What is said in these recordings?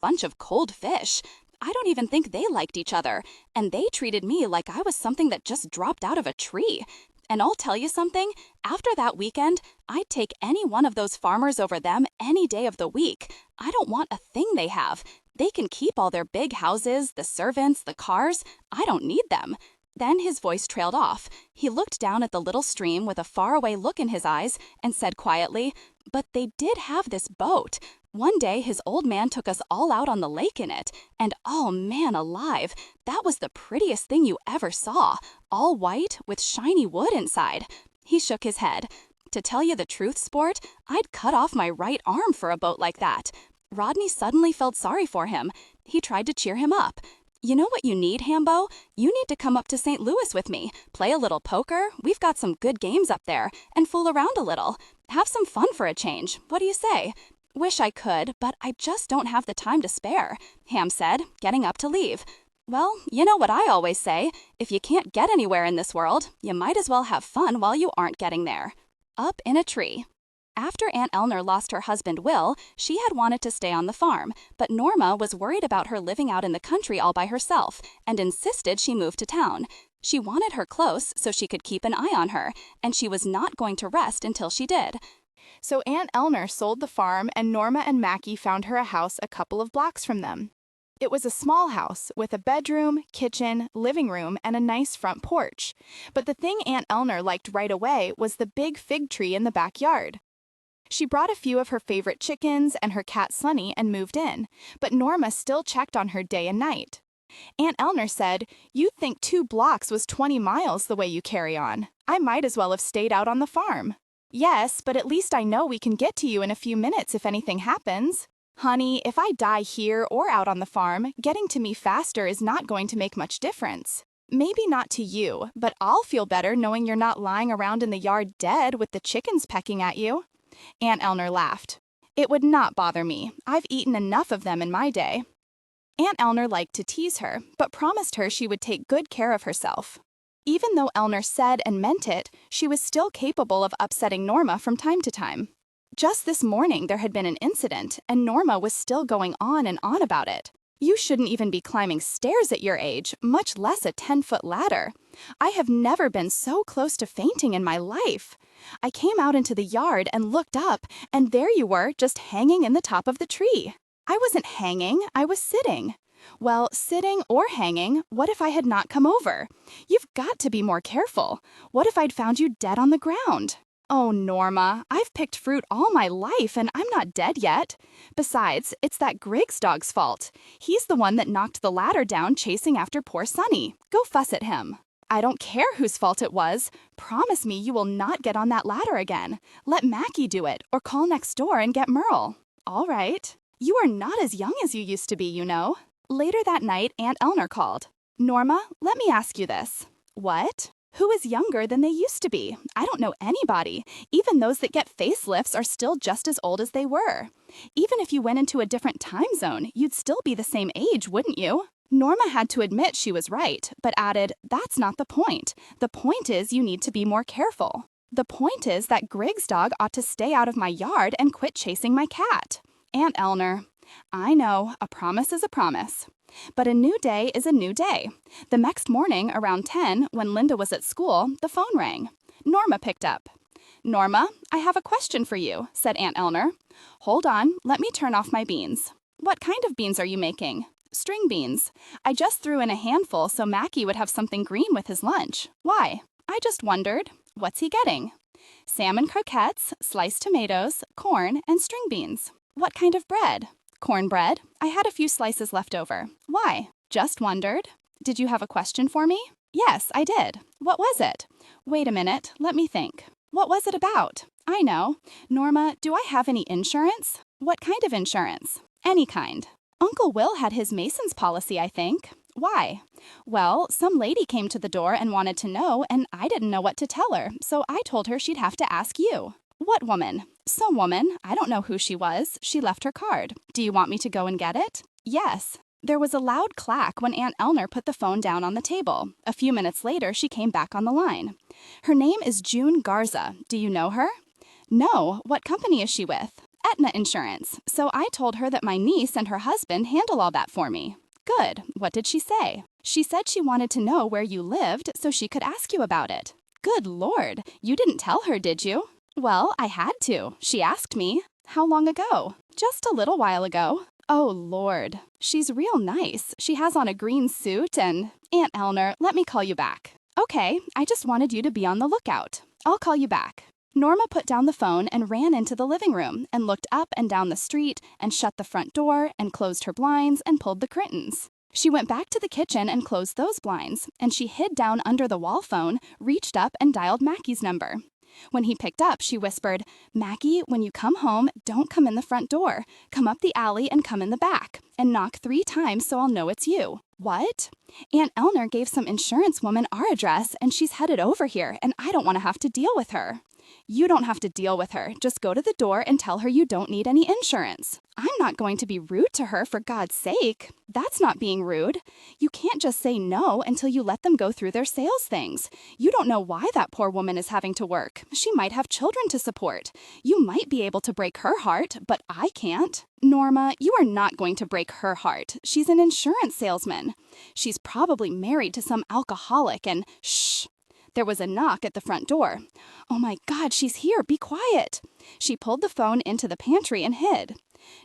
bunch of cold fish. I don't even think they liked each other, and they treated me like I was something that just dropped out of a tree. And I'll tell you something, after that weekend, I'd take any one of those farmers over them any day of the week. I don't want a thing they have. They can keep all their big houses, the servants, the cars. I don't need them." Then his voice trailed off. He looked down at the little stream with a faraway look in his eyes and said quietly, "But they did have this boat. One day his old man took us all out on the lake in it, and oh man alive, that was the prettiest thing you ever saw, all white with shiny wood inside." He shook his head. "To tell you the truth, sport, I'd cut off my right arm for a boat like that." Rodney suddenly felt sorry for him. He tried to cheer him up. "You know what you need, Hambo? You need to come up to St. Louis with me, play a little poker, we've got some good games up there, and fool around a little. Have some fun for a change. What do you say?" "Wish I could, but I just don't have the time to spare," Ham said, getting up to leave. "Well, you know what I always say, if you can't get anywhere in this world, you might as well have fun while you aren't getting there." Up in a tree. After Aunt Elner lost her husband Will, she had wanted to stay on the farm, but Norma was worried about her living out in the country all by herself and insisted she move to town. She wanted her close so she could keep an eye on her, and she was not going to rest until she did. So Aunt Elner sold the farm, and Norma and Mackie found her a house a couple of blocks from them. It was a small house with a bedroom, kitchen, living room, and a nice front porch. But the thing Aunt Elner liked right away was the big fig tree in the backyard. She brought a few of her favorite chickens and her cat Sunny and moved in, but Norma still checked on her day and night. Aunt Elner said, "You'd think 2 blocks was 20 miles the way you carry on. I might as well have stayed out on the farm." "Yes, but at least I know we can get to you in a few minutes if anything happens." "Honey, if I die here or out on the farm, getting to me faster is not going to make much difference. Maybe not to you, but I'll feel better knowing you're not lying around in the yard dead with the chickens pecking at you." Aunt Elner laughed. "It would not bother me. I've eaten enough of them in my day." Aunt Elner liked to tease her, but promised her she would take good care of herself. Even though Elner said and meant it, she was still capable of upsetting Norma from time to time. Just this morning there had been an incident, and Norma was still going on and on about it. "You shouldn't even be climbing stairs at your age, much less a 10-foot ladder. I have never been so close to fainting in my life. I came out into the yard and looked up, and there you were, just hanging in the top of the tree." "I wasn't hanging, I was sitting." "Well, sitting or hanging, what if I had not come over? You've got to be more careful. What if I'd found you dead on the ground?" "Oh, Norma, I've picked fruit all my life, and I'm not dead yet. Besides, it's that Griggs dog's fault. He's the one that knocked the ladder down chasing after poor Sunny. Go fuss at him." "I don't care whose fault it was. Promise me you will not get on that ladder again. Let Mackie do it, or call next door and get Merle." "All right. You are not as young as you used to be, you know." Later that night, Aunt Elner called. "Norma, let me ask you this." "What?" "Who is younger than they used to be? I don't know anybody. Even those that get facelifts are still just as old as they were. Even if you went into a different time zone, you'd still be the same age, wouldn't you?" Norma had to admit she was right, but added, "That's not the point. The point is you need to be more careful. The point is that Griggs' dog ought to stay out of my yard and quit chasing my cat." "Aunt Elner." "I know, a promise is a promise. But a new day is a new day." The next morning, around 10, when Linda was at school, the phone rang. Norma picked up. "Norma, I have a question for you," said Aunt Elner. "Hold on, let me turn off my beans." "What kind of beans are you making?" "String beans. I just threw in a handful so Mackie would have something green with his lunch." "Why?" "I just wondered. What's he getting?" "Salmon croquettes, sliced tomatoes, corn, and string beans." "What kind of bread?" "Cornbread. I had a few slices left over." "Why?" "Just wondered." "Did you have a question for me?" "Yes, I did." "What was it?" "Wait a minute, let me think." "What was it about?" "I know. Norma, do I have any insurance?" "What kind of insurance?" "Any kind." "Uncle Will had his Mason's policy, I think." "Why?" "Well, some lady came to the door and wanted to know, and I didn't know what to tell her, so I told her she'd have to ask you." "What woman?" "Some woman. I don't know who she was. She left her card. Do you want me to go and get it?" "Yes." There was a loud clack when Aunt Elner put the phone down on the table. A few minutes later, she came back on the line. "Her name is June Garza. Do you know her?" "No. What company is she with?" Aetna insurance, so I told her that my niece and her husband handle all that for me. Good. What did she say? She said she wanted to know where you lived so she could ask you about it. Good Lord, you didn't tell her, did you? Well, I had to. She asked me. How long ago? Just a little while ago. Oh, Lord. She's real nice. She has on a green suit and... Aunt Eleanor, let me call you back. Okay, I just wanted you to be on the lookout. I'll call you back. Norma put down the phone and ran into the living room and looked up and down the street and shut the front door and closed her blinds and pulled the curtains. She went back to the kitchen and closed those blinds, and she hid down under the wall phone, reached up and dialed Mackie's number. When he picked up, she whispered, Mackie, when you come home, don't come in the front door. Come up the alley and come in the back, and knock 3 times so I'll know it's you. What? Aunt Eleanor gave some insurance woman our address, and she's headed over here, and I don't want to have to deal with her. You don't have to deal with her. Just go to the door and tell her you don't need any insurance. I'm not going to be rude to her, for God's sake. That's not being rude. You can't just say no until you let them go through their sales things. You don't know why that poor woman is having to work. She might have children to support. You might be able to break her heart, but I can't. Norma, you are not going to break her heart. She's an insurance salesman. She's probably married to some alcoholic and shh. There was a knock at the front door. Oh my God, she's here. Be quiet. She pulled the phone into the pantry and hid.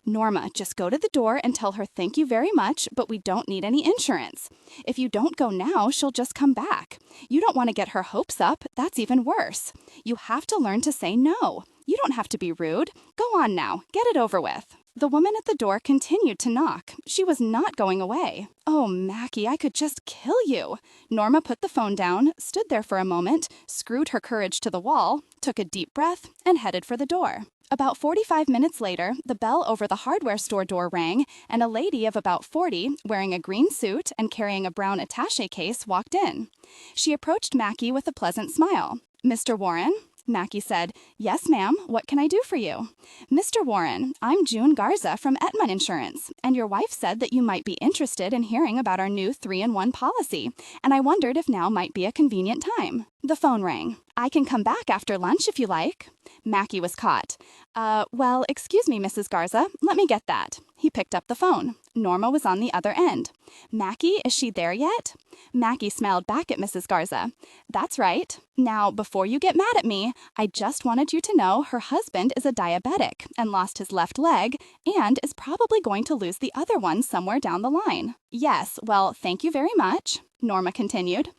Norma, just go to the door and tell her thank you very much, but we don't need any insurance. If you don't go now, she'll just come back. You don't want to get her hopes up. That's even worse. You have to learn to say no. You don't have to be rude. Go on now. Get it over with. The woman at the door continued to knock. She was not going away. Oh, Mackie, I could just kill you. Norma put the phone down, stood there for a moment, screwed her courage to the wall, took a deep breath, and headed for the door. About 45 minutes later, the bell over the hardware store door rang, and a lady of about 40, wearing a green suit and carrying a brown attaché case, walked in. She approached Mackie with a pleasant smile. Mr. Warren? Mackie said, Yes, ma'am. What can I do for you? Mr. Warren, I'm June Garza from Aetna Insurance, and your wife said that you might be interested in hearing about our new 3-in-1 policy, and I wondered if now might be a convenient time. The phone rang. I can come back after lunch if you like. Mackie was caught. Well, excuse me, Mrs. Garza. Let me get that. He picked up the phone. Norma was on the other end. Mackie, is she there yet? Mackie smiled back at Mrs. Garza. That's right. Now, before you get mad at me, I just wanted you to know her husband is a diabetic and lost his left leg and is probably going to lose the other one somewhere down the line. Yes, well, thank you very much. Norma continued.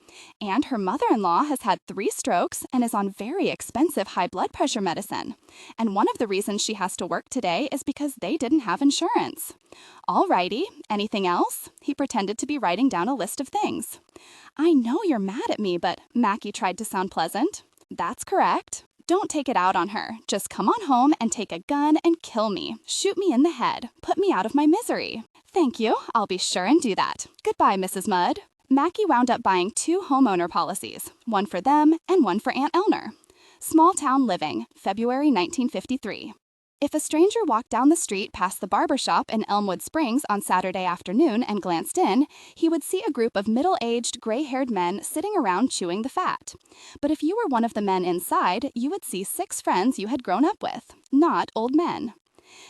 And her mother-in-law has had 3 strokes and is on very expensive high blood pressure medicine. And one of the reasons she has to work today is because they didn't have insurance. All righty. Anything else? He pretended to be writing down a list of things. I know you're mad at me, but Mackie tried to sound pleasant. That's correct. Don't take it out on her. Just come on home and take a gun and kill me. Shoot me in the head. Put me out of my misery. Thank you. I'll be sure and do that. Goodbye, Mrs. Mudd. Mackie wound up buying 2 homeowner policies, one for them and one for Aunt Eleanor. Small Town Living, February 1953. If a stranger walked down the street past the barber shop in Elmwood Springs on Saturday afternoon and glanced in, he would see a group of middle-aged, gray-haired men sitting around chewing the fat. But if you were one of the men inside, you would see 6 friends you had grown up with, not old men.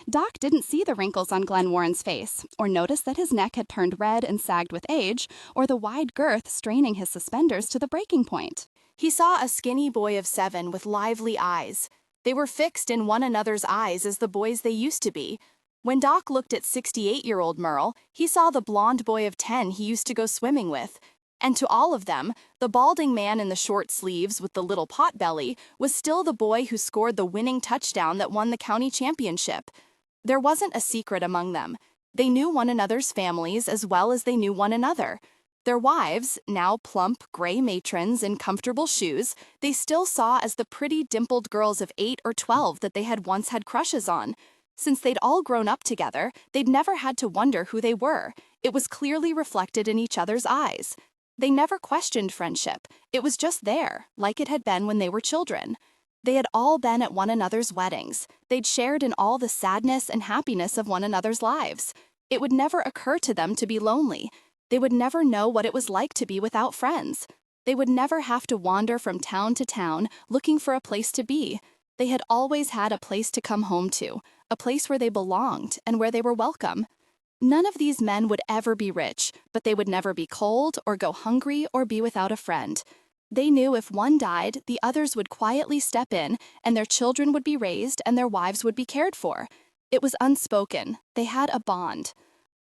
Doc didn't see the wrinkles on Glenn Warren's face, or notice that his neck had turned red and sagged with age, or the wide girth straining his suspenders to the breaking point. He saw a skinny boy of 7 with lively eyes. They were fixed in one another's eyes as the boys they used to be. When Doc looked at 68-year-old Merle, he saw the blonde boy of 10 he used to go swimming with. And to all of them, the balding man in the short sleeves with the little pot belly was still the boy who scored the winning touchdown that won the county championship. There wasn't a secret among them. They knew one another's families as well as they knew one another. Their wives, now plump, gray matrons in comfortable shoes, they still saw as the pretty, dimpled girls of 8 or 12 that they had once had crushes on. Since they'd all grown up together, they'd never had to wonder who they were. It was clearly reflected in each other's eyes. They never questioned friendship. It was just there, like it had been when they were children. They had all been at one another's weddings. They'd shared in all the sadness and happiness of one another's lives. It would never occur to them to be lonely. They would never know what it was like to be without friends. They would never have to wander from town to town looking for a place to be. They had always had a place to come home to, a place where they belonged and where they were welcome. None of these men would ever be rich, but they would never be cold or go hungry or be without a friend. They knew if one died, the others would quietly step in, and their children would be raised and their wives would be cared for. It was unspoken. They had a bond.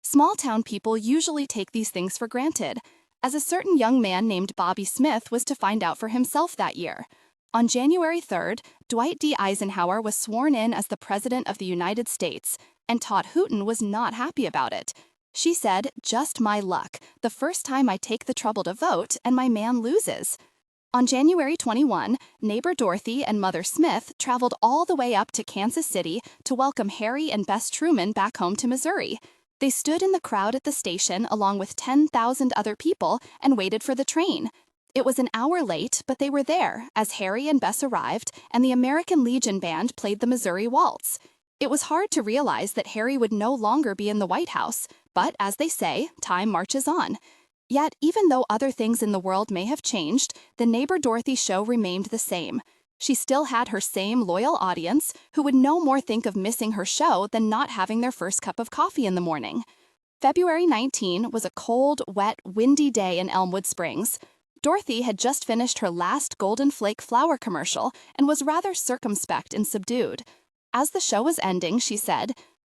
Small-town people usually take these things for granted, as a certain young man named Bobby Smith was to find out for himself that year. On January 3rd, Dwight D. Eisenhower was sworn in as the President of the United States, and Todd Hooton was not happy about it. She said, "Just my luck, the first time I take the trouble to vote and my man loses." On January 21, neighbor Dorothy and Mother Smith traveled all the way up to Kansas City to welcome Harry and Bess Truman back home to Missouri. They stood in the crowd at the station along with 10,000 other people and waited for the train. It was an hour late, but they were there as Harry and Bess arrived and the American Legion Band played the Missouri Waltz. It was hard to realize that Harry would no longer be in the White House, but as they say, time marches on. Yet, even though other things in the world may have changed, the Neighbor Dorothy show remained the same. She still had her same loyal audience, who would no more think of missing her show than not having their first cup of coffee in the morning. February 19 was a cold, wet, windy day in Elmwood Springs. Dorothy had just finished her last Golden Flake flour commercial and was rather circumspect and subdued. As the show was ending, she said,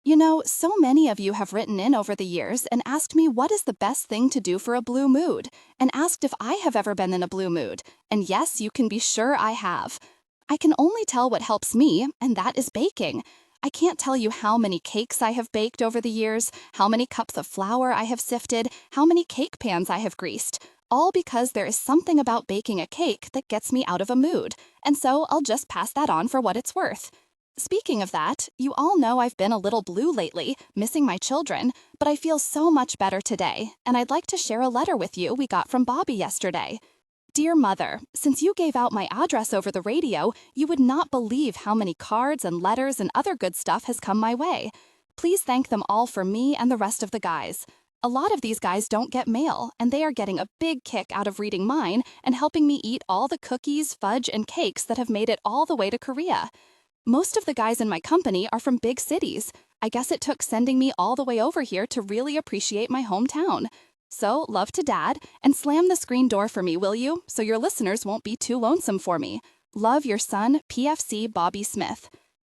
"You know, so many of you have written in over the years and asked me what is the best thing to do for a blue mood, and asked if I have ever been in a blue mood, and yes, you can be sure I have. I can only tell what helps me, and that is baking. I can't tell you how many cakes I have baked over the years, how many cups of flour I have sifted, how many cake pans I have greased, all because there is something about baking a cake that gets me out of a mood, and so I'll just pass that on for what it's worth." Speaking of that, you all know I've been a little blue lately, missing my children, but I feel so much better today, and I'd like to share a letter with you we got from Bobby yesterday. "Dear Mother, since you gave out my address over the radio, you would not believe how many cards and letters and other good stuff has come my way. Please thank them all for me and the rest of the guys. A lot of these guys don't get mail, and they are getting a big kick out of reading mine and helping me eat all the cookies, fudge, and cakes that have made it all the way to Korea. Most of the guys in my company are from big cities. I guess it took sending me all the way over here to really appreciate my hometown. So, love to Dad, and slam the screen door for me, will you, so your listeners won't be too lonesome for me. Love, your son, PFC Bobby Smith."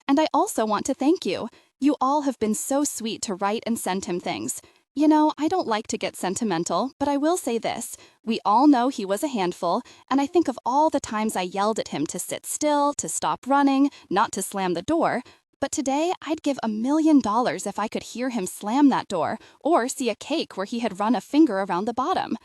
And I also want to thank you. You all have been so sweet to write and send him things. You know, I don't like to get sentimental, but I will say this. We all know he was a handful, and I think of all the times I yelled at him to sit still, to stop running, not to slam the door. But today, I'd give $1 million if I could hear him slam that door, or see a cake where he had run a finger around the bottom.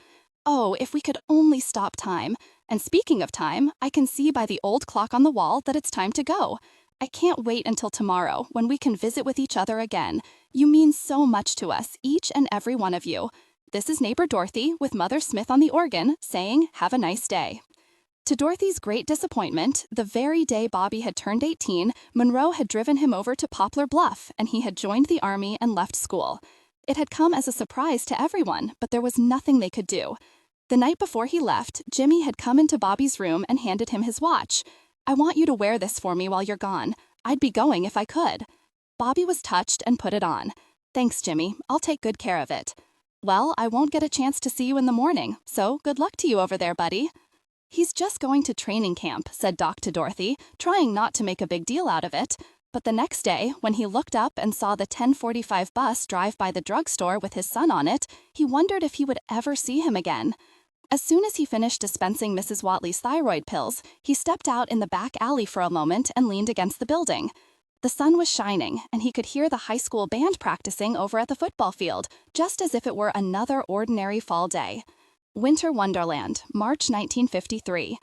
Oh, if we could only stop time. And speaking of time, I can see by the old clock on the wall that it's time to go. I can't wait until tomorrow, when we can visit with each other again. You mean so much to us, each and every one of you. This is Neighbor Dorothy, with Mother Smith on the organ, saying, "Have a nice day." To Dorothy's great disappointment, the very day Bobby had turned 18, Monroe had driven him over to Poplar Bluff, and he had joined the Army and left school. It had come as a surprise to everyone, but there was nothing they could do. The night before he left, Jimmy had come into Bobby's room and handed him his watch. "I want you to wear this for me while you're gone. I'd be going if I could." Bobby was touched and put it on. "Thanks, Jimmy. I'll take good care of it." "Well, I won't get a chance to see you in the morning, so good luck to you over there, buddy." "He's just going to training camp," said Doc to Dorothy, trying not to make a big deal out of it. But the next day, when he looked up and saw the 10:45 bus drive by the drugstore with his son on it, he wondered if he would ever see him again. As soon as he finished dispensing Mrs. Watley's thyroid pills, he stepped out in the back alley for a moment and leaned against the building. The sun was shining, and he could hear the high school band practicing over at the football field, just as if it were another ordinary fall day. Winter Wonderland, March 1953.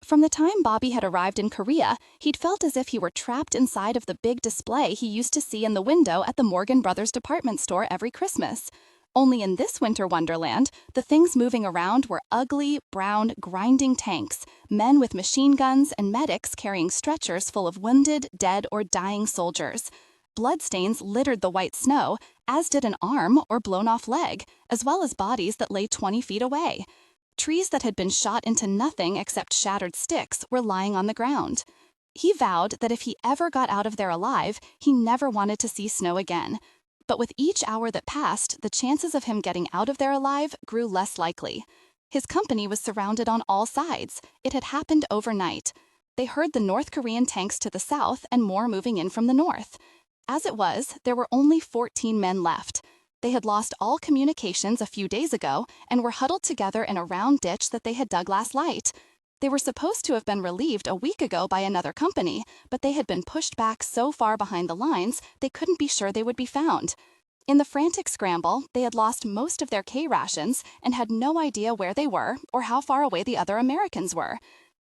From the time Bobby had arrived in Korea, he'd felt as if he were trapped inside of the big display he used to see in the window at the Morgan Brothers department store every Christmas. Only in this winter wonderland, the things moving around were ugly, brown, grinding tanks, men with machine guns, and medics carrying stretchers full of wounded, dead, or dying soldiers. Bloodstains littered the white snow, as did an arm or blown-off leg, as well as bodies that lay 20 feet away. Trees that had been shot into nothing except shattered sticks were lying on the ground. He vowed that if he ever got out of there alive, he never wanted to see snow again. But with each hour that passed, the chances of him getting out of there alive grew less likely. His company was surrounded on all sides. It had happened overnight. They heard the North Korean tanks to the south and more moving in from the north. As it was, there were only 14 men left. They had lost all communications a few days ago and were huddled together in a round ditch that they had dug last night. They were supposed to have been relieved a week ago by another company, but they had been pushed back so far behind the lines they couldn't be sure they would be found. In the frantic scramble, they had lost most of their K rations and had no idea where they were or how far away the other Americans were.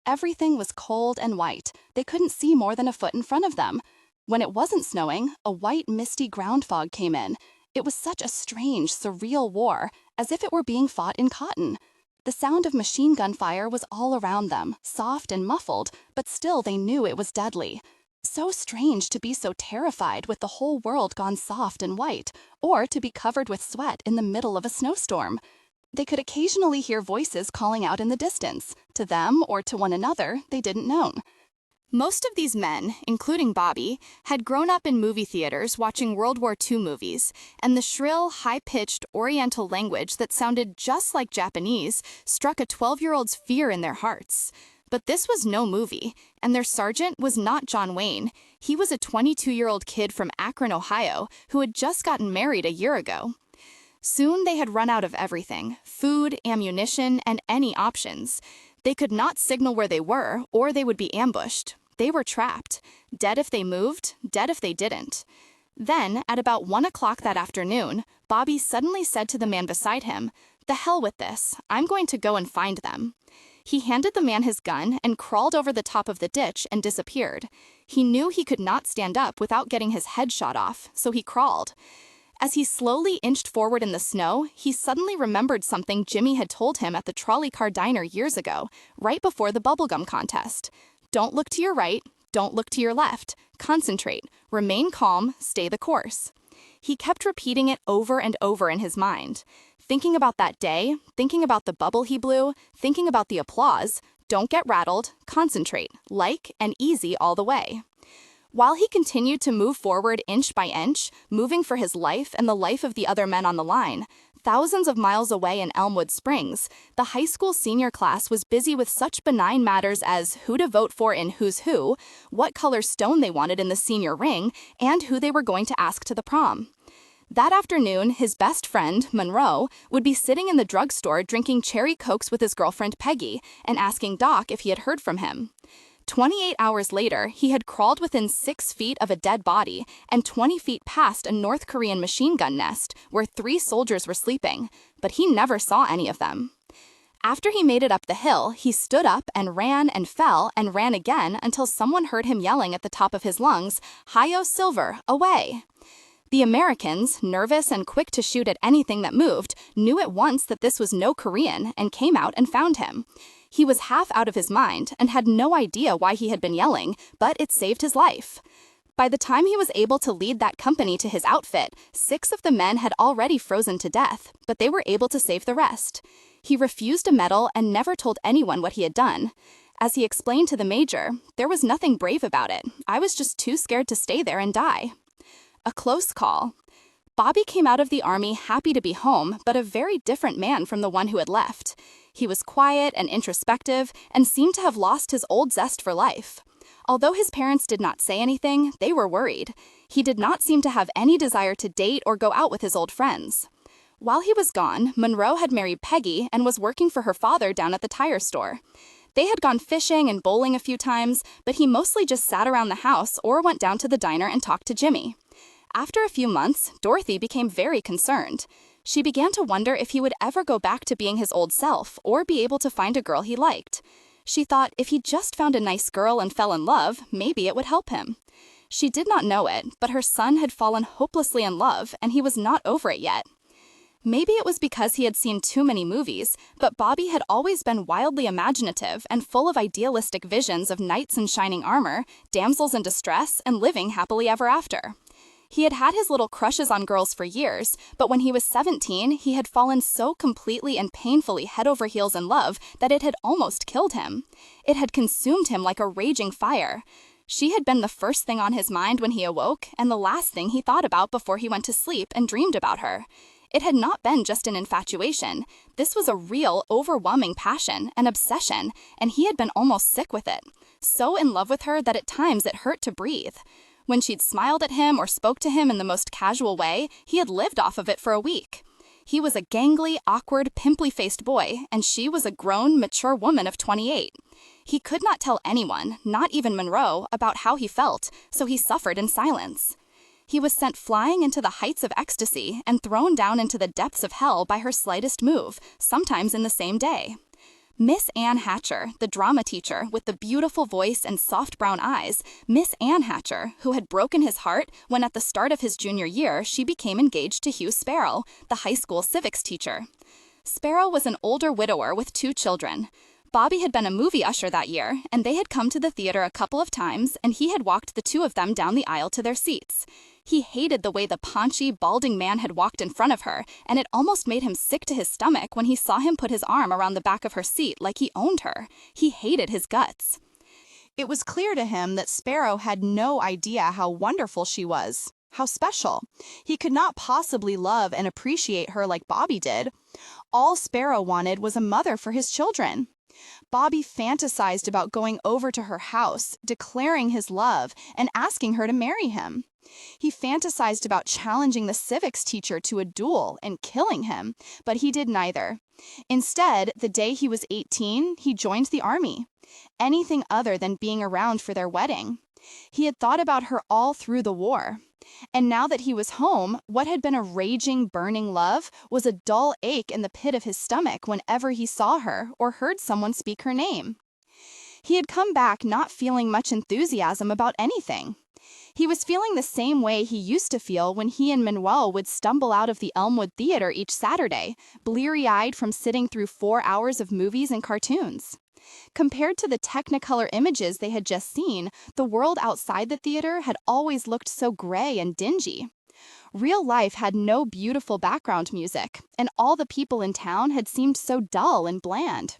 Everything was cold and white. They couldn't see more than a foot in front of them. When it wasn't snowing, a white, misty ground fog came in. It was such a strange, surreal war, as if it were being fought in cotton. The sound of machine gun fire was all around them, soft and muffled, but still they knew it was deadly. So strange to be so terrified with the whole world gone soft and white, or to be covered with sweat in the middle of a snowstorm. They could occasionally hear voices calling out in the distance, to them or to one another they didn't know. Most of these men, including Bobby, had grown up in movie theaters watching World War II movies, and the shrill, high-pitched Oriental language that sounded just like Japanese struck a 12-year-old's fear in their hearts. But this was no movie, and their sergeant was not John Wayne. He was a 22-year-old kid from Akron, Ohio, who had just gotten married a year ago. Soon they had run out of everything: food, ammunition, and any options. They could not signal where they were, or they would be ambushed. They were trapped, dead if they moved, dead if they didn't. Then, at about 1 o'clock that afternoon, Bobby suddenly said to the man beside him, "The hell with this, I'm going to go and find them." He handed the man his gun and crawled over the top of the ditch and disappeared. He knew he could not stand up without getting his head shot off, so he crawled. As he slowly inched forward in the snow, he suddenly remembered something Jimmy had told him at the trolley car diner years ago, right before the bubblegum contest. Don't look to your right, don't look to your left. Concentrate, remain calm, stay the course. He kept repeating it over and over in his mind, thinking about that day, thinking about the bubble he blew, thinking about the applause. Don't get rattled, concentrate, like and easy all the way. While he continued to move forward inch by inch, moving for his life and the life of the other men on the line, thousands of miles away in Elmwood Springs, the high school senior class was busy with such benign matters as who to vote for in Who's Who, what color stone they wanted in the senior ring, and who they were going to ask to the prom. That afternoon, his best friend, Monroe, would be sitting in the drugstore drinking cherry cokes with his girlfriend Peggy and asking Doc if he had heard from him. 28 hours later, he had crawled within 6 feet of a dead body and 20 feet past a North Korean machine gun nest where 3 soldiers were sleeping, but he never saw any of them. After he made it up the hill, he stood up and fell and ran again until someone heard him yelling at the top of his lungs, "Hi-yo, Silver, away!" The Americans, nervous and quick to shoot at anything that moved, knew at once that this was no Korean and came out and found him. He was half out of his mind and had no idea why he had been yelling, but it saved his life. By the time he was able to lead that company to his outfit, 6 of the men had already frozen to death, but they were able to save the rest. He refused a medal and never told anyone what he had done. As he explained to the major, "There was nothing brave about it. I was just too scared to stay there and die." A close call. Bobby came out of the army happy to be home, but a very different man from the one who had left. He was quiet and introspective and seemed to have lost his old zest for life. Although his parents did not say anything, they were worried. He did not seem to have any desire to date or go out with his old friends. While he was gone, Monroe had married Peggy and was working for her father down at the tire store. They had gone fishing and bowling a few times, but he mostly just sat around the house or went down to the diner and talked to Jimmy. After a few months, Dorothy became very concerned. She began to wonder if he would ever go back to being his old self or be able to find a girl he liked. She thought if he just found a nice girl and fell in love, maybe it would help him. She did not know it, but her son had fallen hopelessly in love and he was not over it yet. Maybe it was because he had seen too many movies, but Bobby had always been wildly imaginative and full of idealistic visions of knights in shining armor, damsels in distress, and living happily ever after. He had had his little crushes on girls for years, but when he was 17, he had fallen so completely and painfully head over heels in love that it had almost killed him. It had consumed him like a raging fire. She had been the first thing on his mind when he awoke and the last thing he thought about before he went to sleep and dreamed about her. It had not been just an infatuation. This was a real, overwhelming passion, an obsession, and he had been almost sick with it. So in love with her that at times it hurt to breathe. When she'd smiled at him or spoke to him in the most casual way, he had lived off of it for a week. He was a gangly, awkward, pimply-faced boy, and she was a grown, mature woman of 28. He could not tell anyone, not even Monroe, about how he felt, so he suffered in silence. He was sent flying into the heights of ecstasy and thrown down into the depths of hell by her slightest move, sometimes in the same day. Miss Anne Hatcher, the drama teacher with the beautiful voice and soft brown eyes, Miss Anne Hatcher, who had broken his heart when at the start of his junior year she became engaged to Hugh Sparrow, the high school civics teacher. Sparrow was an older widower with 2 children. Bobby had been a movie usher that year, and they had come to the theater a couple of times, and he had walked the 2 of them down the aisle to their seats. He hated the way the paunchy, balding man had walked in front of her, and it almost made him sick to his stomach when he saw him put his arm around the back of her seat like he owned her. He hated his guts. It was clear to him that Sparrow had no idea how wonderful she was, how special. He could not possibly love and appreciate her like Bobby did. All Sparrow wanted was a mother for his children. Bobby fantasized about going over to her house, declaring his love, and asking her to marry him. He fantasized about challenging the civics teacher to a duel and killing him, but he did neither. Instead, the day he was 18, he joined the army. Anything other than being around for their wedding. He had thought about her all through the war. And now that he was home, what had been a raging, burning love was a dull ache in the pit of his stomach whenever he saw her or heard someone speak her name. He had come back not feeling much enthusiasm about anything. He was feeling the same way he used to feel when he and Manuel would stumble out of the Elmwood Theater each Saturday, bleary-eyed from sitting through 4 hours of movies and cartoons. Compared to the Technicolor images they had just seen, the world outside the theater had always looked so gray and dingy. Real life had no beautiful background music, and all the people in town had seemed so dull and bland.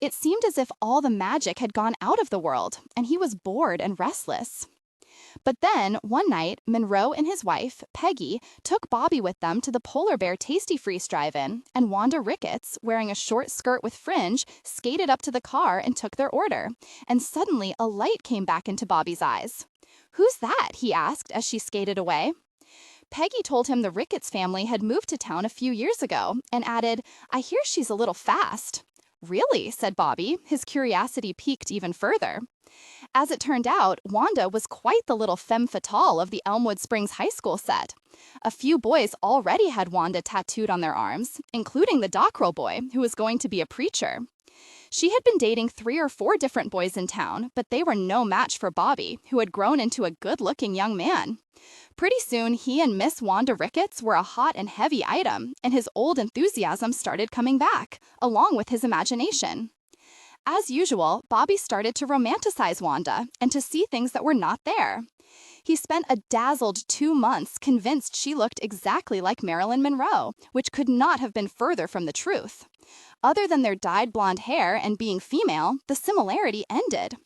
It seemed as if all the magic had gone out of the world, and he was bored and restless. But then, one night, Monroe and his wife, Peggy, took Bobby with them to the Polar Bear Tasty Freeze drive-in, and Wanda Ricketts, wearing a short skirt with fringe, skated up to the car and took their order, and suddenly a light came back into Bobby's eyes. "Who's that?" he asked as she skated away. Peggy told him the Ricketts family had moved to town a few years ago, and added, "I hear she's a little fast." "Really?" said Bobby, his curiosity piqued even further. As it turned out, Wanda was quite the little femme fatale of the Elmwood Springs high school set. A few boys already had Wanda tattooed on their arms, including the Dockrell boy, who was going to be a preacher. She had been dating 3 or 4 different boys in town, but they were no match for Bobby, who had grown into a good-looking young man. Pretty soon, he and Miss Wanda Ricketts were a hot and heavy item, and his old enthusiasm started coming back, along with his imagination. As usual, Bobby started to romanticize Wanda and to see things that were not there. He spent a dazzled 2 months convinced she looked exactly like Marilyn Monroe, which could not have been further from the truth. Other than their dyed blonde hair and being female, the similarity ended.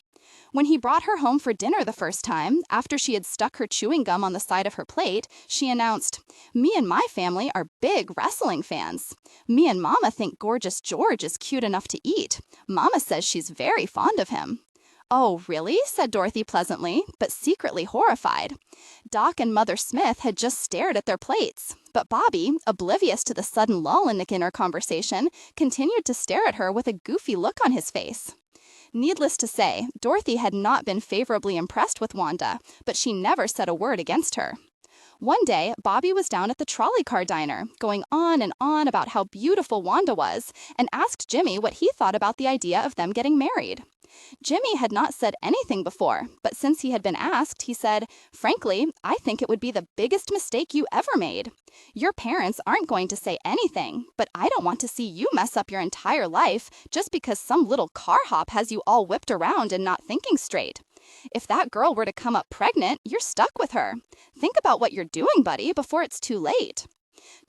When he brought her home for dinner the first time, after she had stuck her chewing gum on the side of her plate, she announced, "Me and my family are big wrestling fans. Me and Mama think Gorgeous George is cute enough to eat. Mama says she's very fond of him." "Oh, really?" said Dorothy pleasantly, but secretly horrified. Doc and Mother Smith had just stared at their plates, but Bobby, oblivious to the sudden lull in the inner conversation, continued to stare at her with a goofy look on his face. Needless to say, Dorothy had not been favorably impressed with Wanda, but she never said a word against her. One day, Bobby was down at the trolley car diner, going on and on about how beautiful Wanda was, and asked Jimmy what he thought about the idea of them getting married. Jimmy had not said anything before, but since he had been asked, he said, "Frankly, I think it would be the biggest mistake you ever made. Your parents aren't going to say anything, but I don't want to see you mess up your entire life just because some little car hop has you all whipped around and not thinking straight. If that girl were to come up pregnant, you're stuck with her. Think about what you're doing, buddy, before it's too late."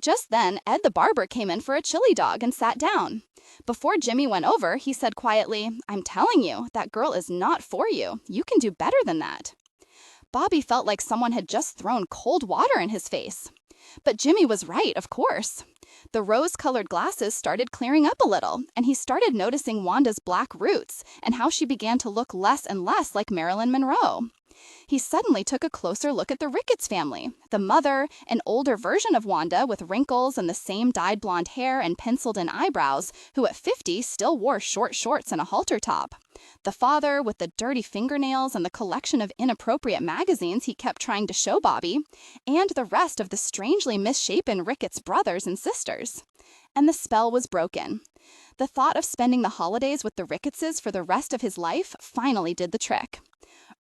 Just then, Ed the barber came in for a chili dog and sat down. Before Jimmy went over, he said quietly, "I'm telling you, that girl is not for you. You can do better than that." Bobby felt like someone had just thrown cold water in his face. But Jimmy was right, of course. The rose-colored glasses started clearing up a little, and he started noticing Wanda's black roots and how she began to look less and less like Marilyn Monroe. He suddenly took a closer look at the Ricketts family. The mother, an older version of Wanda with wrinkles and the same dyed blonde hair and penciled-in eyebrows, who at 50 still wore short shorts and a halter top. The father, with the dirty fingernails and the collection of inappropriate magazines he kept trying to show Bobby, and the rest of the strangely misshapen Ricketts brothers and sisters. And the spell was broken. The thought of spending the holidays with the Rickettses for the rest of his life finally did the trick.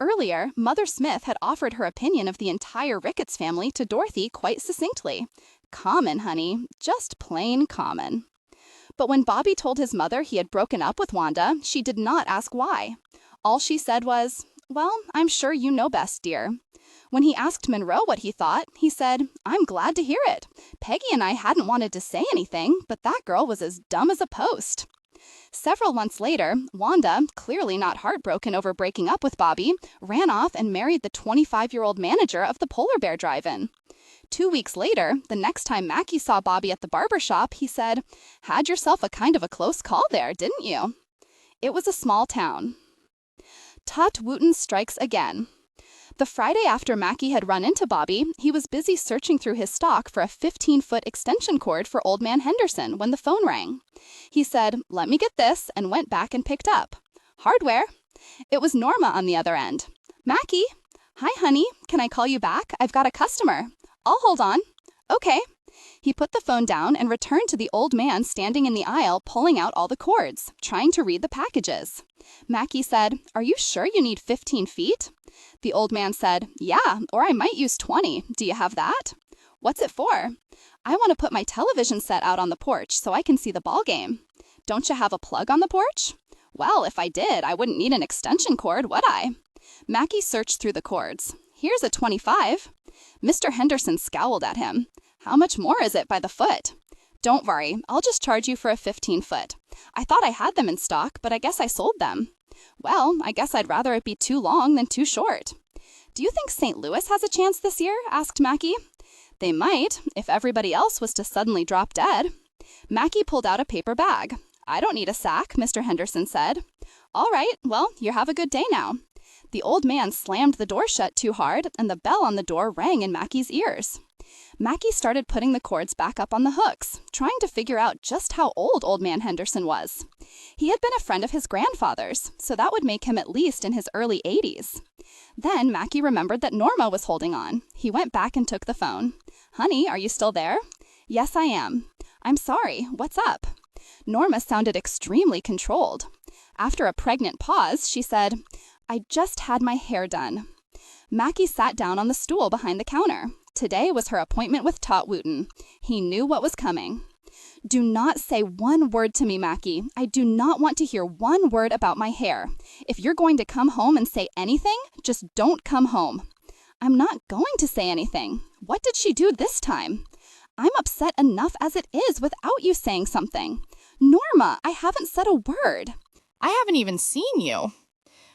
Earlier, Mother Smith had offered her opinion of the entire Ricketts family to Dorothy quite succinctly. Common, honey. Just plain common. But when Bobby told his mother he had broken up with Wanda, she did not ask why. All she said was, "Well, I'm sure you know best, dear." When he asked Monroe what he thought, he said, "I'm glad to hear it. Peggy and I hadn't wanted to say anything, but that girl was as dumb as a post." Several months later, Wanda, clearly not heartbroken over breaking up with Bobby, ran off and married the 25-year-old manager of the Polar Bear Drive-In. 2 weeks later, the next time Mackie saw Bobby at the barber shop, he said, "Had yourself a kind of a close call there, didn't you?" It was a small town. Tut Wooten strikes again. The Friday after Mackie had run into Bobby, he was busy searching through his stock for a 15-foot extension cord for Old Man Henderson when the phone rang. He said, "Let me get this," and went back and picked up. "Hardware." It was Norma on the other end. "Mackie." "Hi, honey. Can I call you back? I've got a customer." "I'll hold on." "Okay." He put the phone down and returned to the old man standing in the aisle pulling out all the cords, trying to read the packages. Mackie said, "Are you sure you need 15 feet? The old man said, "Yeah, or I might use 20. Do you have that?" "What's it for?" "I want to put my television set out on the porch so I can see the ball game." "Don't you have a plug on the porch?" "Well, if I did, I wouldn't need an extension cord, would I?" Mackie searched through the cords. "Here's a 25. Mr. Henderson scowled at him. "How much more is it by the foot?" "Don't worry, I'll just charge you for a 15-foot. I thought I had them in stock, but I guess I sold them." "Well, I guess I'd rather it be too long than too short." "Do you think St. Louis has a chance this year?" asked Mackie. "They might, if everybody else was to suddenly drop dead." Mackie pulled out a paper bag. "I don't need a sack," Mr. Henderson said. "All right, well, you have a good day now." The old man slammed the door shut too hard, and the bell on the door rang in Mackie's ears. Mackie started putting the cords back up on the hooks, trying to figure out just how old Old Man Henderson was. He had been a friend of his grandfather's, so that would make him at least in his early 80s. Then Mackie remembered that Norma was holding on. He went back and took the phone. "Honey, are you still there?" "Yes, I am." "I'm sorry. What's up?" Norma sounded extremely controlled. After a pregnant pause, she said, "I just had my hair done." Mackie sat down on the stool behind the counter. Today was her appointment with Tot Wooten. He knew what was coming. "Do not say one word to me, Mackie. I do not want to hear one word about my hair. If you're going to come home and say anything, just don't come home." "I'm not going to say anything. What did she do this time?" "I'm upset enough as it is without you saying something." "Norma, I haven't said a word." I haven't even seen you.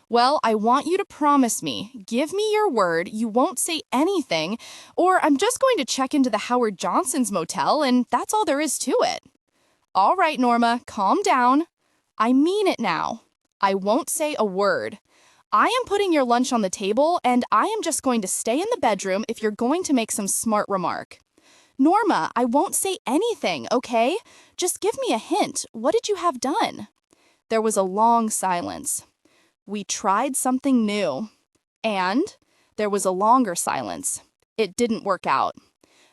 Well, I want you to promise me, give me your word, you won't say anything, or I'm just going to check into the Howard Johnson's motel, and that's all there is to it. All right, Norma, calm down. I mean it now. I won't say a word. I am putting your lunch on the table, and I am just going to stay in the bedroom if you're going to make some smart remark. Norma, I won't say anything, okay? Just give me a hint. What did you have done? There was a long silence. We tried something new. And there was a longer silence. It didn't work out.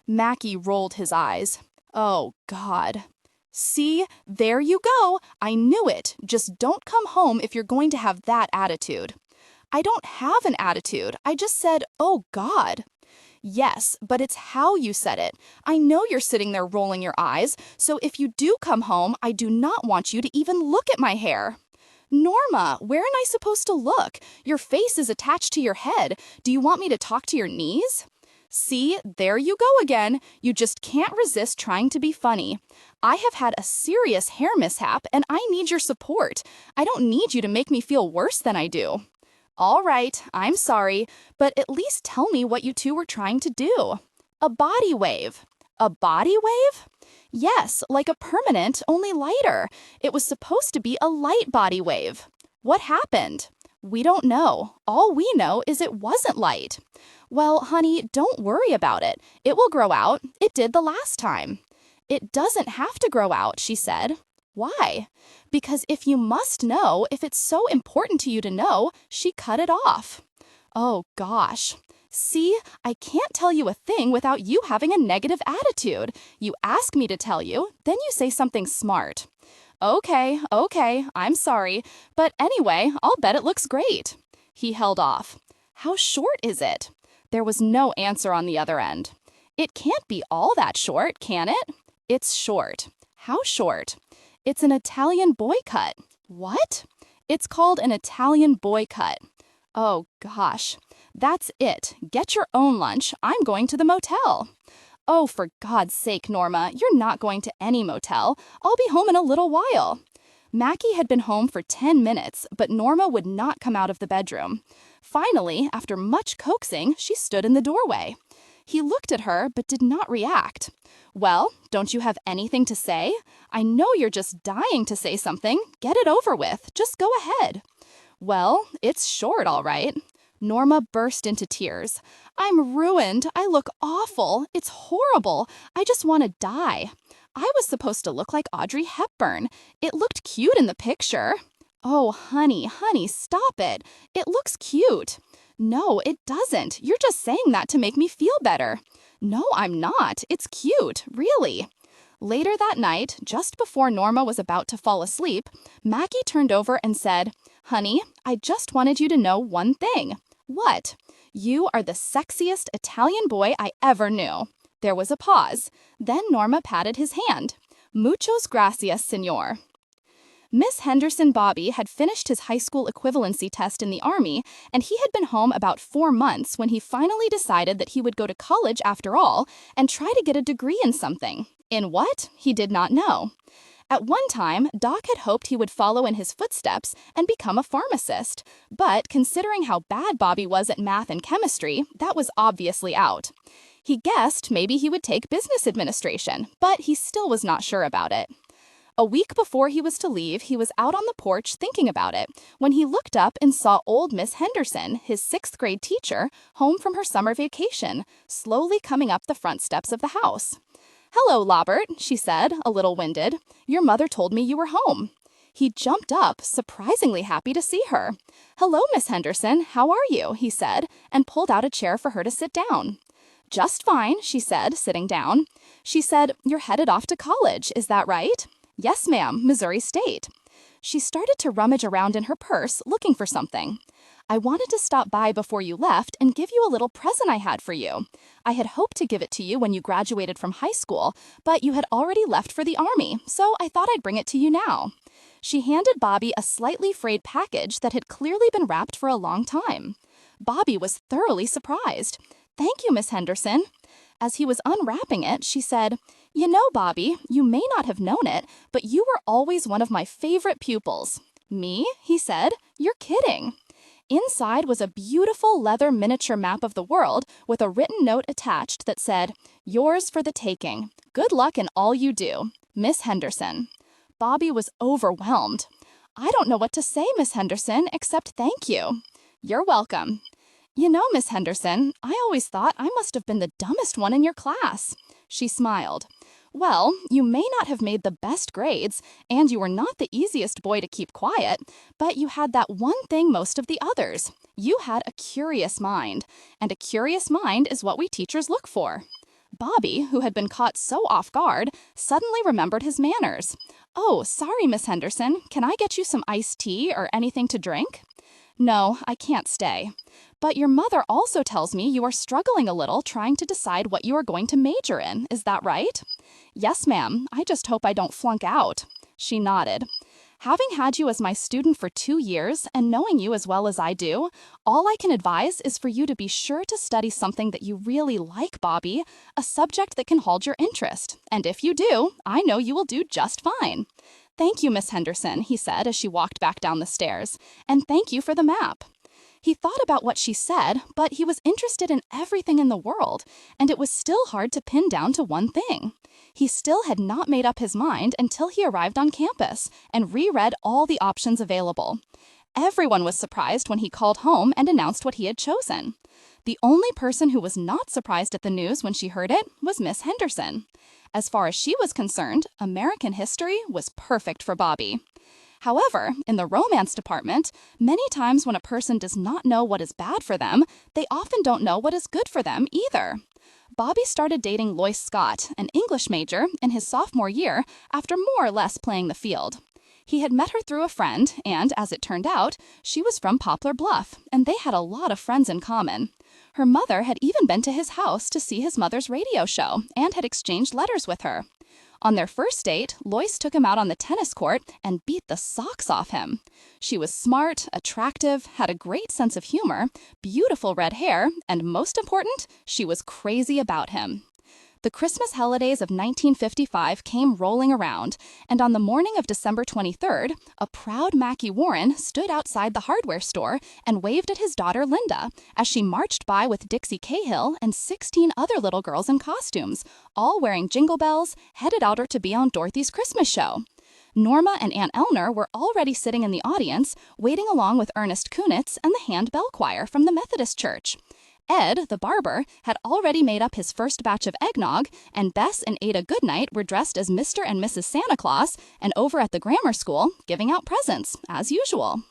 Mackie rolled his eyes. Oh, God. See, there you go. I knew it. Just don't come home if you're going to have that attitude. I don't have an attitude. I just said, oh, God. Yes, but it's how you said it. I know you're sitting there rolling your eyes, so if you do come home, I do not want you to even look at my hair. Norma, where am I supposed to look? Your face is attached to your head. Do you want me to talk to your knees? See, there you go again. You just can't resist trying to be funny. I have had a serious hair mishap and I need your support. I don't need you to make me feel worse than I do. All right, I'm sorry, but at least tell me what you two were trying to do. A body wave. A body wave? Yes, like a permanent, only lighter. It was supposed to be a light body wave. What happened? We don't know. All we know is it wasn't light. Well, honey, don't worry about it. It will grow out. It did the last time. It doesn't have to grow out, she said. Why? Because if you must know, if it's so important to you to know, she cut it off. Oh, gosh. See, I can't tell you a thing without you having a negative attitude. You ask me to tell you, then you say something smart. Okay, I'm sorry. But anyway, I'll bet it looks great. He held off. How short is it? There was no answer on the other end. It can't be all that short, can it? It's short. How short? It's an Italian boy cut. What? It's called an Italian boy cut. Oh, gosh. That's it. Get your own lunch. I'm going to the motel. Oh, for God's sake, Norma, you're not going to any motel. I'll be home in a little while. Mackie had been home for 10 minutes, but Norma would not come out of the bedroom. Finally, after much coaxing, she stood in the doorway. He looked at her, but did not react. Well, don't you have anything to say? I know you're just dying to say something. Get it over with. Just go ahead. Well, it's short, all right. Norma burst into tears. I'm ruined. I look awful. It's horrible. I just want to die. I was supposed to look like Audrey Hepburn. It looked cute in the picture. Oh, honey, stop it. It looks cute. No, it doesn't. You're just saying that to make me feel better. No, I'm not. It's cute, really. Later that night, just before Norma was about to fall asleep, Mackie turned over and said, Honey, I just wanted you to know one thing. What? You are the sexiest Italian boy I ever knew. There was a pause. Then Norma patted his hand. Muchos gracias, señor. Miss Henderson Bobby had finished his high school equivalency test in the Army, and he had been home about 4 months when he finally decided that he would go to college after all and try to get a degree in something. In what? He did not know. At one time, Doc had hoped he would follow in his footsteps and become a pharmacist, but considering how bad Bobby was at math and chemistry, that was obviously out. He guessed maybe he would take business administration, but he still was not sure about it. A week before he was to leave, he was out on the porch thinking about it when he looked up and saw old Miss Henderson, his 6th grade teacher, home from her summer vacation, slowly coming up the front steps of the house. Hello, Lobert, she said, a little winded. Your mother told me you were home. He jumped up, surprisingly happy to see her. Hello, Miss Henderson, how are you? He said, and pulled out a chair for her to sit down. Just fine, she said, sitting down. She said, You're headed off to college, is that right? Yes, ma'am, Missouri State. She started to rummage around in her purse, looking for something. I wanted to stop by before you left and give you a little present I had for you. I had hoped to give it to you when you graduated from high school, but you had already left for the Army, so I thought I'd bring it to you now. She handed Bobby a slightly frayed package that had clearly been wrapped for a long time. Bobby was thoroughly surprised. Thank you, Miss Henderson. As he was unwrapping it, she said, You know, Bobby, you may not have known it, but you were always one of my favorite pupils. Me? He said. You're kidding. Inside was a beautiful leather miniature map of the world with a written note attached that said, Yours for the taking. Good luck in all you do. Miss Henderson. Bobby was overwhelmed. I don't know what to say, Miss Henderson, except thank you. You're welcome. You know, Miss Henderson, I always thought I must have been the dumbest one in your class. She smiled. Well, you may not have made the best grades, and you were not the easiest boy to keep quiet, but you had that one thing most of the others. You had a curious mind, and a curious mind is what we teachers look for. Bobby, who had been caught so off guard, suddenly remembered his manners. Oh, sorry, Miss Henderson, can I get you some iced tea or anything to drink? No, I can't stay. But your mother also tells me you are struggling a little trying to decide what you are going to major in, is that right? Yes, ma'am. I just hope I don't flunk out. She nodded. Having had you as my student for 2 years and knowing you as well as I do, all I can advise is for you to be sure to study something that you really like, Bobby, a subject that can hold your interest. And if you do, I know you will do just fine. Thank you, Miss Henderson, he said as she walked back down the stairs. And thank you for the map. He thought about what she said, but he was interested in everything in the world, and it was still hard to pin down to one thing. He still had not made up his mind until he arrived on campus and reread all the options available. Everyone was surprised when he called home and announced what he had chosen. The only person who was not surprised at the news when she heard it was Miss Henderson. As far as she was concerned, American history was perfect for Bobby. However, in the romance department, many times when a person does not know what is bad for them, they often don't know what is good for them either. Bobby started dating Lois Scott, an English major, in his sophomore year after more or less playing the field. He had met her through a friend, and as it turned out, she was from Poplar Bluff, and they had a lot of friends in common. Her mother had even been to his house to see his mother's radio show and had exchanged letters with her. On their first date, Lois took him out on the tennis court and beat the socks off him. She was smart, attractive, had a great sense of humor, beautiful red hair, and most important, she was crazy about him. The Christmas holidays of 1955 came rolling around, and on the morning of December 23rd, a proud Mackie Warren stood outside the hardware store and waved at his daughter Linda as she marched by with Dixie Cahill and 16 other little girls in costumes, all wearing jingle bells, headed out to be on Dorothy's Christmas show. Norma and Aunt Eleanor were already sitting in the audience, waiting along with Ernest Kunitz and the handbell choir from the Methodist Church. Ed, the barber, had already made up his first batch of eggnog, and Bess and Ada Goodnight were dressed as Mr. and Mrs. Santa Claus and over at the grammar school, giving out presents, as usual.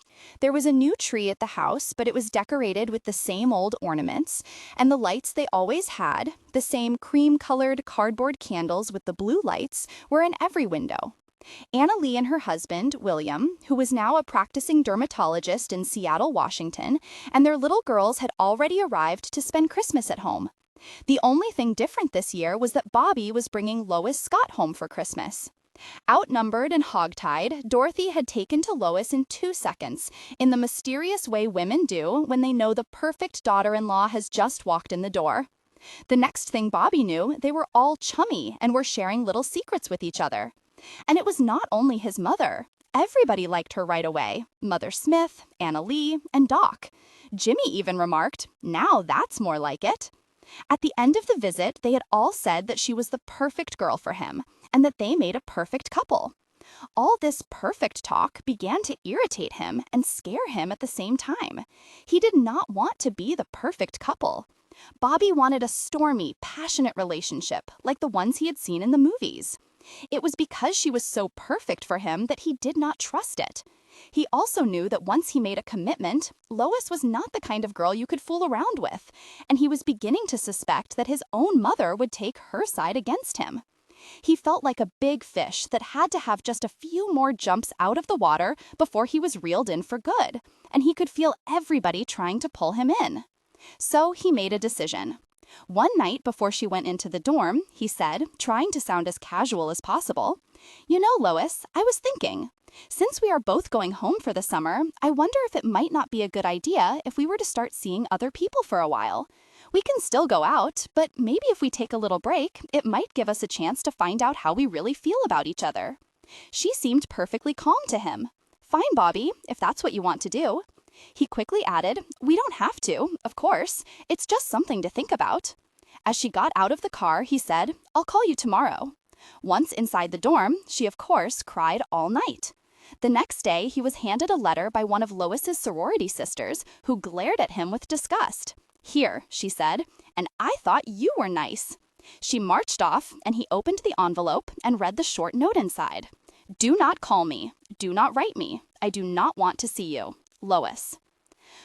There was a new tree at the house, but it was decorated with the same old ornaments, and the lights they always had, the same cream-colored cardboard candles with the blue lights, were in every window. Anna Lee and her husband, William, who was now a practicing dermatologist in Seattle, Washington, and their little girls had already arrived to spend Christmas at home. The only thing different this year was that Bobby was bringing Lois Scott home for Christmas. Outnumbered and hogtied, Dorothy had taken to Lois in 2 seconds, in the mysterious way women do when they know the perfect daughter-in-law has just walked in the door. The next thing Bobby knew, they were all chummy and were sharing little secrets with each other. And it was not only his mother. Everybody liked her right away. Mother Smith, Anna Lee, and Doc. Jimmy even remarked, "Now that's more like it." At the end of the visit, they had all said that she was the perfect girl for him, and that they made a perfect couple. All this perfect talk began to irritate him and scare him at the same time. He did not want to be the perfect couple. Bobby wanted a stormy, passionate relationship like the ones he had seen in the movies. It was because she was so perfect for him that he did not trust it. He also knew that once he made a commitment, Lois was not the kind of girl you could fool around with, and he was beginning to suspect that his own mother would take her side against him. He felt like a big fish that had to have just a few more jumps out of the water before he was reeled in for good, and he could feel everybody trying to pull him in. So he made a decision. One night before she went into the dorm, he said, trying to sound as casual as possible, "You know, Lois, I was thinking, since we are both going home for the summer, I wonder if it might not be a good idea if we were to start seeing other people for a while. We can still go out, but maybe if we take a little break, it might give us a chance to find out how we really feel about each other." She seemed perfectly calm to him. "Fine, Bobby, if that's what you want to do." He quickly added, "We don't have to, of course. It's just something to think about." As she got out of the car, he said, "I'll call you tomorrow." Once inside the dorm, she of course cried all night. The next day, he was handed a letter by one of Lois's sorority sisters, who glared at him with disgust. "Here," she said, "and I thought you were nice." She marched off, and he opened the envelope and read the short note inside. "Do not call me. Do not write me. I do not want to see you. Lois."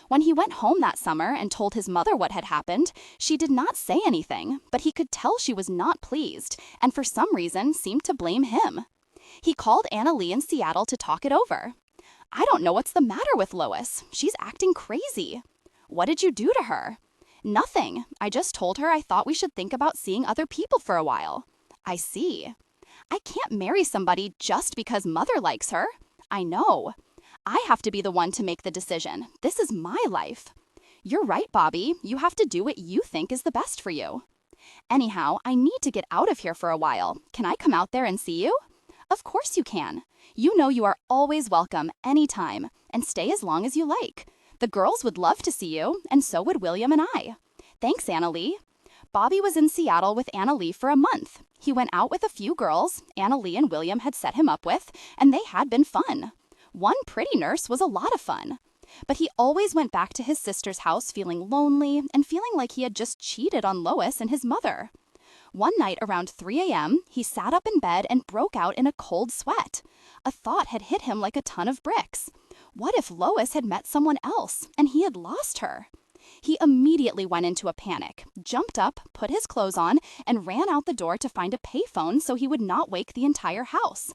When he went home that summer and told his mother what had happened, she did not say anything, but he could tell she was not pleased, and for some reason seemed to blame him. He called Anna Lee in Seattle to talk it over. "I don't know what's the matter with Lois. She's acting crazy." "What did you do to her?" "Nothing. I just told her I thought we should think about seeing other people for a while." "I see." "I can't marry somebody just because mother likes her. I know. I have to be the one to make the decision. This is my life. You're right, Bobby. You have to do what you think is the best for you. Anyhow, I need to get out of here for a while. Can I come out there and see you? Of course you can. You know you are always welcome anytime, and stay as long as you like. The girls would love to see you, and so would William and I. Thanks, Annalee. Bobby was in Seattle with Annalee for a month. He went out with a few girls Annalee and William had set him up with, and they had been fun. One pretty nurse was a lot of fun. But he always went back to his sister's house feeling lonely and feeling like he had just cheated on Lois and his mother. One night around 3 a.m., he sat up in bed and broke out in a cold sweat. A thought had hit him like a ton of bricks. What if Lois had met someone else and he had lost her? He immediately went into a panic, jumped up, put his clothes on, and ran out the door to find a payphone so he would not wake the entire house.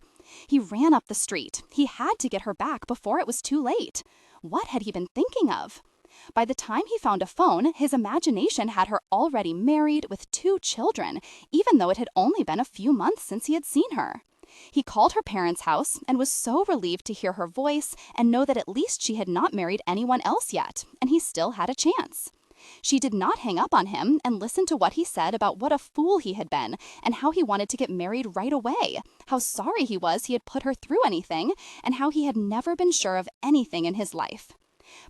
He ran up the street. He had to get her back before it was too late. What had he been thinking of? By the time he found a phone, his imagination had her already married with 2 children, even though it had only been a few months since he had seen her. He called her parents' house and was so relieved to hear her voice and know that at least she had not married anyone else yet, and he still had a chance. She did not hang up on him and listened to what he said about what a fool he had been and how he wanted to get married right away, how sorry he was he had put her through anything, and how he had never been sure of anything in his life.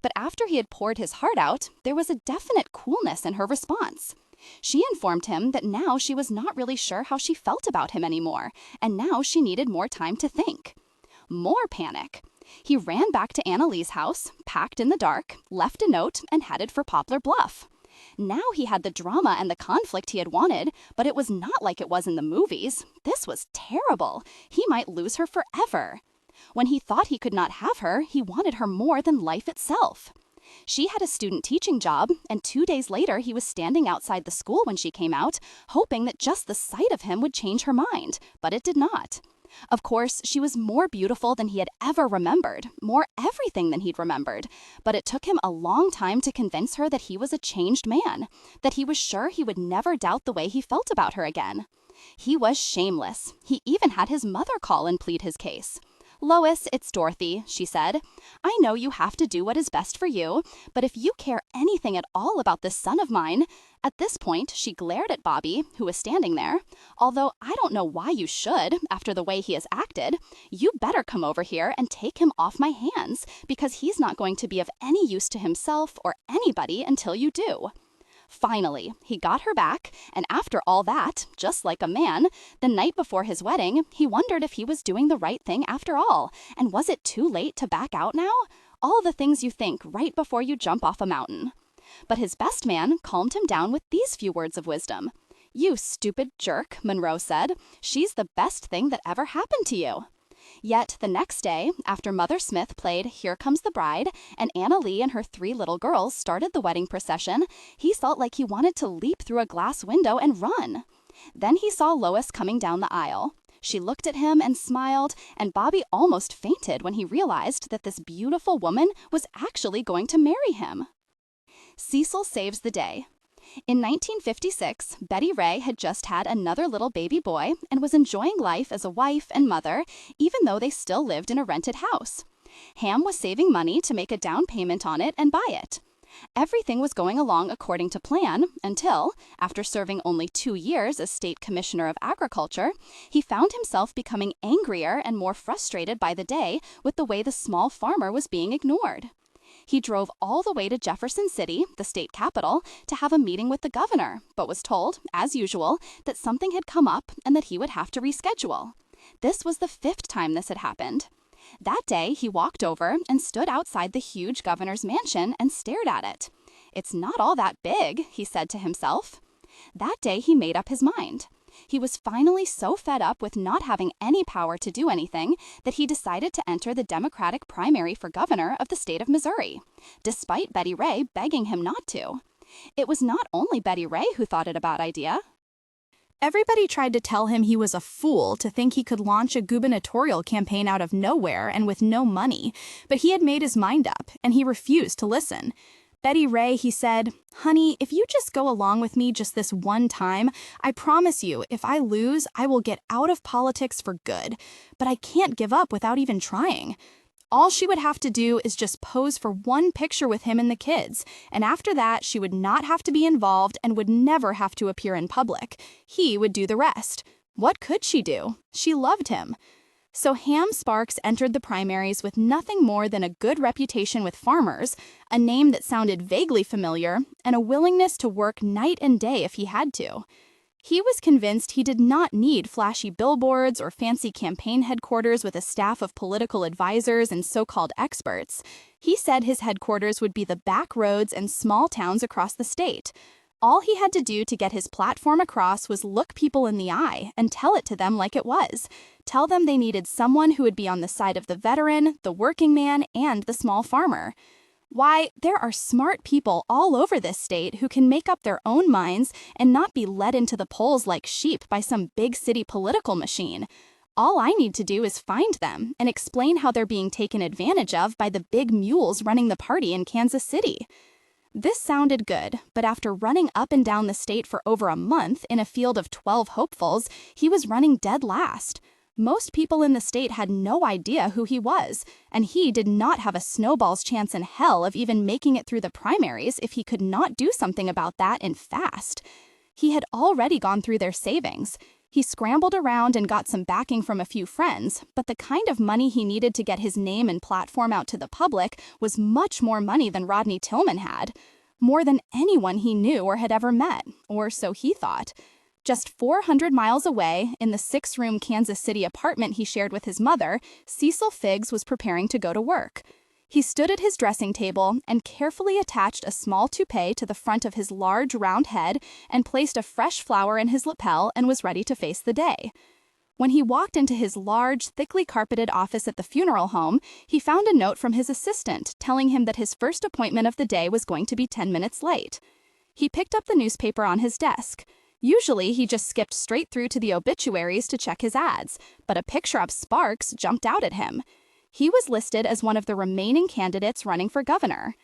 But after he had poured his heart out, there was a definite coolness in her response. She informed him that now she was not really sure how she felt about him anymore, and now she needed more time to think. More panic. He ran back to Annalee's house, packed in the dark, left a note, and headed for Poplar Bluff. Now he had the drama and the conflict he had wanted, but it was not like it was in the movies. This was terrible. He might lose her forever. When he thought he could not have her, he wanted her more than life itself. She had a student teaching job, and 2 days later he was standing outside the school when she came out, hoping that just the sight of him would change her mind, but it did not. Of course, she was more beautiful than he had ever remembered, more everything than he'd remembered, but it took him a long time to convince her that he was a changed man, that he was sure he would never doubt the way he felt about her again. He was shameless. He even had his mother call and plead his case. "Lois, it's Dorothy," she said. "I know you have to do what is best for you, but if you care anything at all about this son of mine—" At this point, she glared at Bobby, who was standing there. "Although I don't know why you should, after the way he has acted. You better come over here and take him off my hands, because he's not going to be of any use to himself or anybody until you do." Finally, he got her back, and after all that, just like a man, the night before his wedding, he wondered if he was doing the right thing after all, and was it too late to back out now? All the things you think right before you jump off a mountain. But his best man calmed him down with these few words of wisdom. "You stupid jerk," Monroe said. "She's the best thing that ever happened to you." Yet the next day, after Mother Smith played "Here Comes the Bride," and Annalee and her 3 little girls started the wedding procession, he felt like he wanted to leap through a glass window and run. Then he saw Lois coming down the aisle. She looked at him and smiled, and Bobby almost fainted when he realized that this beautiful woman was actually going to marry him. Cecil saves the day. In 1956, Betty Ray had just had another little baby boy and was enjoying life as a wife and mother, even though they still lived in a rented house. Ham was saving money to make a down payment on it and buy it. Everything was going along according to plan until, after serving only 2 years as State Commissioner of Agriculture, he found himself becoming angrier and more frustrated by the day with the way the small farmer was being ignored. He drove all the way to Jefferson City, the state capital, to have a meeting with the governor, but was told, as usual, that something had come up and that he would have to reschedule. This was the 5th time this had happened. That day, he walked over and stood outside the huge governor's mansion and stared at it. "It's not all that big," he said to himself. That day, he made up his mind. He was finally so fed up with not having any power to do anything that he decided to enter the Democratic primary for governor of the state of Missouri, despite Betty Ray begging him not to. It was not only Betty Ray who thought it a bad idea. Everybody tried to tell him he was a fool to think he could launch a gubernatorial campaign out of nowhere and with no money, but he had made his mind up, and he refused to listen. Betty Ray, he said, "Honey, if you just go along with me just this one time, I promise you, if I lose, I will get out of politics for good. But I can't give up without even trying." All she would have to do is just pose for one picture with him and the kids, and after that, she would not have to be involved and would never have to appear in public. He would do the rest. What could she do? She loved him. So Ham Sparks entered the primaries with nothing more than a good reputation with farmers, a name that sounded vaguely familiar, and a willingness to work night and day if he had to. He was convinced he did not need flashy billboards or fancy campaign headquarters with a staff of political advisors and so-called experts. He said his headquarters would be the back roads and small towns across the state. All he had to do to get his platform across was look people in the eye and tell it to them like it was. Tell them they needed someone who would be on the side of the veteran, the working man, and the small farmer. Why, there are smart people all over this state who can make up their own minds and not be led into the polls like sheep by some big city political machine. All I need to do is find them and explain how they're being taken advantage of by the big mules running the party in Kansas City. This sounded good, but after running up and down the state for over a month in a field of 12 hopefuls, he was running dead last. Most people in the state had no idea who he was, and he did not have a snowball's chance in hell of even making it through the primaries if he could not do something about that and fast. He had already gone through their savings. He scrambled around and got some backing from a few friends, but the kind of money he needed to get his name and platform out to the public was much more money than Rodney Tillman had. More than anyone he knew or had ever met, or so he thought. Just 400 miles away, in the 6-room Kansas City apartment he shared with his mother, Cecil Figgs was preparing to go to work. He stood at his dressing table and carefully attached a small toupee to the front of his large round head and placed a fresh flower in his lapel and was ready to face the day. When he walked into his large, thickly carpeted office at the funeral home, he found a note from his assistant telling him that his first appointment of the day was going to be 10 minutes late. He picked up the newspaper on his desk. Usually, he just skipped straight through to the obituaries to check his ads, but a picture of Sparks jumped out at him. He was listed as one of the remaining candidates running for governor.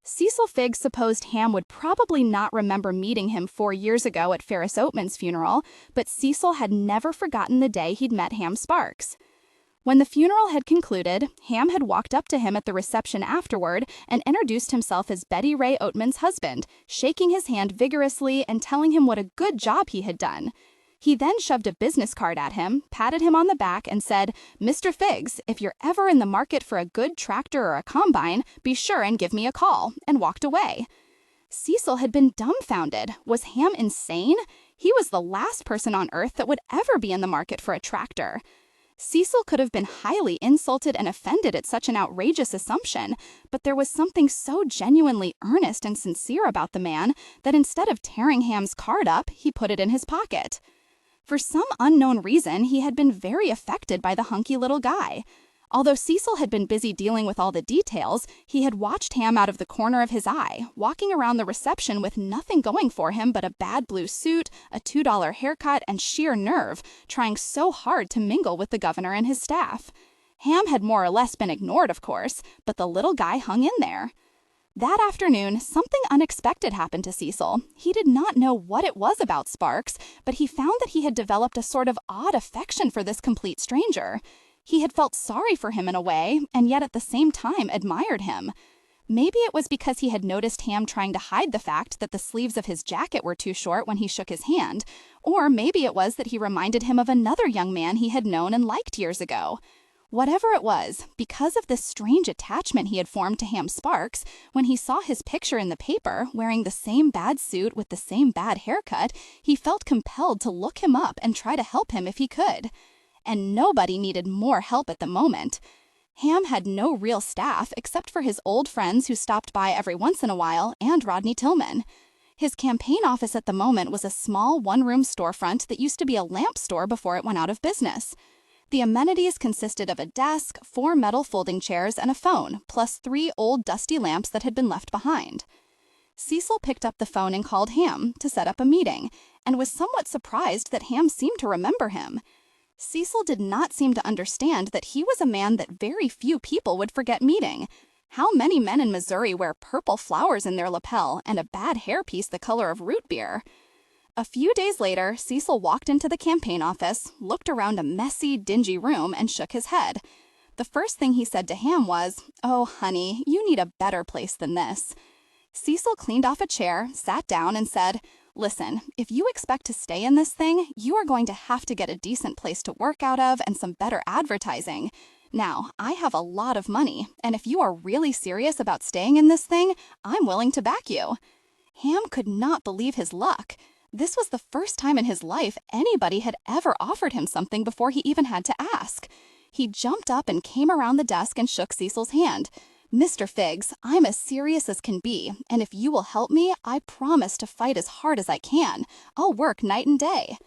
Cecil Figgs supposed Ham would probably not remember meeting him 4 years ago at Ferris Oatman's funeral, but Cecil had never forgotten the day he'd met Ham Sparks. When the funeral had concluded, Ham had walked up to him at the reception afterward and introduced himself as Betty Ray Oatman's husband, shaking his hand vigorously and telling him what a good job he had done. He then shoved a business card at him, patted him on the back, and said, "Mr. Figgs, if you're ever in the market for a good tractor or a combine, be sure and give me a call," and walked away. Cecil had been dumbfounded. Was Ham insane? He was the last person on earth that would ever be in the market for a tractor. Cecil could have been highly insulted and offended at such an outrageous assumption, but there was something so genuinely earnest and sincere about the man that instead of tearing Ham's card up, he put it in his pocket. For some unknown reason, he had been very affected by the hunky little guy. Although Cecil had been busy dealing with all the details, he had watched Ham out of the corner of his eye, walking around the reception with nothing going for him but a bad blue suit, a $2 haircut, and sheer nerve, trying so hard to mingle with the governor and his staff. Ham had more or less been ignored, of course, but the little guy hung in there. That afternoon, something unexpected happened to Cecil. He did not know what it was about Sparks, but he found that he had developed a sort of odd affection for this complete stranger. He had felt sorry for him in a way, and yet at the same time admired him. Maybe it was because he had noticed Ham trying to hide the fact that the sleeves of his jacket were too short when he shook his hand, or maybe it was that he reminded him of another young man he had known and liked years ago. Whatever it was, because of this strange attachment he had formed to Ham Sparks, when he saw his picture in the paper, wearing the same bad suit with the same bad haircut, he felt compelled to look him up and try to help him if he could. And nobody needed more help at the moment. Ham had no real staff except for his old friends who stopped by every once in a while and Rodney Tillman. His campaign office at the moment was a small one-room storefront that used to be a lamp store before it went out of business. The amenities consisted of a desk, 4 metal folding chairs, and a phone, plus 3 old dusty lamps that had been left behind. Cecil picked up the phone and called Ham to set up a meeting, and was somewhat surprised that Ham seemed to remember him. Cecil did not seem to understand that he was a man that very few people would forget meeting. How many men in Missouri wear purple flowers in their lapel and a bad hairpiece the color of root beer? A few days later, Cecil walked into the campaign office, looked around a messy, dingy room, and shook his head. The first thing he said to Ham was, "Oh, honey, you need a better place than this." Cecil cleaned off a chair, sat down, and said, "Listen, if you expect to stay in this thing, you are going to have to get a decent place to work out of and some better advertising. Now, I have a lot of money, and if you are really serious about staying in this thing, I'm willing to back you." Ham could not believe his luck. This was the first time in his life anybody had ever offered him something before he even had to ask. He jumped up and came around the desk and shook Cecil's hand. "Mr. Figgs, I'm as serious as can be, and if you will help me, I promise to fight as hard as I can. I'll work night and day."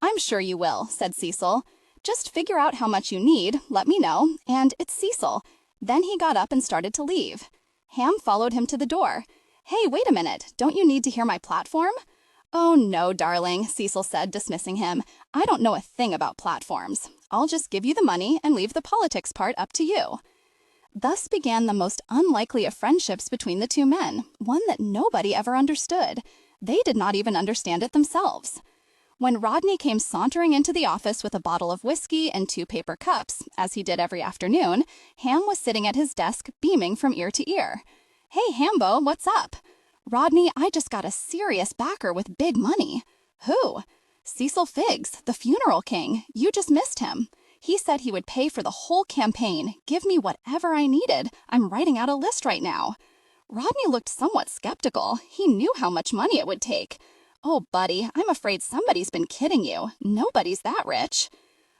"I'm sure you will," said Cecil. "Just figure out how much you need, let me know, and it's Cecil." Then he got up and started to leave. Ham followed him to the door. "Hey, wait a minute, don't you need to hear my platform?" "Oh, no, darling," Cecil said, dismissing him. "I don't know a thing about platforms. I'll just give you the money and leave the politics part up to you." Thus began the most unlikely of friendships between the two men, one that nobody ever understood. They did not even understand it themselves. When Rodney came sauntering into the office with a bottle of whiskey and 2 paper cups, as he did every afternoon, Ham was sitting at his desk, beaming from ear to ear. "Hey, Hambo, what's up?" "Rodney, I just got a serious backer with big money." "Who?" "Cecil Figgs, the funeral king. You just missed him. He said he would pay for the whole campaign, give me whatever I needed. I'm writing out a list right now." Rodney looked somewhat skeptical. He knew how much money it would take. "Oh, buddy, I'm afraid somebody's been kidding you. Nobody's that rich."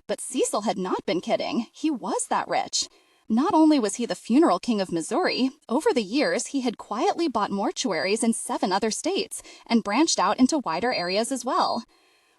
But Cecil had not been kidding. He was that rich. Not only was he the funeral king of Missouri, over the years he had quietly bought mortuaries in 7 other states and branched out into wider areas as well.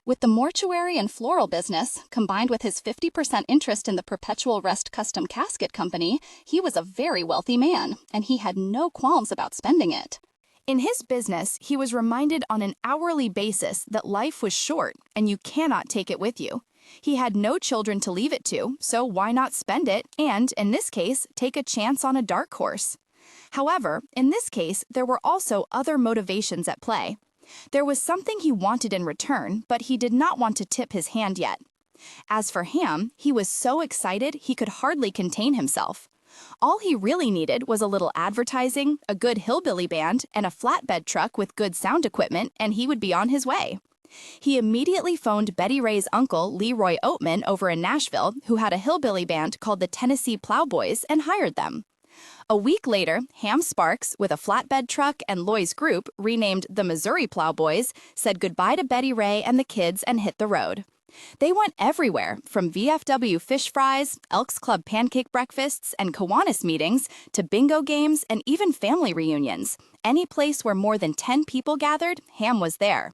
With the mortuary and floral business, combined with his 50% interest in the Perpetual Rest Custom Casket Company, he was a very wealthy man, and he had no qualms about spending it. In his business, he was reminded on an hourly basis that life was short and you cannot take it with you. He had no children to leave it to, so why not spend it and, in this case, take a chance on a dark horse? However, in this case, there were also other motivations at play. There was something he wanted in return, but he did not want to tip his hand yet. As for Ham, he was so excited he could hardly contain himself. All he really needed was a little advertising, a good hillbilly band, and a flatbed truck with good sound equipment, and he would be on his way. He immediately phoned Betty Ray's uncle, Leroy Oatman, over in Nashville, who had a hillbilly band called the Tennessee Plowboys, and hired them. A week later, Ham Sparks, with a flatbed truck and Loy's group, renamed the Missouri Plowboys, said goodbye to Betty Ray and the kids and hit the road. They went everywhere, from VFW fish fries, Elks Club pancake breakfasts, and Kiwanis meetings, to bingo games and even family reunions. Any place where more than 10 people gathered, Ham was there.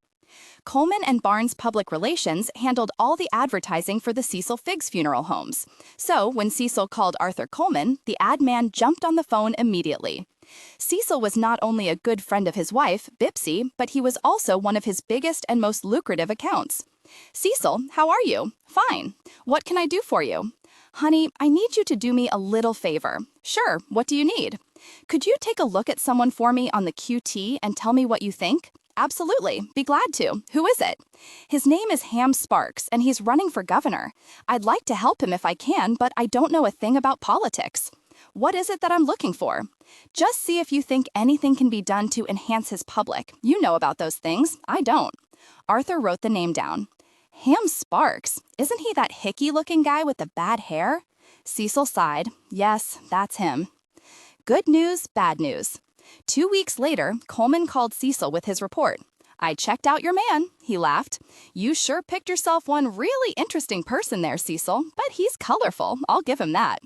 Coleman and Barnes Public Relations handled all the advertising for the Cecil Figgs funeral homes. So when Cecil called Arthur Coleman, the ad man jumped on the phone immediately. Cecil was not only a good friend of his wife, Bipsy, but he was also one of his biggest and most lucrative accounts. "Cecil, how are you?" "Fine. What can I do for you?" "Honey, I need you to do me a little favor." "Sure, what do you need?" "Could you take a look at someone for me on the QT and tell me what you think?" "Absolutely, be glad to. Who is it?" "His name is Ham Sparks, and he's running for governor. I'd like to help him if I can, but I don't know a thing about politics." "What is it that I'm looking for?" "Just see if you think anything can be done to enhance his public. You know about those things. I don't." Arthur wrote the name down. "Ham Sparks? Isn't he that hickey-looking guy with the bad hair?" Cecil sighed. "Yes, that's him." Good news, bad news. 2 weeks later, Coleman called Cecil with his report. "I checked out your man," he laughed. "You sure picked yourself one really interesting person there, Cecil, but he's colorful, I'll give him that."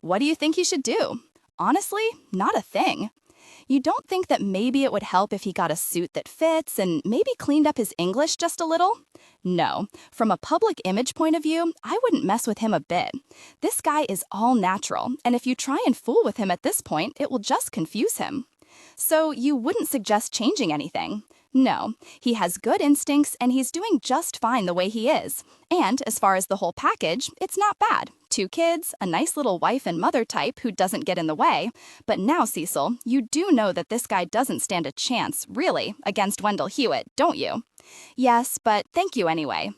"What do you think he should do?" "Honestly, not a thing." "You don't think that maybe it would help if he got a suit that fits and maybe cleaned up his English just a little?" "No. From a public image point of view, I wouldn't mess with him a bit. This guy is all natural, and if you try and fool with him at this point, it will just confuse him." "So you wouldn't suggest changing anything?" No, he has good instincts and he's doing just fine the way he is. And as far as the whole package, it's not bad. 2 kids, a nice little wife and mother type who doesn't get in the way. But now, Cecil, you do know that this guy doesn't stand a chance, really, against Wendell Hewitt, don't you? Yes, but thank you anyway.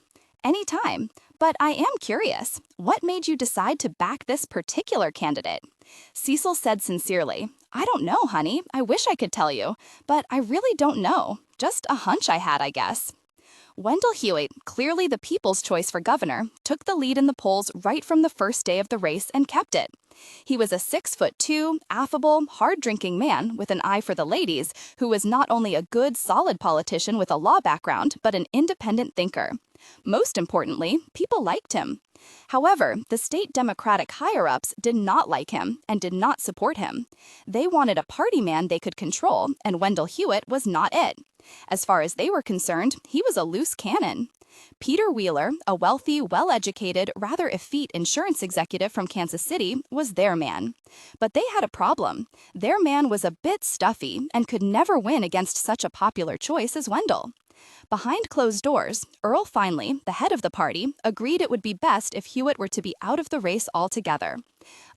Anytime. But I am curious. What made you decide to back this particular candidate? Cecil said sincerely, I don't know, honey. I wish I could tell you. But I really don't know. Just a hunch I had, I guess. Wendell Hewitt, clearly the people's choice for governor, took the lead in the polls right from the first day of the race and kept it. He was a 6'2", affable, hard-drinking man with an eye for the ladies who was not only a good, solid politician with a law background, but an independent thinker. Most importantly, people liked him. However, the state Democratic higher-ups did not like him and did not support him. They wanted a party man they could control, and Wendell Hewitt was not it. As far as they were concerned, he was a loose cannon. Peter Wheeler, a wealthy, well-educated, rather effete insurance executive from Kansas City, was their man. But they had a problem. Their man was a bit stuffy and could never win against such a popular choice as Wendell. Behind closed doors, Earl Finley, the head of the party, agreed it would be best if Hewitt were to be out of the race altogether.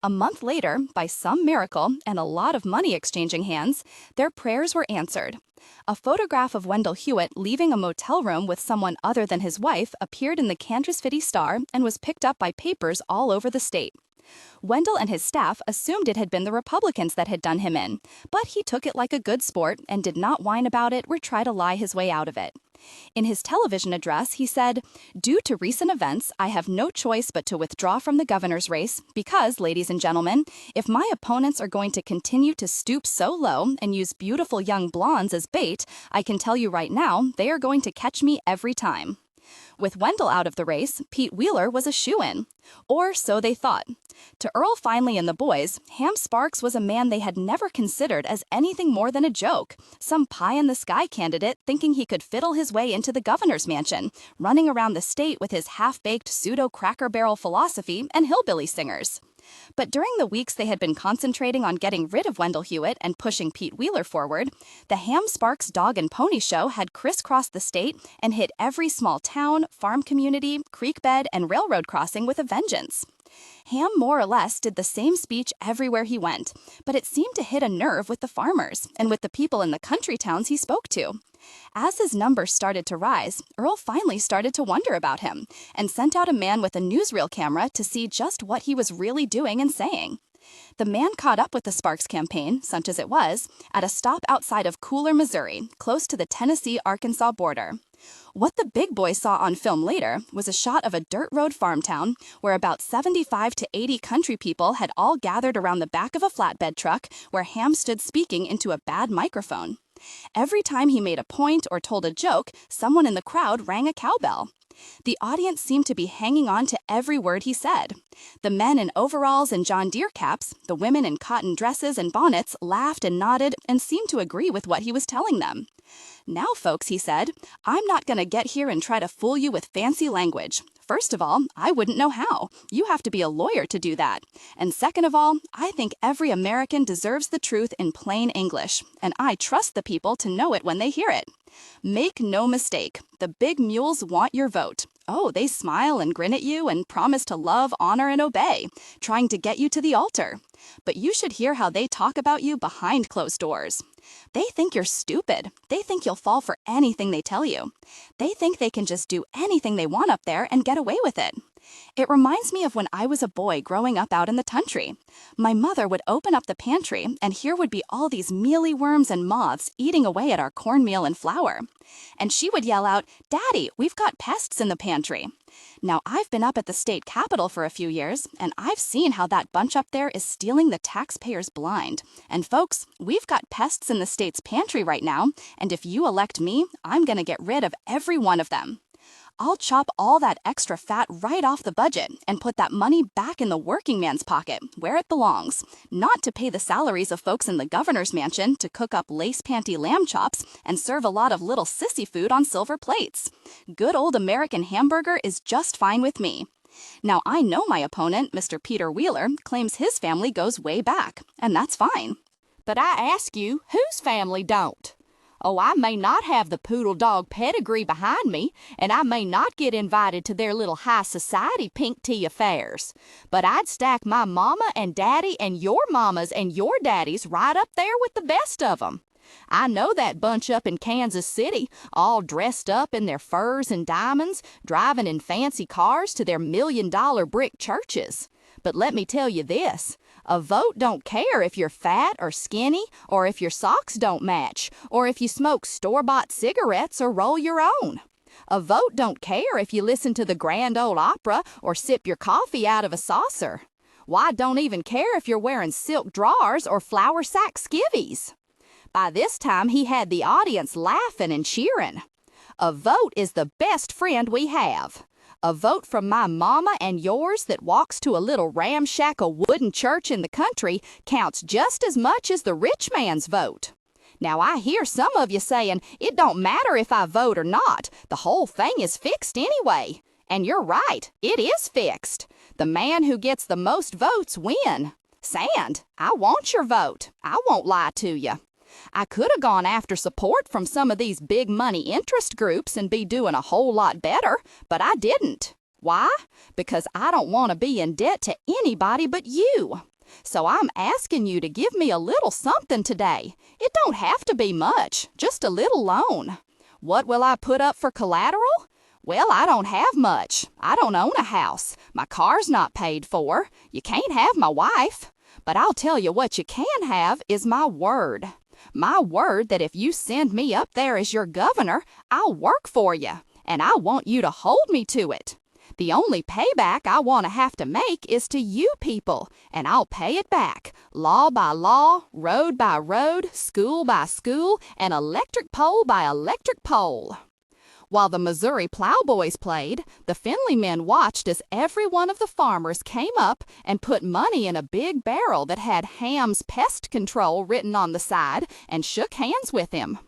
A month later, by some miracle and a lot of money exchanging hands, their prayers were answered. A photograph of Wendell Hewitt leaving a motel room with someone other than his wife appeared in the Kansas City Star and was picked up by papers all over the state. Wendell and his staff assumed it had been the Republicans that had done him in, but he took it like a good sport and did not whine about it or try to lie his way out of it. In his television address, he said, "Due to recent events, I have no choice but to withdraw from the governor's race because, ladies and gentlemen, if my opponents are going to continue to stoop so low and use beautiful young blondes as bait, I can tell you right now, they are going to catch me every time." With Wendell out of the race, Pete Wheeler was a shoo-in. Or so they thought. To Earl Finley and the boys, Ham Sparks was a man they had never considered as anything more than a joke, some pie-in-the-sky candidate thinking he could fiddle his way into the governor's mansion, running around the state with his half-baked pseudo-cracker barrel philosophy and hillbilly singers. But during the weeks they had been concentrating on getting rid of Wendell Hewitt and pushing Pete Wheeler forward, the Ham Sparks Dog and Pony Show had crisscrossed the state and hit every small town, farm community, creek bed, and railroad crossing with a vengeance. Ham more or less did the same speech everywhere he went, but it seemed to hit a nerve with the farmers and with the people in the country towns he spoke to. As his numbers started to rise, Earl finally started to wonder about him and sent out a man with a newsreel camera to see just what he was really doing and saying. The man caught up with the Sparks campaign, such as it was, at a stop outside of Cooler, Missouri, close to the Tennessee-Arkansas border. What the big boy saw on film later was a shot of a dirt road farm town where about 75 to 80 country people had all gathered around the back of a flatbed truck where Ham stood speaking into a bad microphone. Every time he made a point or told a joke, someone in the crowd rang a cowbell. The audience seemed to be hanging on to every word he said. The men in overalls and John Deere caps, the women in cotton dresses and bonnets laughed and nodded and seemed to agree with what he was telling them. "Now, folks," he said, "I'm not going to get here and try to fool you with fancy language. First of all, I wouldn't know how. You have to be a lawyer to do that. And second of all, I think every American deserves the truth in plain English, and I trust the people to know it when they hear it. Make no mistake, the big mules want your vote. Oh, they smile and grin at you and promise to love, honor, and obey, trying to get you to the altar. But you should hear how they talk about you behind closed doors. They think you're stupid. They think you'll fall for anything they tell you. They think they can just do anything they want up there and get away with it. It reminds me of when I was a boy growing up out in the country. My mother would open up the pantry, and here would be all these mealy worms and moths eating away at our cornmeal and flour. And she would yell out, "Daddy, we've got pests in the pantry." Now, I've been up at the state capitol for a few years, and I've seen how that bunch up there is stealing the taxpayers blind. And folks, we've got pests in the state's pantry right now, and if you elect me, I'm going to get rid of every one of them. I'll chop all that extra fat right off the budget and put that money back in the working man's pocket, where it belongs, not to pay the salaries of folks in the governor's mansion to cook up lace-panty lamb chops and serve a lot of little sissy food on silver plates. Good old American hamburger is just fine with me. Now, I know my opponent, Mr. Peter Wheeler, claims his family goes way back, and that's fine. But I ask you, whose family don't? Oh, I may not have the poodle dog pedigree behind me, and I may not get invited to their little high society pink tea affairs, but I'd stack my mama and daddy and your mamas and your daddies right up there with the best of 'em. I know that bunch up in Kansas City, all dressed up in their furs and diamonds, driving in fancy cars to their $1,000,000 brick churches. But let me tell you this, a vote don't care if you're fat or skinny, or if your socks don't match, or if you smoke store-bought cigarettes or roll your own. A vote don't care if you listen to the Grand Ole Opera or sip your coffee out of a saucer. Why, don't even care if you're wearing silk drawers or flour sack skivvies. By this time, he had the audience laughing and cheering. A vote is the best friend we have. A vote from my mama and yours that walks to a little ramshackle wooden church in the country counts just as much as the rich man's vote. Now, I hear some of you saying, it don't matter if I vote or not. The whole thing is fixed anyway. And you're right, it is fixed. The man who gets the most votes win. Sand, I want your vote. I won't lie to you. I could have gone after support from some of these big money interest groups and be doing a whole lot better, but I didn't. Why? Because I don't want to be in debt to anybody but you. So I'm asking you to give me a little something today. It don't have to be much, just a little loan. What will I put up for collateral? Well, I don't have much. I don't own a house. My car's not paid for. You can't have my wife. But I'll tell you what you can have is my word. My word that if you send me up there as your governor, I'll work for you, and I want you to hold me to it. The only payback I want to have to make is to you people, and I'll pay it back, law by law, road by road, school by school, and electric pole by electric pole. While the Missouri Plowboys played, the Findlay men watched as every one of the farmers came up and put money in a big barrel that had Ham's Pest Control written on the side and shook hands with him.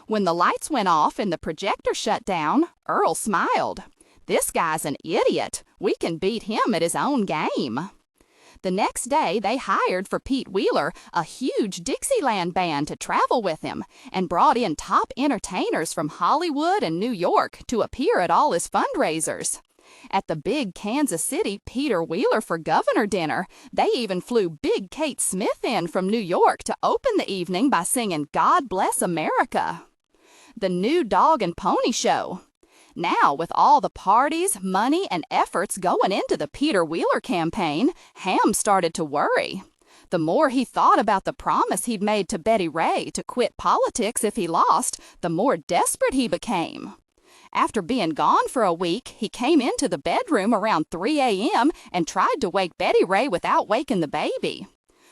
When the lights went off and the projector shut down, Earl smiled. This guy's an idiot. We can beat him at his own game. The next day, they hired for Pete Wheeler a huge Dixieland band to travel with him and brought in top entertainers from Hollywood and New York to appear at all his fundraisers. At the big Kansas City Peter Wheeler for Governor dinner, they even flew Big Kate Smith in from New York to open the evening by singing God Bless America. The new Dog and Pony Show. Now, with all the parties, money, and efforts going into the Peter Wheeler campaign, Ham started to worry. The more he thought about the promise he'd made to Betty Ray to quit politics if he lost, the more desperate he became. After being gone for a week, he came into the bedroom around 3 a.m. and tried to wake Betty Ray without waking the baby.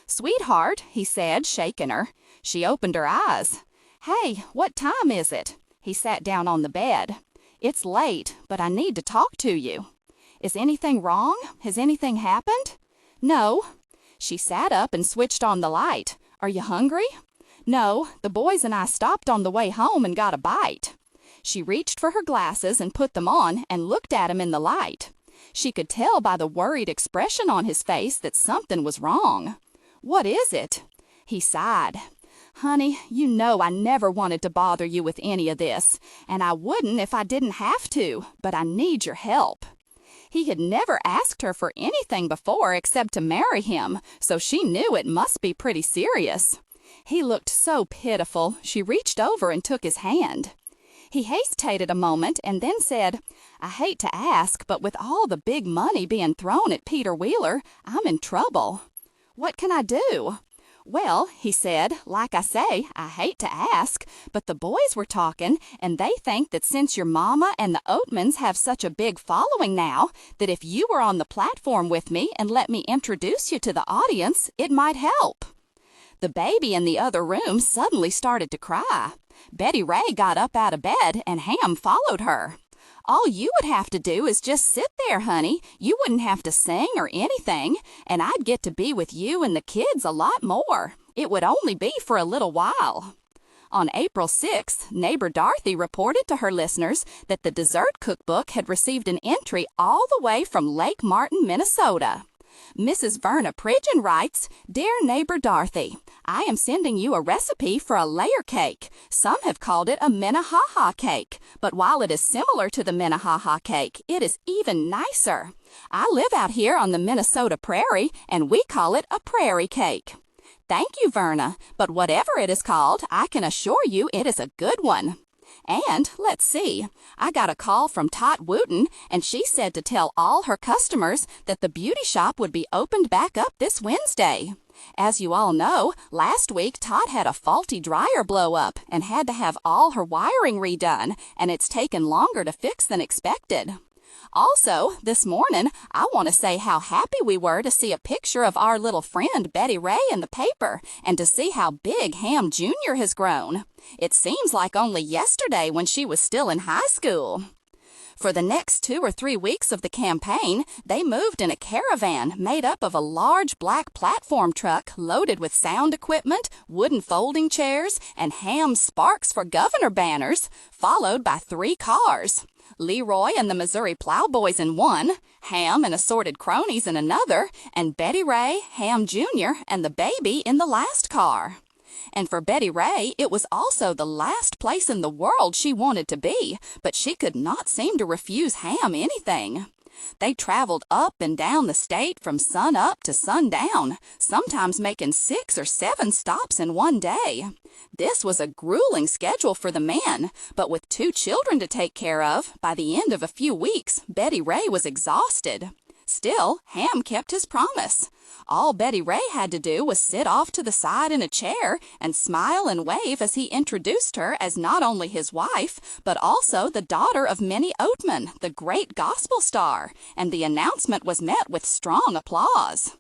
"Sweetheart," he said, shaking her. She opened her eyes. "Hey, what time is it?" He sat down on the bed. "It's late, but I need to talk to you." "Is anything wrong? Has anything happened?" "No." She sat up and switched on the light. "Are you hungry?" "No, the boys and I stopped on the way home and got a bite." She reached for her glasses and put them on and looked at him in the light. She could tell by the worried expression on his face that something was wrong. "What is it?" He sighed. "Honey, you know I never wanted to bother you with any of this, and I wouldn't if I didn't have to, but I need your help." He had never asked her for anything before except to marry him, so she knew it must be pretty serious. He looked so pitiful, she reached over and took his hand. He hesitated a moment and then said, "I hate to ask, but with all the big money being thrown at Peter Wheeler, I'm in trouble." "What can I do?" "Well," he said, "like I say, I hate to ask, but the boys were talking, and they think that since your mama and the Oatmans have such a big following now, that if you were on the platform with me and let me introduce you to the audience, it might help." The baby in the other room suddenly started to cry. Betty Ray got up out of bed, and Ham followed her. "All you would have to do is just sit there, honey. You wouldn't have to sing or anything, and I'd get to be with you and the kids a lot more. It would only be for a little while." On April 6th, neighbor Dorothy reported to her listeners that the dessert cookbook had received an entry all the way from Lake Martin, Minnesota. Mrs. Verna Pridgeon writes, "Dear neighbor Dorothy, I am sending you a recipe for a layer cake. Some have called it a Minnehaha cake, but while it is similar to the Minnehaha cake, it is even nicer. I live out here on the Minnesota prairie, and we call it a prairie cake." Thank you, Verna, but whatever it is called, I can assure you it is a good one. And, let's see, I got a call from Tot Wooten, and she said to tell all her customers that the beauty shop would be opened back up this Wednesday. As you all know, last week Tot had a faulty dryer blow up and had to have all her wiring redone, and it's taken longer to fix than expected. Also, this morning, I want to say how happy we were to see a picture of our little friend Betty Ray in the paper and to see how big Ham Jr. has grown. It seems like only yesterday when she was still in high school. For the next 2 or 3 weeks of the campaign, they moved in a caravan made up of a large black platform truck loaded with sound equipment, wooden folding chairs, and Ham Sparks for Governor banners, followed by 3 cars. Leroy and the Missouri Plowboys in one, Ham and assorted cronies in another, and Betty Ray, Ham Jr., and the baby in the last car. And for Betty Ray, it was also the last place in the world she wanted to be, but she could not seem to refuse Ham anything. They traveled up and down the state from sun up to sundown, sometimes making 6 or 7 stops in one day. This was a grueling schedule for the men, but with 2 children to take care of, by the end of a few weeks, Betty Ray was exhausted. Still, Ham kept his promise. All Betty Ray had to do was sit off to the side in a chair and smile and wave as he introduced her as not only his wife, but also the daughter of Minnie Oatman, the great gospel star, and the announcement was met with strong applause.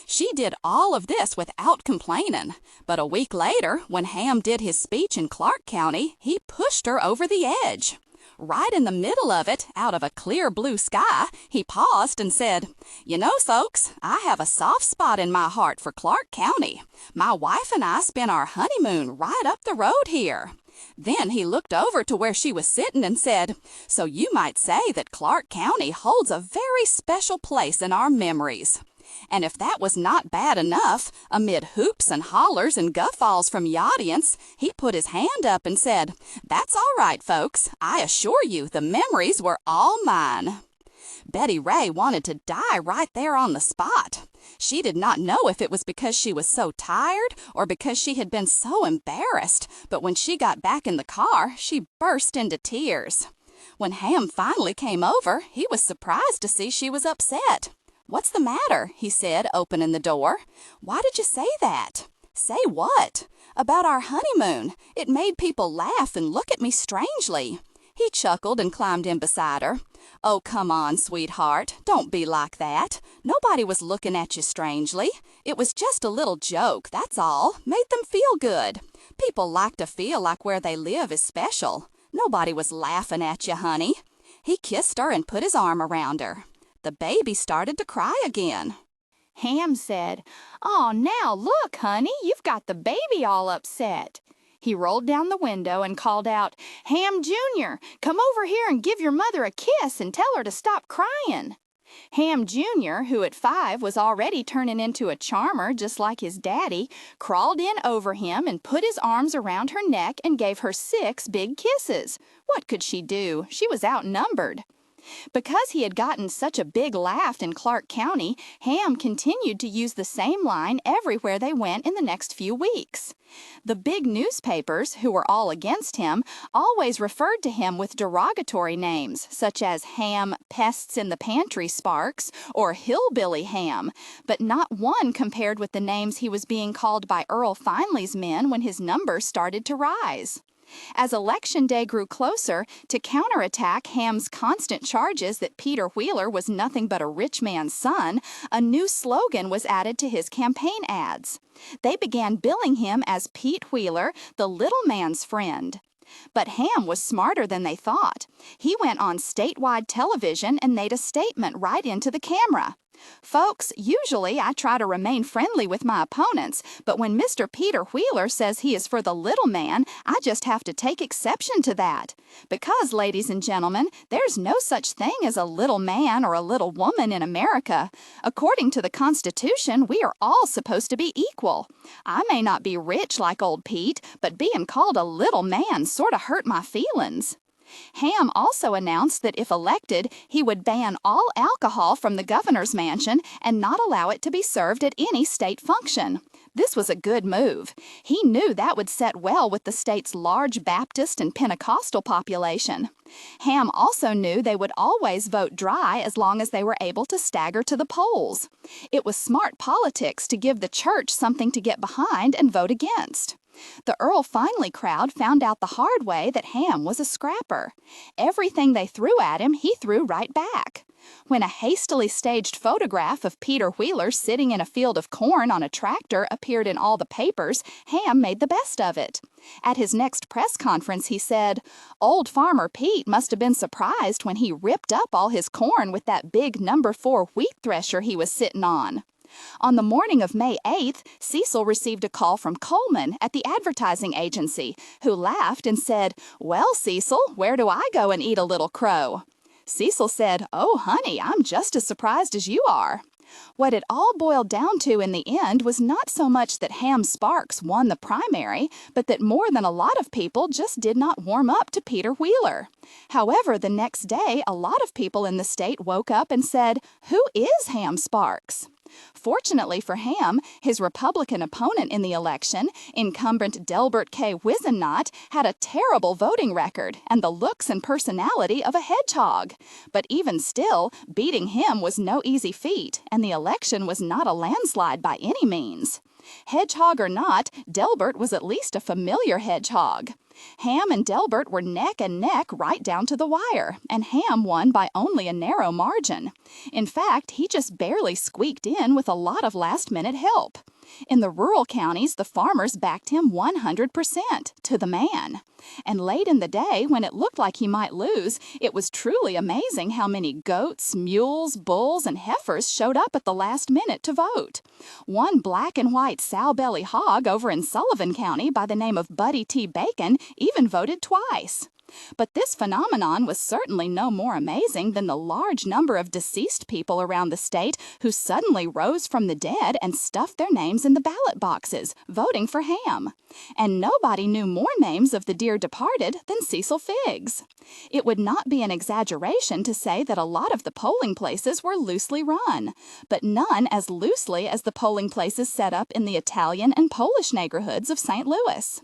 She did all of this without complaining, but a week later, when Ham did his speech in Clark County, he pushed her over the edge. Right in the middle of it, out of a clear blue sky, he paused and said, "You know, folks, I have a soft spot in my heart for Clark County. My wife and I spent our honeymoon right up the road here." Then he looked over to where she was sitting and said, "So you might say that Clark County holds a very special place in our memories." And if that was not bad enough, amid hoops and hollers and guffaws from the audience, he put his hand up and said, "That's all right, folks. I assure you the memories were all mine." Betty Ray wanted to die right there on the spot. She did not know if it was because she was so tired or because she had been so embarrassed, but when she got back in the car, she burst into tears. When Ham finally came over, he was surprised to see she was upset. "What's the matter?" he said, opening the door. "Why did you say that?" "Say what?" "About our honeymoon. It made people laugh and look at me strangely." He chuckled and climbed in beside her. "Oh, come on, sweetheart. Don't be like that. Nobody was looking at you strangely. It was just a little joke, that's all. Made them feel good. People like to feel like where they live is special. Nobody was laughing at you, honey." He kissed her and put his arm around her. The baby started to cry again. Ham said, "Oh, now look, honey, you've got the baby all upset." He rolled down the window and called out, "Ham Jr., come over here and give your mother a kiss and tell her to stop crying." Ham Jr., who at 5 was already turning into a charmer just like his daddy, crawled in over him and put his arms around her neck and gave her 6 big kisses. What could she do? She was outnumbered. Because he had gotten such a big laugh in Clark County, Ham continued to use the same line everywhere they went in the next few weeks. The big newspapers, who were all against him, always referred to him with derogatory names, such as Ham Pests in the Pantry Sparks or Hillbilly Ham, but not one compared with the names he was being called by Earl Finley's men when his numbers started to rise. As Election Day grew closer, to counterattack Ham's constant charges that Peter Wheeler was nothing but a rich man's son, a new slogan was added to his campaign ads. They began billing him as Pete Wheeler, the little man's friend. But Ham was smarter than they thought. He went on statewide television and made a statement right into the camera. Folks, usually I try to remain friendly with my opponents, but when Mr. Peter Wheeler says he is for the little man, I just have to take exception to that. Because, ladies and gentlemen, there's no such thing as a little man or a little woman in America. According to the Constitution, we are all supposed to be equal. I may not be rich like old Pete, but being called a little man sort of hurt my feelings. Ham also announced that if elected, he would ban all alcohol from the governor's mansion and not allow it to be served at any state function. This was a good move. He knew that would set well with the state's large Baptist and Pentecostal population. Ham also knew they would always vote dry as long as they were able to stagger to the polls. It was smart politics to give the church something to get behind and vote against. The Earl Finley crowd found out the hard way that Ham was a scrapper. Everything they threw at him, he threw right back. When a hastily staged photograph of Peter Wheeler sitting in a field of corn on a tractor appeared in all the papers, Ham made the best of it. At his next press conference, he said, "Old Farmer Pete must have been surprised when he ripped up all his corn with that big No. 4 wheat thresher he was sitting on." On the morning of May 8th, Cecil received a call from Coleman at the advertising agency, who laughed and said, "Well, Cecil, where do I go and eat a little crow?" Cecil said, "Oh, honey, I'm just as surprised as you are." What it all boiled down to in the end was not so much that Ham Sparks won the primary, but that more than a lot of people just did not warm up to Peter Wheeler. However, the next day, a lot of people in the state woke up and said, "Who is Ham Sparks?" Fortunately for Ham, his Republican opponent in the election, incumbent Delbert K. Wizenot, had a terrible voting record and the looks and personality of a hedgehog. But even still, beating him was no easy feat, and the election was not a landslide by any means. Hedgehog or not, Delbert was at least a familiar hedgehog. Ham and Delbert were neck and neck right down to the wire, and Ham won by only a narrow margin. In fact, he just barely squeaked in with a lot of last-minute help. In the rural counties, the farmers backed him 100%, to the man. And late in the day, when it looked like he might lose, it was truly amazing how many goats, mules, bulls, and heifers showed up at the last minute to vote. One black and white sow-belly hog over in Sullivan County by the name of Buddy T. Bacon even voted twice. But this phenomenon was certainly no more amazing than the large number of deceased people around the state who suddenly rose from the dead and stuffed their names in the ballot boxes, voting for Ham. And nobody knew more names of the dear departed than Cecil Figgs. It would not be an exaggeration to say that a lot of the polling places were loosely run, but none as loosely as the polling places set up in the Italian and Polish neighborhoods of St. Louis.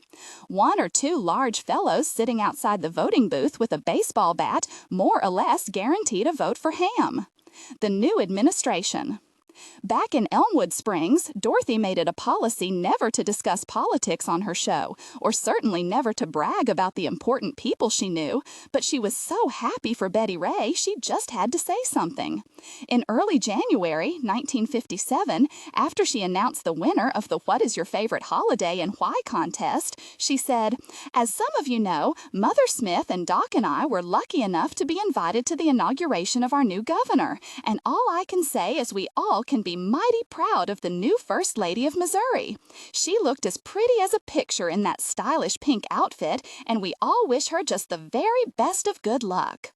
One or two large fellows sitting outside the voting booth with a baseball bat more or less guaranteed a vote for Ham. The new administration. Back in Elmwood Springs, Dorothy made it a policy never to discuss politics on her show, or certainly never to brag about the important people she knew, but she was so happy for Betty Ray she just had to say something. In early January 1957, after she announced the winner of the What is Your Favorite Holiday and Why contest, she said, "As some of you know, Mother Smith and Doc and I were lucky enough to be invited to the inauguration of our new governor, and all I can say is we all can be mighty proud of the new First Lady of Missouri. She looked as pretty as a picture in that stylish pink outfit, and we all wish her just the very best of good luck."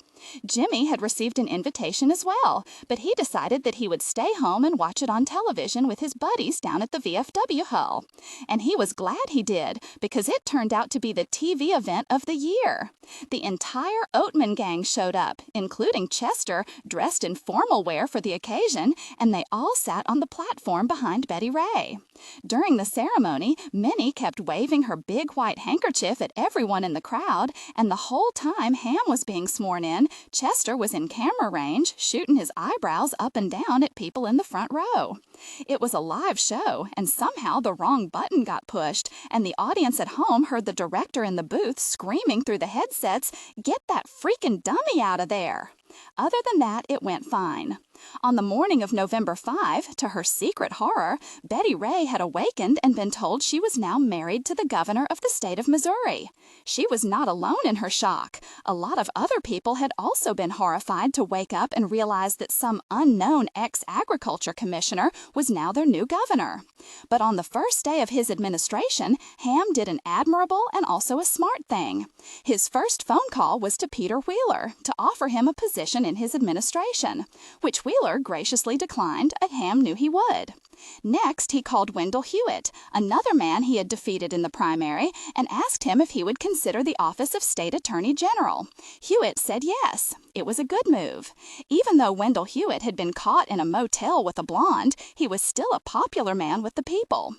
Jimmy had received an invitation as well, but he decided that he would stay home and watch it on television with his buddies down at the VFW Hall. And he was glad he did, because it turned out to be the TV event of the year. The entire Oatman gang showed up, including Chester, dressed in formal wear for the occasion, and they all sat on the platform behind Betty Ray. During the ceremony, Minnie kept waving her big white handkerchief at everyone in the crowd, and the whole time Ham was being sworn in, Chester was in camera range, shooting his eyebrows up and down at people in the front row. It was a live show, and somehow the wrong button got pushed, and the audience at home heard the director in the booth screaming through the headsets, "Get that freaking dummy out of there!" Other than that, it went fine. On the morning of November 5, to her secret horror, Betty Ray had awakened and been told she was now married to the governor of the state of Missouri. She was not alone in her shock. A lot of other people had also been horrified to wake up and realize that some unknown ex-agriculture commissioner was now their new governor. But on the first day of his administration, Ham did an admirable and also a smart thing. His first phone call was to Peter Wheeler to offer him a position in his administration, which Wheeler graciously declined, and Ham knew he would. Next, he called Wendell Hewitt, another man he had defeated in the primary, and asked him if he would consider the office of State Attorney General. Hewitt said yes. It was a good move. Even though Wendell Hewitt had been caught in a motel with a blonde, he was still a popular man with the people.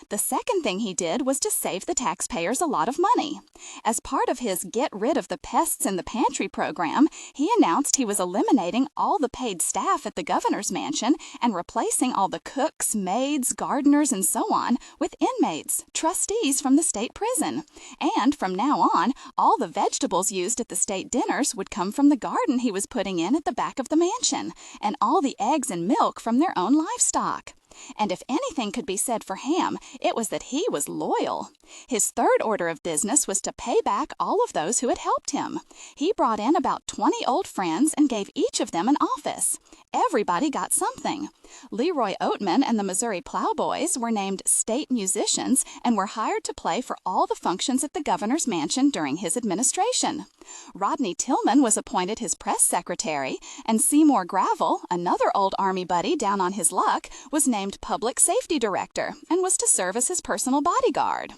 The second thing he did was to save the taxpayers a lot of money. As part of his Get Rid of the Pests in the Pantry program, he announced he was eliminating all the paid staff at the governor's mansion and replacing all the cooks, maids, gardeners, and so on with inmates, trustees from the state prison. And from now on, all the vegetables used at the state dinners would come from the garden he was putting in at the back of the mansion, and all the eggs and milk from their own livestock. And if anything could be said for Ham, it was that he was loyal. His third order of business was to pay back all of those who had helped him. He brought in about 20 old friends and gave each of them an office. Everybody got something. Leroy Oatman and the Missouri Plowboys were named state musicians and were hired to play for all the functions at the governor's mansion during his administration. Rodney Tillman was appointed his press secretary, and Seymour Gravel, another old Army buddy down on his luck, was named public safety director and was to serve as his personal bodyguard.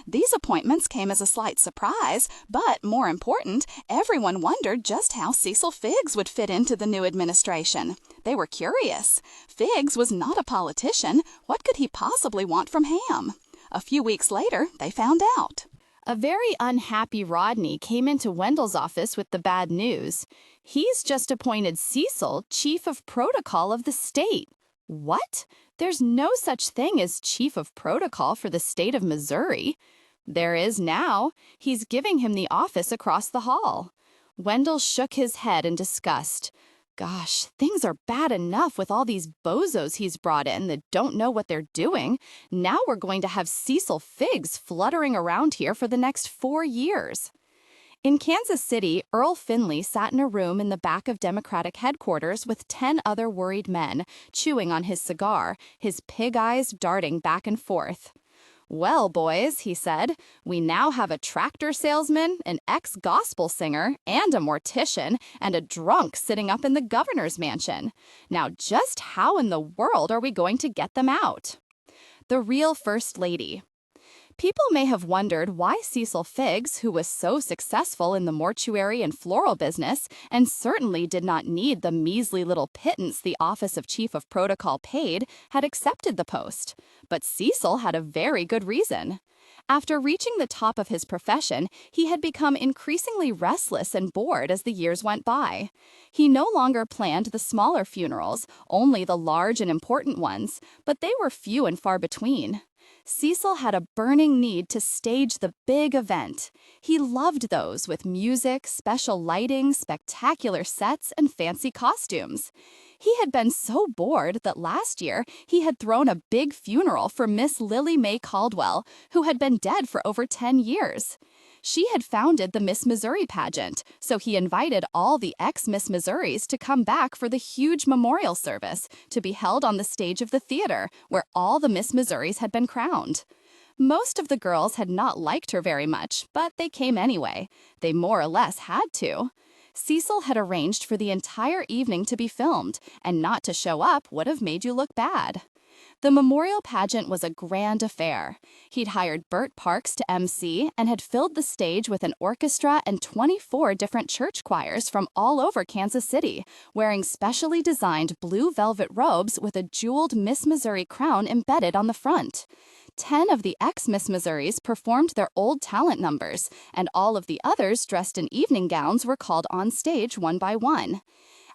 These appointments came as a slight surprise, but more important, everyone wondered just how Cecil Figgs would fit into the new administration. They were curious. Figgs was not a politician. What could he possibly want from Ham? A few weeks later, they found out. A very unhappy Rodney came into Wendell's office with the bad news. He's just appointed Cecil chief of protocol of the state. What? There's no such thing as chief of protocol for the state of Missouri. There is now. He's giving him the office across the hall. Wendell shook his head in disgust. Gosh, things are bad enough with all these bozos he's brought in that don't know what they're doing. Now we're going to have Cecil Figgs fluttering around here for the next 4 years. In Kansas City, Earl Finley sat in a room in the back of Democratic headquarters with 10 other worried men, chewing on his cigar, his pig eyes darting back and forth. "Well, boys," he said, "we now have a tractor salesman, an ex-gospel singer, and a mortician, and a drunk sitting up in the governor's mansion. Now, just how in the world are we going to get them out?" The real First Lady. People may have wondered why Cecil Figgs, who was so successful in the mortuary and floral business, and certainly did not need the measly little pittance the office of Chief of Protocol paid, had accepted the post. But Cecil had a very good reason. After reaching the top of his profession, he had become increasingly restless and bored as the years went by. He no longer planned the smaller funerals, only the large and important ones, but they were few and far between. Cecil had a burning need to stage the big event. He loved those with music, special lighting, spectacular sets, and fancy costumes. He had been so bored that last year he had thrown a big funeral for Miss Lily Mae Caldwell, who had been dead for over 10 years. She had founded the Miss Missouri pageant, so he invited all the ex-Miss Missouris to come back for the huge memorial service to be held on the stage of the theater, where all the Miss Missouris had been crowned. Most of the girls had not liked her very much, but they came anyway. They more or less had to. Cecil had arranged for the entire evening to be filmed, and not to show up would have made you look bad. The memorial pageant was a grand affair. He'd hired Bert Parks to MC and had filled the stage with an orchestra and 24 different church choirs from all over Kansas City, wearing specially designed blue velvet robes with a jeweled Miss Missouri crown embedded on the front. 10 of the ex-Miss Missouris performed their old talent numbers, and all of the others dressed in evening gowns were called on stage one by one.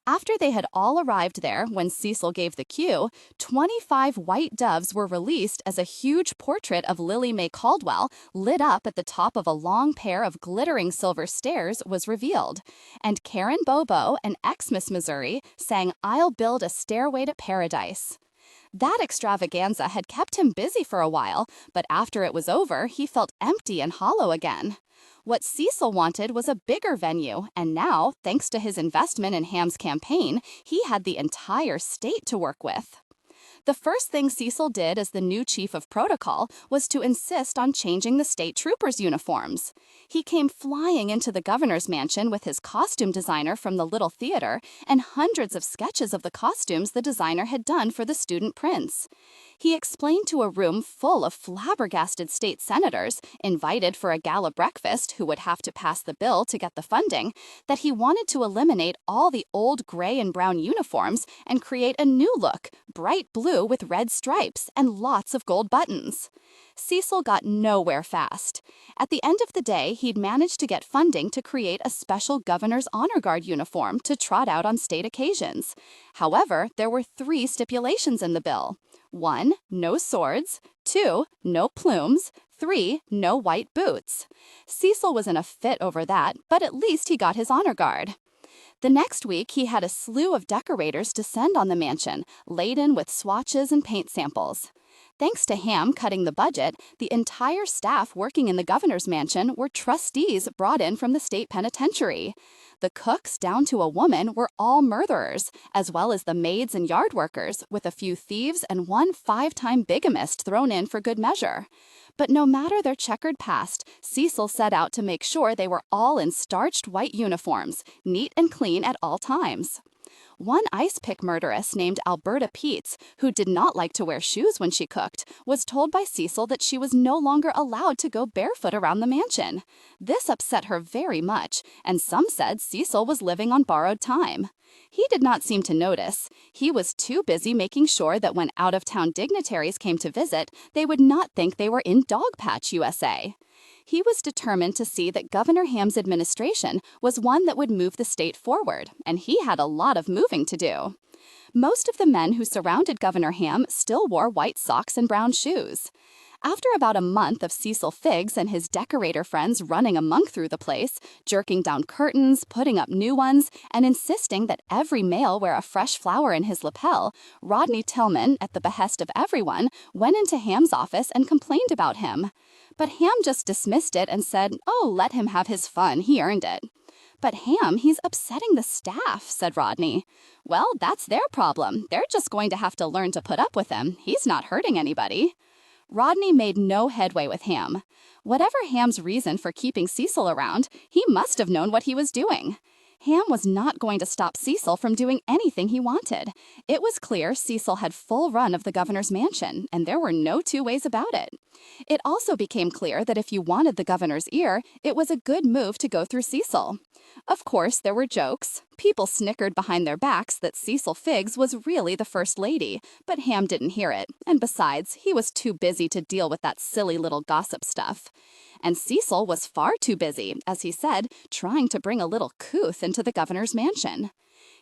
After they had all arrived there, when Cecil gave the cue, 25 white doves were released as a huge portrait of Lily May Caldwell, lit up at the top of a long pair of glittering silver stairs, was revealed. And Karen Bobo and Xmas Missouri sang "I'll Build a Stairway to Paradise." That extravaganza had kept him busy for a while, but after it was over, he felt empty and hollow again. What Cecil wanted was a bigger venue, and now, thanks to his investment in Ham's campaign, he had the entire state to work with. The first thing Cecil did as the new chief of protocol was to insist on changing the state troopers' uniforms. He came flying into the governor's mansion with his costume designer from the Little Theater and hundreds of sketches of the costumes the designer had done for the student prince. He explained to a room full of flabbergasted state senators, invited for a gala breakfast who would have to pass the bill to get the funding, that he wanted to eliminate all the old gray and brown uniforms and create a new look, bright blue with red stripes and lots of gold buttons. Cecil got nowhere fast. At the end of the day, he'd managed to get funding to create a special Governor's Honor Guard uniform to trot out on state occasions. However, there were 3 stipulations in the bill. 1, no swords. 2, no plumes. 3, no white boots. Cecil was in a fit over that, but at least he got his honor guard. The next week, he had a slew of decorators descend on the mansion, laden with swatches and paint samples. Thanks to Ham cutting the budget, the entire staff working in the governor's mansion were trustees brought in from the state penitentiary. The cooks, down to a woman, were all murderers, as well as the maids and yard workers, with a few thieves and one 5-time bigamist thrown in for good measure. But no matter their checkered past, Cecil set out to make sure they were all in starched white uniforms, neat and clean at all times. One ice pick murderess named Alberta Peets, who did not like to wear shoes when she cooked, was told by Cecil that she was no longer allowed to go barefoot around the mansion. This upset her very much, and some said Cecil was living on borrowed time. He did not seem to notice. He was too busy making sure that when out-of-town dignitaries came to visit, they would not think they were in Dogpatch, USA. He was determined to see that Governor Ham's administration was one that would move the state forward, and he had a lot of moving to do. Most of the men who surrounded Governor Ham still wore white socks and brown shoes. After about a month of Cecil Figgs and his decorator friends running amok through the place, jerking down curtains, putting up new ones, and insisting that every male wear a fresh flower in his lapel, Rodney Tillman, at the behest of everyone, went into Ham's office and complained about him. But Ham just dismissed it and said, "Oh, let him have his fun, he earned it." "But Ham, he's upsetting the staff," said Rodney. "Well, that's their problem. They're just going to have to learn to put up with him. He's not hurting anybody." Rodney made no headway with Ham. Whatever Ham's reason for keeping Cecil around, he must have known what he was doing. Ham was not going to stop Cecil from doing anything he wanted. It was clear Cecil had full run of the governor's mansion, and there were no 2 ways about it. It also became clear that if you wanted the governor's ear, it was a good move to go through Cecil. Of course, there were jokes. People snickered behind their backs that Cecil Figgs was really the First Lady, but Ham didn't hear it, and besides, he was too busy to deal with that silly little gossip stuff. And Cecil was far too busy, as he said, trying to bring a little couth into the governor's mansion.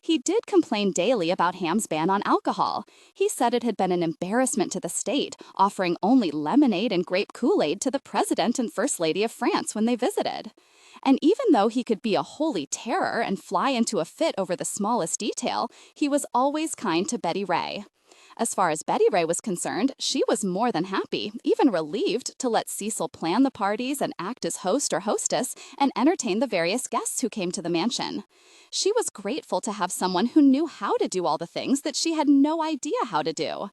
He did complain daily about Ham's ban on alcohol. He said it had been an embarrassment to the state, offering only lemonade and grape Kool-Aid to the President and First Lady of France when they visited. And even though he could be a holy terror and fly into a fit over the smallest detail, he was always kind to Betty Ray. As far as Betty Ray was concerned, she was more than happy, even relieved, to let Cecil plan the parties and act as host or hostess and entertain the various guests who came to the mansion. She was grateful to have someone who knew how to do all the things that she had no idea how to do.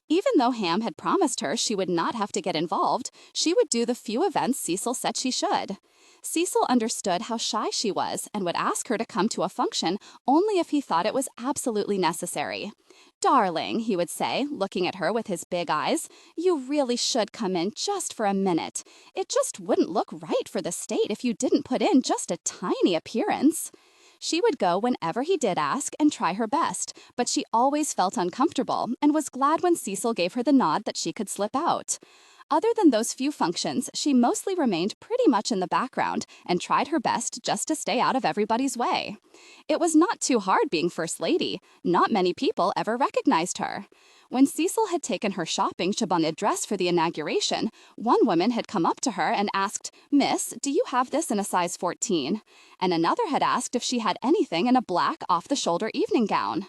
Even though Ham had promised her she would not have to get involved, she would do the few events Cecil said she should. Cecil understood how shy she was and would ask her to come to a function only if he thought it was absolutely necessary. "Darling," he would say, looking at her with his big eyes, "you really should come in just for a minute. It just wouldn't look right for the state if you didn't put in just a tiny appearance." She would go whenever he did ask and try her best, but she always felt uncomfortable and was glad when Cecil gave her the nod that she could slip out. Other than those few functions, she mostly remained pretty much in the background and tried her best just to stay out of everybody's way. It was not too hard being First Lady. Not many people ever recognized her. When Cecil had taken her shopping Shabana dress for the inauguration, one woman had come up to her and asked, "Miss, do you have this in a size 14?" And another had asked if she had anything in a black off-the-shoulder evening gown.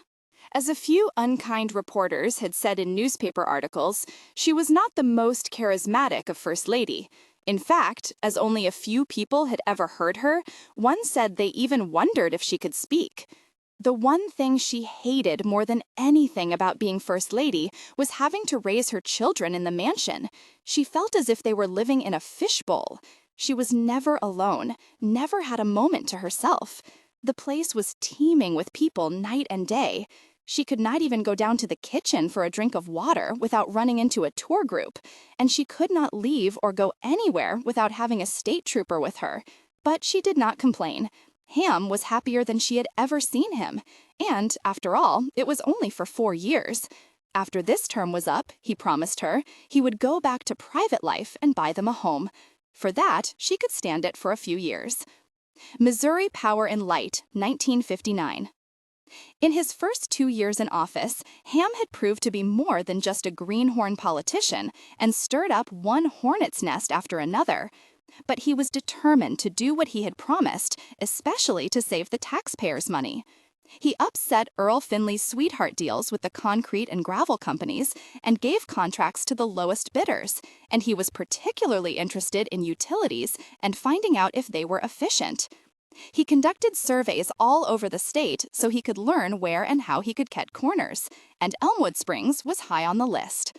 As a few unkind reporters had said in newspaper articles, she was not the most charismatic of First Lady. In fact, as only a few people had ever heard her, one said they even wondered if she could speak. The one thing she hated more than anything about being First Lady was having to raise her children in the mansion. She felt as if they were living in a fishbowl. She was never alone, never had a moment to herself. The place was teeming with people night and day. She could not even go down to the kitchen for a drink of water without running into a tour group, and she could not leave or go anywhere without having a state trooper with her. But she did not complain. Ham was happier than she had ever seen him, and, after all, it was only for 4 years. After this term was up, he promised her, he would go back to private life and buy them a home. For that, she could stand it for a few years. Missouri Power and Light, 1959. In his first 2 years in office, Ham had proved to be more than just a greenhorn politician and stirred up one hornet's nest after another. But he was determined to do what he had promised, especially to save the taxpayers' money. He upset Earl Finley's sweetheart deals with the concrete and gravel companies and gave contracts to the lowest bidders, and he was particularly interested in utilities and finding out if they were efficient. He conducted surveys all over the state so he could learn where and how he could cut corners, and Elmwood Springs was high on the list.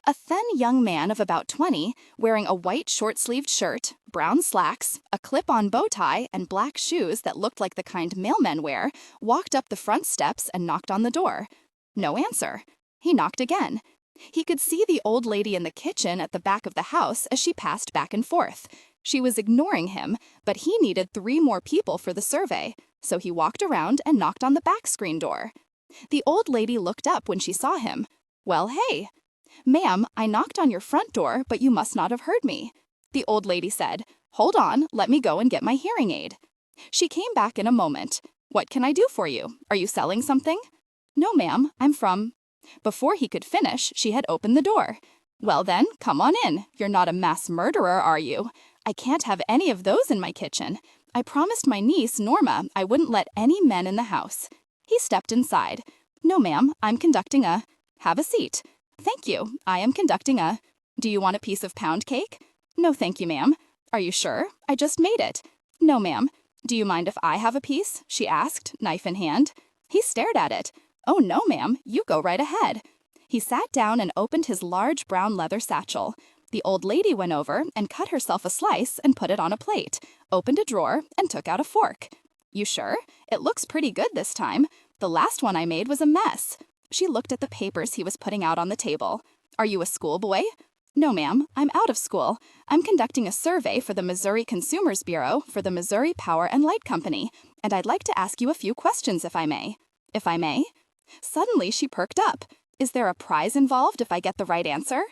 A thin young man of about 20, wearing a white short-sleeved shirt, brown slacks, a clip-on bow tie, and black shoes that looked like the kind mailmen wear, walked up the front steps and knocked on the door. No answer. He knocked again. He could see the old lady in the kitchen at the back of the house as she passed back and forth. She was ignoring him, but he needed 3 more people for the survey, so he walked around and knocked on the back screen door. The old lady looked up when she saw him. "Well, hey." "Ma'am, I knocked on your front door, but you must not have heard me." The old lady said, "Hold on, let me go and get my hearing aid." She came back in a moment. "What can I do for you? Are you selling something?" "No, ma'am, I'm from—" Before he could finish, she had opened the door. "Well then, come on in. You're not a mass murderer, are you? I can't have any of those in my kitchen. I promised my niece, Norma, I wouldn't let any men in the house." He stepped inside. "No, ma'am, I'm conducting a—" "Have a seat." "Thank you. I am conducting a—" "Do you want a piece of pound cake?" "No, thank you, ma'am." "Are you sure? I just made it." "No, ma'am." "Do you mind if I have a piece?" she asked, knife in hand. He stared at it. "Oh, no, ma'am. You go right ahead." He sat down and opened his large brown leather satchel. The old lady went over and cut herself a slice and put it on a plate, opened a drawer, and took out a fork. "You sure? It looks pretty good this time. The last one I made was a mess." She looked at the papers he was putting out on the table. "Are you a schoolboy?" "No, ma'am. I'm out of school. I'm conducting a survey for the Missouri Consumers Bureau for the Missouri Power and Light Company, and I'd like to ask you a few questions if I may." "If I may?" Suddenly she perked up. "Is there a prize involved if I get the right answer?"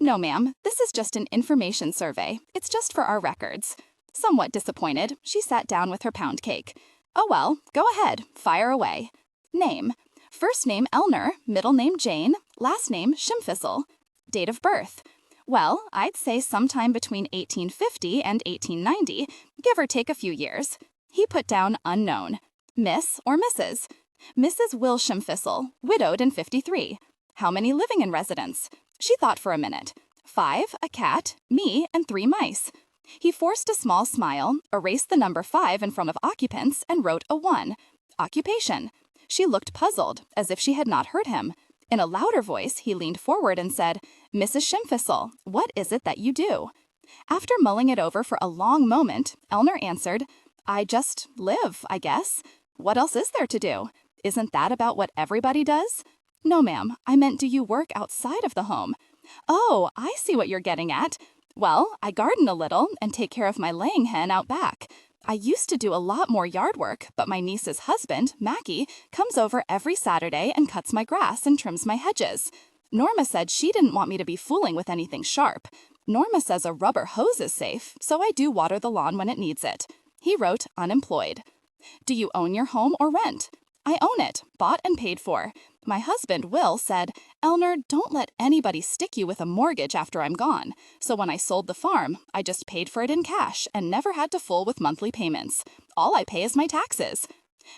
"No, ma'am. This is just an information survey. It's just for our records." Somewhat disappointed, she sat down with her pound cake. "Oh well, go ahead. Fire away." "Name." "First name Elner, middle name Jane, last name Schimpfissel." "Date of birth." "Well, I'd say sometime between 1850 and 1890, give or take a few years." He put down unknown. "Miss or Mrs.?" "Mrs. Will Schimpfissel, widowed in 53. "How many living in residence?" She thought for a minute. 5, a cat, me, and 3 mice. He forced a small smile, erased the number 5 in front of occupants, and wrote a 1. Occupation. She looked puzzled, as if she had not heard him. In a louder voice, he leaned forward and said, "Mrs. Schimpfissel, what is it that you do?" After mulling it over for a long moment, Elner answered, "I just live, I guess. What else is there to do? Isn't that about what everybody does?" "No, ma'am. I meant, do you work outside of the home?" "Oh, I see what you're getting at. Well, I garden a little and take care of my laying hen out back. I used to do a lot more yard work, but my niece's husband, Mackie, comes over every Saturday and cuts my grass and trims my hedges." Norma said she didn't want me to be fooling with anything sharp. Norma says a rubber hose is safe, so I do water the lawn when it needs it. He wrote, unemployed. Do you own your home or rent? I own it, bought and paid for. My husband, Will, said, Elner, don't let anybody stick you with a mortgage after I'm gone. So when I sold the farm, I just paid for it in cash and never had to fool with monthly payments. All I pay is my taxes.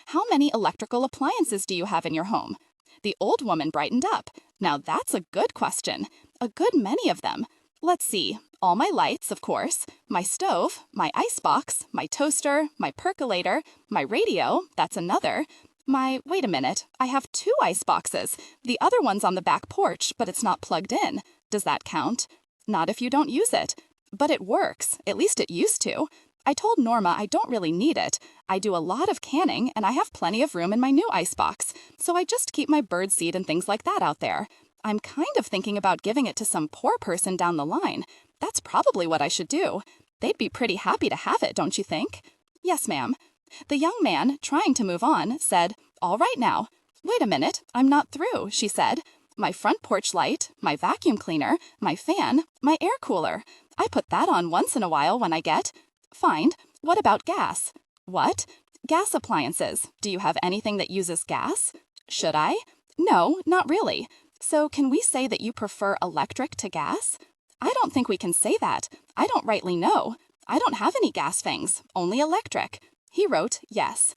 How many electrical appliances do you have in your home? The old woman brightened up. Now that's a good question. A good many of them. Let's see. All my lights, of course, my stove, my icebox, my toaster, my percolator, my radio, that's another. Wait a minute, I have 2 iceboxes. The other one's on the back porch, but it's not plugged in. Does that count? Not if you don't use it. But it works, at least it used to. I told Norma I don't really need it. I do a lot of canning, and I have plenty of room in my new icebox, so I just keep my bird seed and things like that out there. I'm kind of thinking about giving it to some poor person down the line. That's probably what I should do. They'd be pretty happy to have it, don't you think? Yes, ma'am. The young man, trying to move on, said, all right now. Wait a minute, I'm not through, she said. My front porch light, my vacuum cleaner, my fan, my air cooler. I put that on once in a while when I get... Find. What about gas? What? Gas appliances. Do you have anything that uses gas? Should I? No, not really. So can we say that you prefer electric to gas? I don't think we can say that. I don't rightly know. I don't have any gas things, only electric. He wrote, yes.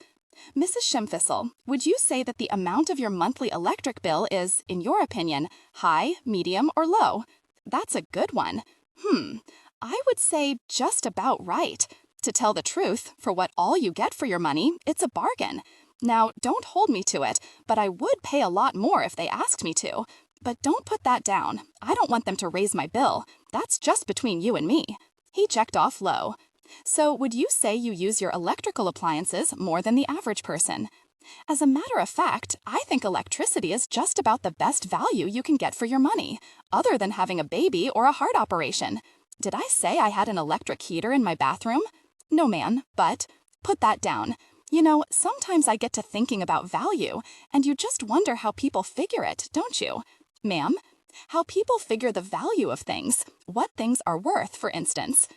Mrs. Schimpfissel, would you say that the amount of your monthly electric bill is, in your opinion, high, medium, or low? That's a good one. I would say just about right. To tell the truth, for what all you get for your money, it's a bargain. Now, don't hold me to it, but I would pay a lot more if they asked me to. But don't put that down. I don't want them to raise my bill. That's just between you and me. He checked off low. So would you say you use your electrical appliances more than the average person? As a matter of fact, I think electricity is just about the best value you can get for your money, other than having a baby or a heart operation. Did I say I had an electric heater in my bathroom? No, man, but put that down. You know, sometimes I get to thinking about value, and you just wonder how people figure it, don't you? Ma'am, how people figure the value of things, what things are worth, for instance.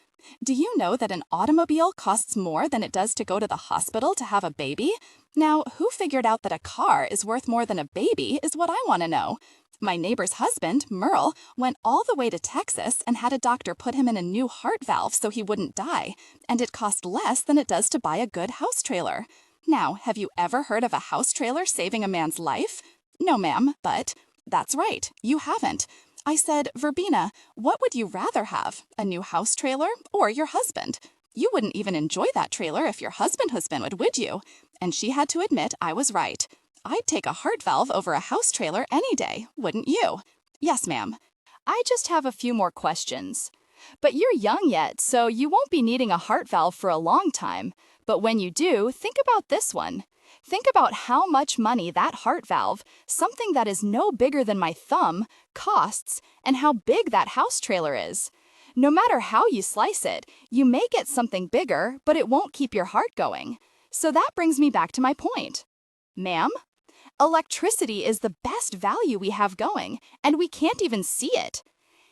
Do you know that an automobile costs more than it does to go to the hospital to have a baby? Now, who figured out that a car is worth more than a baby is what I want to know. My neighbor's husband, Merle, went all the way to Texas and had a doctor put him in a new heart valve so he wouldn't die, and it cost less than it does to buy a good house trailer. Now, have you ever heard of a house trailer saving a man's life? No, ma'am, but that's right, you haven't. I said, Verbena, what would you rather have, a new house trailer or your husband? You wouldn't even enjoy that trailer if your husband would you? And she had to admit I was right. I'd take a heart valve over a house trailer any day, wouldn't you? Yes, ma'am. I just have a few more questions. But you're young yet, so you won't be needing a heart valve for a long time. But when you do, think about this one. Think about how much money that heart valve, something that is no bigger than my thumb, costs, and how big that house trailer is. No matter how you slice it, you may get something bigger, but it won't keep your heart going. So that brings me back to my point. Ma'am? Electricity is the best value we have going, and we can't even see it.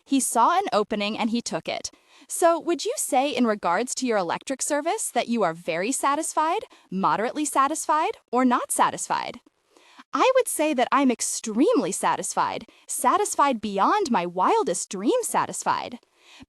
He saw an opening and he took it. So would you say in regards to your electric service that you are very satisfied, moderately satisfied, or not satisfied? I would say that I'm extremely satisfied, satisfied beyond my wildest dreams satisfied.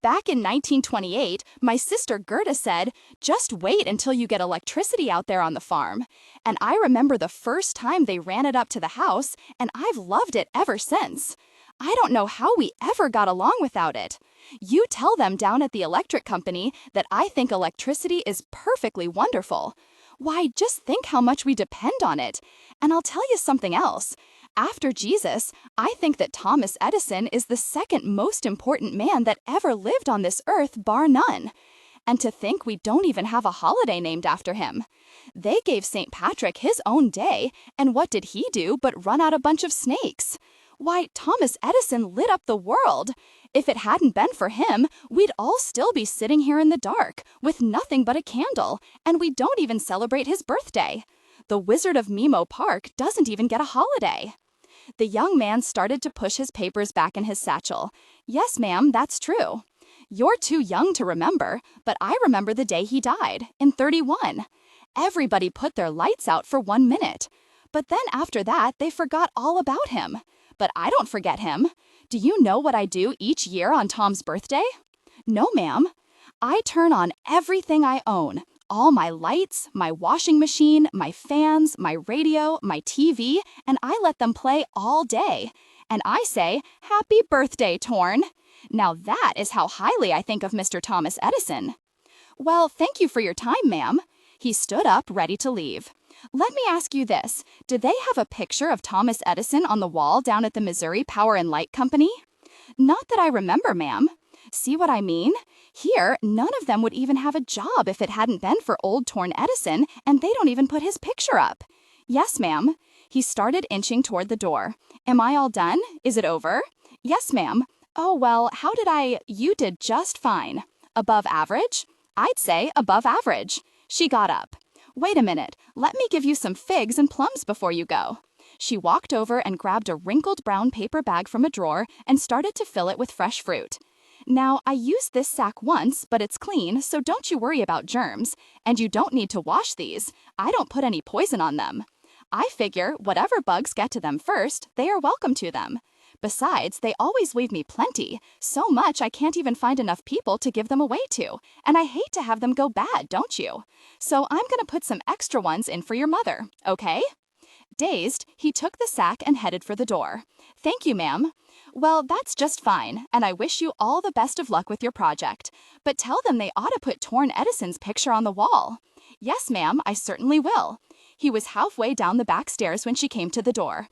Back in 1928, my sister Gerda said, just wait until you get electricity out there on the farm. And I remember the first time they ran it up to the house, and I've loved it ever since. I don't know how we ever got along without it. You tell them down at the electric company that I think electricity is perfectly wonderful. Why, just think how much we depend on it. And I'll tell you something else. After Jesus, I think that Thomas Edison is the second most important man that ever lived on this earth, bar none. And to think we don't even have a holiday named after him. They gave St. Patrick his own day, and what did he do but run out a bunch of snakes? Why, Thomas Edison lit up the world. If it hadn't been for him, we'd all still be sitting here in the dark, with nothing but a candle, and we don't even celebrate his birthday. The Wizard of Mimo Park doesn't even get a holiday. The young man started to push his papers back in his satchel. Yes, ma'am, that's true. You're too young to remember, but I remember the day he died, in 31. Everybody put their lights out for 1 minute. But then after that, they forgot all about him. But I don't forget him. Do you know what I do each year on Tom's birthday? No, ma'am. I turn on everything I own. All my lights, my washing machine, my fans, my radio, my TV, and I let them play all day. And I say, "Happy birthday, Torn." Now that is how highly I think of Mr. Thomas Edison. Well, thank you for your time, ma'am. He stood up, ready to leave. Let me ask you this. Did they have a picture of Thomas Edison on the wall down at the Missouri Power and Light Company? Not that I remember, ma'am. See what I mean? Here, none of them would even have a job if it hadn't been for old Torn Edison, and they don't even put his picture up. Yes, ma'am. He started inching toward the door. Am I all done? Is it over? Yes, ma'am. Oh, well, how did I? You did just fine. Above average? I'd say above average. She got up. Wait a minute. Let me give you some figs and plums before you go. She walked over and grabbed a wrinkled brown paper bag from a drawer and started to fill it with fresh fruit. Now, I used this sack once, but it's clean, so don't you worry about germs. And you don't need to wash these. I don't put any poison on them. I figure whatever bugs get to them first, they are welcome to them. Besides, they always leave me plenty, so much I can't even find enough people to give them away to. And I hate to have them go bad, don't you? So I'm going to put some extra ones in for your mother, okay? Dazed, he took the sack and headed for the door. Thank you, ma'am. Well, that's just fine, and I wish you all the best of luck with your project. But tell them they ought to put Torn Edison's picture on the wall. Yes, ma'am, I certainly will. He was halfway down the back stairs when she came to the door.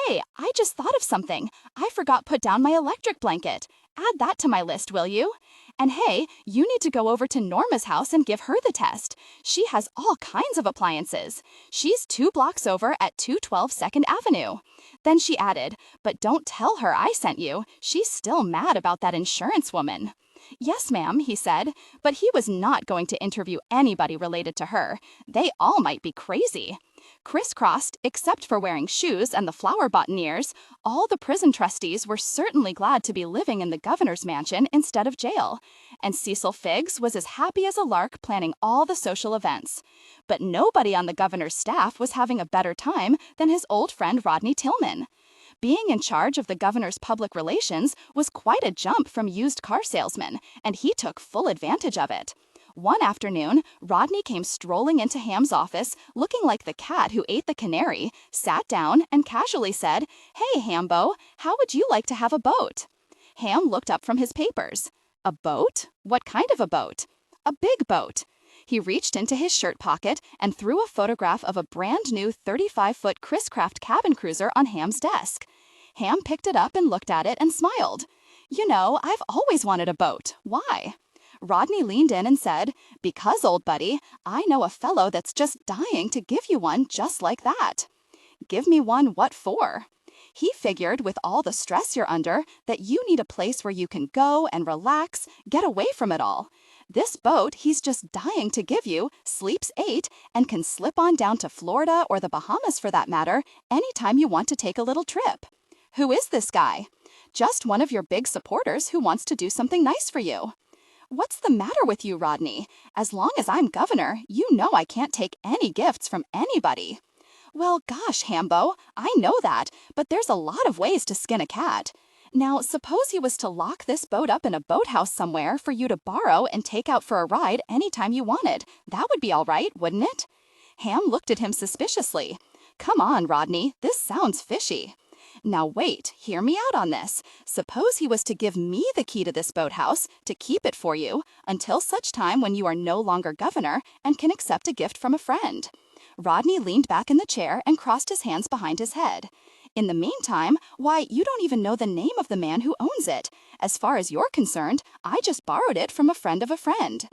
Hey, I just thought of something. I forgot put down my electric blanket. Add that to my list, will you? And hey, you need to go over to Norma's house and give her the test. She has all kinds of appliances. She's 2 blocks over at 212 2nd Avenue. Then she added, but don't tell her I sent you. She's still mad about that insurance woman. Yes, ma'am, he said, but he was not going to interview anybody related to her. They all might be crazy. Crisscrossed, except for wearing shoes and the flower botaniers, all the prison trustees were certainly glad to be living in the governor's mansion instead of jail. And Cecil Figgs was as happy as a lark planning all the social events. But nobody on the governor's staff was having a better time than his old friend Rodney Tillman. Being in charge of the governor's public relations was quite a jump from used car salesman, and he took full advantage of it. One afternoon, Rodney came strolling into Ham's office, looking like the cat who ate the canary, sat down, and casually said, "Hey, Hambo, how would you like to have a boat?" Ham looked up from his papers. A boat? What kind of a boat? A big boat. He reached into his shirt pocket and threw a photograph of a brand new 35-foot Chris-Craft cabin cruiser on Ham's desk. Ham picked it up and looked at it and smiled. You know, I've always wanted a boat. Why? Rodney leaned in and said, "Because, old buddy, I know a fellow that's just dying to give you one just like that." Give me one what for? He figured with all the stress you're under that you need a place where you can go and relax, get away from it all. This boat he's just dying to give you sleeps 8 and can slip on down to Florida or the Bahamas for that matter anytime you want to take a little trip. Who is this guy? Just one of your big supporters who wants to do something nice for you. What's the matter with you, Rodney? As long as I'm governor, you know I can't take any gifts from anybody. Well, gosh, Hambo, I know that, but there's a lot of ways to skin a cat. Now, suppose he was to lock this boat up in a boathouse somewhere for you to borrow and take out for a ride anytime you wanted. That would be all right, wouldn't it? Ham looked at him suspiciously. Come on, Rodney, this sounds fishy. Now wait, hear me out on this. Suppose he was to give me the key to this boathouse to keep it for you until such time when you are no longer governor and can accept a gift from a friend. Rodney leaned back in the chair and crossed his hands behind his head. In the meantime, why, you don't even know the name of the man who owns it. As far as you're concerned, I just borrowed it from a friend of a friend.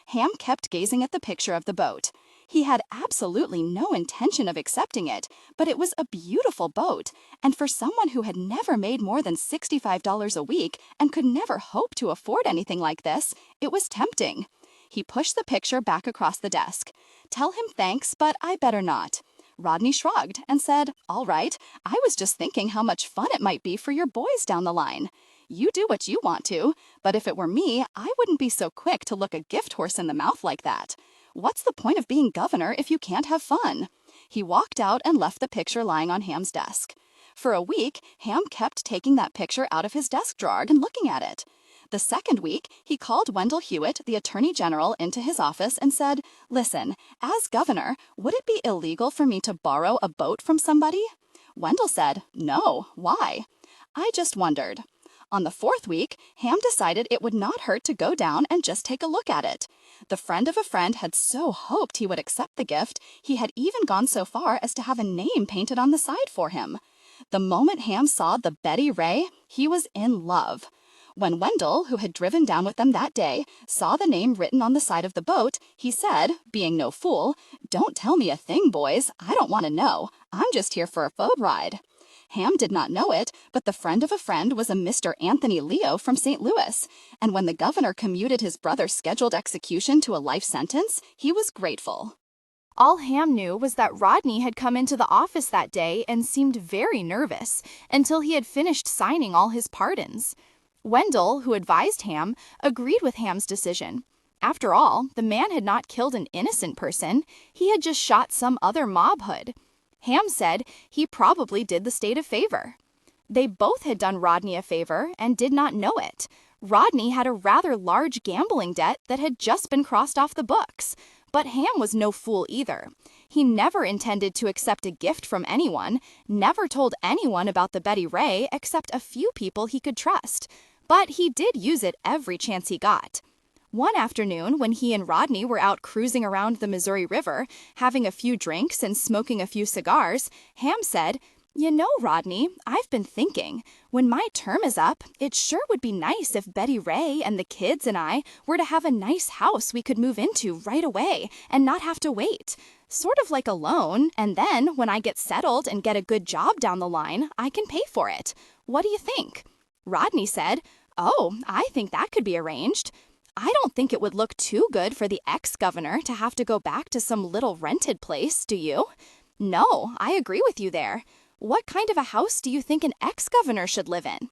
Ham kept gazing at the picture of the boat. He had absolutely no intention of accepting it, but it was a beautiful boat, and for someone who had never made more than $65 a week and could never hope to afford anything like this, it was tempting. He pushed the picture back across the desk. Tell him thanks, but I better not. Rodney shrugged and said, "All right, I was just thinking how much fun it might be for your boys down the line. You do what you want to, but if it were me, I wouldn't be so quick to look a gift horse in the mouth like that. What's the point of being governor if you can't have fun?" He walked out and left the picture lying on Ham's desk. For a week, Ham kept taking that picture out of his desk drawer and looking at it. The second week, he called Wendell Hewitt, the Attorney General, into his office and said, "Listen, as governor, would it be illegal for me to borrow a boat from somebody?" Wendell said, "No, why?" "I just wondered." On the fourth week, Ham decided it would not hurt to go down and just take a look at it. The friend of a friend had so hoped he would accept the gift, he had even gone so far as to have a name painted on the side for him. The moment Ham saw the Betty Ray, he was in love. When Wendell, who had driven down with them that day, saw the name written on the side of the boat, he said, being no fool, "Don't tell me a thing, boys. I don't want to know. I'm just here for a boat ride." Ham did not know it, but the friend of a friend was a Mr. Anthony Leo from St. Louis, and when the governor commuted his brother's scheduled execution to a life sentence, he was grateful. All Ham knew was that Rodney had come into the office that day and seemed very nervous until he had finished signing all his pardons. Wendell, who advised Ham, agreed with Ham's decision. After all, the man had not killed an innocent person. He had just shot some other mob hood. Ham said he probably did the state a favor. They both had done Rodney a favor and did not know it. Rodney had a rather large gambling debt that had just been crossed off the books. But Ham was no fool either. He never intended to accept a gift from anyone, never told anyone about the Betty Ray except a few people he could trust. But he did use it every chance he got. One afternoon, when he and Rodney were out cruising around the Missouri River, having a few drinks and smoking a few cigars, Ham said, "You know, Rodney, I've been thinking, when my term is up, it sure would be nice if Betty Ray and the kids and I were to have a nice house we could move into right away and not have to wait. Sort of like a loan, and then when I get settled and get a good job down the line, I can pay for it. What do you think?" Rodney said, "Oh, I think that could be arranged. I don't think it would look too good for the ex-governor to have to go back to some little rented place, do you?" "No, I agree with you there. What kind of a house do you think an ex-governor should live in?"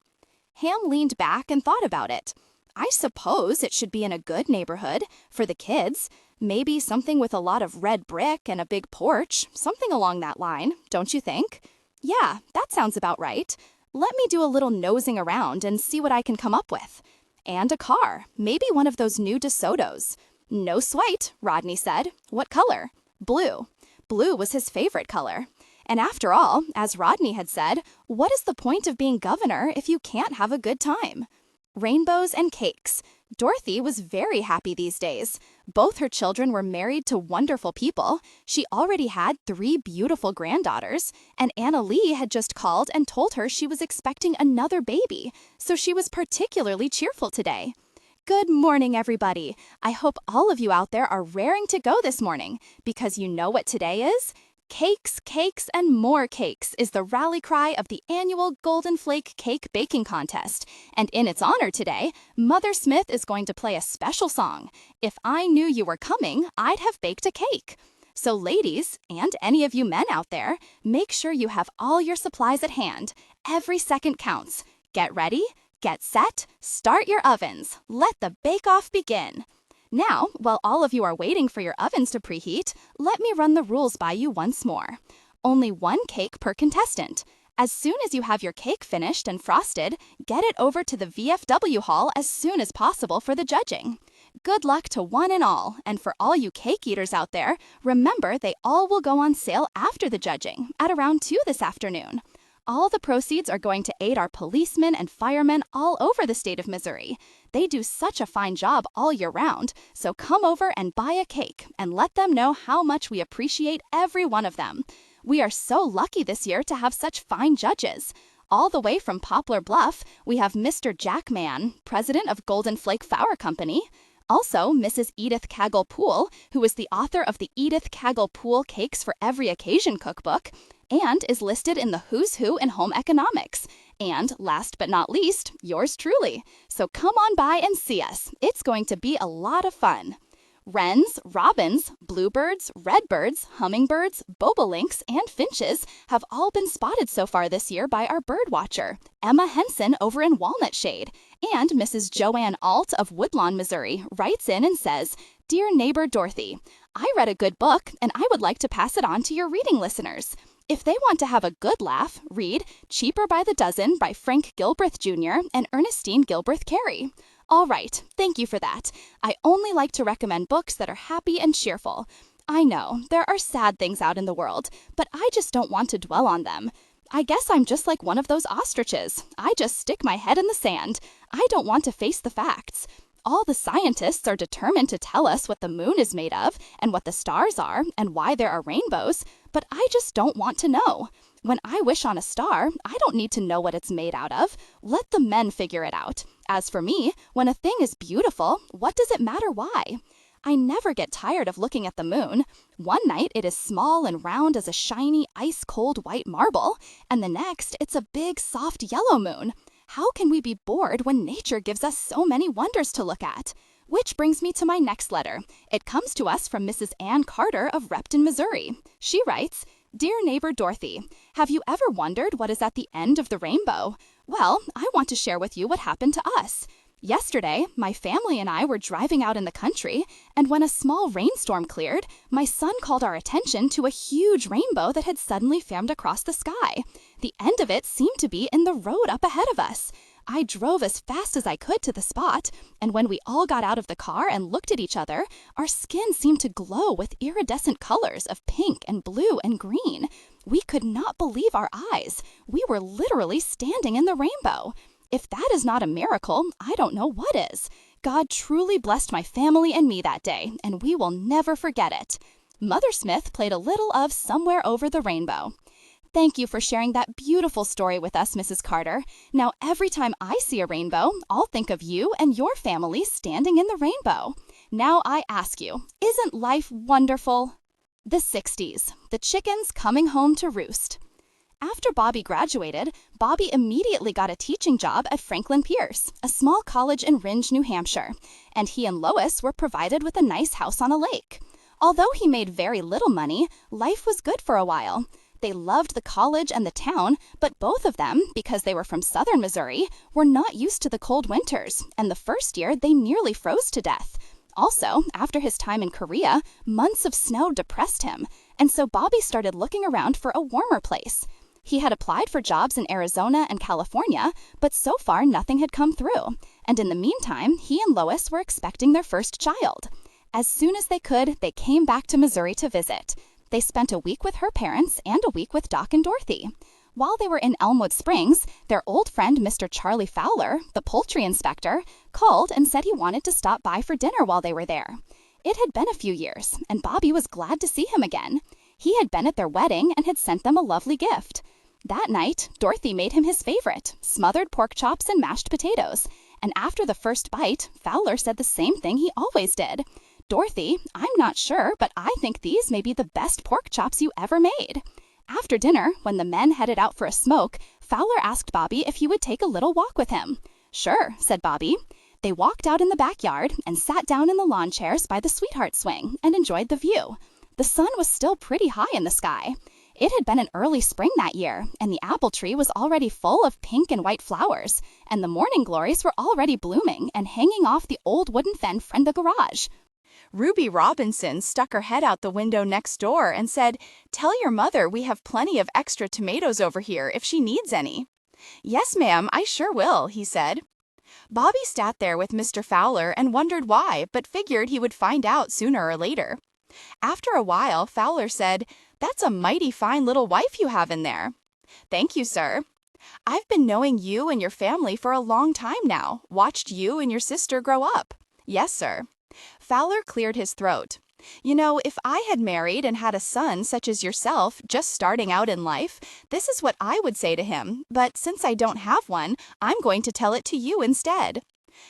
Ham leaned back and thought about it. "I suppose it should be in a good neighborhood, for the kids. Maybe something with a lot of red brick and a big porch, something along that line, don't you think?" "Yeah, that sounds about right. Let me do a little nosing around and see what I can come up with. And a car, maybe one of those new DeSotos." "No sweat," Rodney said. "What color?" "Blue." Blue was his favorite color. And after all, as Rodney had said, what is the point of being governor if you can't have a good time? Rainbows and cakes. Dorothy was very happy these days. Both her children were married to wonderful people. She already had 3 beautiful granddaughters, and Anna Lee had just called and told her she was expecting another baby, so she was particularly cheerful today. Good morning, everybody. I hope all of you out there are raring to go this morning, because you know what today is? Cakes, cakes, and more cakes is the rally cry of the annual Golden Flake Cake Baking Contest. And in its honor today, Mother Smith is going to play a special song. "If I knew you were coming, I'd have baked a cake." So ladies, and any of you men out there, make sure you have all your supplies at hand. Every second counts. Get ready, get set, start your ovens. Let the bake-off begin. Now, while all of you are waiting for your ovens to preheat, let me run the rules by you once more. Only 1 cake per contestant. As soon as you have your cake finished and frosted, get it over to the VFW hall as soon as possible for the judging. Good luck to one and all, and for all you cake eaters out there, remember they all will go on sale after the judging, at around 2 this afternoon. All the proceeds are going to aid our policemen and firemen all over the state of Missouri. They do such a fine job all year round, so come over and buy a cake and let them know how much we appreciate every one of them. We are so lucky this year to have such fine judges. All the way from Poplar Bluff, we have Mr. Jack Mann, president of Golden Flake Flour Company. Also, Mrs. Edith Caggle Poole, who is the author of the Edith Caggle Poole Cakes for Every Occasion cookbook, and is listed in the Who's Who in Home Economics. And last but not least, yours truly. So come on by and see us. It's going to be a lot of fun. Wrens, robins, bluebirds, redbirds, hummingbirds, bobolinks, and finches have all been spotted so far this year by our bird watcher, Emma Henson over in Walnut Shade. And Mrs. Joanne Alt of Woodlawn, Missouri, writes in and says, "Dear neighbor Dorothy, I read a good book and I would like to pass it on to your reading listeners. If they want to have a good laugh, read Cheaper by the Dozen by Frank Gilbreth Jr. and Ernestine Gilbreth Carey." All right, thank you for that. I only like to recommend books that are happy and cheerful. I know, there are sad things out in the world, but I just don't want to dwell on them. I guess I'm just like one of those ostriches. I just stick my head in the sand. I don't want to face the facts. All the scientists are determined to tell us what the moon is made of and what the stars are and why there are rainbows, but I just don't want to know. When I wish on a star, I don't need to know what it's made out of. Let the men figure it out. As for me, when a thing is beautiful, what does it matter why? I never get tired of looking at the moon. One night it is small and round as a shiny, ice-cold white marble, and the next it's a big, soft yellow moon. How can we be bored when nature gives us so many wonders to look at? Which brings me to my next letter. It comes to us from Mrs. Ann Carter of Repton, Missouri. She writes, "Dear neighbor Dorothy, have you ever wondered what is at the end of the rainbow? Well, I want to share with you what happened to us. Yesterday, my family and I were driving out in the country, and when a small rainstorm cleared, my son called our attention to a huge rainbow that had suddenly formed across the sky. The end of it seemed to be in the road up ahead of us. I drove as fast as I could to the spot, and when we all got out of the car and looked at each other, our skin seemed to glow with iridescent colors of pink and blue and green. We could not believe our eyes. We were literally standing in the rainbow. If that is not a miracle, I don't know what is. God truly blessed my family and me that day, and we will never forget it." Mother Smith played a little of Somewhere Over the Rainbow. Thank you for sharing that beautiful story with us, Mrs. Carter. Now, every time I see a rainbow, I'll think of you and your family standing in the rainbow. Now I ask you, isn't life wonderful? The 60s, the chickens coming home to roost. After Bobby graduated, Bobby immediately got a teaching job at Franklin Pierce, a small college in Rindge, New Hampshire, and he and Lois were provided with a nice house on a lake. Although he made very little money, life was good for a while. They loved the college and the town, but both of them, because they were from southern Missouri, were not used to the cold winters, and the first year they nearly froze to death. Also, after his time in Korea, months of snow depressed him, and so Bobby started looking around for a warmer place. He had applied for jobs in Arizona and California, but so far nothing had come through, and in the meantime, he and Lois were expecting their first child. As soon as they could, they came back to Missouri to visit. They spent a week with her parents and a week with Doc and Dorothy. While they were in Elmwood Springs, their old friend Mr. Charlie Fowler, the poultry inspector, called and said he wanted to stop by for dinner while they were there. It had been a few years, and Bobby was glad to see him again. He had been at their wedding and had sent them a lovely gift. That night, Dorothy made him his favorite, smothered pork chops and mashed potatoes. And after the first bite, Fowler said the same thing he always did. "Dorothy, I'm not sure, but I think these may be the best pork chops you ever made." After dinner, when the men headed out for a smoke, Fowler asked Bobby if he would take a little walk with him. "Sure," said Bobby. They walked out in the backyard and sat down in the lawn chairs by the sweetheart swing and enjoyed the view. The sun was still pretty high in the sky. It had been an early spring that year, and the apple tree was already full of pink and white flowers, and the morning glories were already blooming and hanging off the old wooden fence from the garage. Ruby Robinson stuck her head out the window next door and said, "Tell your mother we have plenty of extra tomatoes over here if she needs any." "Yes, ma'am, I sure will," he said. Bobby sat there with Mr. Fowler and wondered why, but figured he would find out sooner or later. After a while, Fowler said, "That's a mighty fine little wife you have in there." "Thank you, sir. I've been knowing you and your family for a long time now, watched you and your sister grow up." "Yes, sir." Fowler cleared his throat. "You know, if I had married and had a son such as yourself, just starting out in life, this is what I would say to him, but since I don't have one, I'm going to tell it to you instead.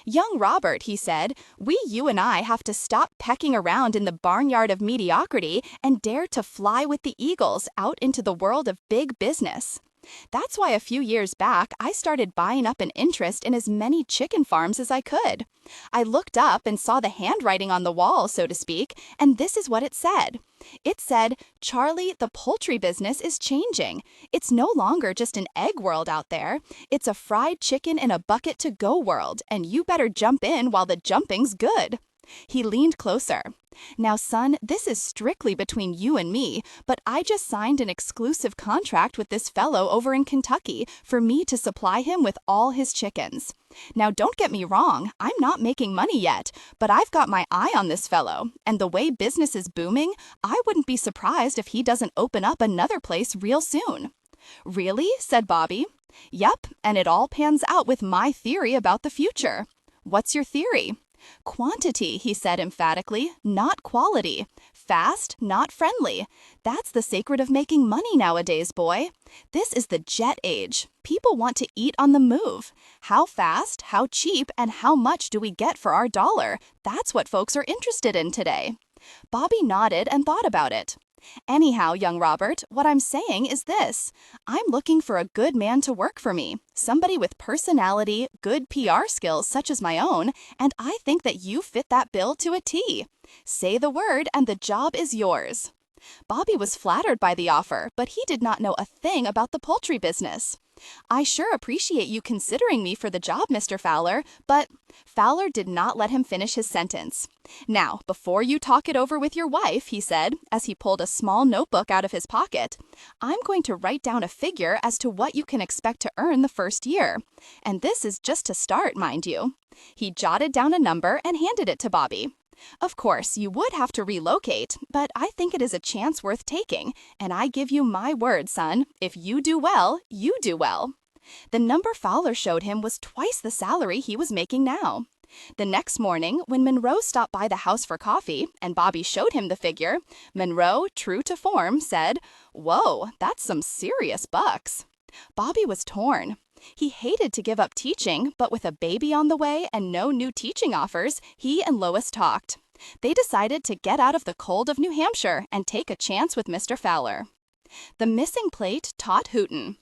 'Young Robert,' he said, 'you and I have to stop pecking around in the barnyard of mediocrity and dare to fly with the eagles out into the world of big business. That's why a few years back, I started buying up an interest in as many chicken farms as I could. I looked up and saw the handwriting on the wall, so to speak, and this is what it said. It said, "Charlie, the poultry business is changing. It's no longer just an egg world out there. It's a fried chicken in a bucket to go world, and you better jump in while the jumping's good." He leaned closer. "Now, son, this is strictly between you and me, but I just signed an exclusive contract with this fellow over in Kentucky for me to supply him with all his chickens. Now, don't get me wrong, I'm not making money yet, but I've got my eye on this fellow, and the way business is booming, I wouldn't be surprised if he doesn't open up another place real soon." "Really?" said Bobby. "Yep, and it all pans out with my theory about the future." "What's your theory?" "Quantity," he said emphatically, "not quality. Fast, not friendly. That's the secret of making money nowadays, boy. This is the jet age. People want to eat on the move. How fast, how cheap, and how much do we get for our dollar? That's what folks are interested in today." Bobby nodded and thought about it. "Anyhow, young Robert, what I'm saying is this. I'm looking for a good man to work for me, somebody with personality, good PR skills such as my own, and I think that you fit that bill to a T. Say the word and the job is yours." Bobby was flattered by the offer, but he did not know a thing about the poultry business. "I sure appreciate you considering me for the job, Mr. Fowler, but—" Fowler did not let him finish his sentence. "Now, before you talk it over with your wife," he said, as he pulled a small notebook out of his pocket, "I'm going to write down a figure as to what you can expect to earn the first year. And this is just to start, mind you." He jotted down a number and handed it to Bobby. "Of course, you would have to relocate, but I think it is a chance worth taking, and I give you my word, son, if you do well, you do well." The number Fowler showed him was twice the salary he was making now. The next morning, when Monroe stopped by the house for coffee, and Bobby showed him the figure, Monroe, true to form, said, "Whoa, that's some serious bucks." Bobby was torn. He hated to give up teaching, but with a baby on the way and no new teaching offers, he and Lois talked. They decided to get out of the cold of New Hampshire and take a chance with Mr. Fowler. The missing plate taught hootin'.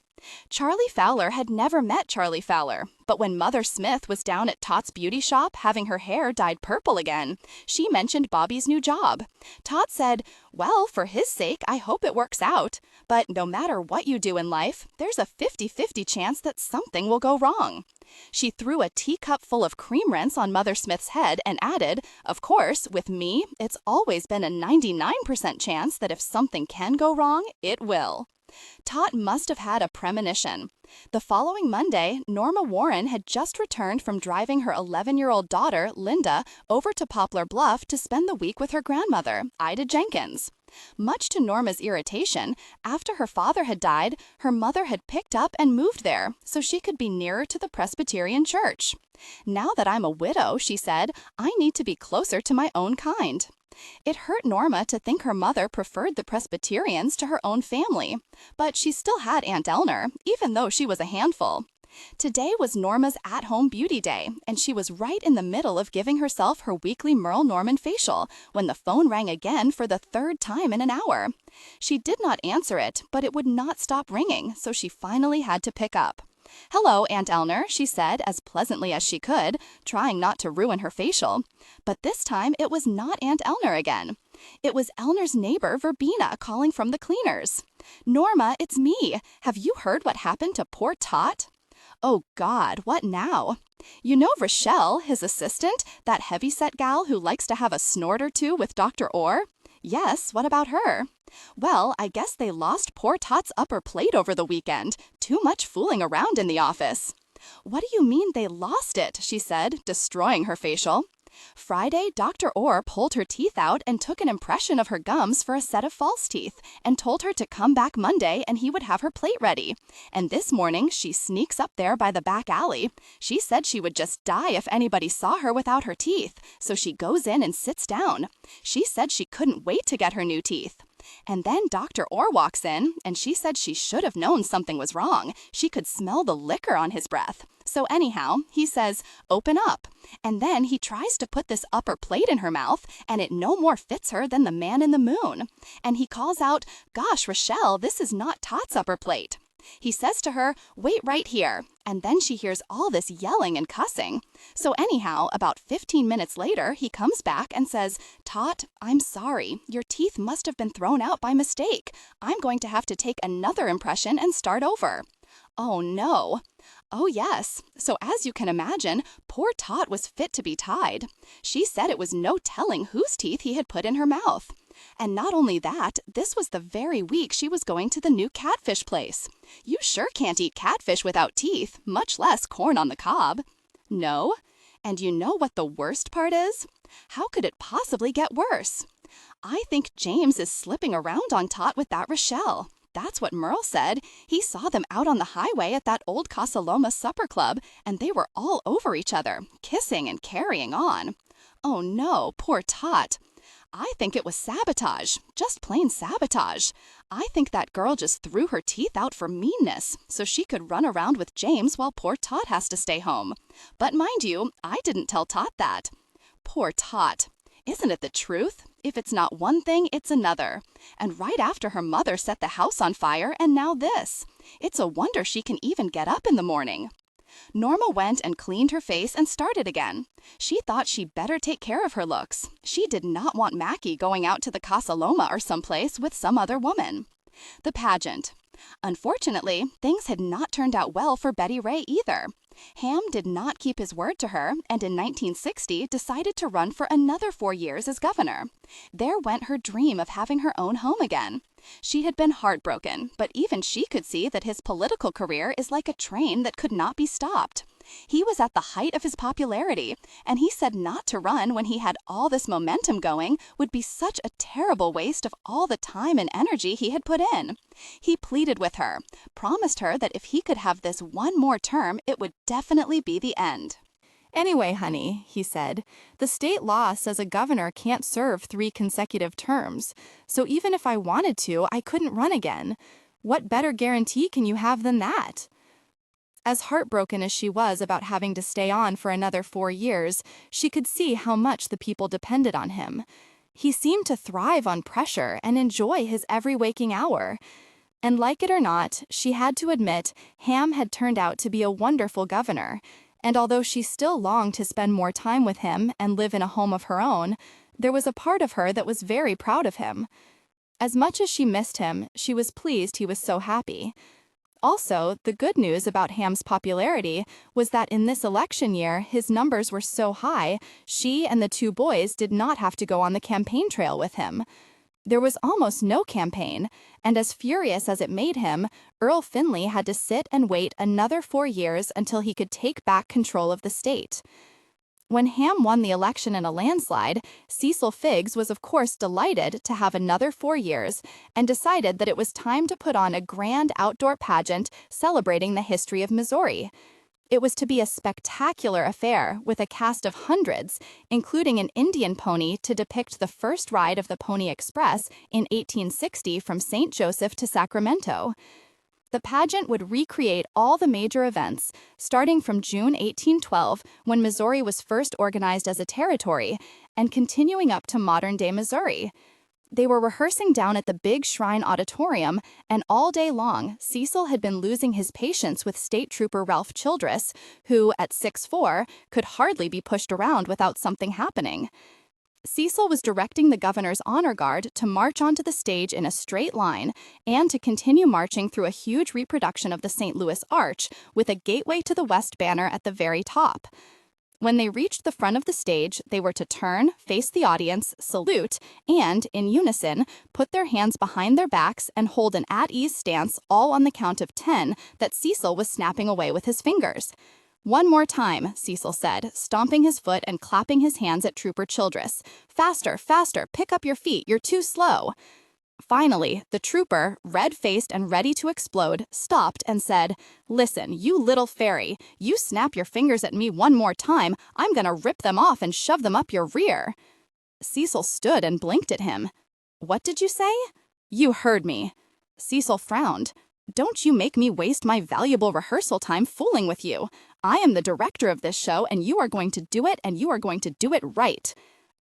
Charlie Fowler had never met Charlie Fowler, but when Mother Smith was down at Tot's beauty shop having her hair dyed purple again, she mentioned Bobby's new job. Tot said, "Well, for his sake, I hope it works out. But no matter what you do in life, there's a 50-50 chance that something will go wrong." She threw a teacup full of cream rinse on Mother Smith's head and added, "Of course, with me, it's always been a 99% chance that if something can go wrong, it will." Tot must have had a premonition. The following Monday, Norma Warren had just returned from driving her 11-year-old daughter, Linda, over to Poplar Bluff to spend the week with her grandmother, Ida Jenkins. Much to Norma's irritation, after her father had died, her mother had picked up and moved there so she could be nearer to the Presbyterian church. "Now that I'm a widow," she said, "I need to be closer to my own kind." It hurt Norma to think her mother preferred the Presbyterians to her own family, but she still had Aunt Eleanor, even though she was a handful. Today was Norma's at-home beauty day, and she was right in the middle of giving herself her weekly Merle Norman facial when the phone rang again for the third time in an hour. She did not answer it, but it would not stop ringing, so she finally had to pick up. "Hello, Aunt Eleanor," she said as pleasantly as she could, trying not to ruin her facial. But this time it was not Aunt Eleanor again. It was Eleanor's neighbor, Verbena, calling from the cleaners. "Norma, it's me. Have you heard what happened to poor Tot?" "Oh, God, what now?" "You know Rochelle, his assistant, that heavyset gal who likes to have a snort or two with Dr. Orr?" "Yes, what about her?" "Well, I guess they lost poor Tot's upper plate over the weekend. Too much fooling around in the office." "What do you mean they lost it?" she said, destroying her facial. "Friday, Dr. Orr pulled her teeth out and took an impression of her gums for a set of false teeth and told her to come back Monday and he would have her plate ready. And this morning she sneaks up there by the back alley. She said she would just die if anybody saw her without her teeth, so she goes in and sits down. She said she couldn't wait to get her new teeth. And then Dr. Orr walks in, and she said she should have known something was wrong. She could smell the liquor on his breath. So anyhow, he says, 'Open up.' And then he tries to put this upper plate in her mouth, and it no more fits her than the man in the moon. And he calls out, 'Gosh, Rochelle, this is not Tot's upper plate.' He says to her, "Wait right here," and then she hears all this yelling and cussing. So anyhow, about 15 minutes later, he comes back and says, "Tot, I'm sorry. Your teeth must have been thrown out by mistake. I'm going to have to take another impression and start over." Oh no. Oh yes. So as you can imagine, poor Tot was fit to be tied. She said it was no telling whose teeth he had put in her mouth. And not only that, this was the very week she was going to the new catfish place. You sure can't eat catfish without teeth, much less corn on the cob. No? And you know what the worst part is? How could it possibly get worse? I think James is slipping around on Tot with that Rochelle. That's what Merle said. He saw them out on the highway at that old Casa Loma supper club, and they were all over each other, kissing and carrying on. Oh no, poor Tot. I think it was sabotage, just plain sabotage. I think that girl just threw her teeth out for meanness, so she could run around with James while poor Tot has to stay home. But mind you, I didn't tell Tot that. Poor Tot. Isn't it the truth? If it's not one thing, it's another. And right after her mother set the house on fire, and now this. It's a wonder she can even get up in the morning. Norma went and cleaned her face and started again. She thought she'd better take care of her looks. She did not want Mackie going out to the Casa Loma or someplace with some other woman. The pageant. Unfortunately, things had not turned out well for Betty Ray either. Ham did not keep his word to her, and in 1960 decided to run for another 4 years as governor. There went her dream of having her own home again. She had been heartbroken, but even she could see that his political career is like a train that could not be stopped. He was at the height of his popularity, and he said not to run when he had all this momentum going would be such a terrible waste of all the time and energy he had put in. He pleaded with her, promised her that if he could have this one more term, it would definitely be the end. "Anyway, honey," he said, "the state law says a governor can't serve 3 consecutive terms. So even if I wanted to, I couldn't run again. What better guarantee can you have than that?" As heartbroken as she was about having to stay on for another 4 years, she could see how much the people depended on him. He seemed to thrive on pressure and enjoy his every waking hour. And like it or not, she had to admit Ham had turned out to be a wonderful governor. And although she still longed to spend more time with him and live in a home of her own, there was a part of her that was very proud of him. As much as she missed him, she was pleased he was so happy. Also, the good news about Ham's popularity was that in this election year, his numbers were so high, she and the 2 boys did not have to go on the campaign trail with him. There was almost no campaign, and as furious as it made him, Earl Finley had to sit and wait another 4 years until he could take back control of the state. When Ham won the election in a landslide, Cecil Figgs was of course delighted to have another 4 years and decided that it was time to put on a grand outdoor pageant celebrating the history of Missouri. It was to be a spectacular affair with a cast of hundreds, including an Indian pony to depict the first ride of the Pony Express in 1860 from St. Joseph to Sacramento. The pageant would recreate all the major events, starting from June 1812, when Missouri was first organized as a territory, and continuing up to modern-day Missouri. They were rehearsing down at the Big Shrine Auditorium, and all day long, Cecil had been losing his patience with State Trooper Ralph Childress, who, at 6'4", could hardly be pushed around without something happening. Cecil was directing the governor's honor guard to march onto the stage in a straight line and to continue marching through a huge reproduction of the St. Louis Arch with a gateway to the West banner at the very top. When they reached the front of the stage, they were to turn, face the audience, salute, and, in unison, put their hands behind their backs and hold an at-ease stance all on the count of 10 that Cecil was snapping away with his fingers. "One more time," Cecil said, stomping his foot and clapping his hands at Trooper Childress. "Faster, faster, pick up your feet, you're too slow." Finally, the trooper, red-faced and ready to explode, stopped and said, "Listen, you little fairy, you snap your fingers at me one more time, I'm gonna rip them off and shove them up your rear." Cecil stood and blinked at him. "What did you say?" "You heard me." Cecil frowned. "Don't you make me waste my valuable rehearsal time fooling with you. I am the director of this show, and you are going to do it, and you are going to do it right."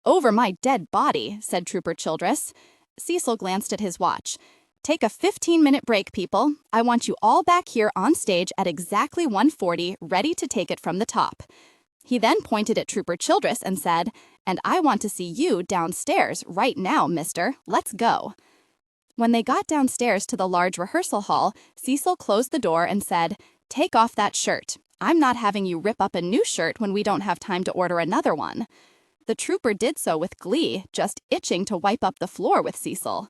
"Over my dead body," said Trooper Childress. Cecil glanced at his watch. Take a 15-minute break, people. I want you all back here on stage at exactly 1:40, ready to take it from the top." He then pointed at Trooper Childress and said, "And I want to see you downstairs right now, mister. Let's go." When they got downstairs to the large rehearsal hall, Cecil closed the door and said, "Take off that shirt. I'm not having you rip up a new shirt when we don't have time to order another one." The trooper did so with glee, just itching to wipe up the floor with Cecil.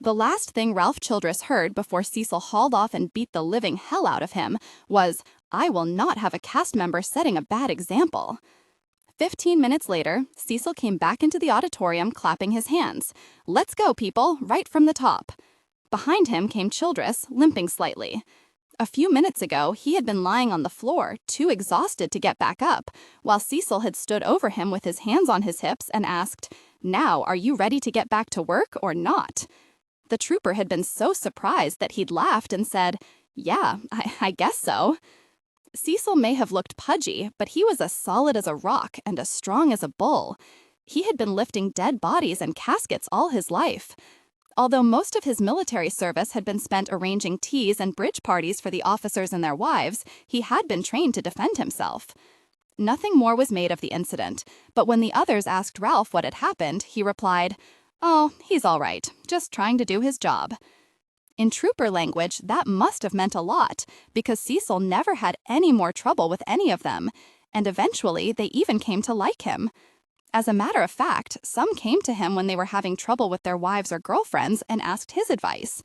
The last thing Ralph Childress heard before Cecil hauled off and beat the living hell out of him was, "I will not have a cast member setting a bad example." 15 minutes later, Cecil came back into the auditorium clapping his hands. "Let's go, people, right from the top." Behind him came Childress, limping slightly. A few minutes ago, he had been lying on the floor, too exhausted to get back up, while Cecil had stood over him with his hands on his hips and asked, "Now, are you ready to get back to work or not?" The trooper had been so surprised that he'd laughed and said, "Yeah, I guess so." Cecil may have looked pudgy, but he was as solid as a rock and as strong as a bull. He had been lifting dead bodies and caskets all his life. Although most of his military service had been spent arranging teas and bridge parties for the officers and their wives, he had been trained to defend himself. Nothing more was made of the incident, but when the others asked Ralph what had happened, he replied, "Oh, he's all right, just trying to do his job." In trooper language, that must have meant a lot, because Cecil never had any more trouble with any of them, and eventually they even came to like him. As a matter of fact, some came to him when they were having trouble with their wives or girlfriends and asked his advice.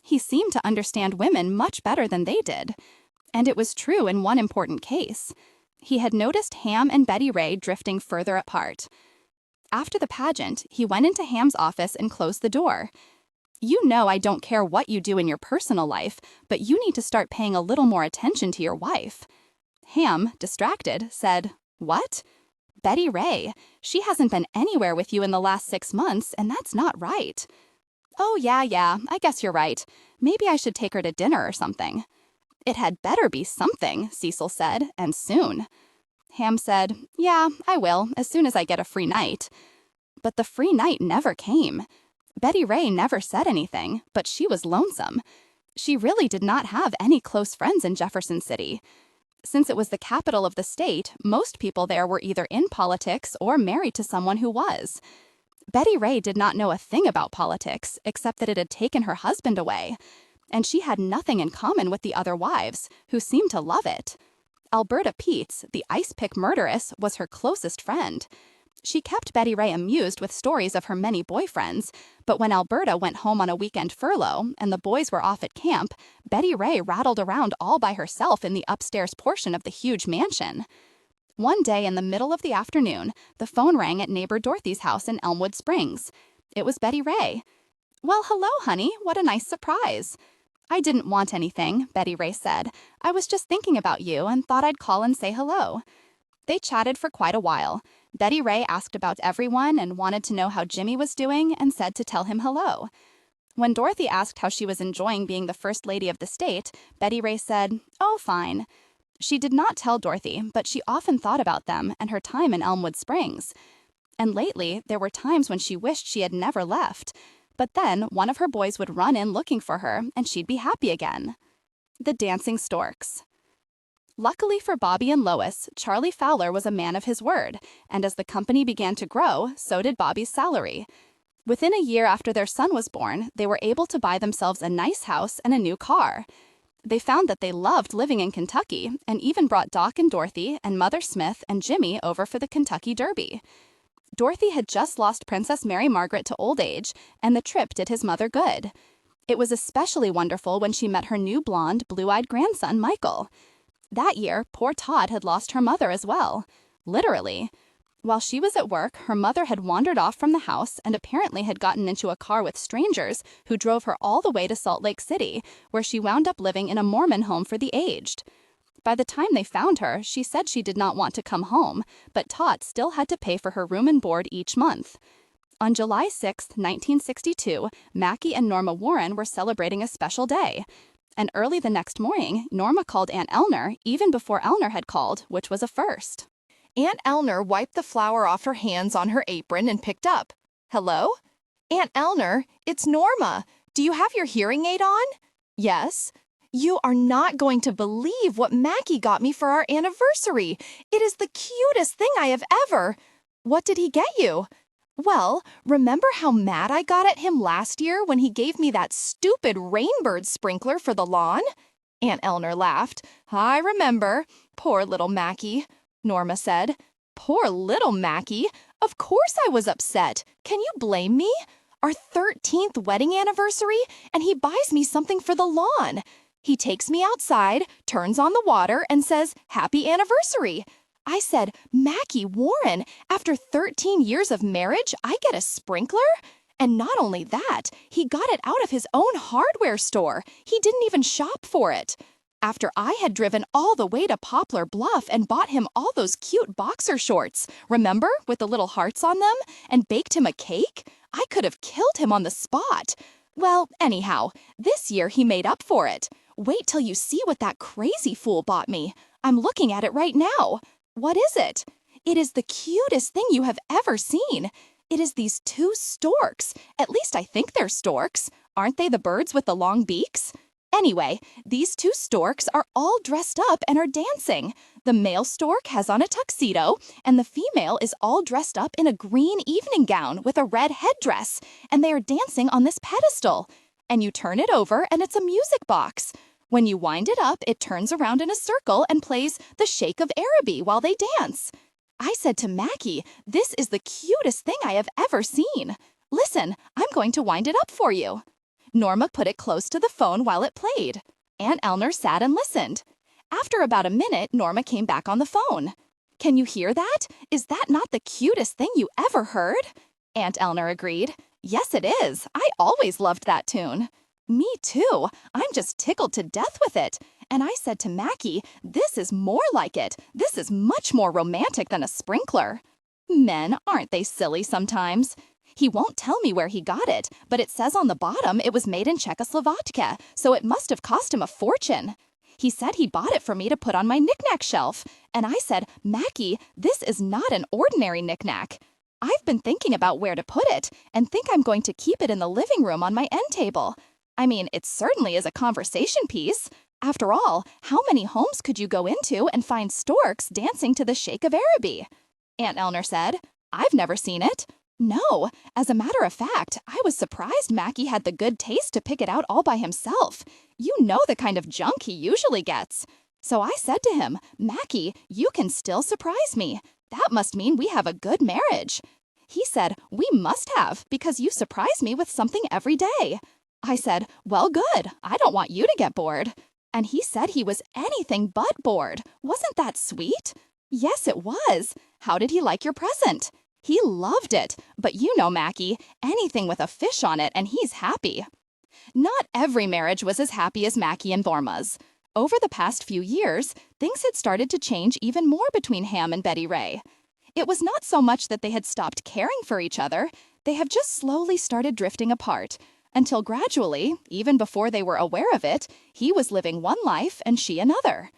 He seemed to understand women much better than they did. And it was true in one important case. He had noticed Ham and Betty Ray drifting further apart. After the pageant, he went into Ham's office and closed the door. "You know I don't care what you do in your personal life, but you need to start paying a little more attention to your wife." Ham, distracted, said, "What?" "Betty Ray. She hasn't been anywhere with you in the last 6 months, and that's not right." "Oh, yeah, I guess you're right. Maybe I should take her to dinner or something." "It had better be something," Cecil said, "and soon." Ham said, "Yeah, I will, as soon as I get a free night." But the free night never came. Betty Ray never said anything, but she was lonesome. She really did not have any close friends in Jefferson City. Since it was the capital of the state, most people there were either in politics or married to someone who was. Betty Ray did not know a thing about politics, except that it had taken her husband away. And she had nothing in common with the other wives, who seemed to love it. Alberta Peets, the ice-pick murderess, was her closest friend. She kept Betty Ray amused with stories of her many boyfriends, but when Alberta went home on a weekend furlough and the boys were off at camp, Betty Ray rattled around all by herself in the upstairs portion of the huge mansion. One day in the middle of the afternoon, the phone rang at neighbor Dorothy's house in Elmwood Springs. It was Betty Ray. "Well, hello, honey. What a nice surprise." "I didn't want anything," Betty Ray said. "I was just thinking about you and thought I'd call and say hello." They chatted for quite a while. Betty Ray asked about everyone and wanted to know how Jimmy was doing and said to tell him hello. When Dorothy asked how she was enjoying being the First Lady of the state, Betty Ray said, "Oh, fine." She did not tell Dorothy, but she often thought about them and her time in Elmwood Springs. And lately, there were times when she wished she had never left. But then, one of her boys would run in looking for her, and she'd be happy again. The Dancing Storks. Luckily for Bobby and Lois, Charlie Fowler was a man of his word, and as the company began to grow, so did Bobby's salary. Within a year after their son was born, they were able to buy themselves a nice house and a new car. They found that they loved living in Kentucky, and even brought Doc and Dorothy and Mother Smith and Jimmy over for the Kentucky Derby. Dorothy had just lost Princess Mary Margaret to old age, and the trip did his mother good. It was especially wonderful when she met her new blonde, blue-eyed grandson, Michael. That year, poor Todd had lost her mother as well. Literally. While she was at work, her mother had wandered off from the house and apparently had gotten into a car with strangers who drove her all the way to Salt Lake City, where she wound up living in a Mormon home for the aged. By the time they found her, she said she did not want to come home, but Tot still had to pay for her room and board each month. On July 6, 1962, Mackie and Norma Warren were celebrating a special day. And early the next morning, Norma called Aunt Elner even before Elner had called, which was a first. Aunt Elner wiped the flour off her hands on her apron and picked up. "Hello? Aunt Elner, it's Norma. Do you have your hearing aid on? Yes. You are not going to believe what Mackie got me for our anniversary. It is the cutest thing I have ever. What did he get you? Well, remember how mad I got at him last year when he gave me that stupid rainbird sprinkler for the lawn? Aunt Eleanor laughed. I remember. Poor little Mackie, Norma said. Poor little Mackie. Of course I was upset. Can you blame me? Our 13th wedding anniversary, and he buys me something for the lawn. He takes me outside, turns on the water, and says, "Happy anniversary." I said, "Mackie Warren, after 13 years of marriage, I get a sprinkler?" And not only that, he got it out of his own hardware store. He didn't even shop for it. After I had driven all the way to Poplar Bluff and bought him all those cute boxer shorts, remember, with the little hearts on them, and baked him a cake, I could have killed him on the spot. Well, anyhow, this year he made up for it. Wait till you see what that crazy fool bought me. I'm looking at it right now. What is it? It is the cutest thing you have ever seen. It is these two storks. At least I think they're storks. Aren't they the birds with the long beaks? Anyway, these two storks are all dressed up and are dancing. The male stork has on a tuxedo, and the female is all dressed up in a green evening gown with a red headdress, and they are dancing on this pedestal. And you turn it over, and it's a music box. When you wind it up, it turns around in a circle and plays the Shake of Araby while they dance. I said to Mackie, "This is the cutest thing I have ever seen. Listen, I'm going to wind it up for you." Norma put it close to the phone while it played. Aunt Eleanor sat and listened. After about a minute, Norma came back on the phone. "Can you hear that? Is that not the cutest thing you ever heard?" Aunt Eleanor agreed. "Yes, it is. I always loved that tune." "Me too. I'm just tickled to death with it." And I said to Mackie, "This is more like it. This is much more romantic than a sprinkler." Men, aren't they silly sometimes? He won't tell me where he got it, but it says on the bottom it was made in Czechoslovakia, so it must have cost him a fortune. He said he bought it for me to put on my knick-knack shelf, and I said, "Mackie, this is not an ordinary knick-knack. I've been thinking about where to put it, and think I'm going to keep it in the living room on my end table. I mean, it certainly is a conversation piece. After all, how many homes could you go into and find storks dancing to the Shake of Araby?" Aunt Eleanor said, "I've never seen it." "No, as a matter of fact, I was surprised Mackie had the good taste to pick it out all by himself. You know the kind of junk he usually gets." So I said to him, "Mackie, you can still surprise me. That must mean we have a good marriage." He said, "We must have, because you surprise me with something every day." I said, "Well, good. I don't want you to get bored." And he said he was anything but bored. Wasn't that sweet? Yes, it was. How did he like your present? He loved it. But you know, Mackie, anything with a fish on it and he's happy. Not every marriage was as happy as Mackie and Norma's. Over the past few years, things had started to change even more between Ham and Betty Ray. It was not so much that they had stopped caring for each other. They have just slowly started drifting apart. Until gradually, even before they were aware of it, he was living one life and she another.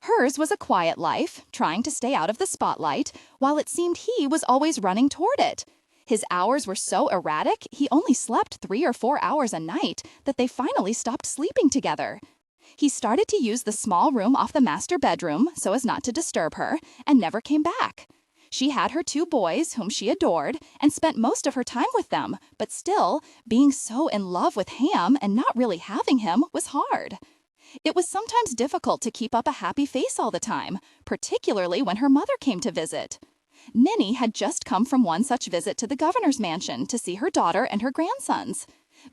Hers was a quiet life, trying to stay out of the spotlight, while it seemed he was always running toward it. His hours were so erratic, he only slept 3 or 4 hours a night, that they finally stopped sleeping together. He started to use the small room off the master bedroom so as not to disturb her, and never came back. She had her 2 boys, whom she adored, and spent most of her time with them, but still, being so in love with Ham and not really having him was hard. It was sometimes difficult to keep up a happy face all the time, particularly when her mother came to visit. Minnie had just come from one such visit to the governor's mansion to see her daughter and her grandsons.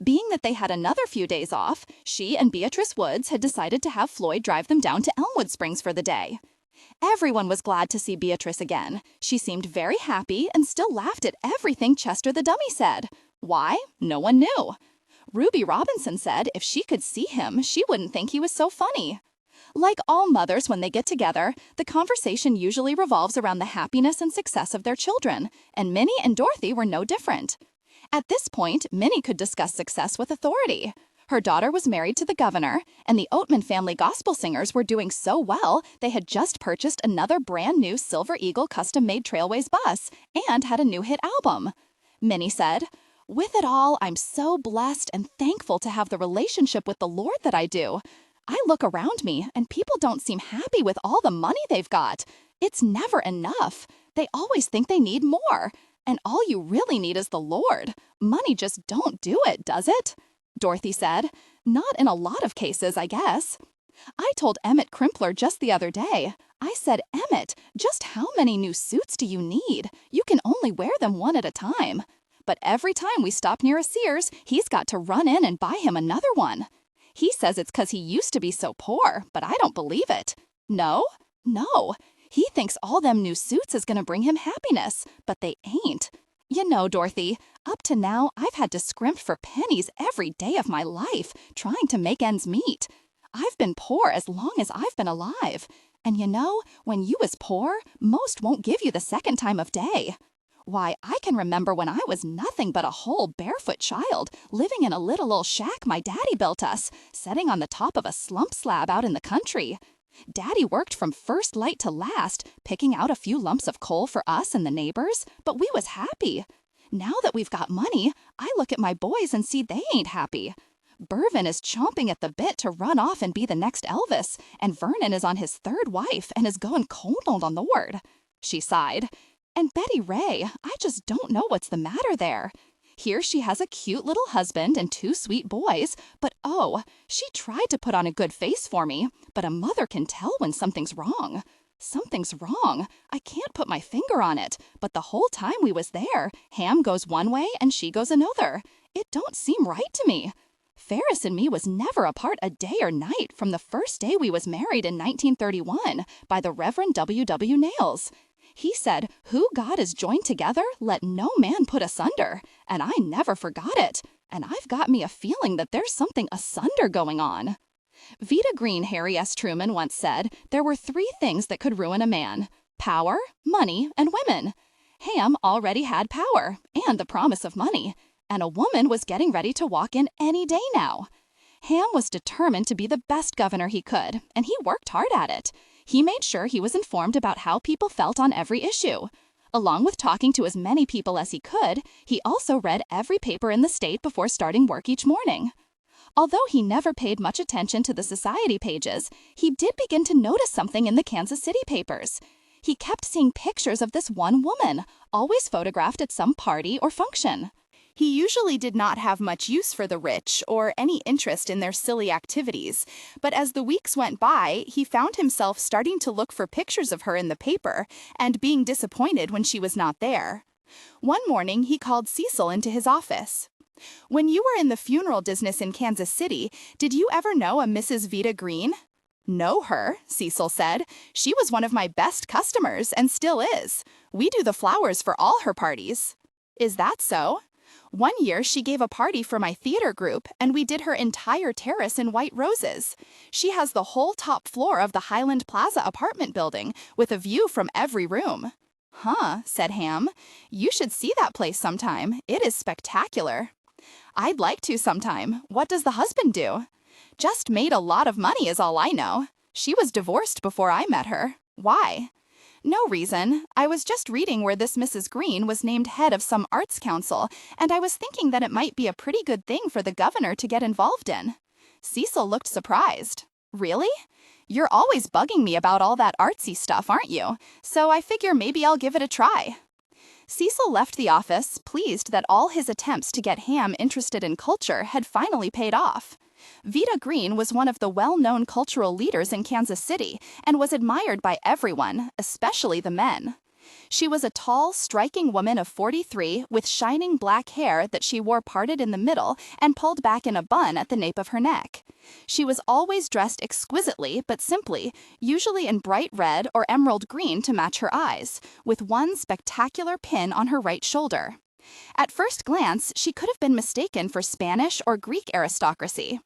Being that they had another few days off, she and Beatrice Woods had decided to have Floyd drive them down to Elmwood Springs for the day. Everyone was glad to see Beatrice again. She seemed very happy and still laughed at everything Chester the dummy said. Why? No one knew. Ruby Robinson said if she could see him, she wouldn't think he was so funny. Like all mothers when they get together, the conversation usually revolves around the happiness and success of their children, and Minnie and Dorothy were no different. At this point, Minnie could discuss success with authority. Her daughter was married to the governor, and the Oatman family gospel singers were doing so well they had just purchased another brand new Silver Eagle custom-made Trailways bus and had a new hit album. Minnie said, With it all, I'm so blessed and thankful to have the relationship with the Lord that I do. I look around me, and people don't seem happy with all the money they've got. It's never enough. They always think they need more. And all you really need is the Lord. Money just don't do it, does it? Dorothy said. Not in a lot of cases, I guess. I told Emmett Crimpler just the other day. I said, Emmett, just how many new suits do you need? You can only wear them one at a time. But every time we stop near a Sears, he's got to run in and buy him another one. He says it's 'cause he used to be so poor, but I don't believe it. No. He thinks all them new suits is gonna bring him happiness, but they ain't. You know, Dorothy, up to now, I've had to scrimp for pennies every day of my life, trying to make ends meet. I've been poor as long as I've been alive. And you know, when you was poor, most won't give you the second time of day. Why, I can remember when I was nothing but a whole barefoot child, living in a little old shack my daddy built us, sitting on the top of a slump slab out in the country. Daddy worked from first light to last, picking out a few lumps of coal for us and the neighbors, but we was happy. Now that we've got money, I look at my boys and see they ain't happy. Bervin is chomping at the bit to run off and be the next Elvis, and Vernon is on his third wife and is going cold on the word. She sighed. And Betty Ray, I just don't know what's the matter there. Here she has a cute little husband and 2 sweet boys, but oh, she tried to put on a good face for me, but a mother can tell when something's wrong. Something's wrong. I can't put my finger on it, but the whole time we was there, Ham goes one way and she goes another. It don't seem right to me. Ferris and me was never apart a day or night from the first day we was married in 1931 by the Reverend W.W. Nails. He said, who God has joined together, let no man put asunder. And I never forgot it. And I've got me a feeling that there's something asunder going on. Vita Green Harry S. Truman once said there were 3 things that could ruin a man: power, money, and women. Ham already had power and the promise of money, and a woman was getting ready to walk in any day now. Ham was determined to be the best governor he could, and he worked hard at it. He made sure he was informed about how people felt on every issue. Along with talking to as many people as he could, he also read every paper in the state before starting work each morning. Although he never paid much attention to the society pages, he did begin to notice something in the Kansas City papers. He kept seeing pictures of this one woman, always photographed at some party or function. He usually did not have much use for the rich or any interest in their silly activities, but as the weeks went by, he found himself starting to look for pictures of her in the paper and being disappointed when she was not there. One morning, he called Cecil into his office. When you were in the funeral business in Kansas City, did you ever know a Mrs. Vita Green? Know her, Cecil said. She was one of my best customers and still is. We do the flowers for all her parties. Is that so? One year, she gave a party for my theater group, and we did her entire terrace in white roses. She has the whole top floor of the Highland Plaza apartment building, with a view from every room. Huh, said Ham. You should see that place sometime. It is spectacular. I'd like to sometime. What does the husband do? Just made a lot of money is all I know. She was divorced before I met her. Why? No reason. I was just reading where this Mrs. Green was named head of some arts council, and I was thinking that it might be a pretty good thing for the governor to get involved in. Cecil looked surprised. Really? You're always bugging me about all that artsy stuff, aren't you? So I figure maybe I'll give it a try. Cecil left the office, pleased that all his attempts to get Ham interested in culture had finally paid off. Vita Green was one of the well-known cultural leaders in Kansas City and was admired by everyone, especially the men. She was a tall, striking woman of 43 with shining black hair that she wore parted in the middle and pulled back in a bun at the nape of her neck. She was always dressed exquisitely but simply, usually in bright red or emerald green to match her eyes, with one spectacular pin on her right shoulder. At first glance, she could have been mistaken for Spanish or Greek aristocracy.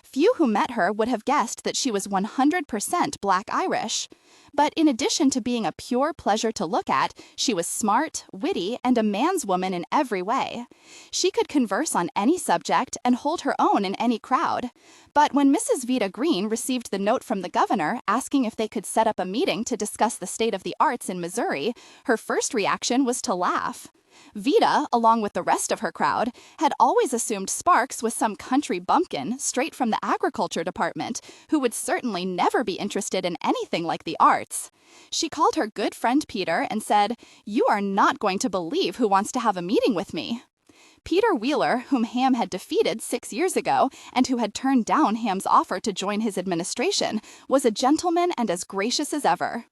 Few who met her would have guessed that she was 100% Black Irish. But in addition to being a pure pleasure to look at, she was smart, witty, and a man's woman in every way. She could converse on any subject and hold her own in any crowd. But when Mrs. Vita Green received the note from the governor asking if they could set up a meeting to discuss the state of the arts in Missouri, her first reaction was to laugh. Vita, along with the rest of her crowd, had always assumed Sparks was some country bumpkin straight from the agriculture department who would certainly never be interested in anything like the arts. She called her good friend Peter and said, "You are not going to believe who wants to have a meeting with me." Peter Wheeler, whom Ham had defeated 6 years ago and who had turned down Ham's offer to join his administration, was a gentleman and as gracious as ever.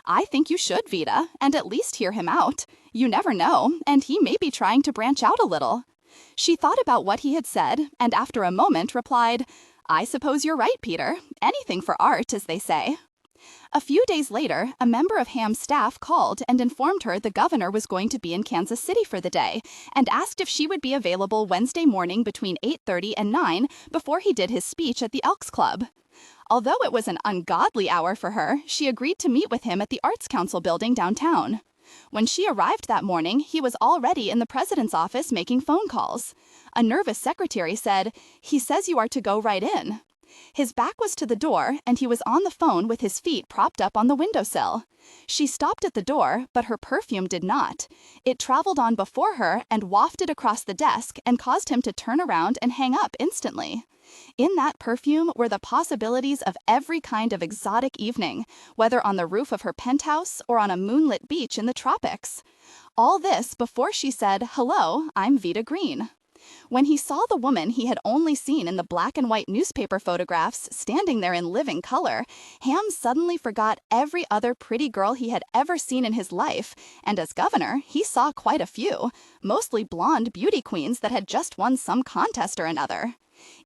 "I think you should, Vita, and at least hear him out. You never know, and he may be trying to branch out a little." She thought about what he had said, and after a moment replied, "I suppose you're right, Peter. Anything for art, as they say." A few days later, a member of Ham's staff called and informed her the governor was going to be in Kansas City for the day, and asked if she would be available Wednesday morning between 8:30 and 9 before he did his speech at the Elks Club. Although it was an ungodly hour for her, she agreed to meet with him at the Arts Council building downtown. When she arrived that morning, he was already in the president's office making phone calls. A nervous secretary said, "He says you are to go right in." His back was to the door, and he was on the phone with his feet propped up on the windowsill. She stopped at the door, but her perfume did not. It traveled on before her and wafted across the desk and caused him to turn around and hang up instantly. In that perfume were the possibilities of every kind of exotic evening, whether on the roof of her penthouse or on a moonlit beach in the tropics. All this before she said, "Hello, I'm Vita Green." When he saw the woman he had only seen in the black and white newspaper photographs standing there in living color, Ham suddenly forgot every other pretty girl he had ever seen in his life, and as governor, he saw quite a few, mostly blonde beauty queens that had just won some contest or another.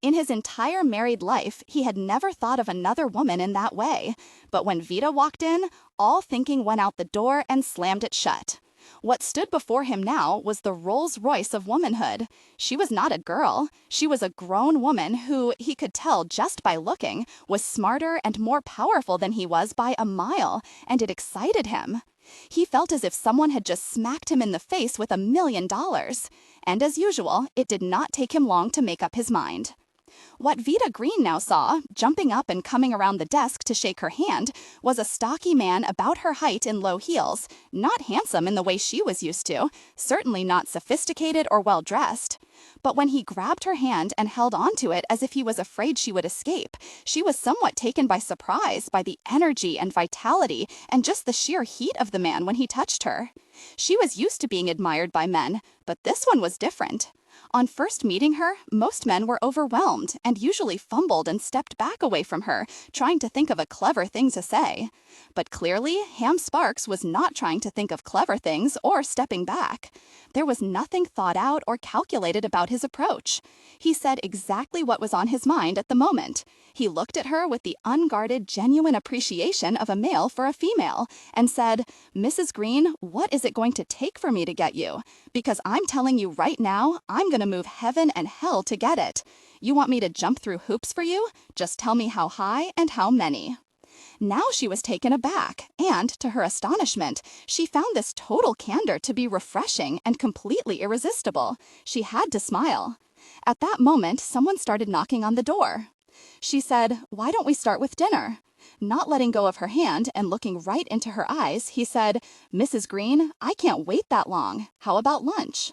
In his entire married life, he had never thought of another woman in that way, but when Vita walked in, all thinking went out the door and slammed it shut. What stood before him now was the Rolls-Royce of womanhood. She was not a girl. She was a grown woman who, he could tell just by looking, was smarter and more powerful than he was by a mile, and it excited him. He felt as if someone had just smacked him in the face with $1 million. And as usual, it did not take him long to make up his mind. What Vita Green now saw, jumping up and coming around the desk to shake her hand, was a stocky man about her height in low heels, not handsome in the way she was used to, certainly not sophisticated or well-dressed. But when he grabbed her hand and held onto it as if he was afraid she would escape, she was somewhat taken by surprise by the energy and vitality and just the sheer heat of the man when he touched her. She was used to being admired by men, but this one was different. On first meeting her, most men were overwhelmed and usually fumbled and stepped back away from her, trying to think of a clever thing to say. But clearly, Ham Sparks was not trying to think of clever things or stepping back. There was nothing thought out or calculated about his approach. He said exactly what was on his mind at the moment. He looked at her with the unguarded, genuine appreciation of a male for a female and said, "Mrs. Green, what is it going to take for me to get you? Because I'm telling you right now, I'm going to move heaven and hell to get it. You want me to jump through hoops for you? Just tell me how high and how many." Now she was taken aback, and, to her astonishment, she found this total candor to be refreshing and completely irresistible. She had to smile. At that moment, someone started knocking on the door. She said, "Why don't we start with dinner?" Not letting go of her hand and looking right into her eyes, he said, "Mrs. Green, I can't wait that long. How about lunch?"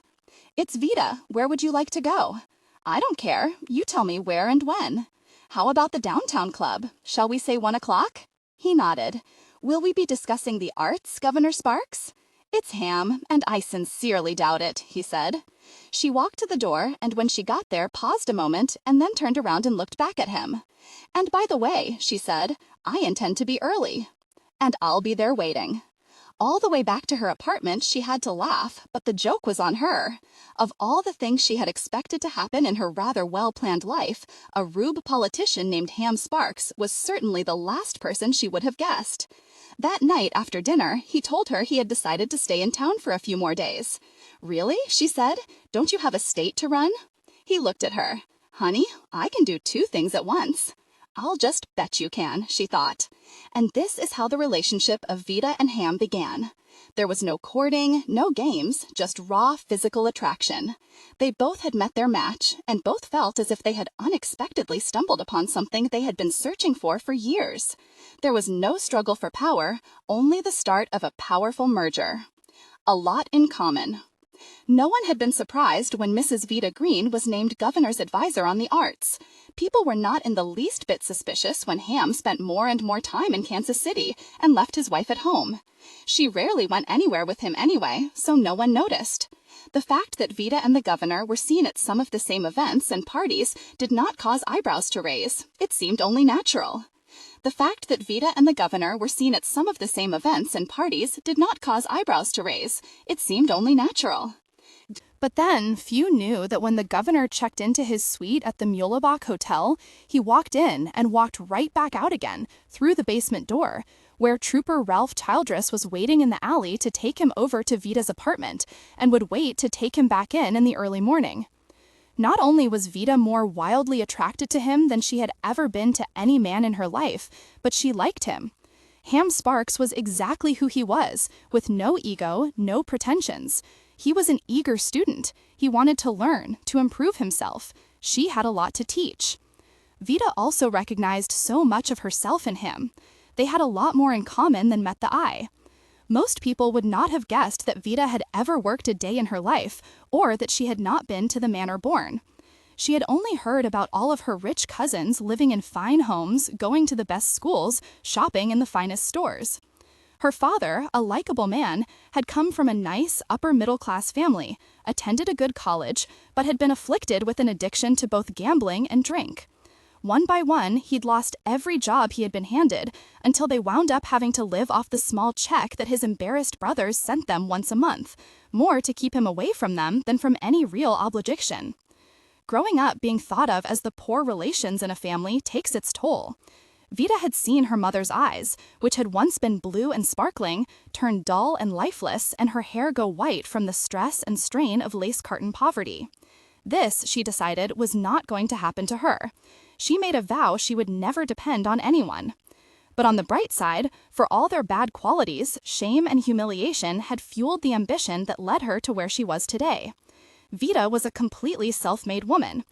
"It's Vita. Where would you like to go?" "I don't care. You tell me where and when." "How about the downtown club? Shall we say 1 o'clock?" He nodded. "Will we be discussing the arts, Governor Sparks?" "It's Ham, and I sincerely doubt it," he said. She walked to the door, and when she got there, paused a moment, and then turned around and looked back at him. "And by the way," she said, "I intend to be early." "And I'll be there waiting." All the way back to her apartment, she had to laugh, but the joke was on her. Of all the things she had expected to happen in her rather well-planned life, a rube politician named Ham Sparks was certainly the last person she would have guessed. That night after dinner, he told her he had decided to stay in town for a few more days. "Really?" she said. "Don't you have a state to run?" He looked at her. "Honey, I can do 2 things at once." "I'll just bet you can," she thought. And this is how the relationship of Vita and Ham began. There was no courting, no games, just raw physical attraction. They both had met their match, and both felt as if they had unexpectedly stumbled upon something they had been searching for years. There was no struggle for power, only the start of a powerful merger. A lot in common. No one had been surprised when Mrs. Vida Green was named governor's advisor on the arts. People were not in the least bit suspicious when Ham spent more and more time in Kansas City and left his wife at home. She rarely went anywhere with him anyway, so no one noticed. The fact that Vida and the governor were seen at some of the same events and parties did not cause eyebrows to raise. It seemed only natural. The fact that Vida and the governor were seen at some of the same events and parties did not cause eyebrows to raise. It seemed only natural. But then, few knew that when the governor checked into his suite at the Muehlebach Hotel, he walked in and walked right back out again, through the basement door, where Trooper Ralph Childress was waiting in the alley to take him over to Vida's apartment, and would wait to take him back in the early morning. Not only was Vida more wildly attracted to him than she had ever been to any man in her life, but she liked him. Ham Sparks was exactly who he was, with no ego, no pretensions. He was an eager student. He wanted to learn, to improve himself. She had a lot to teach. Vida also recognized so much of herself in him. They had a lot more in common than met the eye. Most people would not have guessed that Vida had ever worked a day in her life, or that she had not been to the manor born. She had only heard about all of her rich cousins living in fine homes, going to the best schools, shopping in the finest stores. Her father, a likable man, had come from a nice, upper-middle-class family, attended a good college, but had been afflicted with an addiction to both gambling and drink. One by one, he'd lost every job he had been handed, until they wound up having to live off the small check that his embarrassed brothers sent them once a month, more to keep him away from them than from any real obligation. Growing up being thought of as the poor relations in a family takes its toll. Vida had seen her mother's eyes, which had once been blue and sparkling, turn dull and lifeless, and her hair go white from the stress and strain of lace-carton poverty. This, she decided, was not going to happen to her. She made a vow she would never depend on anyone. But on the bright side, for all their bad qualities, shame and humiliation had fueled the ambition that led her to where she was today. Vida was a completely self-made woman.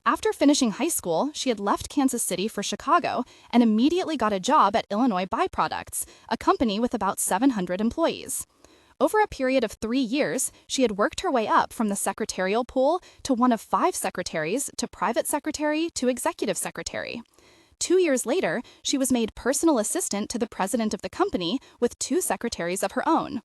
After finishing high school, she had left Kansas City for Chicago and immediately got a job at Illinois Byproducts, a company with about 700 employees. Over a period of 3 years, she had worked her way up from the secretarial pool to one of 5 secretaries, to private secretary, to executive secretary. 2 years later, she was made personal assistant to the president of the company with 2 secretaries of her own.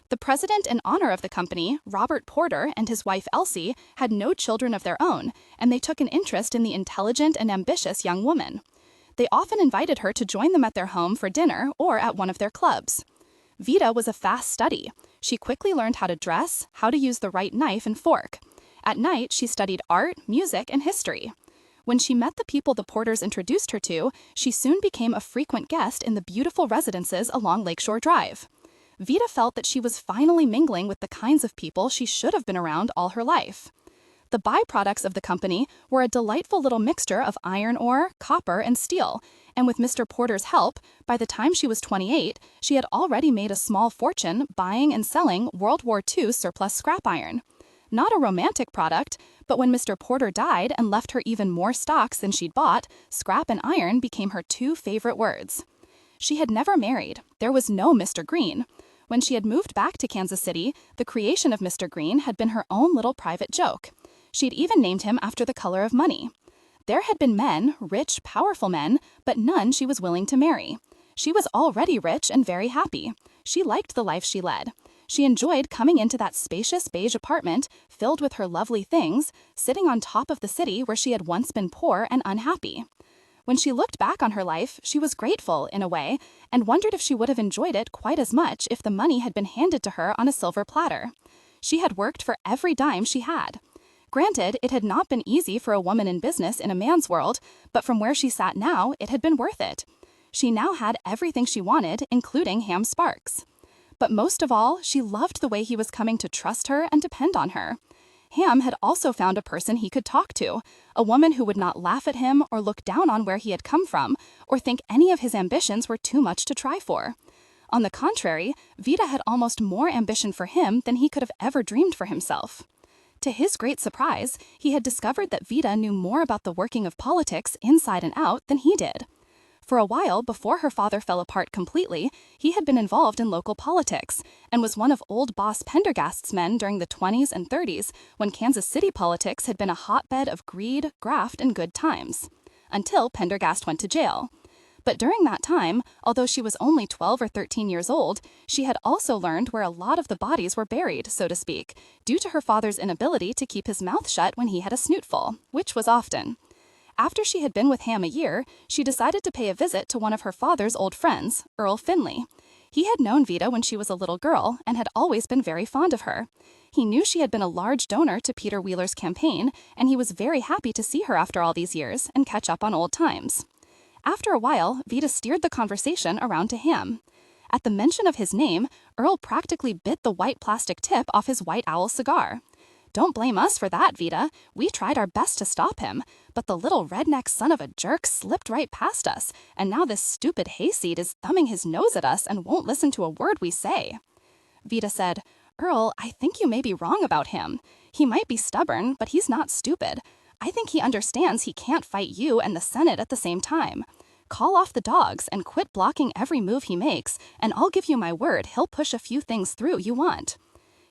The president and owner of the company, Robert Porter, and his wife Elsie, had no children of their own, and they took an interest in the intelligent and ambitious young woman. They often invited her to join them at their home for dinner or at one of their clubs. Vida was a fast study. She quickly learned how to dress, how to use the right knife and fork. At night, she studied art, music, and history. When she met the people the Porters introduced her to, she soon became a frequent guest in the beautiful residences along Lakeshore Drive. Vida felt that she was finally mingling with the kinds of people she should have been around all her life. The byproducts of the company were a delightful little mixture of iron ore, copper, and steel, and with Mr. Porter's help, by the time she was 28, she had already made a small fortune buying and selling World War II surplus scrap iron. Not a romantic product, but when Mr. Porter died and left her even more stocks than she'd bought, scrap and iron became her 2 favorite words. She had never married. There was no Mr. Green. When she had moved back to Kansas City, the creation of Mr. Green had been her own little private joke. She'd even named him after the color of money. There had been men, rich, powerful men, but none she was willing to marry. She was already rich and very happy. She liked the life she led. She enjoyed coming into that spacious beige apartment, filled with her lovely things, sitting on top of the city where she had once been poor and unhappy. When she looked back on her life, she was grateful, in a way, and wondered if she would have enjoyed it quite as much if the money had been handed to her on a silver platter. She had worked for every dime she had. Granted, it had not been easy for a woman in business in a man's world, but from where she sat now, it had been worth it. She now had everything she wanted, including Ham Sparks. But most of all, she loved the way he was coming to trust her and depend on her. Ham had also found a person he could talk to, a woman who would not laugh at him or look down on where he had come from, or think any of his ambitions were too much to try for. On the contrary, Vida had almost more ambition for him than he could have ever dreamed for himself. To his great surprise, he had discovered that Vida knew more about the working of politics inside and out than he did. For a while, before her father fell apart completely, he had been involved in local politics and was one of old boss Pendergast's men during the 20s and 30s when Kansas City politics had been a hotbed of greed, graft, and good times. Until Pendergast went to jail. But during that time, although she was only 12 or 13 years old, she had also learned where a lot of the bodies were buried, so to speak, due to her father's inability to keep his mouth shut when he had a snootful, which was often. After she had been with Ham a year, she decided to pay a visit to one of her father's old friends, Earl Finley. He had known Vida when she was a little girl and had always been very fond of her. He knew she had been a large donor to Peter Wheeler's campaign, and he was very happy to see her after all these years and catch up on old times. After a while, Vida steered the conversation around to Ham. At the mention of his name, Earl practically bit the white plastic tip off his White Owl cigar. Don't blame us for that, Vida. We tried our best to stop him, but the little redneck son of a jerk slipped right past us, and now this stupid hayseed is thumbing his nose at us and won't listen to a word we say. Vida said, Earl, I think you may be wrong about him. He might be stubborn, but he's not stupid. I think he understands he can't fight you and the Senate at the same time. Call off the dogs and quit blocking every move he makes, and I'll give you my word he'll push a few things through you want.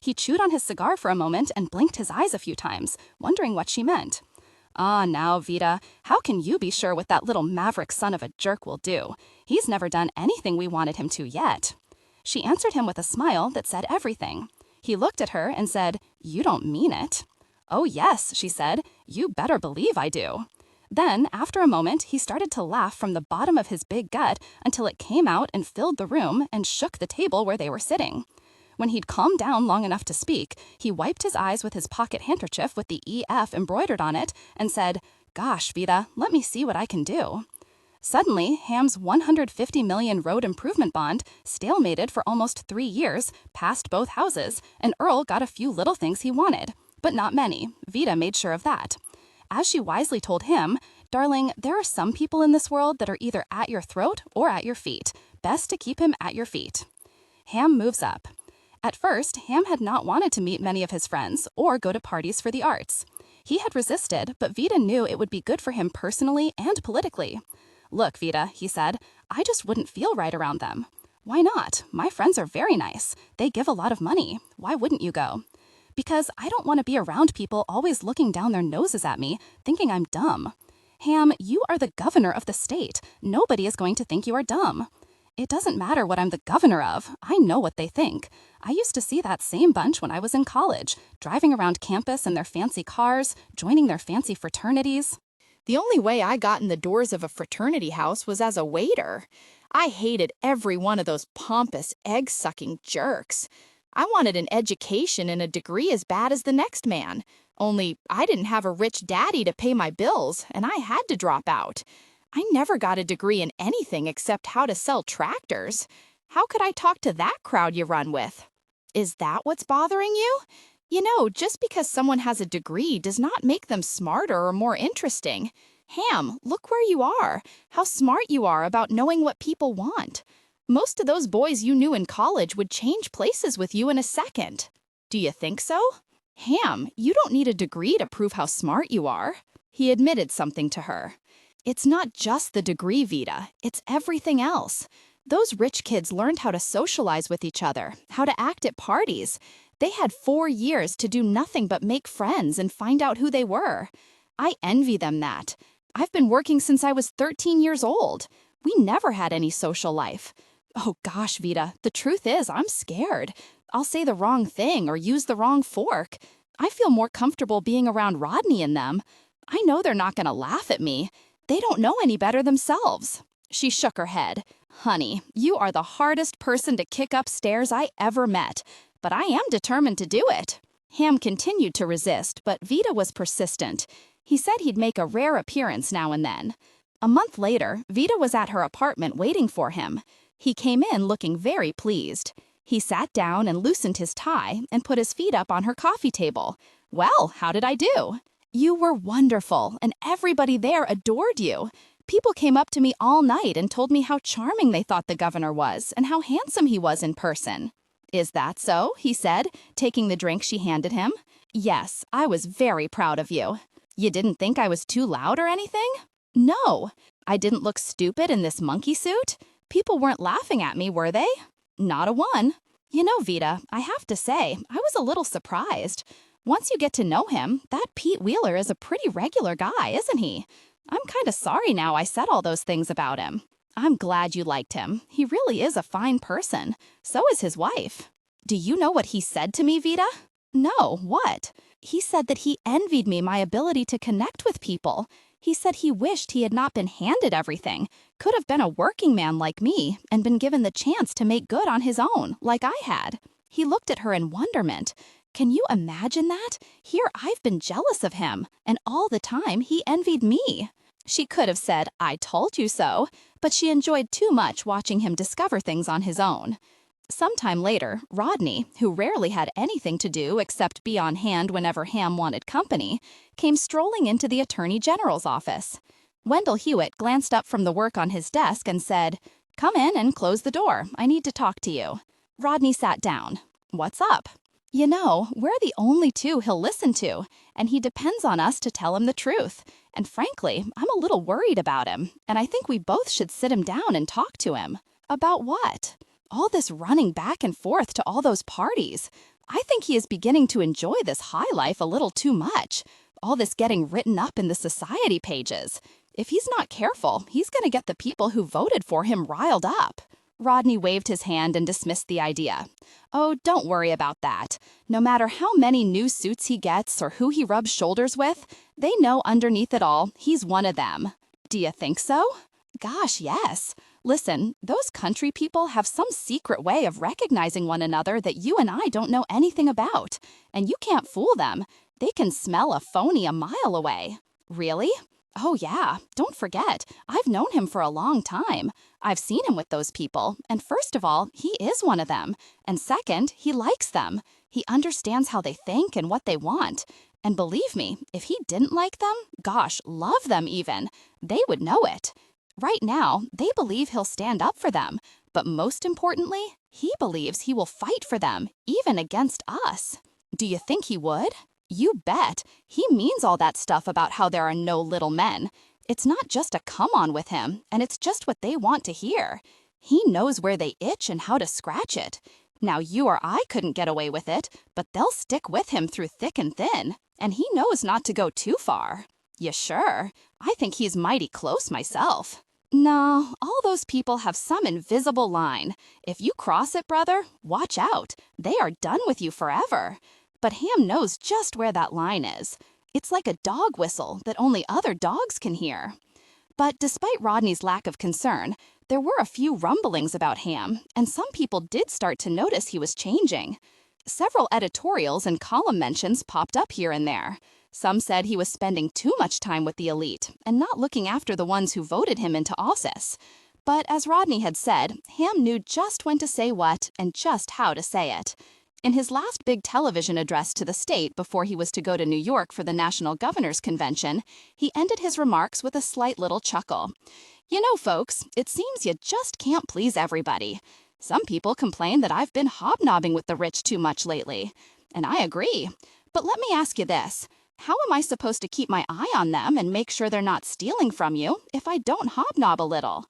He chewed on his cigar for a moment and blinked his eyes a few times, wondering what she meant. Ah, now, Vida, how can you be sure what that little maverick son of a jerk will do? He's never done anything we wanted him to yet. She answered him with a smile that said everything. He looked at her and said, You don't mean it. Oh, yes, she said. You better believe I do. Then, after a moment, he started to laugh from the bottom of his big gut until it came out and filled the room and shook the table where they were sitting. When he'd calmed down long enough to speak, he wiped his eyes with his pocket handkerchief with the EF embroidered on it and said, Gosh, Vida, let me see what I can do. Suddenly, Ham's $150 million road improvement bond, stalemated for almost 3 years, passed both houses, and Earl got a few little things he wanted. But not many. Vida made sure of that. As she wisely told him, Darling, there are some people in this world that are either at your throat or at your feet. Best to keep him at your feet. Ham moves up. At first, Ham had not wanted to meet many of his friends or go to parties for the arts. He had resisted, but Vida knew it would be good for him personally and politically. Look, Vida, he said, I just wouldn't feel right around them. Why not? My friends are very nice. They give a lot of money. Why wouldn't you go? Because I don't want to be around people always looking down their noses at me, thinking I'm dumb. Ham, you are the governor of the state. Nobody is going to think you are dumb. It doesn't matter what I'm the governor of. I know what they think. I used to see that same bunch when I was in college, driving around campus in their fancy cars, joining their fancy fraternities. The only way I got in the doors of a fraternity house was as a waiter. I hated every one of those pompous, egg-sucking jerks. I wanted an education and a degree as bad as the next man. Only I didn't have a rich daddy to pay my bills, and I had to drop out. I never got a degree in anything except how to sell tractors. How could I talk to that crowd you run with? Is that what's bothering you? You know, just because someone has a degree does not make them smarter or more interesting. Ham, look where you are. How smart you are about knowing what people want. Most of those boys you knew in college would change places with you in a second. Do you think so? Ham, you don't need a degree to prove how smart you are. He admitted something to her. It's not just the degree, Vida. It's everything else. Those rich kids learned how to socialize with each other, how to act at parties. They had 4 years to do nothing but make friends and find out who they were. I envy them that. I've been working since I was 13 years old. We never had any social life. Oh gosh, Vida, the truth is I'm scared. I'll say the wrong thing or use the wrong fork. I feel more comfortable being around Rodney and them. I know they're not going to laugh at me. They don't know any better themselves. She shook her head. Honey, you are the hardest person to kick upstairs I ever met, but I am determined to do it. Ham continued to resist, but Vida was persistent. He said he'd make a rare appearance now and then. A month later, Vida was at her apartment waiting for him. He came in looking very pleased. He sat down and loosened his tie and put his feet up on her coffee table. Well, how did I do? You were wonderful, and everybody there adored you. People came up to me all night and told me how charming they thought the governor was and how handsome he was in person. Is that so? He said, taking the drink she handed him. Yes, I was very proud of you. You didn't think I was too loud or anything? No. I didn't look stupid in this monkey suit? People weren't laughing at me, were they? Not a one. You know, Vita, I have to say, I was a little surprised. Once you get to know him, that Pete Wheeler is a pretty regular guy, isn't he? I'm kind of sorry now I said all those things about him. I'm glad you liked him. He really is a fine person. So is his wife. Do you know what he said to me, Vita? No, what? He said that he envied me my ability to connect with people. He said he wished he had not been handed everything, could have been a working man like me, and been given the chance to make good on his own, like I had. He looked at her in wonderment. Can you imagine that? Here I've been jealous of him, and all the time he envied me. She could have said, I told you so, but she enjoyed too much watching him discover things on his own. Sometime later, Rodney, who rarely had anything to do except be on hand whenever Ham wanted company, came strolling into the Attorney General's office. Wendell Hewitt glanced up from the work on his desk and said, Come in and close the door. I need to talk to you. Rodney sat down. What's up? You know, we're the only two he'll listen to, and he depends on us to tell him the truth. And frankly, I'm a little worried about him, and I think we both should sit him down and talk to him. About what? All this running back and forth to all those parties. I think he is beginning to enjoy this high life a little too much. All this getting written up in the society pages. If he's not careful, he's going to get the people who voted for him riled up. Rodney waved his hand and dismissed the idea. Oh, don't worry about that. No matter how many new suits he gets or who he rubs shoulders with, they know underneath it all, he's one of them. Do you think so? Gosh, yes. Listen, those country people have some secret way of recognizing one another that you and I don't know anything about. And you can't fool them. They can smell a phony a mile away. Really? Oh yeah, don't forget, I've known him for a long time. I've seen him with those people, and first of all, he is one of them. And second, he likes them. He understands how they think and what they want. And believe me, if he didn't like them, gosh, love them even, they would know it. Right now, they believe he'll stand up for them, but most importantly, he believes he will fight for them, even against us. Do you think he would? You bet. He means all that stuff about how there are no little men. It's not just a come-on with him, and it's just what they want to hear. He knows where they itch and how to scratch it. Now you or I couldn't get away with it, but they'll stick with him through thick and thin, and he knows not to go too far. You sure? I think he's mighty close myself. No, all those people have some invisible line. If you cross it, brother, watch out. They are done with you forever. But Ham knows just where that line is. It's like a dog whistle that only other dogs can hear. But despite Rodney's lack of concern, there were a few rumblings about Ham, and some people did start to notice he was changing. Several editorials and column mentions popped up here and there. Some said he was spending too much time with the elite and not looking after the ones who voted him into office. But as Rodney had said, Ham knew just when to say what and just how to say it. In his last big television address to the state before he was to go to New York for the National Governors Convention, he ended his remarks with a slight little chuckle. You know, folks, it seems you just can't please everybody. Some people complain that I've been hobnobbing with the rich too much lately. And I agree. But let me ask you this. How am I supposed to keep my eye on them and make sure they're not stealing from you if I don't hobnob a little?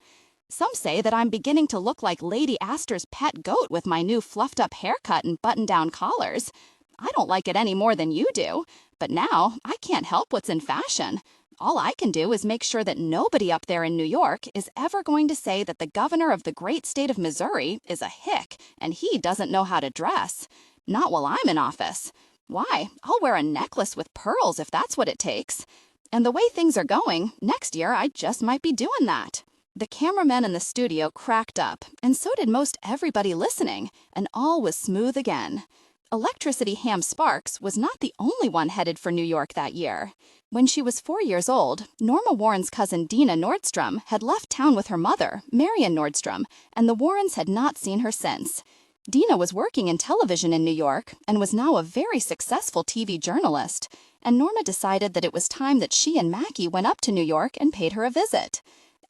Some say that I'm beginning to look like Lady Astor's pet goat with my new fluffed-up haircut and button-down collars. I don't like it any more than you do, but now I can't help what's in fashion. All I can do is make sure that nobody up there in New York is ever going to say that the governor of the great state of Missouri is a hick and he doesn't know how to dress. Not while I'm in office. Why, I'll wear a necklace with pearls if that's what it takes. And the way things are going, next year I just might be doing that. The cameramen in the studio cracked up, and so did most everybody listening, and all was smooth again. Electricity Ham Sparks was not the only one headed for New York that year. When she was 4 years old, Norma Warren's cousin Dina Nordstrom had left town with her mother, Marion Nordstrom, and the Warrens had not seen her since. Dina was working in television in New York and was now a very successful TV journalist, and Norma decided that it was time that she and Mackie went up to New York and paid her a visit.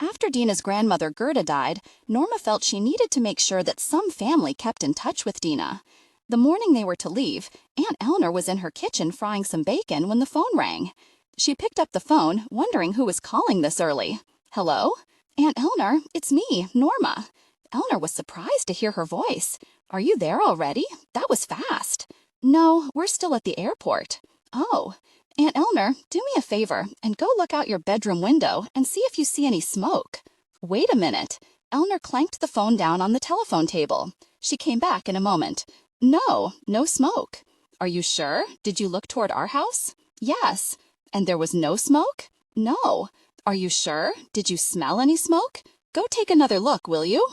After Dina's grandmother Gerda died, Norma felt she needed to make sure that some family kept in touch with Dina. The morning they were to leave, Aunt Eleanor was in her kitchen frying some bacon when the phone rang. She picked up the phone, wondering who was calling this early. Hello? Aunt Eleanor, it's me, Norma. Eleanor was surprised to hear her voice. Are you there already? That was fast. No, we're still at the airport. Oh, Aunt Eleanor, do me a favor and go look out your bedroom window and see if you see any smoke. Wait a minute. Eleanor clanked the phone down on the telephone table. She came back in a moment. No, no smoke. Are you sure? Did you look toward our house? Yes. And there was no smoke? No. Are you sure? Did you smell any smoke? Go take another look, will you?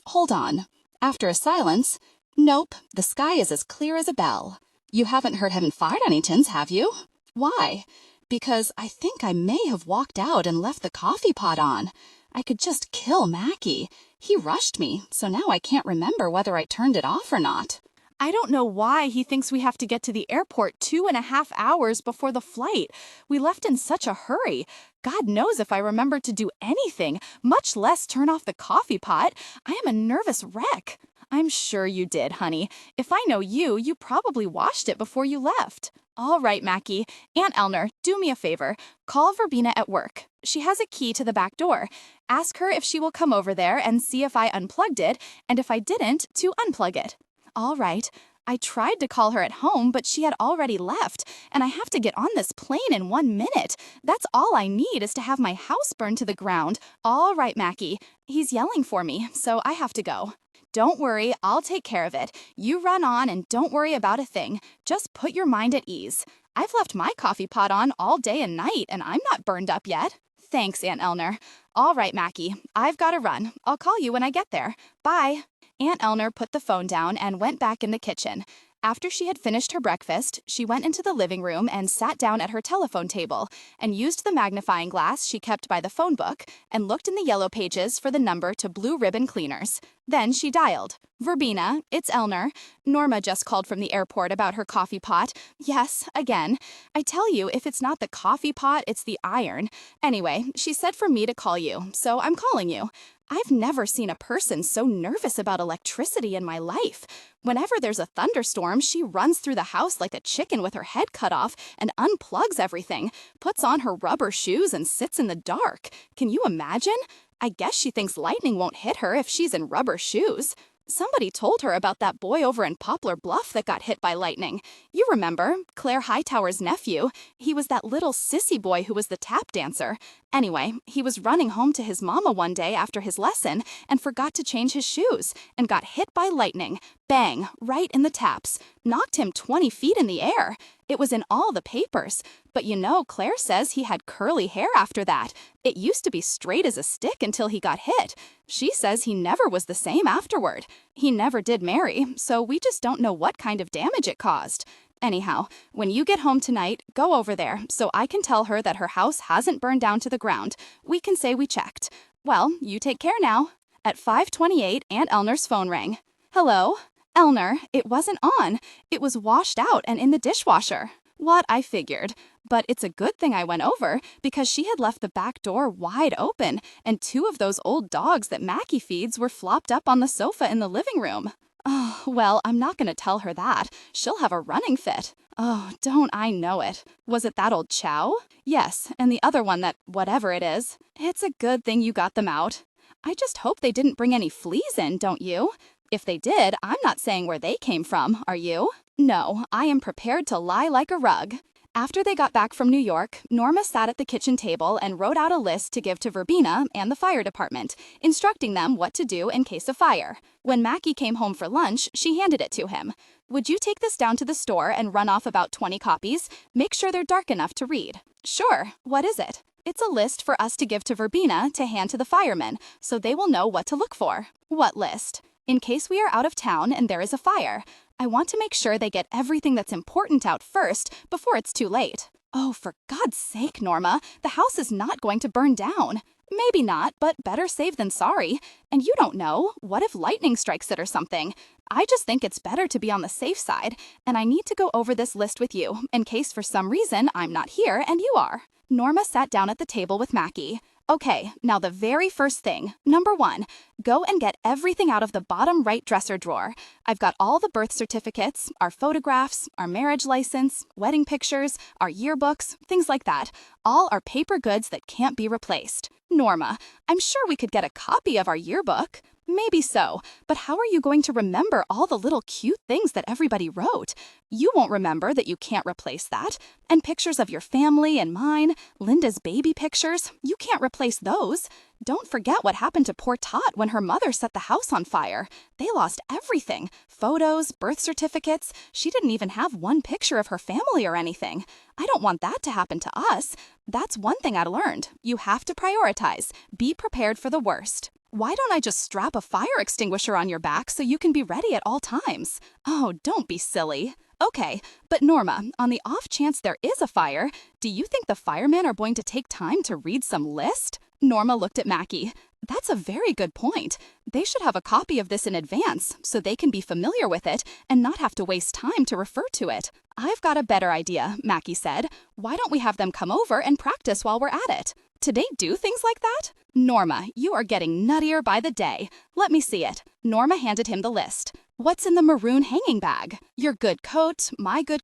Hold on. After a silence, nope, the sky is as clear as a bell. You haven't heard Haven't fired anytons, have you? Why? Because I think I may have walked out and left the coffee pot on. I could just kill Mackie. He rushed me, so now I can't remember whether I turned it off or not. I don't know why he thinks we have to get to the airport 2.5 hours before the flight. We left in such a hurry. God knows if I remember to do anything, much less turn off the coffee pot. I am a nervous wreck. I'm sure you did, honey. If I know you, you probably washed it before you left. All right, Mackie. Aunt Eleanor, do me a favor. Call Verbena at work. She has a key to the back door. Ask her if she will come over there and see if I unplugged it, and if I didn't, to unplug it. All right. I tried to call her at home, but she had already left, and I have to get on this plane in 1 minute. That's all I need is to have my house burned to the ground. All right, Mackie. He's yelling for me, so I have to go. Don't worry, I'll take care of it. You run on and don't worry about a thing. Just put your mind at ease. I've left my coffee pot on all day and night, and I'm not burned up yet. Thanks, Aunt Eleanor. All right, Mackie. I've got to run. I'll call you when I get there. Bye. Aunt Eleanor put the phone down and went back in the kitchen. After she had finished her breakfast, she went into the living room and sat down at her telephone table and used the magnifying glass she kept by the phone book and looked in the yellow pages for the number to Blue Ribbon Cleaners. Then she dialed. Verbena, it's Eleanor. Norma just called from the airport about her coffee pot. Yes, again. I tell you, if it's not the coffee pot, it's the iron. Anyway, she said for me to call you, so I'm calling you. I've never seen a person so nervous about electricity in my life. Whenever there's a thunderstorm, she runs through the house like a chicken with her head cut off and unplugs everything, puts on her rubber shoes and sits in the dark. Can you imagine? I guess she thinks lightning won't hit her if she's in rubber shoes. Somebody told her about that boy over in Poplar Bluff that got hit by lightning. You remember, Claire Hightower's nephew. He was that little sissy boy who was the tap dancer. Anyway, he was running home to his mama one day after his lesson and forgot to change his shoes and got hit by lightning. Bang, right in the taps. Knocked him 20 feet in the air. It was in all the papers. But you know, Claire says he had curly hair after that. It used to be straight as a stick until he got hit. She says he never was the same afterward. He never did marry, so we just don't know what kind of damage it caused. Anyhow, when you get home tonight, go over there so I can tell her that her house hasn't burned down to the ground. We can say we checked. Well, you take care now. At 5:28, Aunt Eleanor's phone rang. Hello? Eleanor, it wasn't on. It was washed out and in the dishwasher. What I figured. But it's a good thing I went over because she had left the back door wide open and 2 of those old dogs that Mackie feeds were flopped up on the sofa in the living room. Oh, well, I'm not going to tell her that. She'll have a running fit. Oh, don't I know it. Was it that old Chow? Yes, and the other one that whatever it is. It's a good thing you got them out. I just hope they didn't bring any fleas in, don't you? If they did, I'm not saying where they came from, are you? No, I am prepared to lie like a rug. After they got back from New York, Norma sat at the kitchen table and wrote out a list to give to Verbena and the fire department, instructing them what to do in case of fire. When Mackie came home for lunch, she handed it to him. Would you take this down to the store and run off about 20 copies? Make sure they're dark enough to read. Sure. What is it? It's a list for us to give to Verbena to hand to the firemen, so they will know what to look for. What list? In case we are out of town and there is a fire. I want to make sure they get everything that's important out first before it's too late. Oh, for God's sake, Norma, the house is not going to burn down. Maybe not, but better safe than sorry. And you don't know. What if lightning strikes it or something? I just think it's better to be on the safe side, and I need to go over this list with you in case for some reason I'm not here and you are. Norma sat down at the table with Mackie. Okay, now the very first thing, number 1, go and get everything out of the bottom right dresser drawer. I've got all the birth certificates, our photographs, our marriage license, wedding pictures, our yearbooks, things like that. All are paper goods that can't be replaced. Norma, I'm sure we could get a copy of our yearbook. Maybe so, but how are you going to remember all the little cute things that everybody wrote? You won't remember that you can't replace that. And pictures of your family and mine, Linda's baby pictures, you can't replace those. Don't forget what happened to poor Tot when her mother set the house on fire. They lost everything. Photos, birth certificates. She didn't even have one picture of her family or anything. I don't want that to happen to us. That's one thing I learned. You have to prioritize. Be prepared for the worst. Why don't I just strap a fire extinguisher on your back so you can be ready at all times? Oh, don't be silly. Okay, but Norma, on the off chance there is a fire, do you think the firemen are going to take time to read some list? Norma looked at Mackie. That's a very good point. They should have a copy of this in advance so they can be familiar with it and not have to waste time to refer to it. I've got a better idea, Mackie said. Why don't we have them come over and practice while we're at it? Do they do things like that? Norma, you are getting nuttier by the day. Let me see it. Norma handed him the list. What's in the maroon hanging bag? Your good coat, my good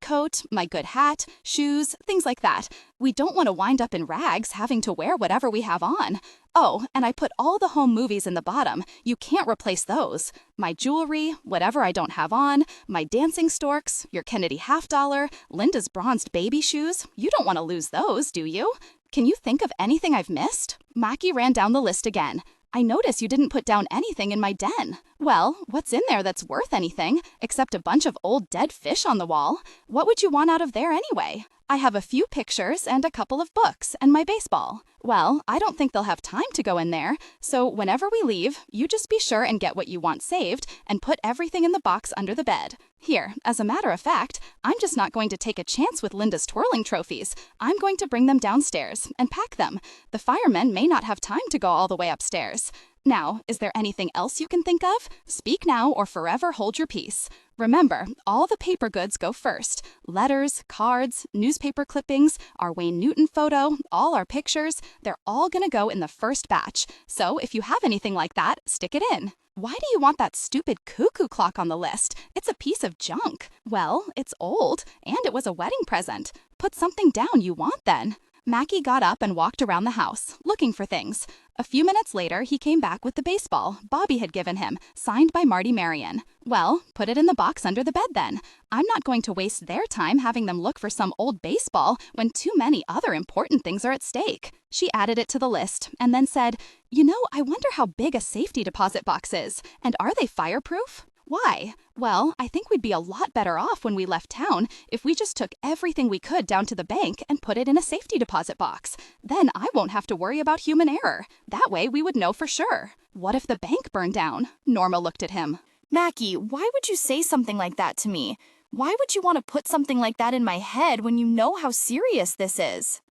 hat, shoes, things like that. We don't want to wind up in rags having to wear whatever we have on. Oh, and I put all the home movies in the bottom. You can't replace those. My jewelry, whatever I don't have on, my dancing storks, your Kennedy $50, Linda's bronzed baby shoes. You don't want to lose those, do you? Can you think of anything I've missed? Mackie ran down the list again. I notice you didn't put down anything in my den. Well, what's in there that's worth anything, except a bunch of old dead fish on the wall? What would you want out of there anyway? I have a few pictures and a couple of books and my baseball. Well, I don't think they'll have time to go in there, so whenever we leave, you just be sure and get what you want saved and put everything in the box under the bed. Here, as a matter of fact, I'm just not going to take a chance with Linda's twirling trophies. I'm going to bring them downstairs and pack them. The firemen may not have time to go all the way upstairs. Now, is there anything else you can think of? Speak now or forever hold your peace. Remember, all the paper goods go first. Letters, cards, newspaper clippings, our Wayne Newton photo, all our pictures, they're all gonna go in the first batch. So if you have anything like that, stick it in. Why do you want that stupid cuckoo clock on the list? It's a piece of junk. Well, it's old, and it was a wedding present. Put something down you want then. Mackie got up and walked around the house, looking for things. A few minutes later, he came back with the baseball Bobby had given him, signed by Marty Marion. Well, put it in the box under the bed then. I'm not going to waste their time having them look for some old baseball when too many other important things are at stake. She added it to the list and then said, "You know, I wonder how big a safety deposit box is, and are they fireproof?" Why? Well, I think we'd be a lot better off when we left town if we just took everything we could down to the bank and put it in a safety deposit box. Then I won't have to worry about human error. That way we would know for sure. What if the bank burned down? Norma looked at him. Mackie, why would you say something like that to me? Why would you want to put something like that in my head when you know how serious this is?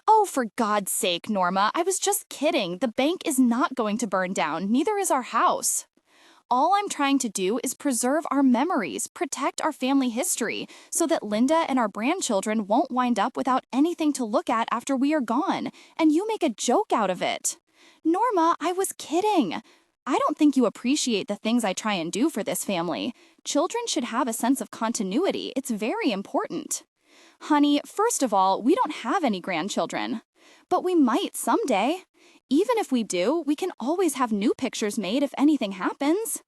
Oh, for God's sake, Norma, I was just kidding. The bank is not going to burn down, neither is our house. All I'm trying to do is preserve our memories, protect our family history, so that Linda and our grandchildren won't wind up without anything to look at after we are gone, and you make a joke out of it. Norma, I was kidding. I don't think you appreciate the things I try and do for this family. Children should have a sense of continuity. It's very important. Honey, first of all, we don't have any grandchildren. But we might someday. Even if we do, we can always have new pictures made if anything happens.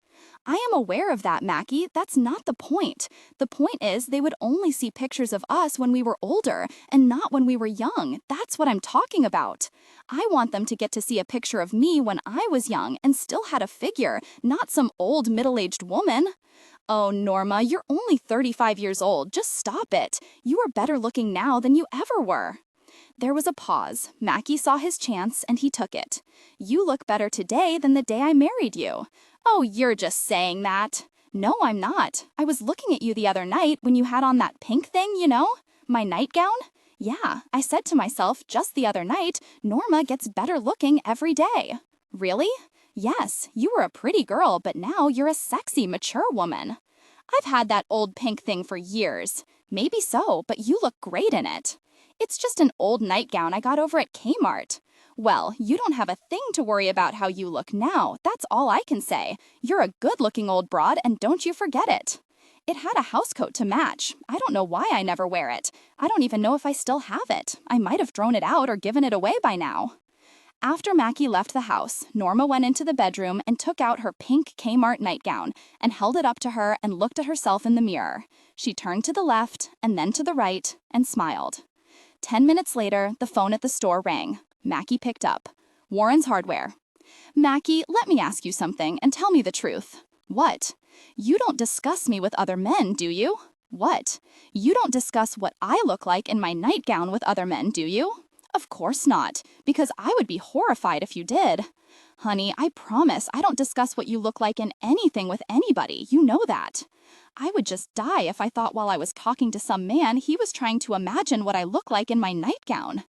I am aware of that, Mackie. That's not the point. The point is they would only see pictures of us when we were older and not when we were young. That's what I'm talking about. I want them to get to see a picture of me when I was young and still had a figure, not some old middle-aged woman. Oh, Norma, you're only 35 years old. Just stop it. You are better looking now than you ever were. There was a pause. Mackie saw his chance, and he took it. You look better today than the day I married you. Oh, you're just saying that. No, I'm not. I was looking at you the other night when you had on that pink thing, you know? My nightgown? Yeah, I said to myself just the other night, Norma gets better looking every day. Really? Yes, you were a pretty girl, but now you're a sexy, mature woman. I've had that old pink thing for years. Maybe so, but you look great in it. It's just an old nightgown I got over at Kmart. Well, you don't have a thing to worry about how you look now. That's all I can say. You're a good-looking old broad, and don't you forget it. It had a housecoat to match. I don't know why I never wear it. I don't even know if I still have it. I might have thrown it out or given it away by now. After Mackie left the house, Norma went into the bedroom and took out her pink Kmart nightgown and held it up to her and looked at herself in the mirror. She turned to the left and then to the right and smiled. 10 minutes later, the phone at the store rang. Mackie picked up. Warren's Hardware. Mackie, let me ask you something and tell me the truth. What? You don't discuss me with other men, do you? What? You don't discuss what I look like in my nightgown with other men, do you? Of course not, because I would be horrified if you did. Honey, I promise I don't discuss what you look like in anything with anybody. You know that. I would just die if I thought while I was talking to some man he was trying to imagine what I look like in my nightgown.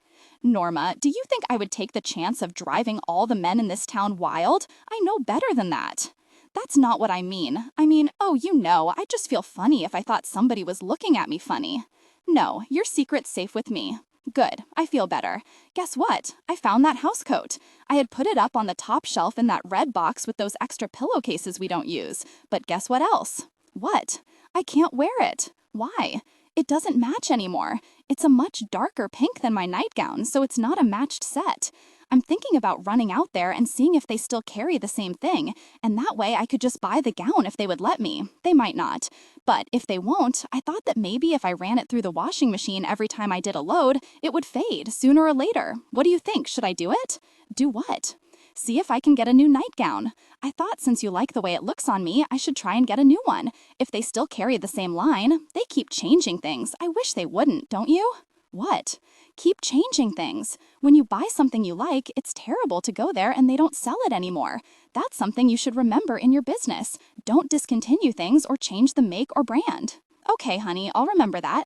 Norma, do you think I would take the chance of driving all the men in this town wild? I know better than that. That's not what I mean. I mean, oh, you know, I'd just feel funny if I thought somebody was looking at me funny. No, your secret's safe with me. Good, I feel better. Guess what? I found that house coat. I had put it up on the top shelf in that red box with those extra pillowcases we don't use. But guess what else? What? I can't wear it. Why? It doesn't match anymore. It's a much darker pink than my nightgown, so it's not a matched set. I'm thinking about running out there and seeing if they still carry the same thing, and that way I could just buy the gown if they would let me. They might not. But if they won't, I thought that maybe if I ran it through the washing machine every time I did a load, it would fade sooner or later. What do you think? Should I do it? Do what? See if I can get a new nightgown. I thought since you like the way it looks on me, I should try and get a new one. If they still carry the same line, they keep changing things. I wish they wouldn't, don't you? What? Keep changing things. When you buy something you like, it's terrible to go there and they don't sell it anymore. That's something you should remember in your business. Don't discontinue things or change the make or brand. Okay, honey, I'll remember that.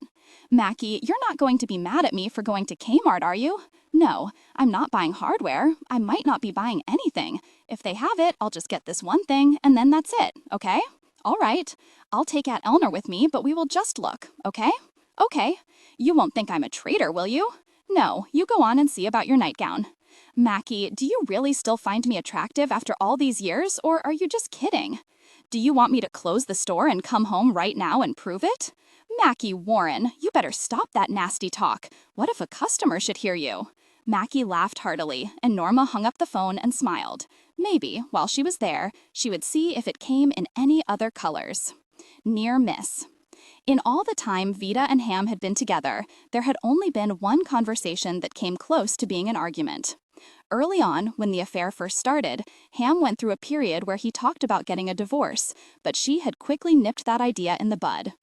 Mackie, you're not going to be mad at me for going to Kmart, are you? No, I'm not buying hardware. I might not be buying anything. If they have it, I'll just get this one thing and then that's it, okay? All right. I'll take Aunt Eleanor with me, but we will just look, okay? Okay. You won't think I'm a traitor, will you? No, you go on and see about your nightgown. Mackie, do you really still find me attractive after all these years, or are you just kidding? Do you want me to close the store and come home right now and prove it? Mackie Warren, you better stop that nasty talk. What if a customer should hear you? Mackie laughed heartily, and Norma hung up the phone and smiled. Maybe, while she was there, she would see if it came in any other colors. Near miss. In all the time Vida and Ham had been together, there had only been one conversation that came close to being an argument. Early on, when the affair first started, Ham went through a period where he talked about getting a divorce, but she had quickly nipped that idea in the bud.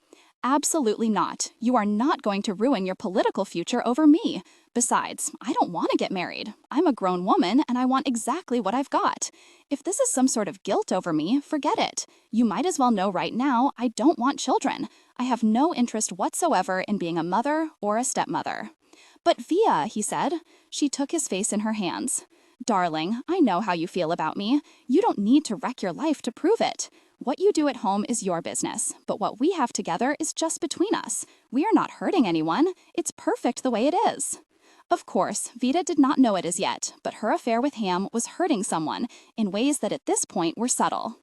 Absolutely not. You are not going to ruin your political future over me. Besides, I don't want to get married. I'm a grown woman and I want exactly what I've got. If this is some sort of guilt over me, forget it. You might as well know right now I don't want children. I have no interest whatsoever in being a mother or a stepmother. But Via, he said. She took his face in her hands. Darling, I know how you feel about me. You don't need to wreck your life to prove it. What you do at home is your business, but what we have together is just between us. We are not hurting anyone. It's perfect the way it is. Of course, Vida did not know it as yet, but her affair with Ham was hurting someone in ways that at this point were subtle.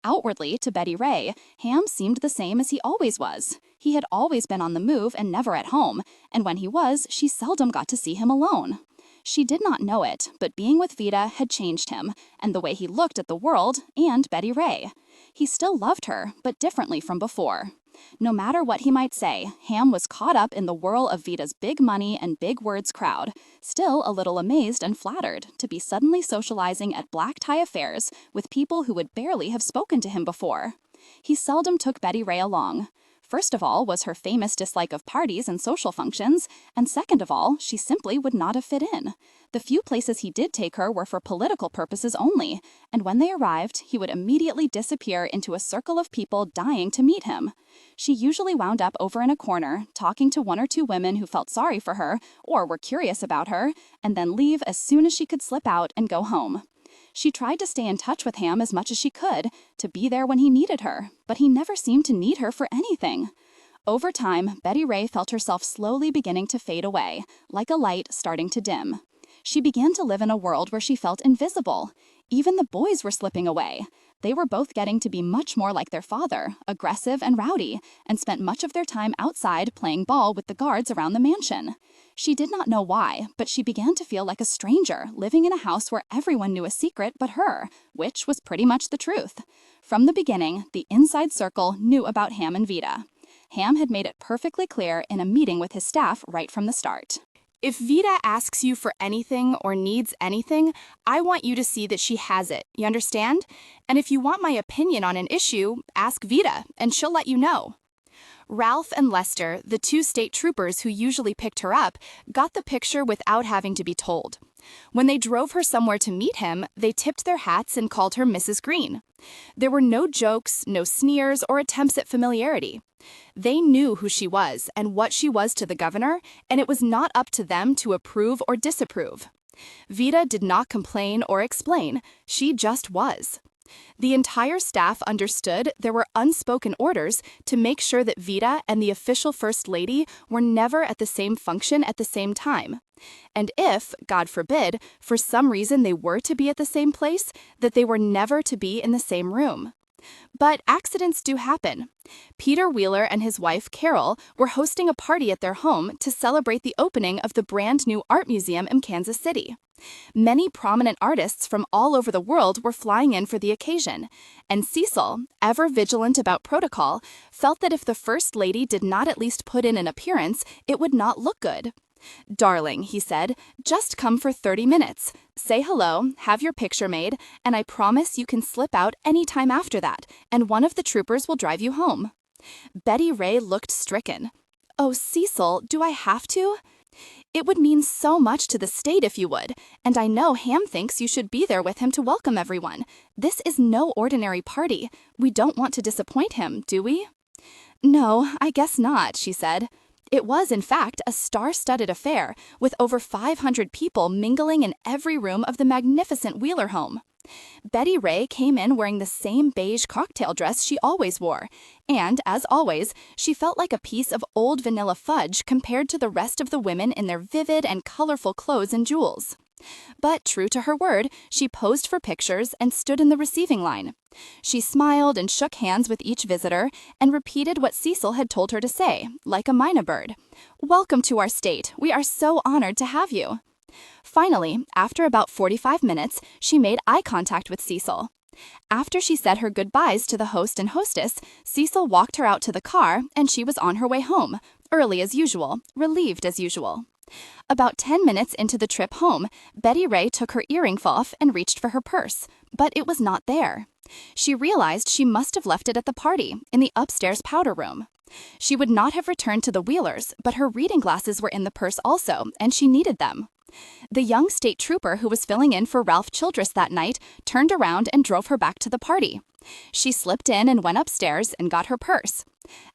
Outwardly, to Betty Ray, Ham seemed the same as he always was. He had always been on the move and never at home, and when he was, she seldom got to see him alone. She did not know it, but being with Vida had changed him, and the way he looked at the world, and Betty Ray. He still loved her, but differently from before. No matter what he might say, Ham was caught up in the whirl of Vida's big money and big words crowd, still a little amazed and flattered to be suddenly socializing at black tie affairs with people who would barely have spoken to him before. He seldom took Betty Ray along. First of all was her famous dislike of parties and social functions, and second of all, she simply would not have fit in. The few places he did take her were for political purposes only, and when they arrived, he would immediately disappear into a circle of people dying to meet him. She usually wound up over in a corner, talking to one or two women who felt sorry for her or were curious about her, and then leave as soon as she could slip out and go home. She tried to stay in touch with Ham as much as she could, to be there when he needed her, but he never seemed to need her for anything. Over time, Betty Ray felt herself slowly beginning to fade away, like a light starting to dim. She began to live in a world where she felt invisible. Even the boys were slipping away. They were both getting to be much more like their father, aggressive and rowdy, and spent much of their time outside playing ball with the guards around the mansion. She did not know why, but she began to feel like a stranger, living in a house where everyone knew a secret but her, which was pretty much the truth. From the beginning, the inside circle knew about Ham and Vita. Ham had made it perfectly clear in a meeting with his staff right from the start. If Vita asks you for anything or needs anything, I want you to see that she has it. You understand? And if you want my opinion on an issue, ask Vita, and she'll let you know. Ralph and Lester, the two state troopers who usually picked her up, got the picture without having to be told. When they drove her somewhere to meet him, they tipped their hats and called her Mrs. Green. There were no jokes, no sneers, or attempts at familiarity. They knew who she was and what she was to the governor, and it was not up to them to approve or disapprove. Vita did not complain or explain, she just was. The entire staff understood there were unspoken orders to make sure that Vita and the official First Lady were never at the same function at the same time. And if, God forbid, for some reason they were to be at the same place, that they were never to be in the same room. But accidents do happen. Peter Wheeler and his wife, Carol, were hosting a party at their home to celebrate the opening of the brand new art museum in Kansas City. Many prominent artists from all over the world were flying in for the occasion, and Cecil, ever vigilant about protocol, felt that if the First Lady did not at least put in an appearance, it would not look good. "Darling," he said, "just come for 30 minutes. Say hello, have your picture made, and I promise you can slip out any time after that, and one of the troopers will drive you home." Betty Ray looked stricken. "Oh, Cecil, do I have to?" "It would mean so much to the state if you would, and I know Ham thinks you should be there with him to welcome everyone. This is no ordinary party. We don't want to disappoint him, do we?" "No, I guess not," she said. It was, in fact, a star-studded affair, with over 500 people mingling in every room of the magnificent Wheeler home. Betty Ray came in wearing the same beige cocktail dress she always wore, and, as always, she felt like a piece of old vanilla fudge compared to the rest of the women in their vivid and colorful clothes and jewels. But true to her word, she posed for pictures and stood in the receiving line. She smiled and shook hands with each visitor and repeated what Cecil had told her to say, like a mynah bird. "Welcome to our state. We are so honored to have you." Finally, after about 45 minutes, she made eye contact with Cecil. After she said her goodbyes to the host and hostess, Cecil walked her out to the car, and she was on her way home, early as usual, relieved as usual. About 10 minutes into the trip home, Betty Ray took her earring off and reached for her purse, but it was not there. She realized she must have left it at the party, in the upstairs powder room. She would not have returned to the Wheelers, but her reading glasses were in the purse also, and she needed them. The young state trooper who was filling in for Ralph Childress that night turned around and drove her back to the party. She slipped in and went upstairs and got her purse.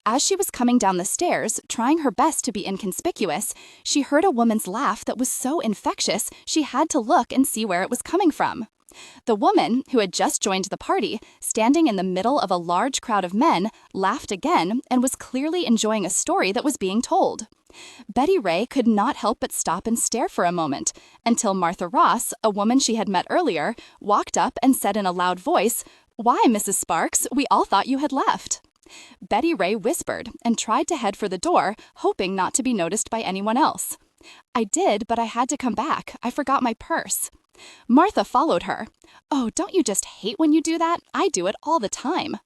As she was coming down the stairs, trying her best to be inconspicuous, she heard a woman's laugh that was so infectious she had to look and see where it was coming from. The woman, who had just joined the party, standing in the middle of a large crowd of men, laughed again and was clearly enjoying a story that was being told. Betty Ray could not help but stop and stare for a moment, until Martha Ross, a woman she had met earlier, walked up and said in a loud voice, "Why, Mrs. Sparks, we all thought you had left." Betty Ray whispered and tried to head for the door, hoping not to be noticed by anyone else. "I did, but I had to come back. I forgot my purse." Martha followed her. "Oh, don't you just hate when you do that? I do it all the time."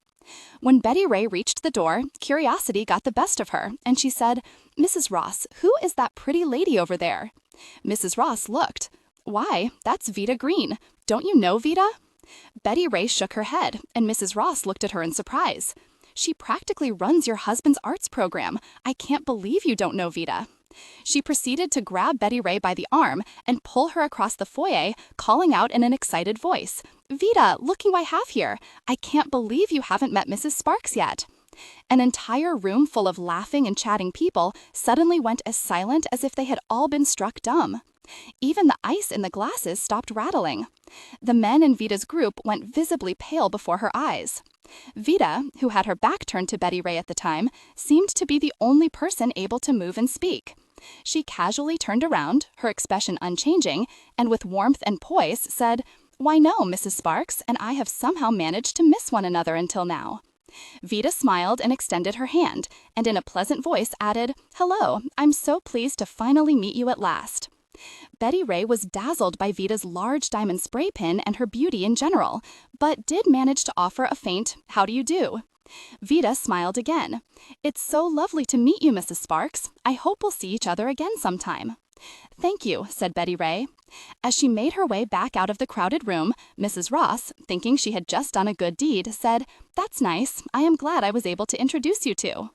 When Betty Ray reached the door, curiosity got the best of her, and she said, "Mrs. Ross, who is that pretty lady over there?" Mrs. Ross looked. "Why, that's Vita Green. Don't you know Vita?" Betty Ray shook her head, and Mrs. Ross looked at her in surprise. "She practically runs your husband's arts program. I can't believe you don't know Vita." She proceeded to grab Betty Ray by the arm and pull her across the foyer, calling out in an excited voice, "Vita, look who I have here. I can't believe you haven't met Mrs. Sparks yet." An entire room full of laughing and chatting people suddenly went as silent as if they had all been struck dumb. Even the ice in the glasses stopped rattling. The men in Vita's group went visibly pale before her eyes. Vita, who had her back turned to Betty Ray at the time, seemed to be the only person able to move and speak. She casually turned around, her expression unchanging, and with warmth and poise said, "Why no, Mrs. Sparks, and I have somehow managed to miss one another until now." Vida smiled and extended her hand, and in a pleasant voice added, "Hello, I'm so pleased to finally meet you at last." Betty Ray was dazzled by Vida's large diamond spray pin and her beauty in general, but did manage to offer a faint, "How do you do?" Vida smiled again. "It's so lovely to meet you, Mrs. Sparks. I hope we'll see each other again sometime." "Thank you," said Betty Ray. As she made her way back out of the crowded room, Mrs. Ross, thinking she had just done a good deed, said, "That's nice. I am glad I was able to introduce you two."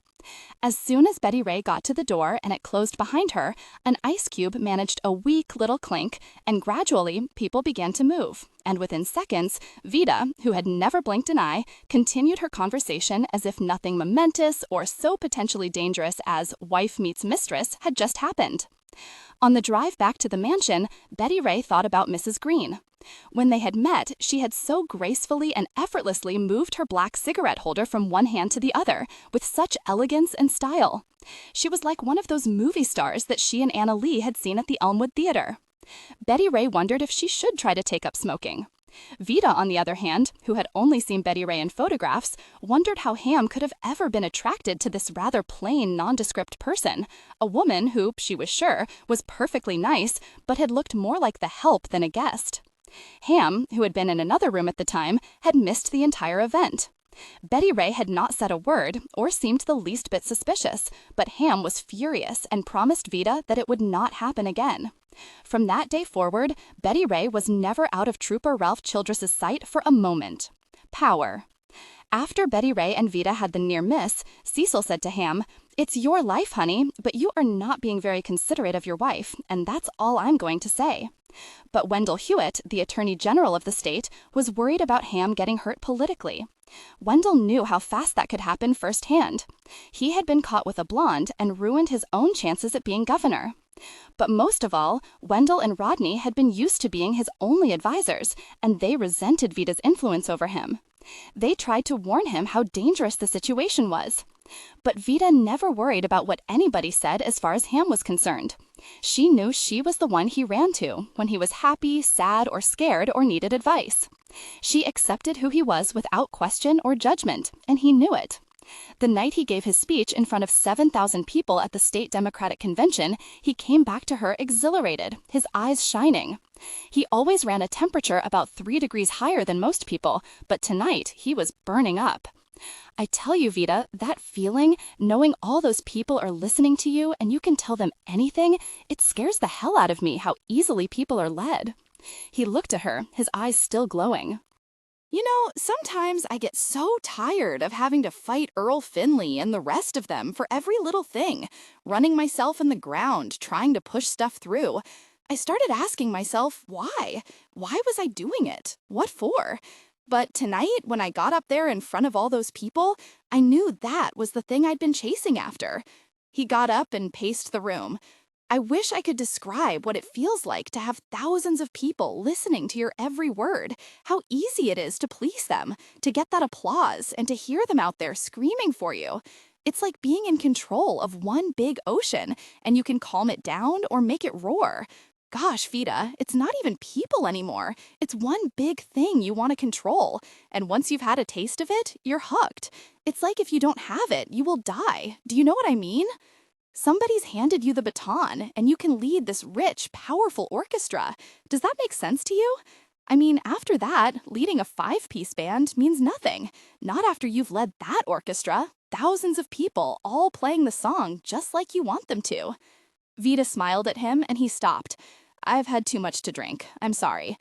As soon as Betty Ray got to the door and it closed behind her, an ice cube managed a weak little clink, and gradually people began to move. And within seconds, Vida, who had never blinked an eye, continued her conversation as if nothing momentous or so potentially dangerous as wife meets mistress had just happened. On the drive back to the mansion, Betty Ray thought about Mrs. Green. When they had met, she had so gracefully and effortlessly moved her black cigarette holder from one hand to the other, with such elegance and style. She was like one of those movie stars that she and Anna Lee had seen at the Elmwood Theater. Betty Ray wondered if she should try to take up smoking. Vida, on the other hand, who had only seen Betty Ray in photographs, wondered how Ham could have ever been attracted to this rather plain, nondescript person, a woman who, she was sure, was perfectly nice, but had looked more like the help than a guest. Ham, who had been in another room at the time, had missed the entire event. Betty Ray had not said a word or seemed the least bit suspicious, but Ham was furious and promised Vida that it would not happen again. From that day forward, Betty Ray was never out of Trooper Ralph Childress's sight for a moment. Power. After Betty Ray and Vida had the near miss, Cecil said to Ham, "It's your life, honey, but you are not being very considerate of your wife, and that's all I'm going to say." But Wendell Hewitt, the Attorney General of the state, was worried about Ham getting hurt politically. Wendell knew how fast that could happen firsthand. He had been caught with a blonde and ruined his own chances at being governor. But most of all, Wendell and Rodney had been used to being his only advisors, and they resented Vida's influence over him. They tried to warn him how dangerous the situation was. But Vida never worried about what anybody said as far as Ham was concerned. She knew she was the one he ran to when he was happy, sad, or scared, or needed advice. She accepted who he was without question or judgment, and he knew it. The night he gave his speech in front of 7,000 people at the state Democratic convention, he came back to her exhilarated, his eyes shining. He always ran a temperature about 3 degrees higher than most people, but tonight he was burning up. I tell you, Vida, that feeling, knowing all those people are listening to you and you can tell them anything, it scares the hell out of me how easily people are led. He looked at her, his eyes still glowing. You know, sometimes I get so tired of having to fight Earl Finley and the rest of them for every little thing, running myself in the ground, trying to push stuff through. I started asking myself, why? Why was I doing it? What for? But tonight, when I got up there in front of all those people, I knew that was the thing I'd been chasing after. He got up and paced the room. I wish I could describe what it feels like to have thousands of people listening to your every word, how easy it is to please them, to get that applause, and to hear them out there screaming for you. It's like being in control of one big ocean, and you can calm it down or make it roar. Gosh, Vida, it's not even people anymore. It's one big thing you want to control, and once you've had a taste of it, you're hooked. It's like if you don't have it, you will die. Do you know what I mean? Somebody's handed you the baton, and you can lead this rich, powerful orchestra. Does that make sense to you? I mean, after that, leading a 5-piece band means nothing. Not after you've led that orchestra. Thousands of people all playing the song just like you want them to. Vida smiled at him, and he stopped. I've had too much to drink. I'm sorry.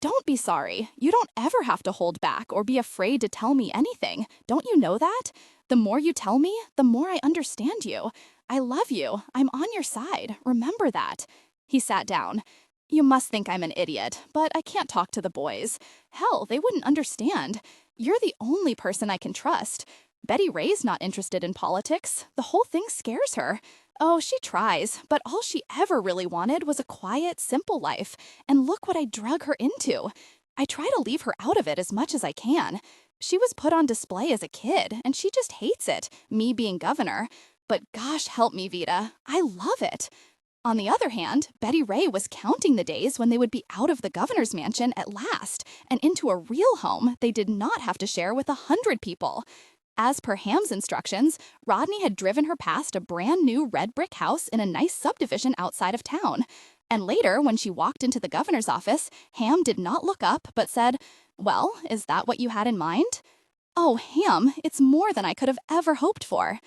Don't be sorry. You don't ever have to hold back or be afraid to tell me anything. Don't you know that? The more you tell me, the more I understand you. I love you. I'm on your side. Remember that. He sat down. You must think I'm an idiot, but I can't talk to the boys. Hell, they wouldn't understand. You're the only person I can trust. Betty Ray's not interested in politics. The whole thing scares her. Oh, she tries, but all she ever really wanted was a quiet, simple life. And look what I drug her into. I try to leave her out of it as much as I can. She was put on display as a kid, and she just hates it, me being governor. But gosh help me, Vita, I love it. On the other hand, Betty Ray was counting the days when they would be out of the governor's mansion at last and into a real home they did not have to share with 100 people. As per Ham's instructions, Rodney had driven her past a brand new red brick house in a nice subdivision outside of town. And later, when she walked into the governor's office, Ham did not look up but said, "Well, is that what you had in mind?" "Oh, Ham, it's more than I could have ever hoped for."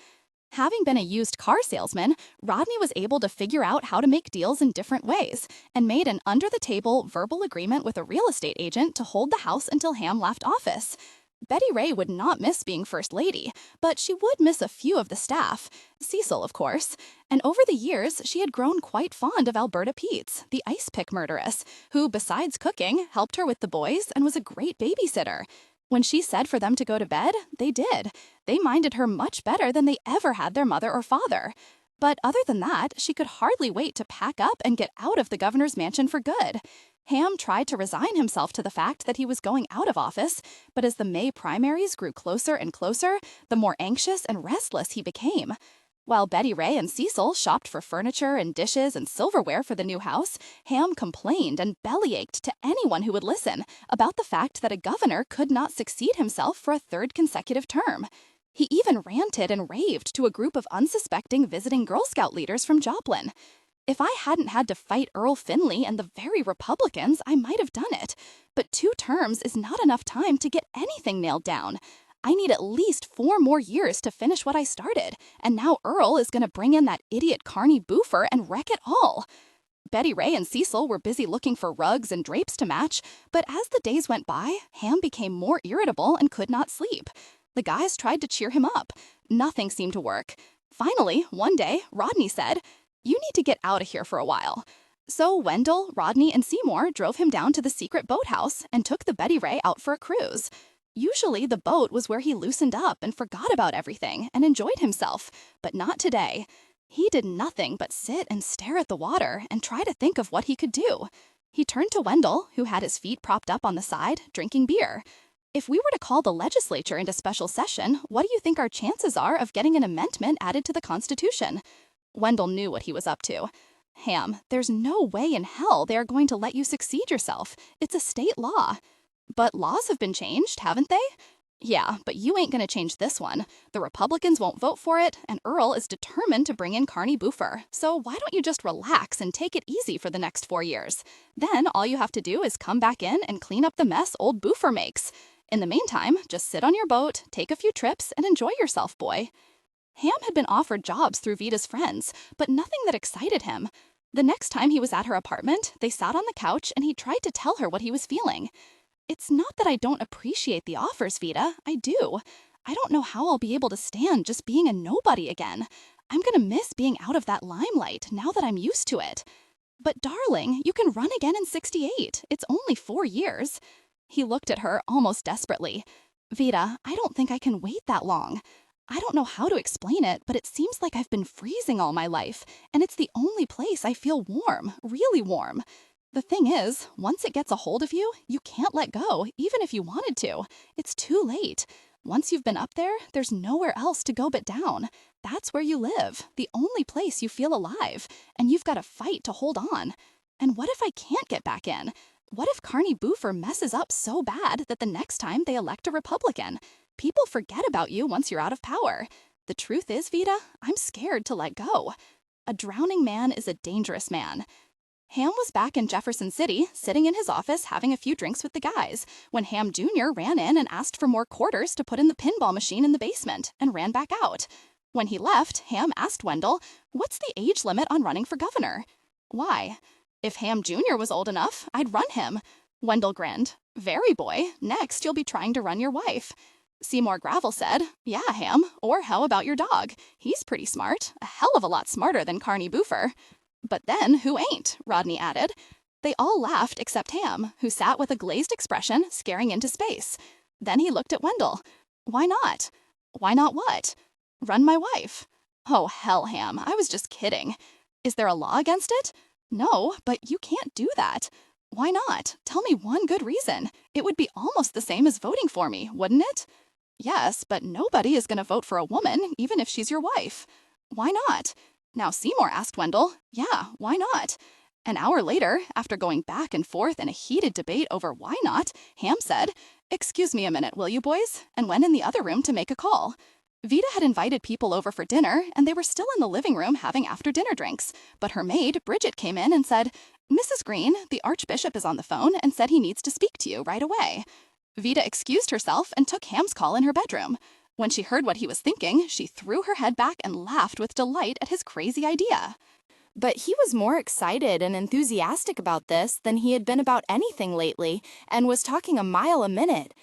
Having been a used car salesman, Rodney was able to figure out how to make deals in different ways and made an under-the-table verbal agreement with a real estate agent to hold the house until Ham left office. Betty Ray would not miss being First Lady, but she would miss a few of the staff, Cecil, of course, and over the years she had grown quite fond of Alberta Peets, the ice pick murderess, who, besides cooking, helped her with the boys and was a great babysitter. When she said for them to go to bed, they did. They minded her much better than they ever had their mother or father. But other than that, she could hardly wait to pack up and get out of the governor's mansion for good. Ham tried to resign himself to the fact that he was going out of office, but as the May primaries grew closer and closer, the more anxious and restless he became. While Betty Ray and Cecil shopped for furniture and dishes and silverware for the new house, Ham complained and bellyached to anyone who would listen about the fact that a governor could not succeed himself for a third consecutive term. He even ranted and raved to a group of unsuspecting visiting Girl Scout leaders from Joplin. "If I hadn't had to fight Earl Finley and the very Republicans, I might have done it. But 2 terms is not enough time to get anything nailed down. I need at least 4 more years to finish what I started, and now Earl is going to bring in that idiot Carney Boofer and wreck it all." Betty Ray and Cecil were busy looking for rugs and drapes to match, but as the days went by, Ham became more irritable and could not sleep. The guys tried to cheer him up. Nothing seemed to work. Finally, one day, Rodney said, "You need to get out of here for a while." So Wendell, Rodney, and Seymour drove him down to the secret boathouse and took the Betty Ray out for a cruise. Usually the boat was where he loosened up and forgot about everything and enjoyed himself, but not today. He did nothing but sit and stare at the water and try to think of what he could do. He turned to Wendell, who had his feet propped up on the side, drinking beer. "If we were to call the legislature into special session, what do you think our chances are of getting an amendment added to the Constitution?" Wendell knew what he was up to. "Ham, there's no way in hell they are going to let you succeed yourself. It's a state law." "But laws have been changed, haven't they?" "Yeah, but you ain't gonna change this one. The Republicans won't vote for it, and Earl is determined to bring in Carney Boofer. So why don't you just relax and take it easy for the next 4 years? Then all you have to do is come back in and clean up the mess old Boofer makes. In the meantime, just sit on your boat, take a few trips, and enjoy yourself, boy." Ham had been offered jobs through Vita's friends, but nothing that excited him. The next time he was at her apartment, they sat on the couch and he tried to tell her what he was feeling. "It's not that I don't appreciate the offers, Vita. I do. I don't know how I'll be able to stand just being a nobody again. I'm gonna miss being out of that limelight now that I'm used to it." "But darling, you can run again in 68. It's only 4 years. He looked at her almost desperately. "Vita, I don't think I can wait that long. I don't know how to explain it, but it seems like I've been freezing all my life, and it's the only place I feel warm, really warm. The thing is, once it gets a hold of you, you can't let go, even if you wanted to. It's too late. Once you've been up there, there's nowhere else to go but down. That's where you live, the only place you feel alive, and you've got to fight to hold on. And what if I can't get back in? What if Carney Boofer messes up so bad that the next time they elect a Republican? People forget about you once you're out of power. The truth is, Vita, I'm scared to let go. A drowning man is a dangerous man." Ham was back in Jefferson City, sitting in his office having a few drinks with the guys, when Ham Jr. ran in and asked for more quarters to put in the pinball machine in the basement, and ran back out. When he left, Ham asked Wendell, "What's the age limit on running for governor?" "Why?" "If Ham Jr. was old enough, I'd run him." Wendell grinned. "Very, boy. Next, you'll be trying to run your wife." Seymour Gravel said, "Yeah, Ham. Or how about your dog? He's pretty smart. A hell of a lot smarter than Carney Boofer." "But then, who ain't?" Rodney added. They all laughed except Ham, who sat with a glazed expression, staring into space. Then he looked at Wendell. "Why not?" "Why not what?" "Run my wife." "Oh, hell, Ham. I was just kidding." "Is there a law against it?" "No, but you can't do that." "Why not? Tell me one good reason. It would be almost the same as voting for me, wouldn't it?" "Yes, but nobody is going to vote for a woman, even if she's your wife." Why not? Now Seymour asked Wendell, yeah, why not? An hour later, after going back and forth in a heated debate over why not, Ham said, excuse me a minute, will you boys? And went in the other room to make a call. Vida had invited people over for dinner, and they were still in the living room having after-dinner drinks. But her maid, Bridget, came in and said, Mrs. Green, the Archbishop is on the phone and said he needs to speak to you right away. Vida excused herself and took Ham's call in her bedroom. When she heard what he was thinking, she threw her head back and laughed with delight at his crazy idea. But he was more excited and enthusiastic about this than he had been about anything lately, and was talking a mile a minute.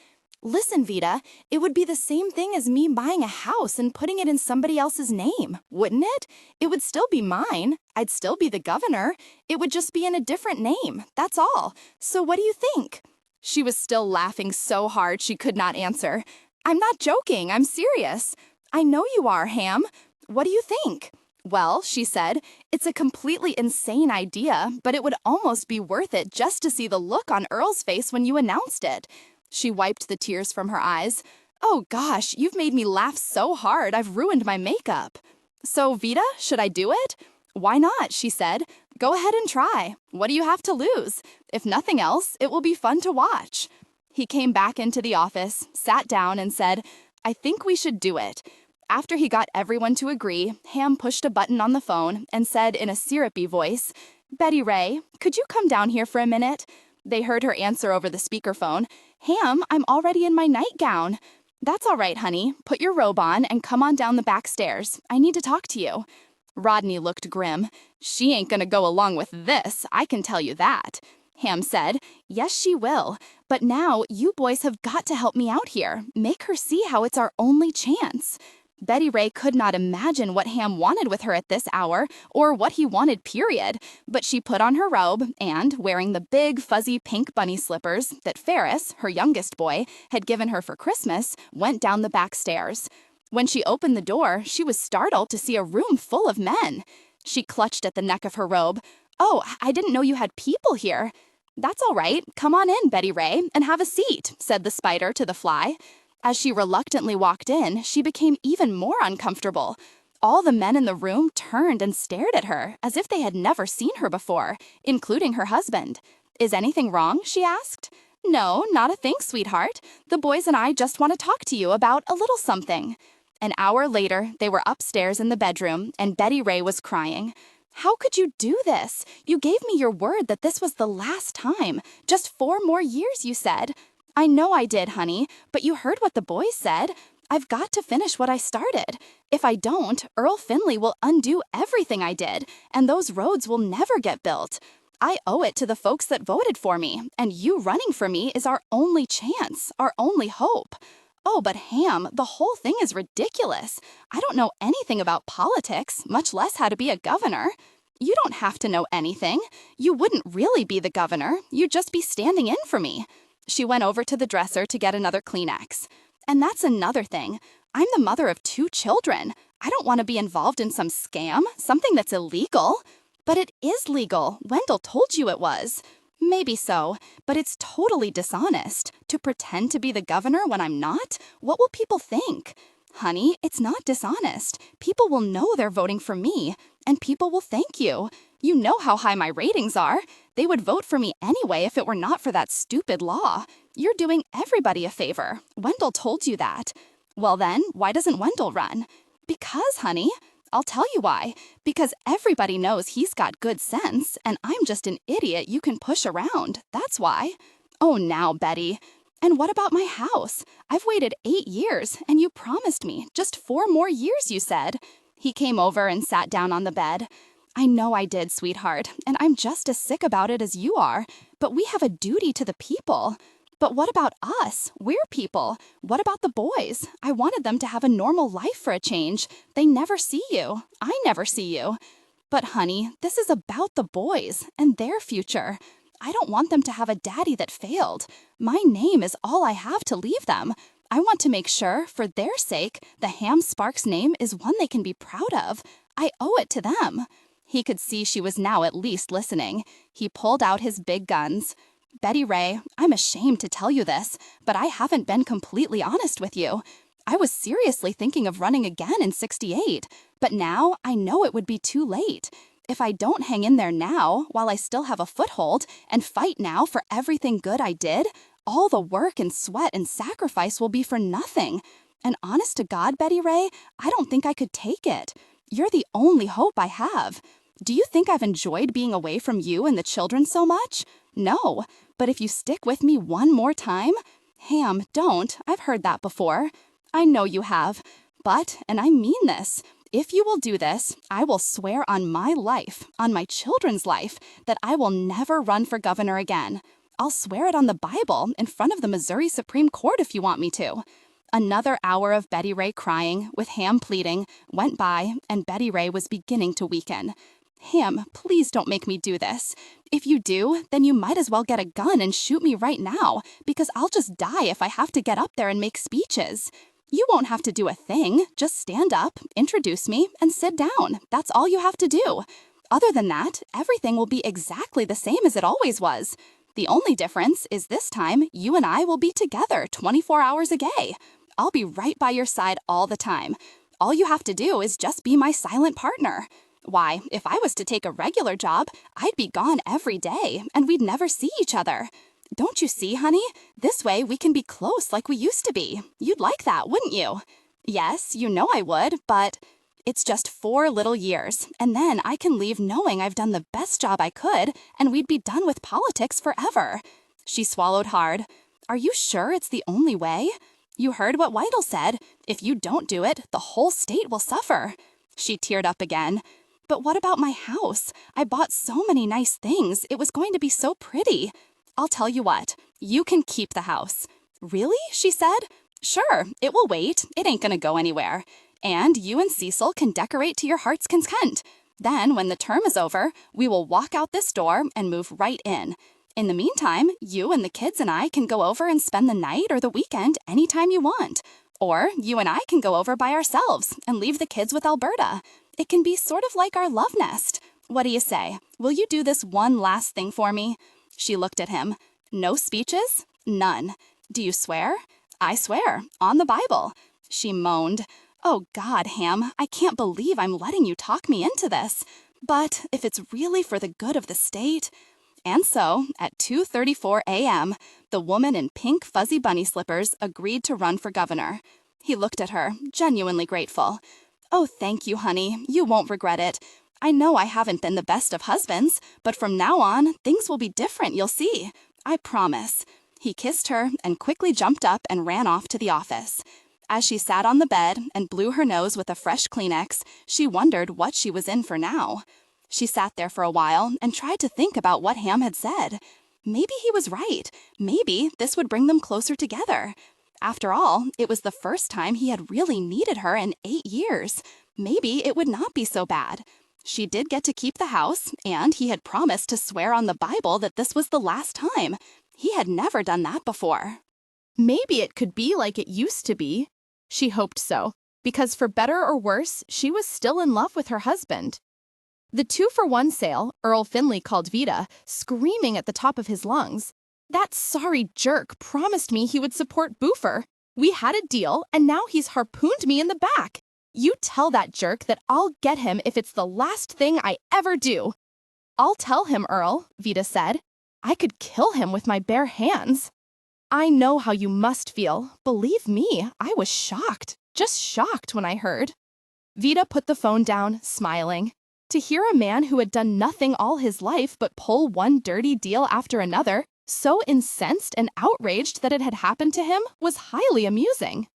Listen, Vida, it would be the same thing as me buying a house and putting it in somebody else's name, wouldn't it? It would still be mine. I'd still be the governor. It would just be in a different name, that's all. So what do you think? She was still laughing so hard she could not answer. I'm not joking, I'm serious. I know you are, Ham. What do you think? Well, she said, it's a completely insane idea, but it would almost be worth it just to see the look on Earl's face when you announced it. She wiped the tears from her eyes. Oh gosh, you've made me laugh so hard I've ruined my makeup. So, Vida, should I do it? Why not, she said. Go ahead and try. What do you have to lose? If nothing else, it will be fun to watch. He came back into the office, sat down, and said, I think we should do it. After he got everyone to agree, Ham pushed a button on the phone and said in a syrupy voice, Betty Ray, could you come down here for a minute? They heard her answer over the speakerphone, Ham, I'm already in my nightgown. That's all right, honey. Put your robe on and come on down the back stairs. I need to talk to you. Rodney looked grim. She ain't gonna go along with this, I can tell you that. Ham said, yes, she will. But now you boys have got to help me out here. Make her see how it's our only chance. Betty Ray could not imagine what Ham wanted with her at this hour, or what he wanted, period. But she put on her robe and, wearing the big, fuzzy pink bunny slippers that Ferris, her youngest boy, had given her for Christmas, went down the back stairs. When she opened the door, she was startled to see a room full of men. She clutched at the neck of her robe. Oh, I didn't know you had people here. That's all right. Come on in, Betty Ray, and have a seat, said the spider to the fly. As she reluctantly walked in, she became even more uncomfortable. All the men in the room turned and stared at her, as if they had never seen her before, including her husband. Is anything wrong? She asked. No, not a thing, sweetheart. The boys and I just want to talk to you about a little something. An hour later, they were upstairs in the bedroom, and Betty Ray was crying. How could you do this? You gave me your word that this was the last time. Just 4 more years, you said. I know I did, honey, but you heard what the boys said. I've got to finish what I started. If I don't, Earl Finley will undo everything I did, and those roads will never get built. I owe it to the folks that voted for me, and you running for me is our only chance, our only hope. Oh, but Ham, the whole thing is ridiculous. I don't know anything about politics, much less how to be a governor. You don't have to know anything. You wouldn't really be the governor. You'd just be standing in for me. She went over to the dresser to get another Kleenex. And that's another thing. I'm the mother of 2 children. I don't want to be involved in some scam, something that's illegal. But it is legal. Wendell told you it was. Maybe so, but it's totally dishonest. To pretend to be the governor when I'm not? What will people think? Honey, it's not dishonest. People will know they're voting for me, and people will thank you. You know how high my ratings are. They would vote for me anyway if it were not for that stupid law. You're doing everybody a favor. Wendell told you that. Well then, why doesn't Wendell run? Because, honey. I'll tell you why. Because everybody knows he's got good sense, and I'm just an idiot you can push around. That's why. Oh, now, Betty. And what about my house? I've waited 8 years, and you promised me just 4 more years, you said. He came over and sat down on the bed. I know I did, sweetheart, and I'm just as sick about it as you are. But we have a duty to the people. But what about us? We're people. What about the boys? I wanted them to have a normal life for a change. They never see you. I never see you. But honey, this is about the boys and their future. I don't want them to have a daddy that failed. My name is all I have to leave them. I want to make sure, for their sake, the Ham Sparks name is one they can be proud of. I owe it to them. He could see she was now at least listening. He pulled out his big guns. Betty Ray, I'm ashamed to tell you this, but I haven't been completely honest with you. I was seriously thinking of running again in '68, but now I know it would be too late. If I don't hang in there now, while I still have a foothold, and fight now for everything good I did, all the work and sweat and sacrifice will be for nothing. And honest to God, Betty Ray, I don't think I could take it. You're the only hope I have. Do you think I've enjoyed being away from you and the children so much? No, but if you stick with me one more time... Ham, don't. I've heard that before. I know you have. But, and I mean this, if you will do this, I will swear on my life, on my children's life, that I will never run for governor again. I'll swear it on the Bible in front of the Missouri Supreme Court if you want me to. Another hour of Betty Ray crying, with Ham pleading, went by, and Betty Ray was beginning to weaken. Ham, please don't make me do this. If you do, then you might as well get a gun and shoot me right now, because I'll just die if I have to get up there and make speeches. You won't have to do a thing. Just stand up, introduce me, and sit down. That's all you have to do. Other than that, everything will be exactly the same as it always was. The only difference is this time you and I will be together 24 hours a day. I'll be right by your side all the time. All you have to do is just be my silent partner. Why, if I was to take a regular job, I'd be gone every day, and we'd never see each other. Don't you see, honey? This way we can be close like we used to be. You'd like that, wouldn't you? Yes, you know I would, but it's just 4 little years, and then I can leave knowing I've done the best job I could, and we'd be done with politics forever. She swallowed hard. Are you sure it's the only way? You heard what Whittle said. If you don't do it, the whole state will suffer. She teared up again. But what about my house? I bought so many nice things. It was going to be so pretty. I'll tell you what. You can keep the house. Really? She said. Sure, it will wait. It ain't gonna go anywhere. And you and Cecil can decorate to your heart's content. Then, when the term is over, we will walk out this door and move right in. In the meantime, you and the kids and I can go over and spend the night or the weekend anytime you want. Or you and I can go over by ourselves and leave the kids with Alberta. It can be sort of like our love nest. What do you say? Will you do this one last thing for me? She looked at him. No speeches? None. Do you swear? I swear. On the Bible. She moaned. Oh God, Ham, I can't believe I'm letting you talk me into this. But if it's really for the good of the state... And so, at 2:34 a.m., the woman in pink fuzzy bunny slippers agreed to run for governor. He looked at her, genuinely grateful. Oh, thank you, honey. You won't regret it. I know I haven't been the best of husbands, but from now on, things will be different, you'll see. I promise. He kissed her and quickly jumped up and ran off to the office. As she sat on the bed and blew her nose with a fresh Kleenex, she wondered what she was in for now. She sat there for a while and tried to think about what Ham had said. Maybe he was right. Maybe this would bring them closer together. After all, it was the first time he had really needed her in 8 years. Maybe it would not be so bad. She did get to keep the house, and he had promised to swear on the Bible that this was the last time. He had never done that before. Maybe it could be like it used to be. She hoped so, because for better or worse, she was still in love with her husband. The 2-for-1 sale, Earl Finley called Vida, screaming at the top of his lungs. That sorry jerk promised me he would support Boofer. We had a deal, and now he's harpooned me in the back. You tell that jerk that I'll get him if it's the last thing I ever do. I'll tell him, Earl, Vida said. I could kill him with my bare hands. I know how you must feel. Believe me, I was shocked, just shocked when I heard. Vida put the phone down, smiling. To hear a man who had done nothing all his life but pull one dirty deal after another, so incensed and outraged that it had happened to him, was highly amusing.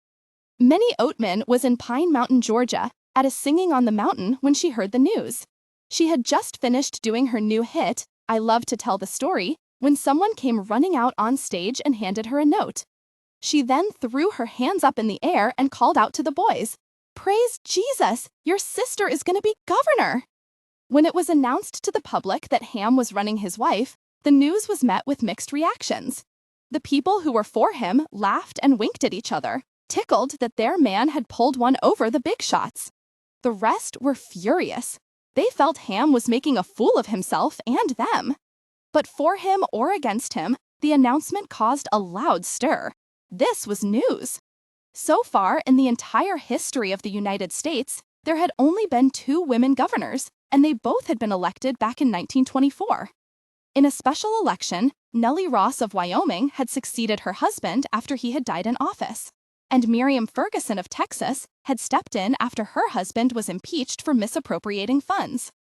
Minnie Oatman was in Pine Mountain, Georgia, at a Singing on the Mountain when she heard the news. She had just finished doing her new hit, I Love to Tell the Story, when someone came running out on stage and handed her a note. She then threw her hands up in the air and called out to the boys, "Praise Jesus! Your sister is going to be governor!" When it was announced to the public that Ham was running his wife, the news was met with mixed reactions. The people who were for him laughed and winked at each other, tickled that their man had pulled one over the big shots. The rest were furious. They felt Ham was making a fool of himself and them. But for him or against him, the announcement caused a loud stir. This was news. So far, in the entire history of the United States, there had only been 2 women governors, and they both had been elected back in 1924. In a special election, Nellie Ross of Wyoming had succeeded her husband after he had died in office, and Miriam Ferguson of Texas had stepped in after her husband was impeached for misappropriating funds.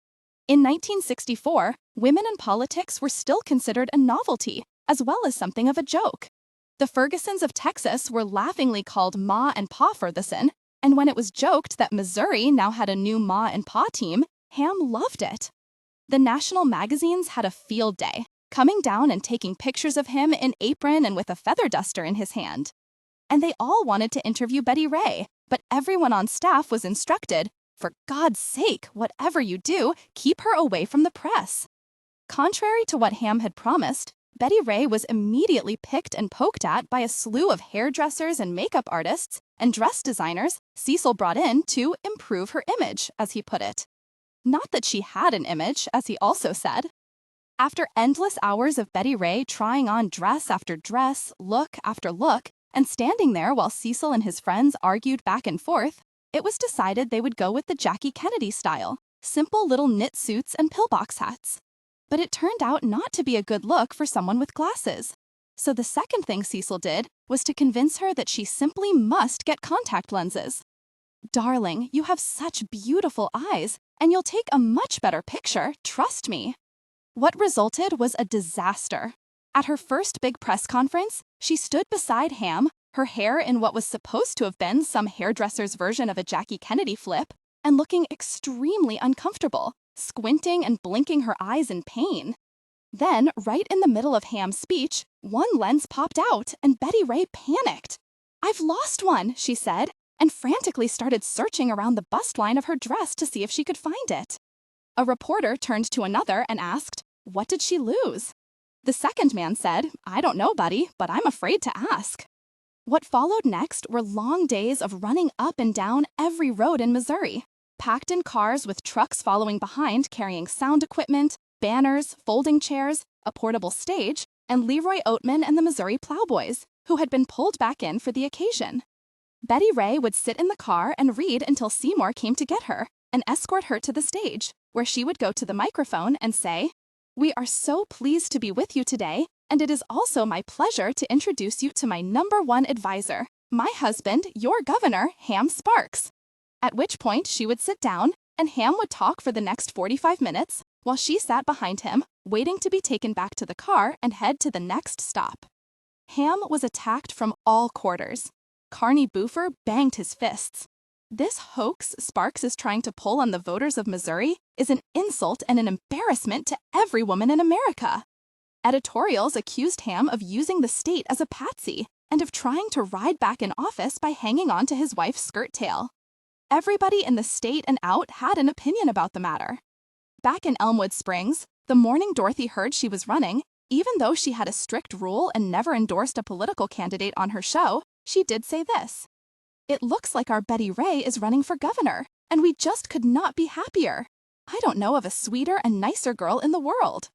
In 1964, women in politics were still considered a novelty, as well as something of a joke. The Fergusons of Texas were laughingly called Ma and Pa Ferguson, and when it was joked that Missouri now had a new Ma and Pa team, Ham loved it. The national magazines had a field day, coming down and taking pictures of him in apron and with a feather duster in his hand. And they all wanted to interview Betty Ray, but everyone on staff was instructed, for God's sake, whatever you do, keep her away from the press. Contrary to what Ham had promised, Betty Ray was immediately picked and poked at by a slew of hairdressers and makeup artists and dress designers Cecil brought in to improve her image, as he put it. Not that she had an image, as he also said. After endless hours of Betty Ray trying on dress after dress, look after look, and standing there while Cecil and his friends argued back and forth, it was decided they would go with the Jackie Kennedy style, simple little knit suits and pillbox hats. But it turned out not to be a good look for someone with glasses. So the second thing Cecil did was to convince her that she simply must get contact lenses. "Darling, you have such beautiful eyes, and you'll take a much better picture, trust me." What resulted was a disaster. At her first big press conference, she stood beside Ham, her hair in what was supposed to have been some hairdresser's version of a Jackie Kennedy flip, and looking extremely uncomfortable, squinting and blinking her eyes in pain. Then, right in the middle of Ham's speech, one lens popped out and Betty Ray panicked. "I've lost one," she said, and frantically started searching around the bust line of her dress to see if she could find it. A reporter turned to another and asked, "What did she lose?" The second man said, "I don't know, buddy, but I'm afraid to ask." What followed next were long days of running up and down every road in Missouri, packed in cars with trucks following behind carrying sound equipment, banners, folding chairs, a portable stage, and Leroy Oatman and the Missouri Plowboys, who had been pulled back in for the occasion. Betty Ray would sit in the car and read until Seymour came to get her and escort her to the stage, where she would go to the microphone and say, "We are so pleased to be with you today, and it is also my pleasure to introduce you to my #1 advisor, my husband, your governor, Ham Sparks." At which point she would sit down, and Ham would talk for the next 45 minutes, while she sat behind him, waiting to be taken back to the car and head to the next stop. Ham was attacked from all quarters. Carney Boofer banged his fists. This hoax Sparks is trying to pull on the voters of Missouri is an insult and an embarrassment to every woman in America. Editorials accused Ham of using the state as a patsy and of trying to ride back in office by hanging on to his wife's skirt tail. Everybody in the state and out had an opinion about the matter. Back in Elmwood Springs, the morning Dorothy heard she was running, even though she had a strict rule and never endorsed a political candidate on her show, she did say this: "It looks like our Betty Ray is running for governor, and we just could not be happier. I don't know of a sweeter and nicer girl in the world."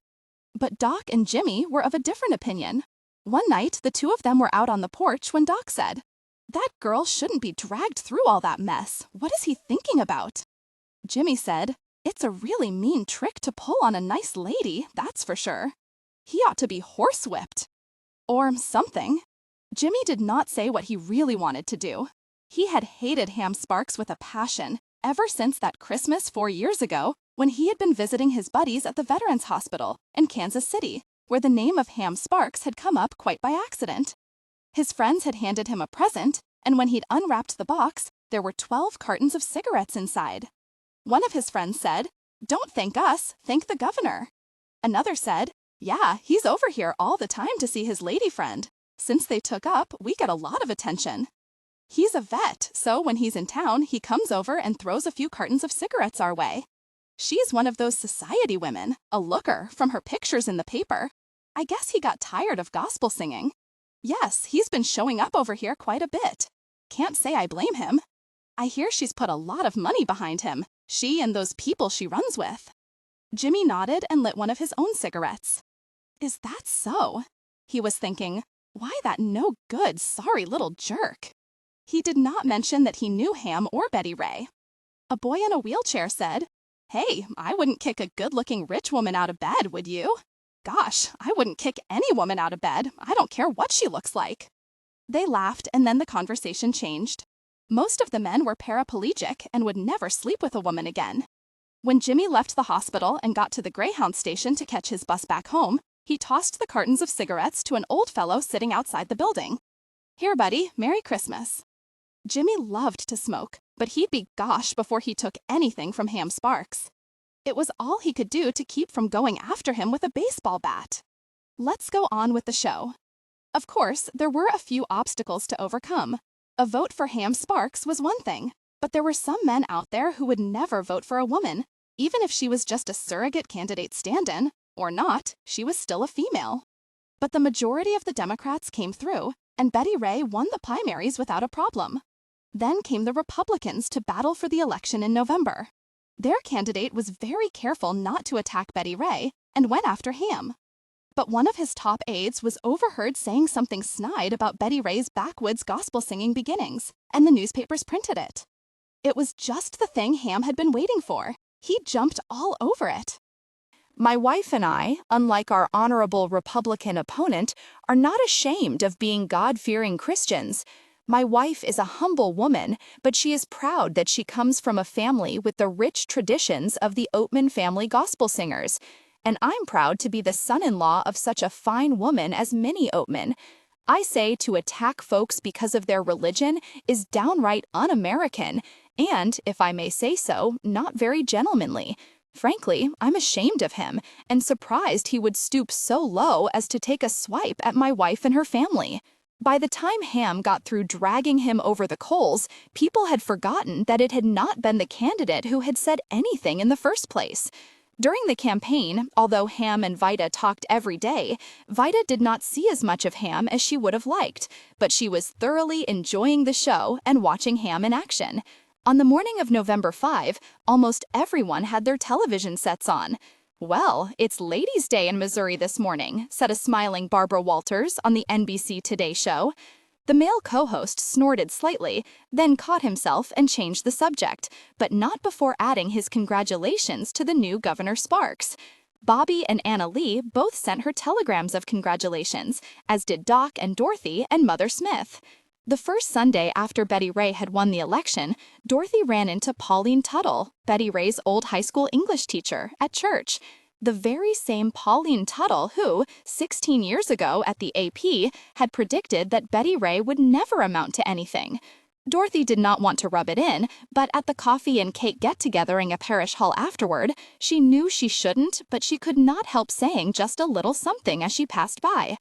But Doc and Jimmy were of a different opinion. One night, the two of them were out on the porch when Doc said, "That girl shouldn't be dragged through all that mess. What is he thinking about?" Jimmy said, "It's a really mean trick to pull on a nice lady, that's for sure. He ought to be horsewhipped." Or something. Jimmy did not say what he really wanted to do. He had hated Ham Sparks with a passion ever since that Christmas 4 years ago when he had been visiting his buddies at the Veterans Hospital in Kansas City, where the name of Ham Sparks had come up quite by accident. His friends had handed him a present, and when he'd unwrapped the box, there were 12 cartons of cigarettes inside. One of his friends said, "Don't thank us, thank the governor." Another said, "Yeah, he's over here all the time to see his lady friend. Since they took up, we get a lot of attention. He's a vet, so when he's in town, he comes over and throws a few cartons of cigarettes our way. She's one of those society women, a looker from her pictures in the paper. I guess he got tired of gospel singing. Yes, he's been showing up over here quite a bit. Can't say I blame him. I hear she's put a lot of money behind him, she and those people she runs with." Jimmy nodded and lit one of his own cigarettes. "Is that so?" He was thinking, "Why that no good, sorry little jerk?" He did not mention that he knew Ham or Betty Ray. A boy in a wheelchair said, "Hey, I wouldn't kick a good-looking rich woman out of bed, would you? Gosh, I wouldn't kick any woman out of bed. I don't care what she looks like." They laughed, and then the conversation changed. Most of the men were paraplegic and would never sleep with a woman again. When Jimmy left the hospital and got to the Greyhound station to catch his bus back home, he tossed the cartons of cigarettes to an old fellow sitting outside the building. "Here, buddy, Merry Christmas." Jimmy loved to smoke, but he'd be gosh before he took anything from Ham Sparks. It was all he could do to keep from going after him with a baseball bat. Let's go on with the show. Of course, there were a few obstacles to overcome. A vote for Ham Sparks was one thing, but there were some men out there who would never vote for a woman, even if she was just a surrogate candidate stand-in, or not, she was still a female. But the majority of the Democrats came through, and Betty Ray won the primaries without a problem. Then came the Republicans to battle for the election in November. Their candidate was very careful not to attack Betty Ray and went after Ham. But one of his top aides was overheard saying something snide about Betty Ray's backwoods gospel-singing beginnings, and the newspapers printed it. It was just the thing Ham had been waiting for. He jumped all over it. My wife and I, unlike our honorable Republican opponent, are not ashamed of being God-fearing Christians. My wife is a humble woman, but she is proud that she comes from a family with the rich traditions of the Oatman family gospel singers. And I'm proud to be the son-in-law of such a fine woman as Minnie Oatman. I say to attack folks because of their religion is downright un-American, and, if I may say so, not very gentlemanly. Frankly, I'm ashamed of him, and surprised he would stoop so low as to take a swipe at my wife and her family. By the time Ham got through dragging him over the coals, people had forgotten that it had not been the candidate who had said anything in the first place. During the campaign, although Ham and Vida talked every day, Vida did not see as much of Ham as she would have liked, but she was thoroughly enjoying the show and watching Ham in action. On the morning of November 5, almost everyone had their television sets on. "Well, it's Ladies' Day in Missouri this morning," said a smiling Barbara Walters on the NBC Today show. The male co-host snorted slightly, then caught himself and changed the subject, but not before adding his congratulations to the new Governor Sparks. Bobby and Anna Lee both sent her telegrams of congratulations, as did Doc and Dorothy and Mother Smith. The first Sunday after Betty Ray had won the election, Dorothy ran into Pauline Tuttle, Betty Ray's old high school English teacher, at church. The very same Pauline Tuttle who, 16 years ago at the AP, had predicted that Betty Ray would never amount to anything. Dorothy did not want to rub it in, but at the coffee and cake get-together in a parish hall afterward, she knew she shouldn't, but she could not help saying just a little something as she passed by.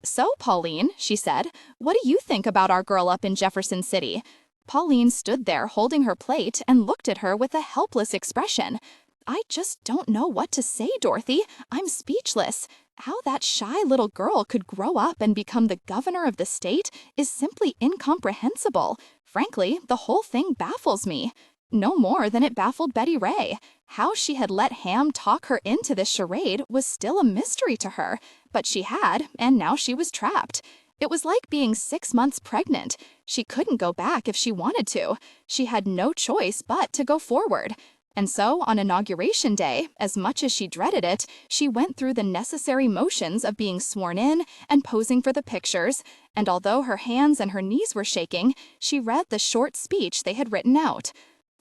"So, Pauline," she said, "what do you think about our girl up in Jefferson City?" Pauline stood there holding her plate and looked at her with a helpless expression. "I just don't know what to say, Dorothy. I'm speechless. How that shy little girl could grow up and become the governor of the state is simply incomprehensible. Frankly, the whole thing baffles me. No more than it baffled Betty Ray. How she had let Ham talk her into this charade was still a mystery to her, but she had, and now she was trapped. It was like being 6 months pregnant. She couldn't go back if she wanted to. She had no choice but to go forward. And so, on Inauguration Day, as much as she dreaded it, she went through the necessary motions of being sworn in and posing for the pictures, and although her hands and her knees were shaking, she read the short speech they had written out.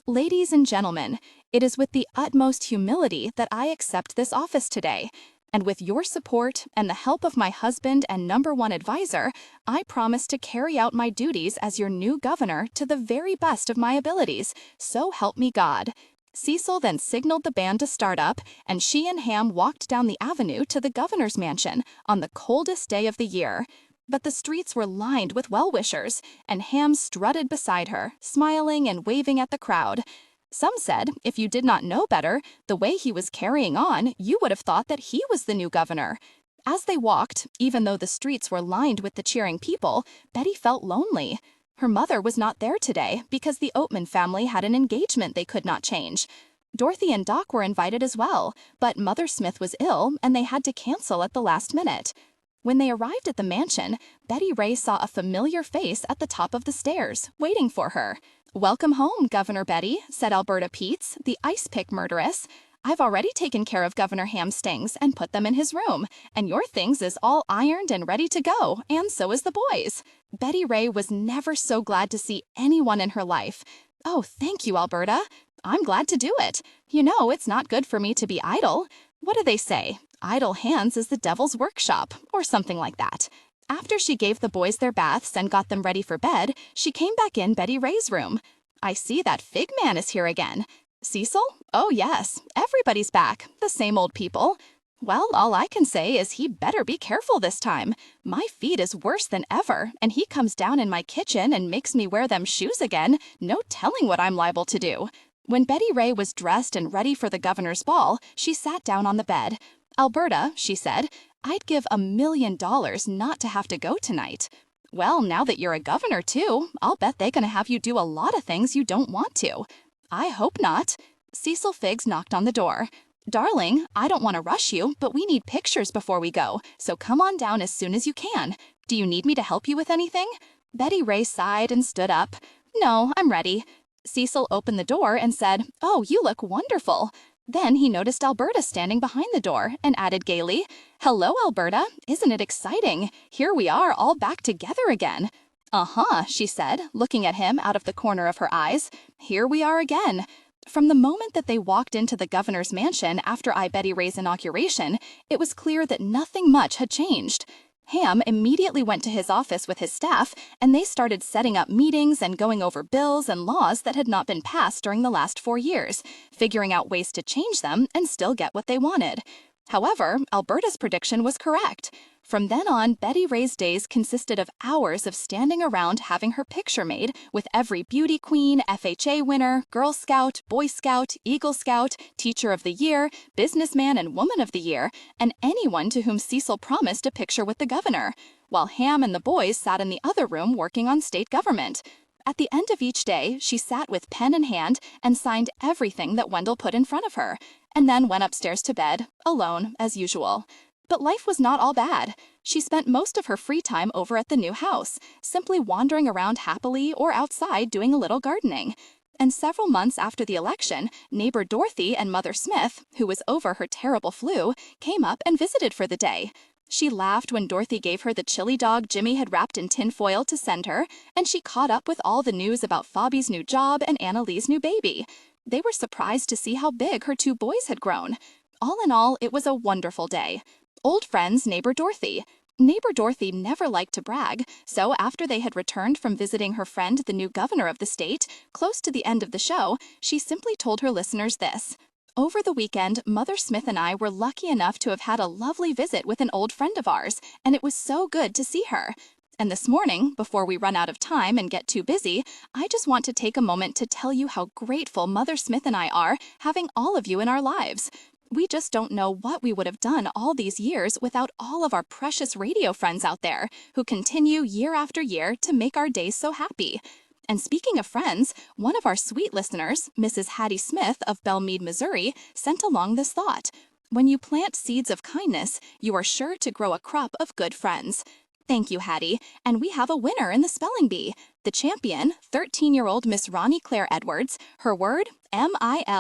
"Ladies and gentlemen, it is with the utmost humility that I accept this office today, and with your support and the help of my husband and #1 advisor, I promise to carry out my duties as your new governor to the very best of my abilities, so help me God." Cecil then signaled the band to start up, and she and Ham walked down the avenue to the governor's mansion on the coldest day of the year. But the streets were lined with well-wishers, and Ham strutted beside her, smiling and waving at the crowd. Some said, if you did not know better, the way he was carrying on, you would have thought that he was the new governor. As they walked, even though the streets were lined with the cheering people, Betty felt lonely. Her mother was not there today because the Oatman family had an engagement they could not change. Dorothy and Doc were invited as well, but Mother Smith was ill and they had to cancel at the last minute. When they arrived at the mansion, Betty Ray saw a familiar face at the top of the stairs, waiting for her. "Welcome home, Governor Betty," said Alberta Peets, the ice pick murderess. "I've already taken care of Governor Hamstings and put them in his room, and your things is all ironed and ready to go, and so is the boys." Betty Ray was never so glad to see anyone in her life. "Oh, thank you, Alberta. I'm glad to do it. You know, it's not good for me to be idle. What do they say? Idle hands is the devil's workshop, or something like that." After she gave the boys their baths and got them ready for bed, she came back in Betty Ray's room. "I see that Fig Man is here again." "Cecil? Oh, yes. Everybody's back. The same old people." "Well, all I can say is he better be careful this time. My feet is worse than ever, and he comes down in my kitchen and makes me wear them shoes again. No telling what I'm liable to do." When Betty Ray was dressed and ready for the governor's ball, she sat down on the bed. "Alberta," she said, "I'd give $1 million not to have to go tonight." "Well, now that you're a governor, too, I'll bet they're gonna have you do a lot of things you don't want to." "I hope not." Cecil Figs knocked on the door. "Darling, I don't want to rush you, but we need pictures before we go, so come on down as soon as you can. Do you need me to help you with anything?" Betty Ray sighed and stood up. "No, I'm ready." Cecil opened the door and said, "Oh, you look wonderful." Then he noticed Alberta standing behind the door and added gaily, "Hello, Alberta. Isn't it exciting? Here we are all back together again." "Uh-huh," she said, looking at him out of the corner of her eyes. "Here we are again." From the moment that they walked into the governor's mansion after Betty Ray's inauguration, it was clear that nothing much had changed. Ham immediately went to his office with his staff, and they started setting up meetings and going over bills and laws that had not been passed during the last 4 years, figuring out ways to change them and still get what they wanted. However, Alberta's prediction was correct. From then on, Betty Ray's days consisted of hours of standing around having her picture made with every beauty queen, FHA winner, Girl Scout, Boy Scout, Eagle Scout, Teacher of the Year, Businessman and Woman of the Year, and anyone to whom Cecil promised a picture with the governor, while Ham and the boys sat in the other room working on state government. At the end of each day, she sat with pen in hand and signed everything that Wendell put in front of her, and then went upstairs to bed, alone as usual. But life was not all bad. She spent most of her free time over at the new house, simply wandering around happily or outside doing a little gardening. And several months after the election, neighbor Dorothy and Mother Smith, who was over her terrible flu, came up and visited for the day. She laughed when Dorothy gave her the chili dog Jimmy had wrapped in tinfoil to send her, and she caught up with all the news about Fabi's new job and Annalee's new baby. They were surprised to see how big her 2 boys had grown. All in all, it was a wonderful day. Old friends, Neighbor Dorothy. Neighbor Dorothy never liked to brag, so after they had returned from visiting her friend, the new governor of the state, close to the end of the show, she simply told her listeners this. "Over the weekend, Mother Smith and I were lucky enough to have had a lovely visit with an old friend of ours, and it was so good to see her. And this morning, before we run out of time and get too busy, I just want to take a moment to tell you how grateful Mother Smith and I are having all of you in our lives. We just don't know what we would have done all these years without all of our precious radio friends out there who continue year after year to make our days so happy." And speaking of friends, one of our sweet listeners, Mrs. Hattie Smith of Belmead, Missouri, sent along this thought. "When you plant seeds of kindness, you are sure to grow a crop of good friends." Thank you, Hattie. And we have a winner in the spelling bee. The champion, 13-year-old Miss Ronnie Claire Edwards, her word, MILLIPEDE.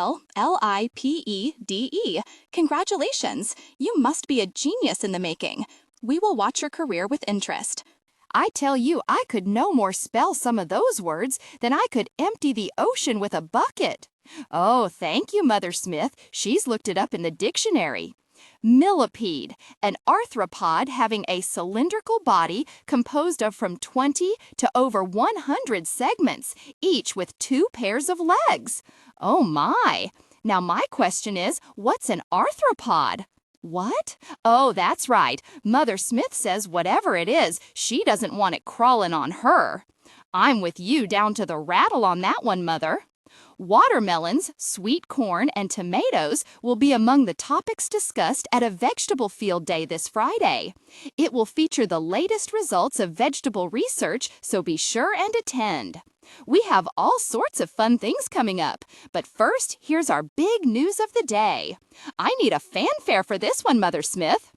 Congratulations! You must be a genius in the making. We will watch your career with interest. I tell you, I could no more spell some of those words than I could empty the ocean with a bucket. Oh, thank you, Mother Smith. She's looked it up in the dictionary. Millipede, an arthropod having a cylindrical body composed of from 20 to over 100 segments, each with 2 pairs of legs. Oh my! Now my question is, what's an arthropod? What? Oh, that's right. Mother Smith says whatever it is, she doesn't want it crawling on her. I'm with you down to the rattle on that one, Mother. Watermelons, sweet corn, and tomatoes will be among the topics discussed at a vegetable field day this Friday. It will feature the latest results of vegetable research, so be sure and attend. We have all sorts of fun things coming up, but first, here's our big news of the day. I need a fanfare for this one, Mother Smith.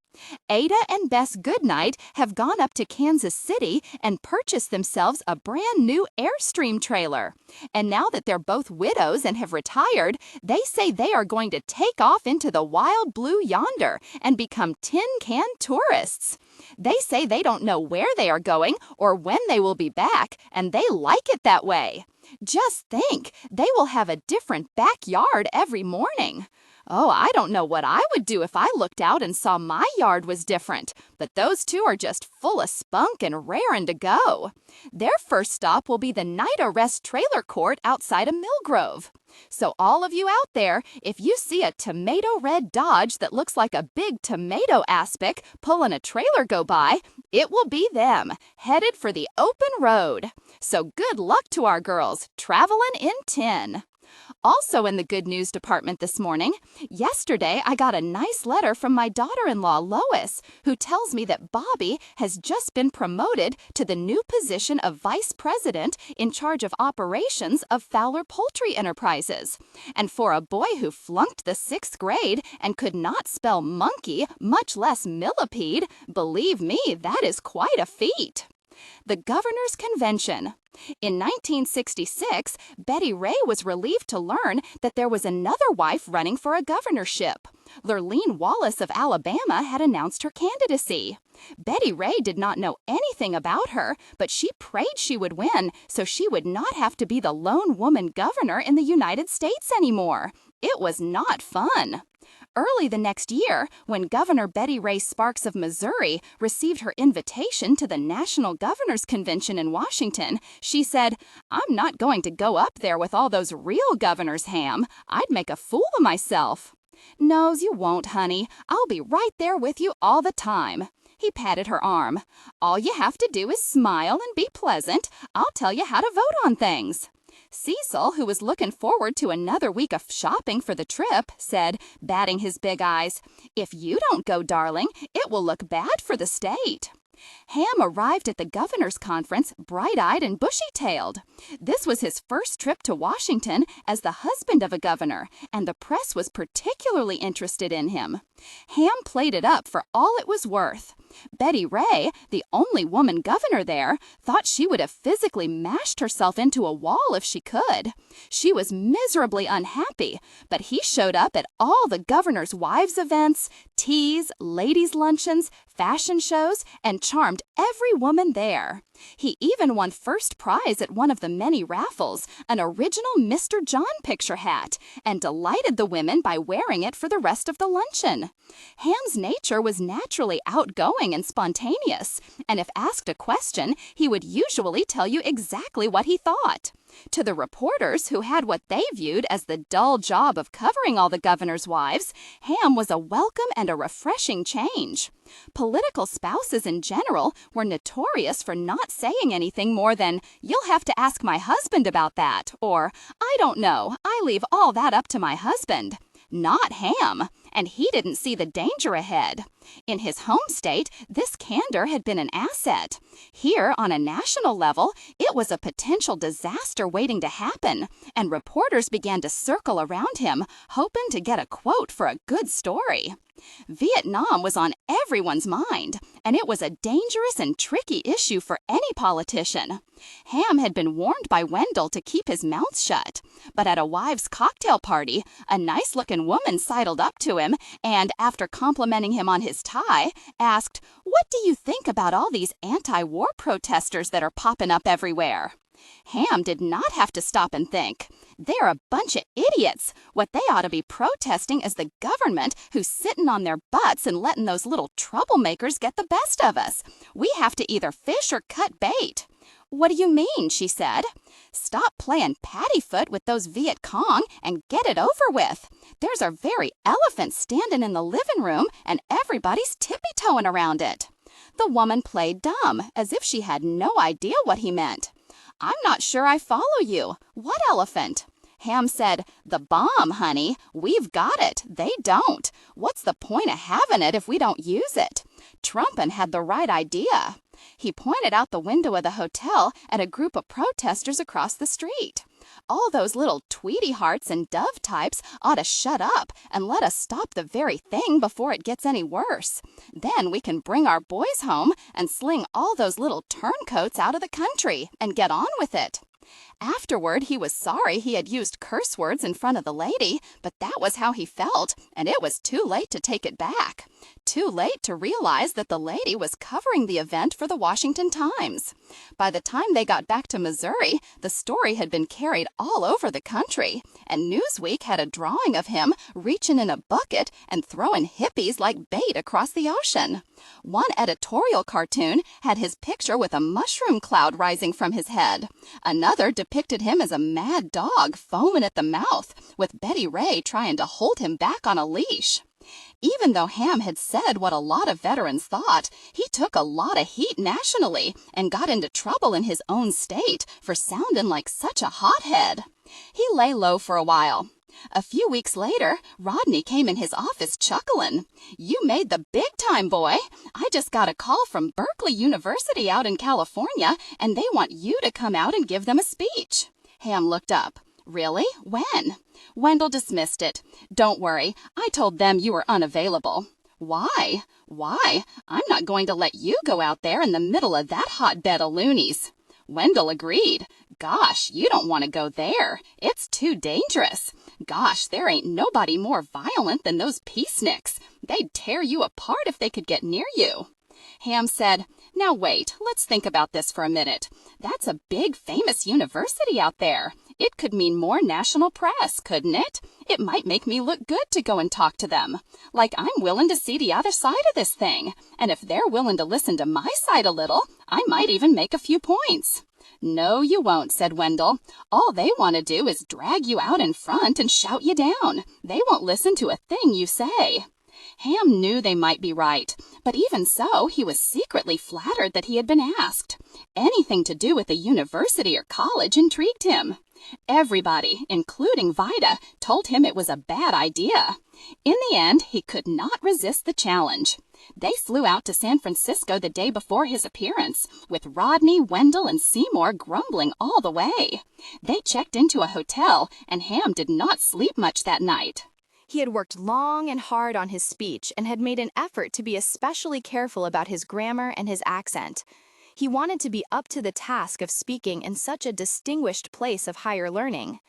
Ada and Bess Goodnight have gone up to Kansas City and purchased themselves a brand new Airstream trailer. And now that they're both widows and have retired, they say they are going to take off into the wild blue yonder and become tin can tourists. They say they don't know where they are going or when they will be back, and they like it that way. Just think, they will have a different backyard every morning. Oh, I don't know what I would do if I looked out and saw my yard was different, but those two are just full of spunk and raring to go. Their first stop will be the night arrest trailer court outside of Millgrove. So all of you out there, if you see a tomato red Dodge that looks like a big tomato aspic pulling a trailer go by, it will be them, headed for the open road. So good luck to our girls, traveling in tin. Also in the good news department this morning, yesterday I got a nice letter from my daughter-in-law, Lois, who tells me that Bobby has just been promoted to the new position of vice president in charge of operations of Fowler Poultry Enterprises. And for a boy who flunked the 6th grade and could not spell monkey, much less millipede, believe me, that is quite a feat. The Governor's Convention. In 1966, Betty Ray was relieved to learn that there was another wife running for a governorship. Lurleen Wallace of Alabama had announced her candidacy. Betty Ray did not know anything about her, but she prayed she would win so she would not have to be the lone woman governor in the United States anymore. It was not fun. Early the next year, when Governor Betty Ray Sparks of Missouri received her invitation to the National Governors Convention in Washington, she said, "I'm not going to go up there with all those real governors, Ham. I'd make a fool of myself." "No, you won't, honey. I'll be right there with you all the time." He patted her arm. "All you have to do is smile and be pleasant. I'll tell you how to vote on things." Cecil, who was looking forward to another week of shopping for the trip, said, batting his big eyes, "If you don't go, darling, it will look bad for the state." Ham arrived at the governor's conference bright-eyed and bushy-tailed. This was his first trip to Washington as the husband of a governor, and the press was particularly interested in him. Ham played it up for all it was worth. Betty Ray, the only woman governor there, thought she would have physically mashed herself into a wall if she could. She was miserably unhappy, but he showed up at all the governor's wives' events, teas, ladies' luncheons, fashion shows, and charmed every woman there. He even won first prize at one of the many raffles, an original Mr. John picture hat, and delighted the women by wearing it for the rest of the luncheon. Ham's nature was naturally outgoing and spontaneous, and if asked a question, he would usually tell you exactly what he thought. To the reporters who had what they viewed as the dull job of covering all the governor's wives, Ham was a welcome and a refreshing change. Political spouses in general were notorious for not saying anything more than, "You'll have to ask my husband about that," or, "I don't know, I leave all that up to my husband." Not Ham, and he didn't see the danger ahead. In his home state, this candor had been an asset. Here, on a national level, it was a potential disaster waiting to happen, and reporters began to circle around him, hoping to get a quote for a good story. Vietnam was on everyone's mind, and it was a dangerous and tricky issue for any politician. Ham had been warned by Wendell to keep his mouth shut, but at a wives' cocktail party, a nice-looking woman sidled up to him and, after complimenting him on his tie, asked, "What do you think about all these anti-war protesters that are popping up everywhere?" Ham did not have to stop and think. They're a bunch of idiots. What they ought to be protesting is the government who's sitting on their butts and letting those little troublemakers get the best of us. We have to either fish or cut bait. "What do you mean?" she said. "Stop playing pattyfoot with those Viet Cong and get it over with. There's our very elephant standing in the living room and everybody's tippy-toeing around it." The woman played dumb, as if she had no idea what he meant. "I'm not sure I follow you. What elephant?" Ham said, "The bomb, honey. We've got it. They don't. What's the point of having it if we don't use it? Trumpin had the right idea." He pointed out the window of the hotel at a group of protesters across the street. All those little Tweety Hearts and Dove types ought to shut up and let us stop the very thing before it gets any worse. Then we can bring our boys home and sling all those little turncoats out of the country and get on with it. Afterward, he was sorry he had used curse words in front of the lady, but that was how he felt, and it was too late to take it back. Too late to realize that the lady was covering the event for the Washington Times. By the time they got back to Missouri, the story had been carried all over the country, and Newsweek had a drawing of him reaching in a bucket and throwing hippies like bait across the ocean. One editorial cartoon had his picture with a mushroom cloud rising from his head. Another depicted him as a mad dog foaming at the mouth, with Betty Ray trying to hold him back on a leash. Even though Ham had said what a lot of veterans thought, he took a lot of heat nationally and got into trouble in his own state for sounding like such a hothead. He lay low for a while. A few weeks later, Rodney came in his office chuckling. "You made the big time, boy. I just got a call from Berkeley University out in California, and they want you to come out and give them a speech." Ham looked up. "Really? When?" Wendell dismissed it. "Don't worry. I told them you were unavailable." "Why?" "Why? I'm not going to let you go out there in the middle of that hotbed of loonies." Wendell agreed. "Gosh, you don't want to go there. It's too dangerous. Gosh, there ain't nobody more violent than those peaceniks. They'd tear you apart if they could get near you." Ham said, "Now wait, let's think about this for a minute. That's a big famous university out there. It could mean more national press, couldn't it? It might make me look good to go and talk to them. Like I'm willing to see the other side of this thing. And if they're willing to listen to my side a little, I might even make a few points." "No, you won't," said Wendell. "All they want to do is drag you out in front and shout you down. They won't listen to a thing you say." Ham knew they might be right, but even so, he was secretly flattered that he had been asked. Anything to do with a university or college intrigued him. Everybody, including Vida, told him it was a bad idea. In the end, he could not resist the challenge. They flew out to San Francisco the day before his appearance, with Rodney, Wendell, and Seymour grumbling all the way. They checked into a hotel, and Ham did not sleep much that night. He had worked long and hard on his speech and had made an effort to be especially careful about his grammar and his accent. He wanted to be up to the task of speaking in such a distinguished place of higher learning.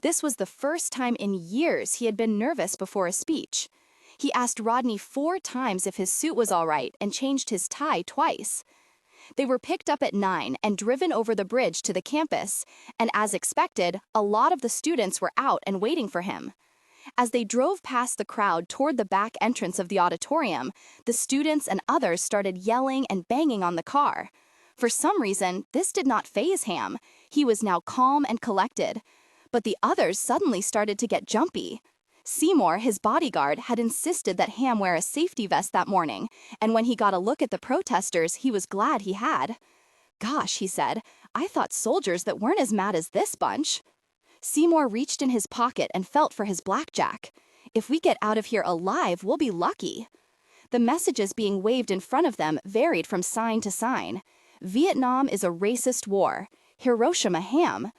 This was the first time in years he had been nervous before a speech. He asked Rodney 4 times if his suit was all right and changed his tie twice. They were picked up at 9 and driven over the bridge to the campus, and as expected, a lot of the students were out and waiting for him. As they drove past the crowd toward the back entrance of the auditorium, the students and others started yelling and banging on the car. For some reason, this did not faze Ham. He was now calm and collected. But the others suddenly started to get jumpy. Seymour, his bodyguard, had insisted that Ham wear a safety vest that morning, and when he got a look at the protesters, he was glad he had. "Gosh," he said, "I thought soldiers that weren't as mad as this bunch." Seymour reached in his pocket and felt for his blackjack. "If we get out of here alive, we'll be lucky." The messages being waved in front of them varied from sign to sign. "Vietnam is a racist war." "Hiroshima Ham."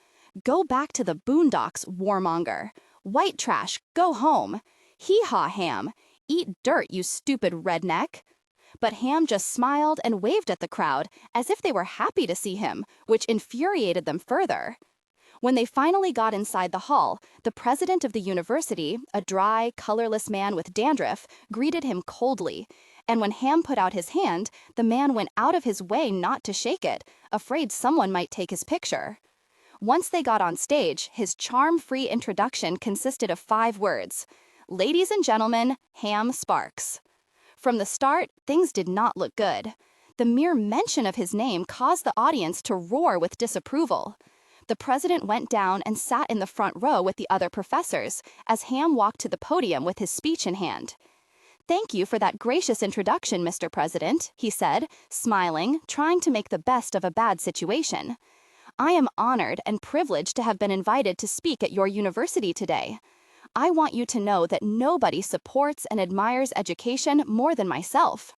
"Go back to the boondocks, warmonger." "White trash, go home." "Hee-haw Ham." "Eat dirt, you stupid redneck." But Ham just smiled and waved at the crowd as if they were happy to see him, which infuriated them further. When they finally got inside the hall, the president of the university, a dry, colorless man with dandruff, greeted him coldly. And when Ham put out his hand, the man went out of his way not to shake it, afraid someone might take his picture. Once they got on stage, his charm-free introduction consisted of 5 words. "Ladies and gentlemen, Ham Sparks." From the start, things did not look good. The mere mention of his name caused the audience to roar with disapproval. The president went down and sat in the front row with the other professors as Ham walked to the podium with his speech in hand. "Thank you for that gracious introduction, Mr. President," he said, smiling, trying to make the best of a bad situation. "I am honored and privileged to have been invited to speak at your university today. I want you to know that nobody supports and admires education more than myself.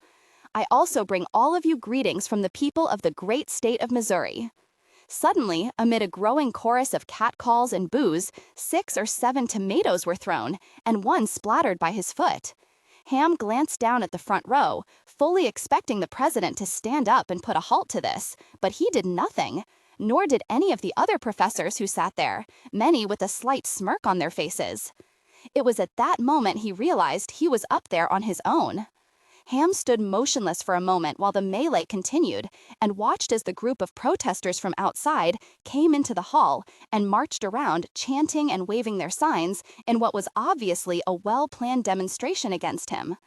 I also bring all of you greetings from the people of the great state of Missouri." Suddenly, amid a growing chorus of catcalls and boos, 6 or 7 tomatoes were thrown, and one splattered by his foot. Ham glanced down at the front row, fully expecting the president to stand up and put a halt to this, but he did nothing. Nor did any of the other professors who sat there, many with a slight smirk on their faces. It was at that moment he realized he was up there on his own. Ham stood motionless for a moment while the melee continued and watched as the group of protesters from outside came into the hall and marched around chanting and waving their signs in what was obviously a well-planned demonstration against him.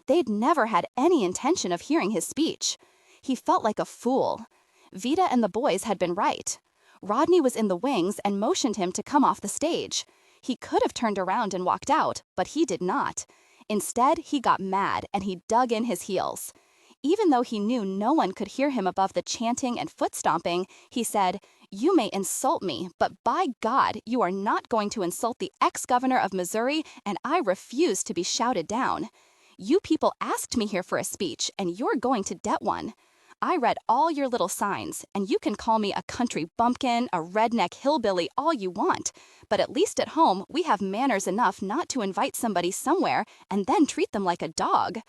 They'd never had any intention of hearing his speech. He felt like a fool. Vita and the boys had been right. Rodney was in the wings and motioned him to come off the stage. He could have turned around and walked out, but he did not. Instead, he got mad and he dug in his heels. Even though he knew no one could hear him above the chanting and foot stomping, he said, "You may insult me, but by God, you are not going to insult the ex-governor of Missouri, and I refuse to be shouted down. You people asked me here for a speech, and you're going to get one. I read all your little signs, and you can call me a country bumpkin, a redneck hillbilly, all you want. But at least at home, we have manners enough not to invite somebody somewhere and then treat them like a dog.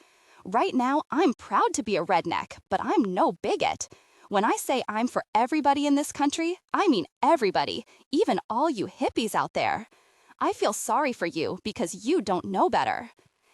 Right now, I'm proud to be a redneck, but I'm no bigot. When I say I'm for everybody in this country, I mean everybody, even all you hippies out there. I feel sorry for you because you don't know better."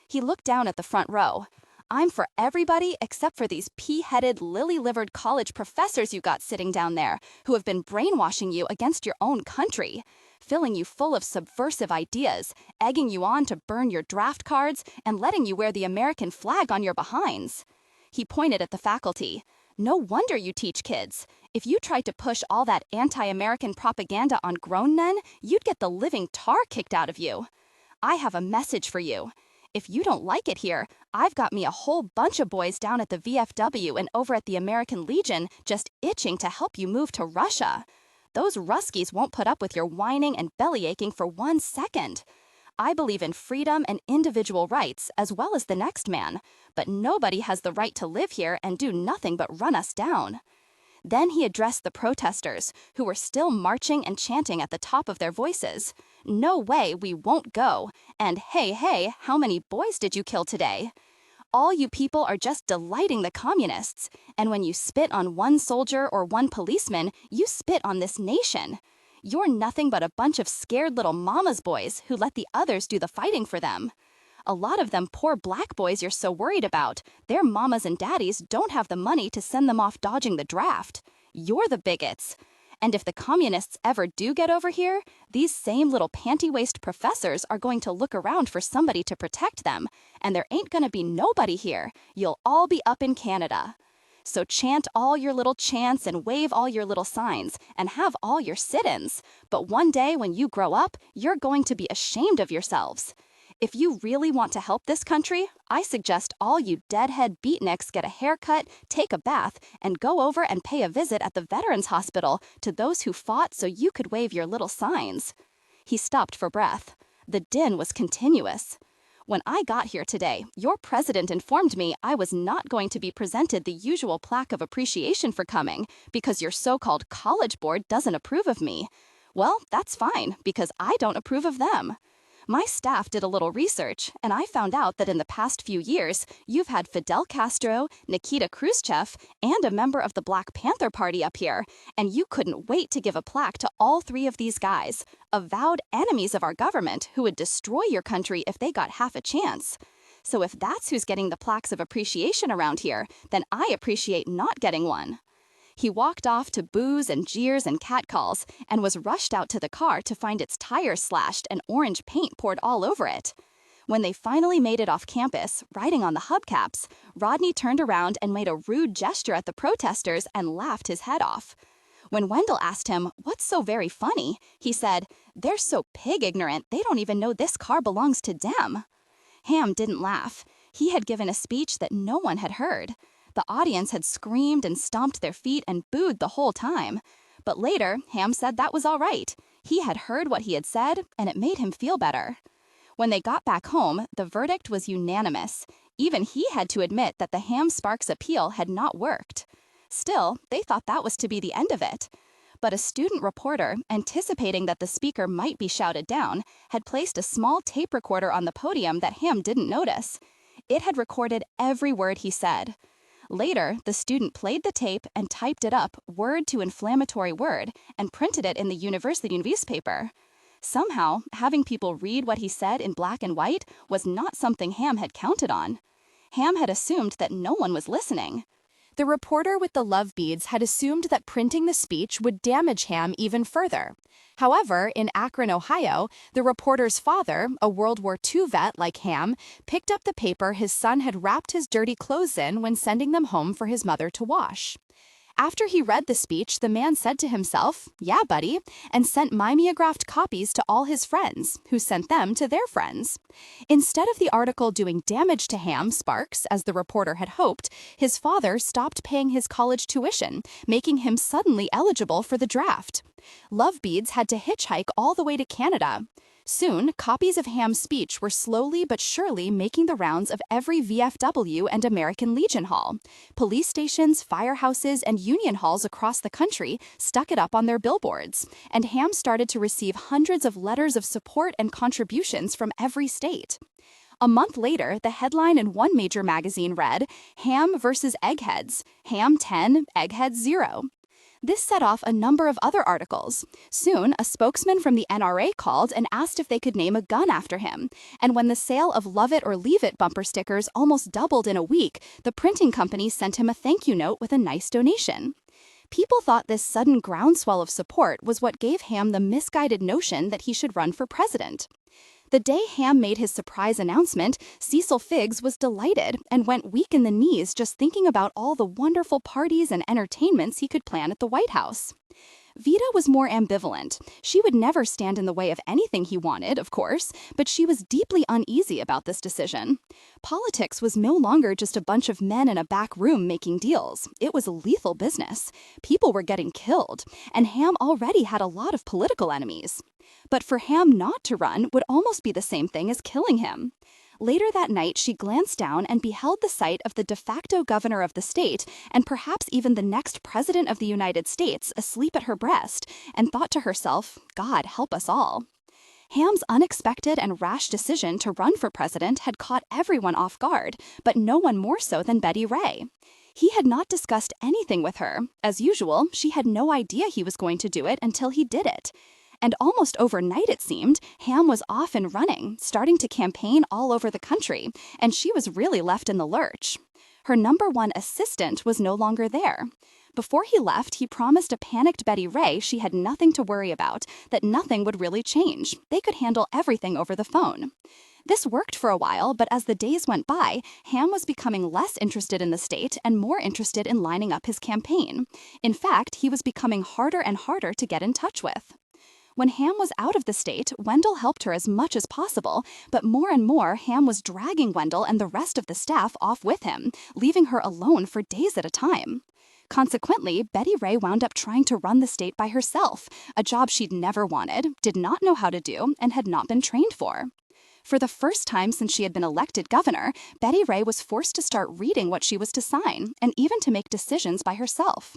He looked down at the front row. "I'm for everybody except for these pea-headed, lily-livered college professors you got sitting down there who have been brainwashing you against your own country, filling you full of subversive ideas, egging you on to burn your draft cards, and letting you wear the American flag on your behinds." He pointed at the faculty. "No wonder you teach kids. If you tried to push all that anti-American propaganda on grown men, you'd get the living tar kicked out of you. I have a message for you. If you don't like it here, I've got me a whole bunch of boys down at the VFW and over at the American Legion just itching to help you move to Russia. Those Ruskies won't put up with your whining and belly aching for 1 second. I believe in freedom and individual rights as well as the next man, but nobody has the right to live here and do nothing but run us down." Then he addressed the protesters, who were still marching and chanting at the top of their voices. "No way, we won't go," and "Hey, hey, how many boys did you kill today? All you people are just delighting the communists, and when you spit on one soldier or one policeman, you spit on this nation. You're nothing but a bunch of scared little mama's boys who let the others do the fighting for them. A lot of them poor black boys you're so worried about, their mamas and daddies don't have the money to send them off dodging the draft. You're the bigots. And if the communists ever do get over here, these same little panty-waist professors are going to look around for somebody to protect them, and there ain't gonna be nobody here. You'll all be up in Canada. So chant all your little chants and wave all your little signs and have all your sit-ins. But one day when you grow up, you're going to be ashamed of yourselves. If you really want to help this country, I suggest all you deadhead beatniks get a haircut, take a bath, and go over and pay a visit at the Veterans Hospital to those who fought so you could wave your little signs." He stopped for breath. The din was continuous. "When I got here today, your president informed me I was not going to be presented the usual plaque of appreciation for coming because your so-called college board doesn't approve of me. Well, that's fine, because I don't approve of them. My staff did a little research, and I found out that in the past few years, you've had Fidel Castro, Nikita Khrushchev, and a member of the Black Panther Party up here, and you couldn't wait to give a plaque to all 3 of these guys, avowed enemies of our government who would destroy your country if they got half a chance. So if that's who's getting the plaques of appreciation around here, then I appreciate not getting one." He walked off to boos and jeers and catcalls and was rushed out to the car to find its tires slashed and orange paint poured all over it. When they finally made it off campus, riding on the hubcaps, Rodney turned around and made a rude gesture at the protesters and laughed his head off. When Wendell asked him, "What's so very funny?" he said, "They're so pig ignorant, they don't even know this car belongs to them." Ham didn't laugh. He had given a speech that no one had heard. The audience had screamed and stomped their feet and booed the whole time. But later, Ham said that was all right. He had heard what he had said, and it made him feel better. When they got back home, the verdict was unanimous. Even he had to admit that the Ham Sparks appeal had not worked. Still, they thought that was to be the end of it. But a student reporter, anticipating that the speaker might be shouted down, had placed a small tape recorder on the podium that Ham didn't notice. It had recorded every word he said. Later, the student played the tape and typed it up word to inflammatory word and printed it in the university newspaper. Somehow, having people read what he said in black and white was not something Ham had counted on. Ham had assumed that no one was listening. The reporter with the love beads had assumed that printing the speech would damage Ham even further. However, in Akron, Ohio, the reporter's father, a World War II vet like Ham, picked up the paper his son had wrapped his dirty clothes in when sending them home for his mother to wash. After he read the speech, the man said to himself, "Yeah, buddy," and sent mimeographed copies to all his friends, who sent them to their friends. Instead of the article doing damage to Ham Sparks, as the reporter had hoped, his father stopped paying his college tuition, making him suddenly eligible for the draft. Love beads had to hitchhike all the way to Canada. Soon, copies of Ham's speech were slowly but surely making the rounds of every VFW and American Legion Hall. Police stations, firehouses, and union halls across the country stuck it up on their billboards, and Ham started to receive hundreds of letters of support and contributions from every state. A month later, the headline in one major magazine read, "Ham versus Eggheads, Ham 10, Eggheads 0. This set off a number of other articles. Soon, a spokesman from the NRA called and asked if they could name a gun after him. And when the sale of Love It or Leave It bumper stickers almost doubled in a week, the printing company sent him a thank you note with a nice donation. People thought this sudden groundswell of support was what gave Ham the misguided notion that he should run for president. The day Ham made his surprise announcement, Cecil Figs was delighted and went weak in the knees just thinking about all the wonderful parties and entertainments he could plan at the White House. Vita was more ambivalent. She would never stand in the way of anything he wanted, of course, but she was deeply uneasy about this decision. Politics was no longer just a bunch of men in a back room making deals. It was a lethal business. People were getting killed, and Ham already had a lot of political enemies. But for Ham not to run would almost be the same thing as killing him. Later that night, she glanced down and beheld the sight of the de facto governor of the state, and perhaps even the next president of the United States, asleep at her breast, and thought to herself, "God help us all." Ham's unexpected and rash decision to run for president had caught everyone off guard, but no one more so than Betty Ray. He had not discussed anything with her. As usual, she had no idea he was going to do it until he did it. And almost overnight, it seemed, Ham was off and running, starting to campaign all over the country, and she was really left in the lurch. Her #1 assistant was no longer there. Before he left, he promised a panicked Betty Ray she had nothing to worry about, that nothing would really change. They could handle everything over the phone. This worked for a while, but as the days went by, Ham was becoming less interested in the state and more interested in lining up his campaign. In fact, he was becoming harder and harder to get in touch with. When Ham was out of the state, Wendell helped her as much as possible, but more and more, Ham was dragging Wendell and the rest of the staff off with him, leaving her alone for days at a time. Consequently, Betty Ray wound up trying to run the state by herself, a job she'd never wanted, did not know how to do, and had not been trained for. For the first time since she had been elected governor, Betty Ray was forced to start reading what she was to sign, and even to make decisions by herself.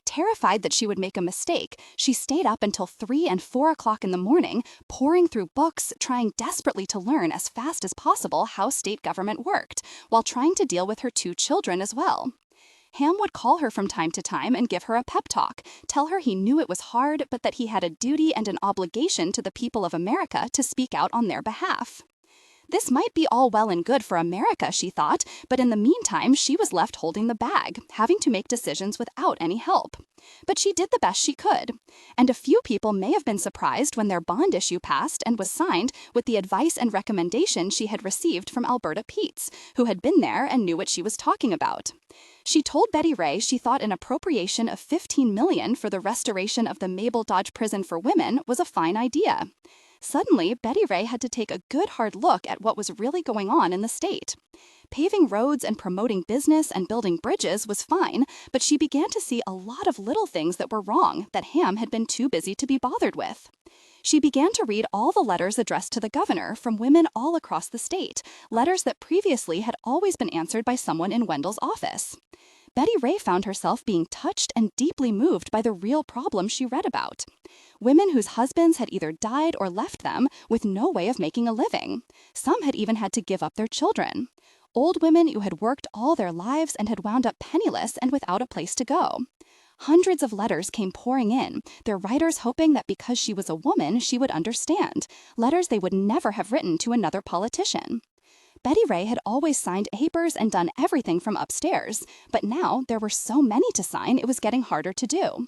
Terrified that she would make a mistake, she stayed up until 3 and 4 o'clock in the morning, poring through books, trying desperately to learn as fast as possible how state government worked, while trying to deal with her 2 children as well. Ham would call her from time to time and give her a pep talk, tell her he knew it was hard, but that he had a duty and an obligation to the people of America to speak out on their behalf. This might be all well and good for America, she thought, but in the meantime, she was left holding the bag, having to make decisions without any help. But she did the best she could. And a few people may have been surprised when their bond issue passed and was signed with the advice and recommendation she had received from Alberta Peets, who had been there and knew what she was talking about. She told Betty Ray she thought an appropriation of $15 million for the restoration of the Mabel Dodge Prison for Women was a fine idea. Suddenly, Betty Ray had to take a good hard look at what was really going on in the state. Paving roads and promoting business and building bridges was fine, but she began to see a lot of little things that were wrong that Ham had been too busy to be bothered with. She began to read all the letters addressed to the governor from women all across the state, letters that previously had always been answered by someone in Wendell's office. Betty Ray found herself being touched and deeply moved by the real problems she read about. Women whose husbands had either died or left them with no way of making a living. Some had even had to give up their children. Old women who had worked all their lives and had wound up penniless and without a place to go. Hundreds of letters came pouring in, their writers hoping that because she was a woman, she would understand, letters they would never have written to another politician. Betty Ray had always signed papers and done everything from upstairs, but now there were so many to sign it was getting harder to do.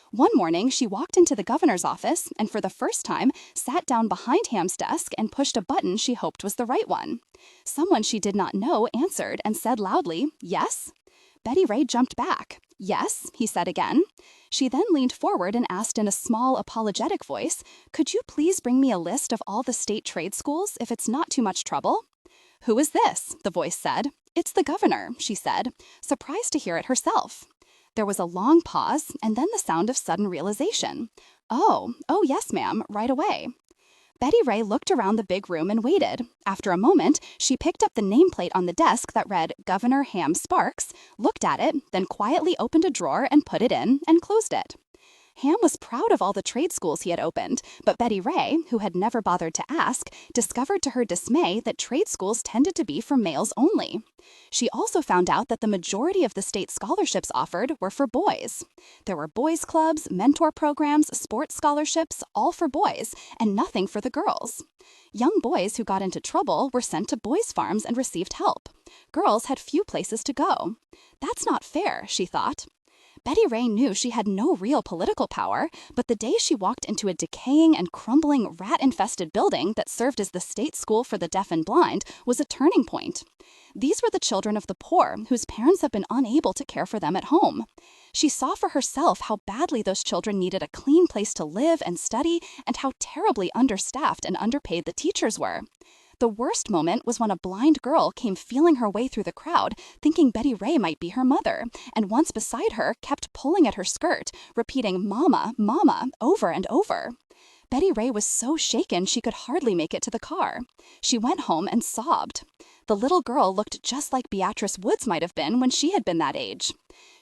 One morning, she walked into the governor's office and for the first time sat down behind Ham's desk and pushed a button she hoped was the right one. Someone she did not know answered and said loudly, "Yes?" Betty Ray jumped back. "Yes," he said again. She then leaned forward and asked in a small, apologetic voice, "Could you please bring me a list of all the state trade schools if it's not too much trouble?" "Who is this?" the voice said. "It's the governor," she said, surprised to hear it herself. There was a long pause, and then the sound of sudden realization. Oh, yes, ma'am, right away." Betty Ray looked around the big room and waited. After a moment, she picked up the nameplate on the desk that read Governor Ham Sparks, looked at it, then quietly opened a drawer and put it in and closed it. Ham was proud of all the trade schools he had opened, but Betty Ray, who had never bothered to ask, discovered to her dismay that trade schools tended to be for males only. She also found out that the majority of the state scholarships offered were for boys. There were boys' clubs, mentor programs, sports scholarships, all for boys, and nothing for the girls. Young boys who got into trouble were sent to boys' farms and received help. Girls had few places to go. That's not fair, she thought. Betty Ray knew she had no real political power, but the day she walked into a decaying and crumbling rat-infested building that served as the state school for the deaf and blind was a turning point. These were the children of the poor, whose parents had been unable to care for them at home. She saw for herself how badly those children needed a clean place to live and study, and how terribly understaffed and underpaid the teachers were. The worst moment was when a blind girl came feeling her way through the crowd, thinking Betty Ray might be her mother, and once beside her kept pulling at her skirt, repeating "Mama, Mama" over and over. Betty Ray was so shaken she could hardly make it to the car. She went home and sobbed. The little girl looked just like Beatrice Woods might have been when she had been that age.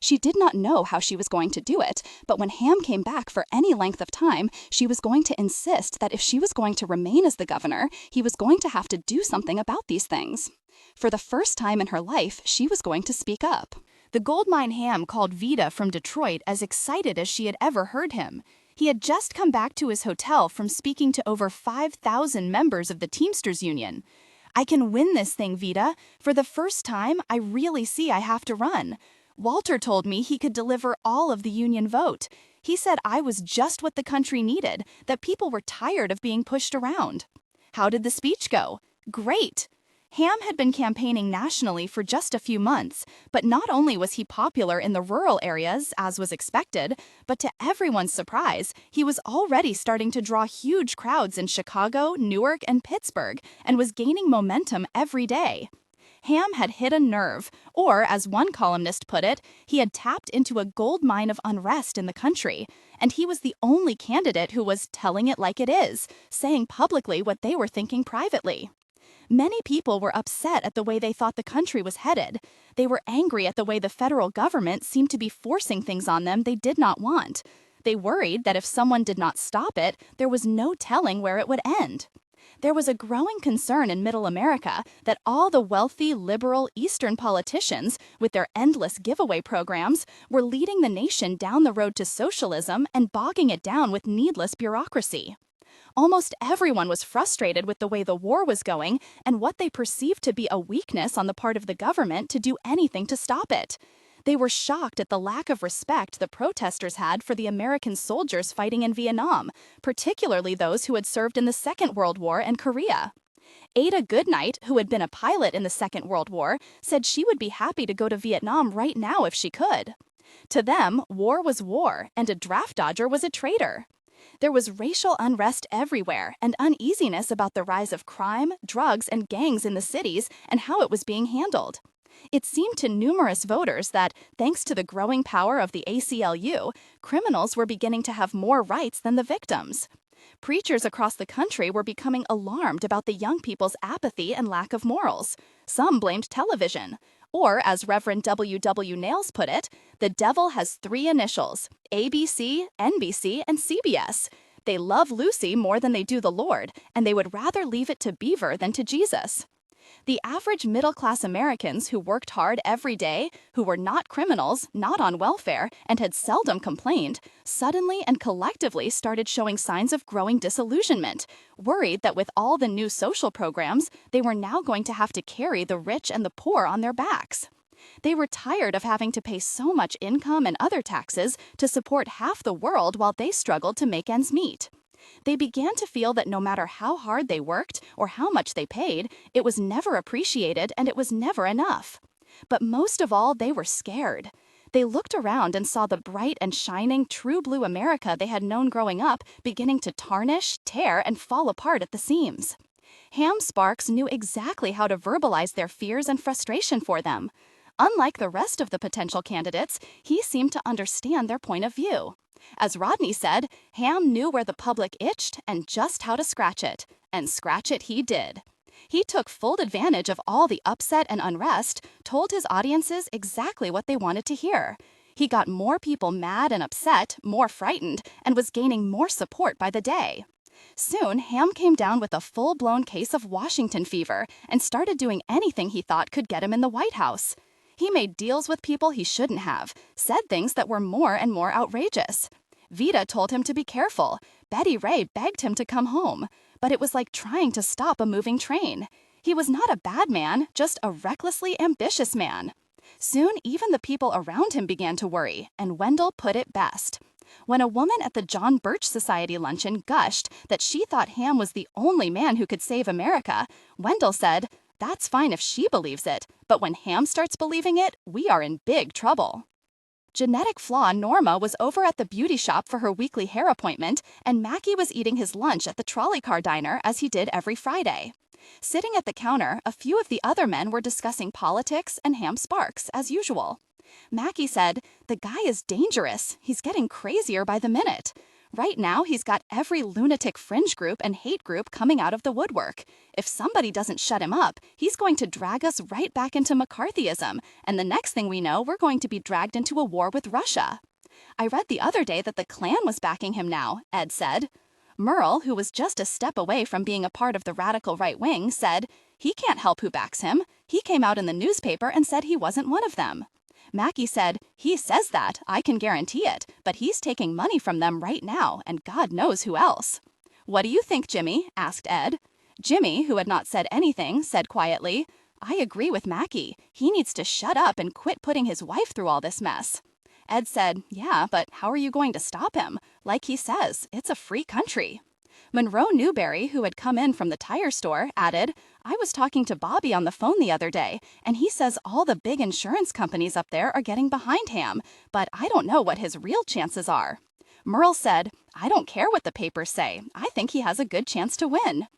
She did not know how she was going to do it, but when Ham came back for any length of time, she was going to insist that if she was going to remain as the governor, he was going to have to do something about these things. For the first time in her life, she was going to speak up. The gold mine Ham called Vita from Detroit as excited as she had ever heard him. He had just come back to his hotel from speaking to over 5,000 members of the Teamsters Union. "I can win this thing, Vita. For the first time, I really see I have to run. Walter told me he could deliver all of the union vote. He said I was just what the country needed, that people were tired of being pushed around." How did the speech go? Great! Ham had been campaigning nationally for just a few months, but not only was he popular in the rural areas, as was expected, but to everyone's surprise, he was already starting to draw huge crowds in Chicago, Newark, and Pittsburgh, and was gaining momentum every day. Ham had hit a nerve, or, as one columnist put it, he had tapped into a gold mine of unrest in the country, and he was the only candidate who was telling it like it is, saying publicly what they were thinking privately. Many people were upset at the way they thought the country was headed. They were angry at the way the federal government seemed to be forcing things on them they did not want. They worried that if someone did not stop it, there was no telling where it would end. There was a growing concern in Middle America that all the wealthy, liberal, Eastern politicians, with their endless giveaway programs, were leading the nation down the road to socialism and bogging it down with needless bureaucracy. Almost everyone was frustrated with the way the war was going and what they perceived to be a weakness on the part of the government to do anything to stop it. They were shocked at the lack of respect the protesters had for the American soldiers fighting in Vietnam, particularly those who had served in the Second World War and Korea. Ada Goodnight, who had been a pilot in the Second World War, said she would be happy to go to Vietnam right now if she could. To them, war was war, and a draft dodger was a traitor. There was racial unrest everywhere and uneasiness about the rise of crime, drugs, and gangs in the cities and how it was being handled. It seemed to numerous voters that, thanks to the growing power of the ACLU, criminals were beginning to have more rights than the victims. Preachers across the country were becoming alarmed about the young people's apathy and lack of morals. Some blamed television. Or, as Reverend W.W. Nails put it, the devil has 3 initials: ABC, NBC, and CBS. They love Lucy more than they do the Lord, and they would rather leave it to Beaver than to Jesus. The average middle-class Americans who worked hard every day, who were not criminals, not on welfare, and had seldom complained, suddenly and collectively started showing signs of growing disillusionment, worried that with all the new social programs, they were now going to have to carry the rich and the poor on their backs. They were tired of having to pay so much income and other taxes to support half the world while they struggled to make ends meet. They began to feel that no matter how hard they worked or how much they paid, it was never appreciated and it was never enough. But most of all, they were scared. They looked around and saw the bright and shining true blue America they had known growing up beginning to tarnish, tear, and fall apart at the seams. Ham Sparks knew exactly how to verbalize their fears and frustration for them. Unlike the rest of the potential candidates, he seemed to understand their point of view. As Rodney said, Ham knew where the public itched and just how to scratch it, and scratch it he did. He took full advantage of all the upset and unrest, told his audiences exactly what they wanted to hear. He got more people mad and upset, more frightened, and was gaining more support by the day. Soon, Ham came down with a full-blown case of Washington fever and started doing anything he thought could get him in the White House. He made deals with people he shouldn't have, said things that were more and more outrageous. Vita told him to be careful. Betty Ray begged him to come home. But it was like trying to stop a moving train. He was not a bad man, just a recklessly ambitious man. Soon, even the people around him began to worry, and Wendell put it best. When a woman at the John Birch Society luncheon gushed that she thought Ham was the only man who could save America, Wendell said, "That's fine if she believes it, but when Ham starts believing it, we are in big trouble." Genetic flaw Norma was over at the beauty shop for her weekly hair appointment, and Mackie was eating his lunch at the trolley car diner as he did every Friday. Sitting at the counter, a few of the other men were discussing politics and Ham Sparks, as usual. Mackie said, "The guy is dangerous. He's getting crazier by the minute. Right now, he's got every lunatic fringe group and hate group coming out of the woodwork. If somebody doesn't shut him up, he's going to drag us right back into McCarthyism, and the next thing we know, we're going to be dragged into a war with Russia." "I read the other day that the Klan was backing him now," Ed said. Merle, who was just a step away from being a part of the radical right wing, said, "He can't help who backs him. He came out in the newspaper and said he wasn't one of them." Mackie said, "He says that, I can guarantee it, but he's taking money from them right now, and God knows who else." "What do you think, Jimmy?" asked Ed. Jimmy, who had not said anything, said quietly, "I agree with Mackie. He needs to shut up and quit putting his wife through all this mess." Ed said, "Yeah, but how are you going to stop him? Like he says, it's a free country." Monroe Newberry, who had come in from the tire store, added, "I was talking to Bobby on the phone the other day, and he says all the big insurance companies up there are getting behind Ham, but I don't know what his real chances are." Merle said, "I don't care what the papers say. I think he has a good chance to win."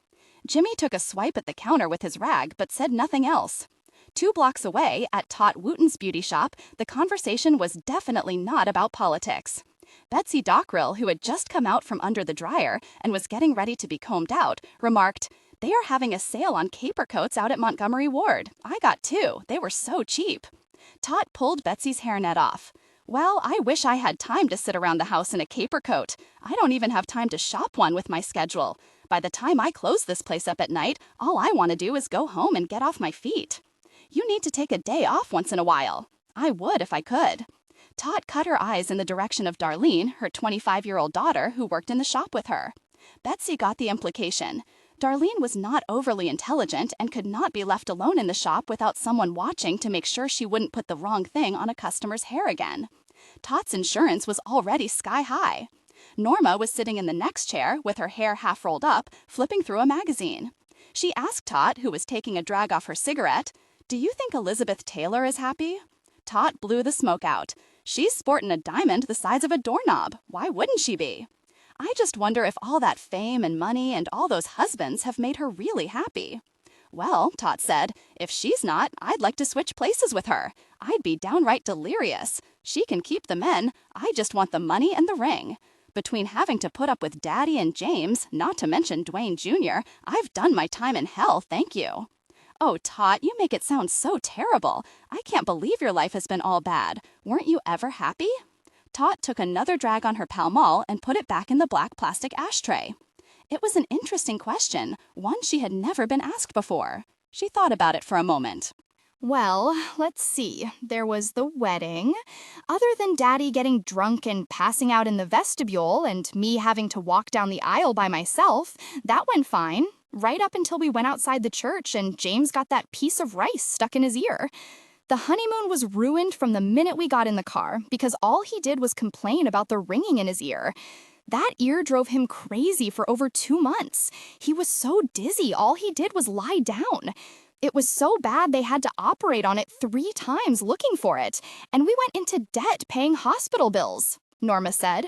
Jimmy took a swipe at the counter with his rag, but said nothing else. 2 blocks away, at Tot Wooten's beauty shop, the conversation was definitely not about politics. Betsy Dockrell, who had just come out from under the dryer and was getting ready to be combed out, remarked, "They are having a sale on caper coats out at Montgomery Ward. I got 2. They were so cheap." Tot pulled Betsy's hairnet off. "Well, I wish I had time to sit around the house in a caper coat. I don't even have time to shop one with my schedule. By the time I close this place up at night, all I want to do is go home and get off my feet." "You need to take a day off once in a while." "I would if I could." Tot cut her eyes in the direction of Darlene, her 25-year-old daughter, who worked in the shop with her. Betsy got the implication. Darlene was not overly intelligent and could not be left alone in the shop without someone watching to make sure she wouldn't put the wrong thing on a customer's hair again. Tot's insurance was already sky high. Norma was sitting in the next chair, with her hair half rolled up, flipping through a magazine. She asked Tot, who was taking a drag off her cigarette, "Do you think Elizabeth Taylor is happy?" Tot blew the smoke out. "She's sporting a diamond the size of a doorknob. Why wouldn't she be? I just wonder if all that fame and money and all those husbands have made her really happy." "Well," Tot said, "if she's not, I'd like to switch places with her. I'd be downright delirious. She can keep the men. I just want the money and the ring. Between having to put up with Daddy and James, not to mention Dwayne Jr., I've done my time in hell, thank you." Oh, Tot, you make it sound so terrible. I can't believe your life has been all bad. Weren't you ever happy? Tot took another drag on her Pall Mall and put it back in the black plastic ashtray. It was an interesting question, one she had never been asked before. She thought about it for a moment. Well, let's see. There was the wedding. Other than Daddy getting drunk and passing out in the vestibule and me having to walk down the aisle by myself, that went fine. Right up until we went outside the church and James got that piece of rice stuck in his ear. The honeymoon was ruined from the minute we got in the car because all he did was complain about the ringing in his ear. That ear drove him crazy for over 2 months. He was so dizzy, all he did was lie down. It was so bad they had to operate on it 3 times looking for it, and we went into debt paying hospital bills, Norma said.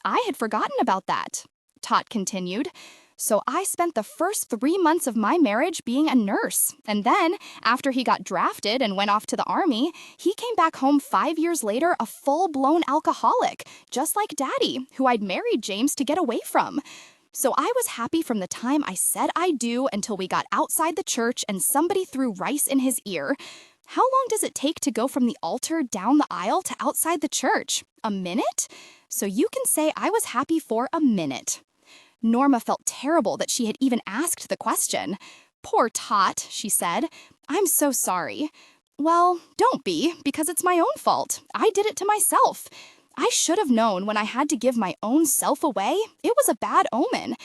I had forgotten about that. Tot continued. So I spent the first 3 months of my marriage being a nurse, and then, after he got drafted and went off to the army, he came back home 5 years later a full-blown alcoholic, just like Daddy, who I'd married James to get away from. So I was happy from the time I said I do until we got outside the church and somebody threw rice in his ear. How long does it take to go from the altar down the aisle to outside the church? A minute? So you can say I was happy for a minute. Norma felt terrible that she had even asked the question. Poor Tot, she said. I'm so sorry. Well, don't be, because it's my own fault. I did it to myself. I should have known when I had to give my own self away, it was a bad omen.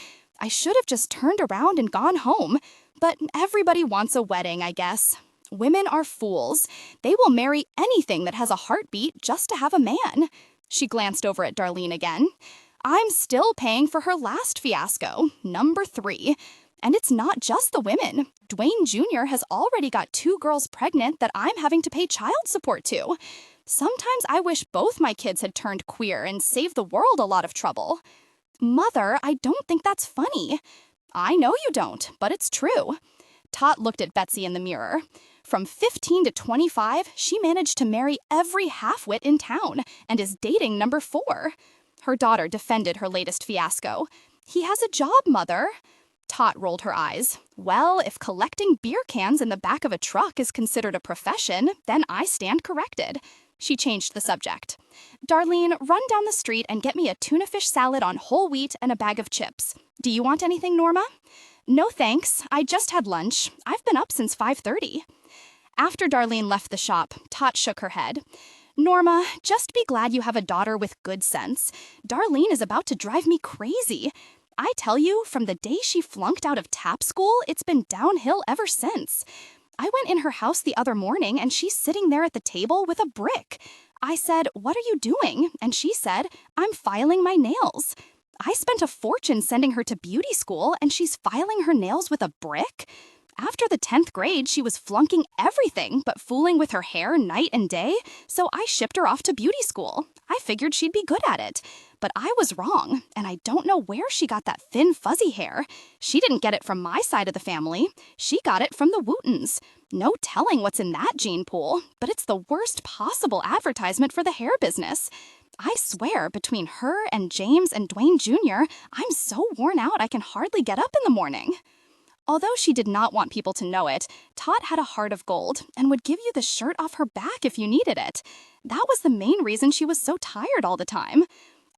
I should have just turned around and gone home. But everybody wants a wedding, I guess. Women are fools. They will marry anything that has a heartbeat just to have a man. She glanced over at Darlene again. I'm still paying for her last fiasco, number 3. And it's not just the women. Dwayne Jr. has already got 2 girls pregnant that I'm having to pay child support to. Sometimes I wish both my kids had turned queer and saved the world a lot of trouble. Mother, I don't think that's funny. I know you don't, but it's true. Tot looked at Betsy in the mirror. From 15 to 25, she managed to marry every half-wit in town and is dating number 4. Her daughter defended her latest fiasco. He has a job, Mother. Tot rolled her eyes. Well, if collecting beer cans in the back of a truck is considered a profession, then I stand corrected. She changed the subject. Darlene, run down the street and get me a tuna fish salad on whole wheat and a bag of chips. Do you want anything, Norma? No thanks. I just had lunch. I've been up since 5:30. After Darlene left the shop, Tot shook her head. Norma, just be glad you have a daughter with good sense. Darlene is about to drive me crazy. I tell you, from the day she flunked out of tap school, it's been downhill ever since. I went in her house the other morning and she's sitting there at the table with a brick. I said, "What are you doing?" And she said, "I'm filing my nails." I spent a fortune sending her to beauty school and she's filing her nails with a brick? After the 10th grade, she was flunking everything but fooling with her hair night and day, so I shipped her off to beauty school. I figured she'd be good at it. But I was wrong, and I don't know where she got that thin, fuzzy hair. She didn't get it from my side of the family. She got it from the Wootons. No telling what's in that gene pool, but it's the worst possible advertisement for the hair business. I swear, between her and James and Dwayne Jr., I'm so worn out I can hardly get up in the morning. Although she did not want people to know it, Tot had a heart of gold and would give you the shirt off her back if you needed it. That was the main reason she was so tired all the time.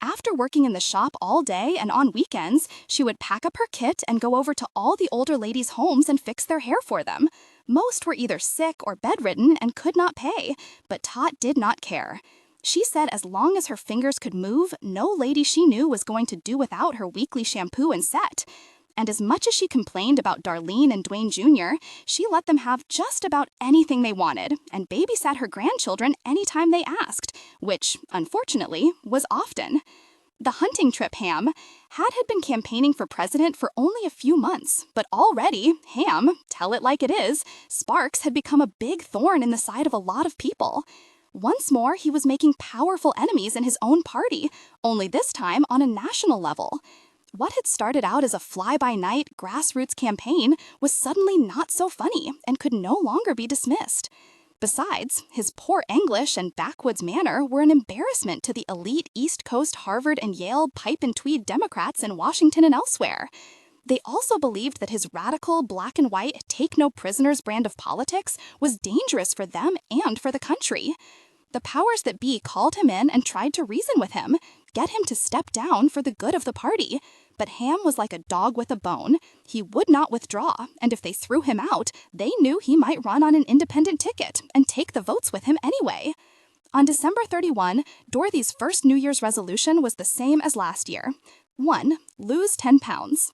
After working in the shop all day and on weekends, she would pack up her kit and go over to all the older ladies' homes and fix their hair for them. Most were either sick or bedridden and could not pay, but Tot did not care. She said as long as her fingers could move, no lady she knew was going to do without her weekly shampoo and set. And as much as she complained about Darlene and Dwayne Jr., she let them have just about anything they wanted and babysat her grandchildren anytime they asked, which, unfortunately, was often. The hunting trip Ham had been campaigning for president for only a few months, but already, Ham, tell it like it is, Sparks had become a big thorn in the side of a lot of people. Once more, he was making powerful enemies in his own party, only this time on a national level. What had started out as a fly-by-night, grassroots campaign was suddenly not so funny and could no longer be dismissed. Besides, his poor English and backwoods manner were an embarrassment to the elite East Coast Harvard and Yale pipe and tweed Democrats in Washington and elsewhere. They also believed that his radical, black and white, take-no-prisoners brand of politics was dangerous for them and for the country. The powers that be called him in and tried to reason with him, get him to step down for the good of the party. But Ham was like a dog with a bone. He would not withdraw, and if they threw him out, they knew he might run on an independent ticket and take the votes with him anyway. On December 31, Dorothy's first New Year's resolution was the same as last year. 1. Lose 10 pounds.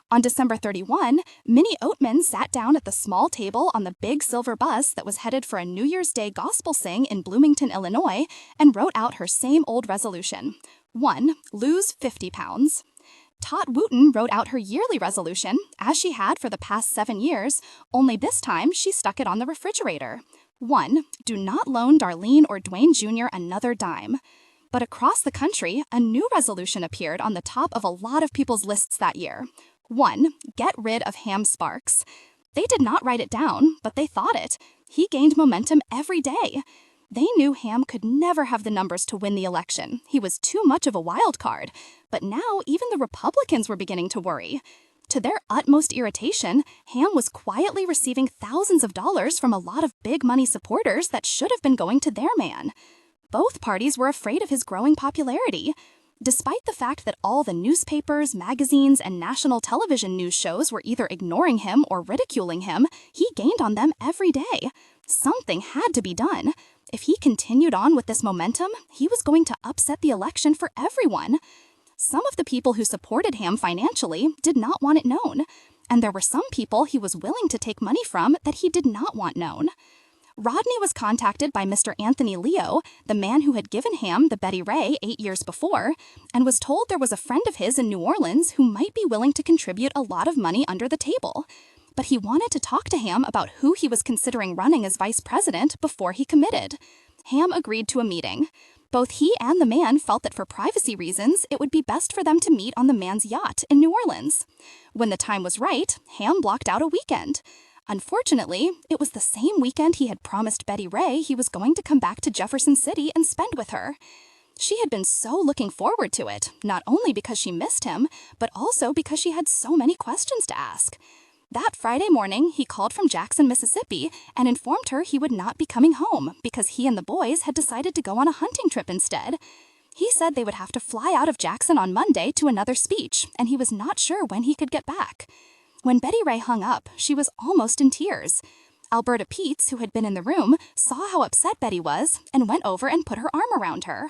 On December 31, Minnie Oatman sat down at the small table on the big silver bus that was headed for a New Year's Day gospel sing in Bloomington, Illinois, and wrote out her same old resolution. 1. Lose 50 pounds. Tot Wooten wrote out her yearly resolution, as she had for the past 7 years, only this time she stuck it on the refrigerator. 1. Do not loan Darlene or Dwayne Jr. another dime. But across the country, a new resolution appeared on the top of a lot of people's lists that year. 1. Get rid of Ham Sparks. They did not write it down, but they thought it. He gained momentum every day. They knew Ham could never have the numbers to win the election. He was too much of a wild card. But now even the Republicans were beginning to worry. To their utmost irritation, Ham was quietly receiving thousands of dollars from a lot of big money supporters that should have been going to their man. Both parties were afraid of his growing popularity. Despite the fact that all the newspapers, magazines, and national television news shows were either ignoring him or ridiculing him, he gained on them every day. Something had to be done. If he continued on with this momentum, he was going to upset the election for everyone. Some of the people who supported Ham financially did not want it known, and there were some people he was willing to take money from that he did not want known. Rodney was contacted by Mr. Anthony Leo, the man who had given Ham the Betty Ray 8 years before, and was told there was a friend of his in New Orleans who might be willing to contribute a lot of money under the table. But he wanted to talk to Ham about who he was considering running as vice president before he committed. Ham agreed to a meeting. Both he and the man felt that for privacy reasons, it would be best for them to meet on the man's yacht in New Orleans. When the time was right, Ham blocked out a weekend. Unfortunately, it was the same weekend he had promised Betty Ray he was going to come back to Jefferson City and spend with her. She had been so looking forward to it, not only because she missed him, but also because she had so many questions to ask. That Friday morning, he called from Jackson, Mississippi, and informed her he would not be coming home because he and the boys had decided to go on a hunting trip instead. He said they would have to fly out of Jackson on Monday to another speech, and he was not sure when he could get back. When Betty Ray hung up, she was almost in tears. Alberta Peets, who had been in the room, saw how upset Betty was and went over and put her arm around her.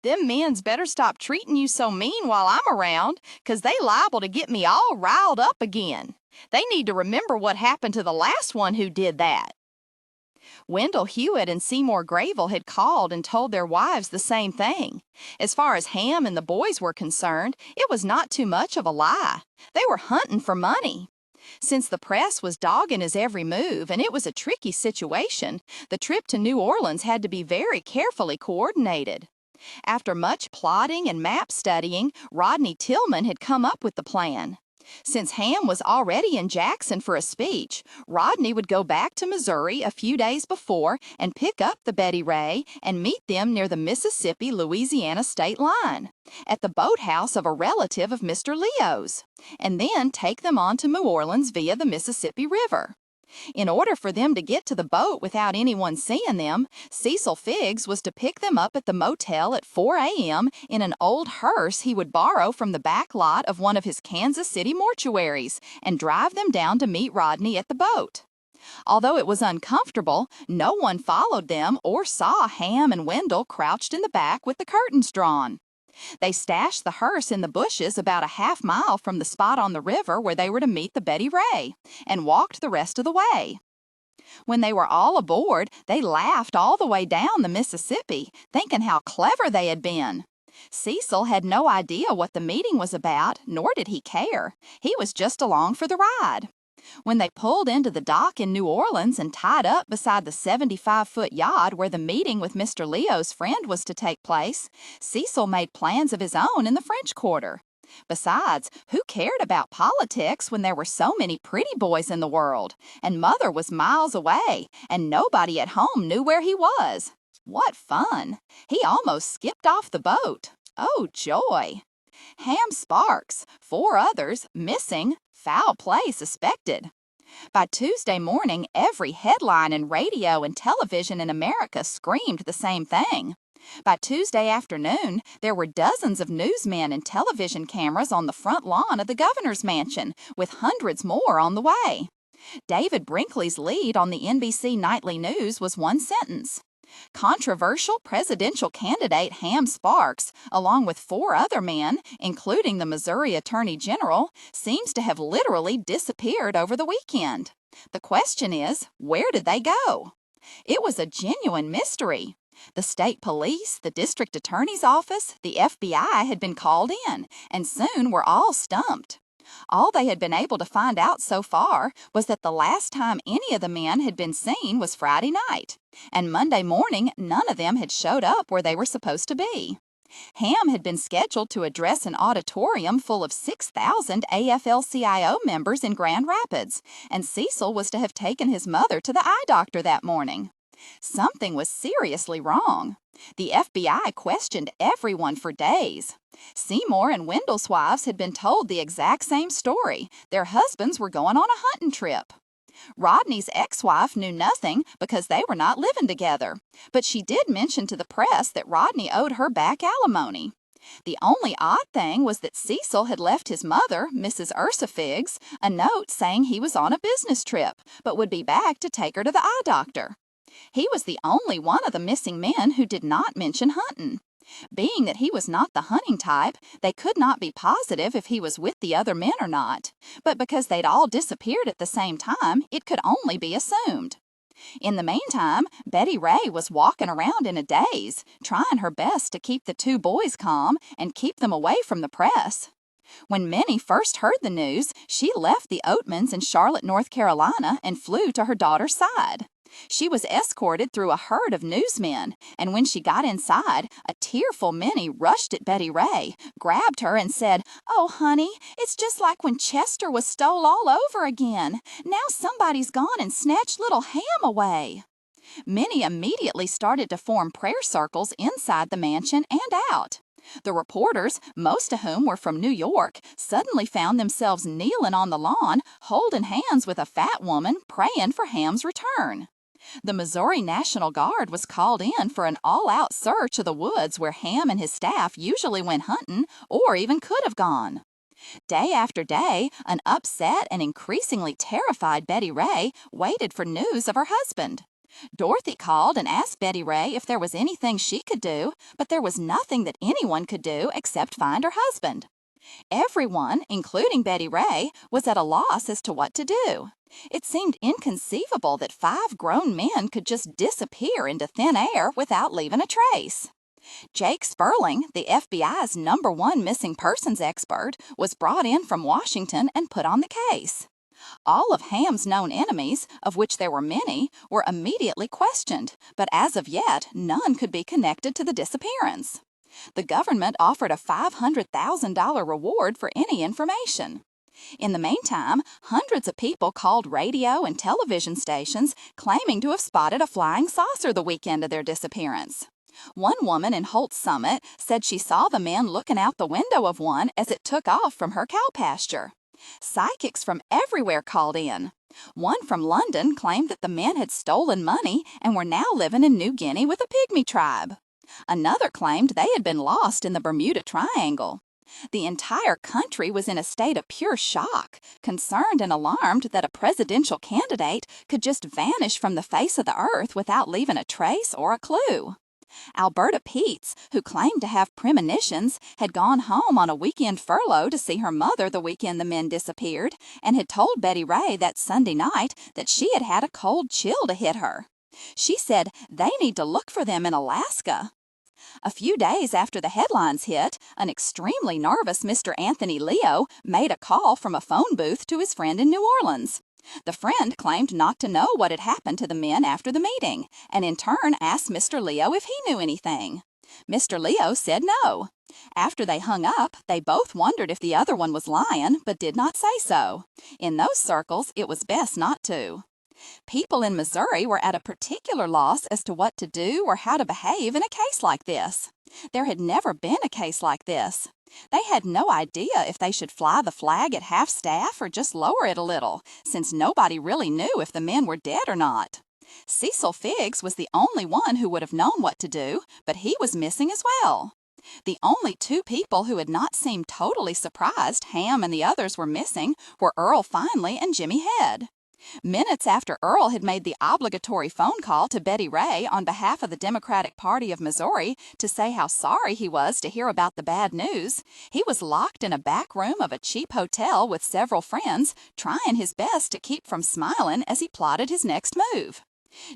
Them men's better stop treating you so mean while I'm around, 'cause they liable to get me all riled up again. They need to remember what happened to the last one who did that. Wendell Hewitt and Seymour Grayville had called and told their wives the same thing. As far as Ham and the boys were concerned, it was not too much of a lie. They were hunting for money. Since the press was dogging his every move and it was a tricky situation, the trip to New Orleans had to be very carefully coordinated. After much plotting and map studying, Rodney Tillman had come up with the plan. Since Ham was already in Jackson for a speech, Rodney would go back to Missouri a few days before and pick up the Betty Ray and meet them near the Mississippi-Louisiana state line, at the boathouse of a relative of Mr. Leo's, and then take them on to New Orleans via the Mississippi River. In order for them to get to the boat without anyone seeing them, Cecil Figgs was to pick them up at the motel at 4 a.m. in an old hearse he would borrow from the back lot of one of his Kansas City mortuaries and drive them down to meet Rodney at the boat. Although it was uncomfortable, no one followed them or saw Ham and Wendell crouched in the back with the curtains drawn. They stashed the hearse in the bushes about a half-mile from the spot on the river where they were to meet the Betty Ray, and walked the rest of the way. When they were all aboard, they laughed all the way down the Mississippi, thinking how clever they had been. Cecil had no idea what the meeting was about, nor did he care. He was just along for the ride. When they pulled into the dock in New Orleans and tied up beside the 75-foot yacht where the meeting with Mr. Leo's friend was to take place, Cecil made plans of his own in the French Quarter. Besides, who cared about politics when there were so many pretty boys in the world, and Mother was miles away, and nobody at home knew where he was? What fun! He almost skipped off the boat. Oh, joy! Ham sparks, 4 others missing, foul play suspected. By Tuesday morning, every headline in radio and television in America screamed the same thing. By Tuesday afternoon, there were dozens of newsmen and television cameras on the front lawn of the governor's mansion, with hundreds more on the way. David Brinkley's lead on the NBC Nightly News was one sentence. Controversial presidential candidate Ham Sparks, along with 4 other men, including the Missouri Attorney General, seems to have literally disappeared over the weekend. The question is, where did they go? It was a genuine mystery. The state police, the district attorney's office, the FBI had been called in, and soon were all stumped. All they had been able to find out so far was that the last time any of the men had been seen was Friday night, and Monday morning none of them had showed up where they were supposed to be. Ham had been scheduled to address an auditorium full of 6,000 AFL-CIO members in Grand Rapids, and Cecil was to have taken his mother to the eye doctor that morning. Something was seriously wrong. The FBI questioned everyone for days. Seymour and Wendell's wives had been told the exact same story. Their husbands were going on a hunting trip. Rodney's ex-wife knew nothing because they were not living together, but she did mention to the press that Rodney owed her back alimony. The only odd thing was that Cecil had left his mother, Mrs. Ursa Figgs, a note saying he was on a business trip, but would be back to take her to the eye doctor. He was the only one of the missing men who did not mention hunting. Being that he was not the hunting type, they could not be positive if he was with the other men or not, but because they'd all disappeared at the same time, it could only be assumed. In the meantime, Betty Ray was walking around in a daze, trying her best to keep the 2 boys calm and keep them away from the press. When Minnie first heard the news, she left the Oatmans in Charlotte, North Carolina, and flew to her daughter's side. She was escorted through a herd of newsmen, and when she got inside, a tearful Minnie rushed at Betty Ray, grabbed her, and said, "Oh, honey, it's just like when Chester was stole all over again. Now somebody's gone and snatched little Ham away." Minnie immediately started to form prayer circles inside the mansion and out. The reporters, most of whom were from New York, suddenly found themselves kneeling on the lawn, holding hands with a fat woman, praying for Ham's return. The Missouri National Guard was called in for an all-out search of the woods where Ham and his staff usually went hunting or even could have gone. Day after day, an upset and increasingly terrified Betty Ray waited for news of her husband. Dorothy called and asked Betty Ray if there was anything she could do, but there was nothing that anyone could do except find her husband. Everyone, including Betty Ray, was at a loss as to what to do. It seemed inconceivable that 5 grown men could just disappear into thin air without leaving a trace. Jake Sperling, the FBI's #1 missing persons expert, was brought in from Washington and put on the case. All of Ham's known enemies, of which there were many, were immediately questioned, but as of yet, none could be connected to the disappearance. The government offered a $500,000 reward for any information. In the meantime, hundreds of people called radio and television stations claiming to have spotted a flying saucer the weekend of their disappearance. One woman in Holt Summit said she saw the men looking out the window of one as it took off from her cow pasture. Psychics from everywhere called in. One from London claimed that the men had stolen money and were now living in New Guinea with a pygmy tribe. Another claimed they had been lost in the Bermuda Triangle. The entire country was in a state of pure shock, concerned and alarmed that a presidential candidate could just vanish from the face of the earth without leaving a trace or a clue. Alberta Peets, who claimed to have premonitions, had gone home on a weekend furlough to see her mother the weekend the men disappeared, and had told Betty Ray that Sunday night that she had had a cold chill to hit her. She said they need to look for them in Alaska. A few days after the headlines hit, an extremely nervous Mr. Anthony Leo made a call from a phone booth to his friend in New Orleans. The friend claimed not to know what had happened to the men after the meeting, and in turn asked Mr. Leo if he knew anything. Mr. Leo said no. After they hung up, they both wondered if the other one was lying, but did not say so. In those circles, it was best not to. People in Missouri were at a particular loss as to what to do or how to behave in a case like this. There had never been a case like this. They had no idea if they should fly the flag at half-staff or just lower it a little, since nobody really knew if the men were dead or not. Cecil Figgs was the only one who would have known what to do, but he was missing as well. The only two people who had not seemed totally surprised Ham and the others were missing were Earl Finley and Jimmy Head. Minutes after Earl had made the obligatory phone call to Betty Ray on behalf of the Democratic Party of Missouri to say how sorry he was to hear about the bad news, he was locked in a back room of a cheap hotel with several friends, trying his best to keep from smiling as he plotted his next move.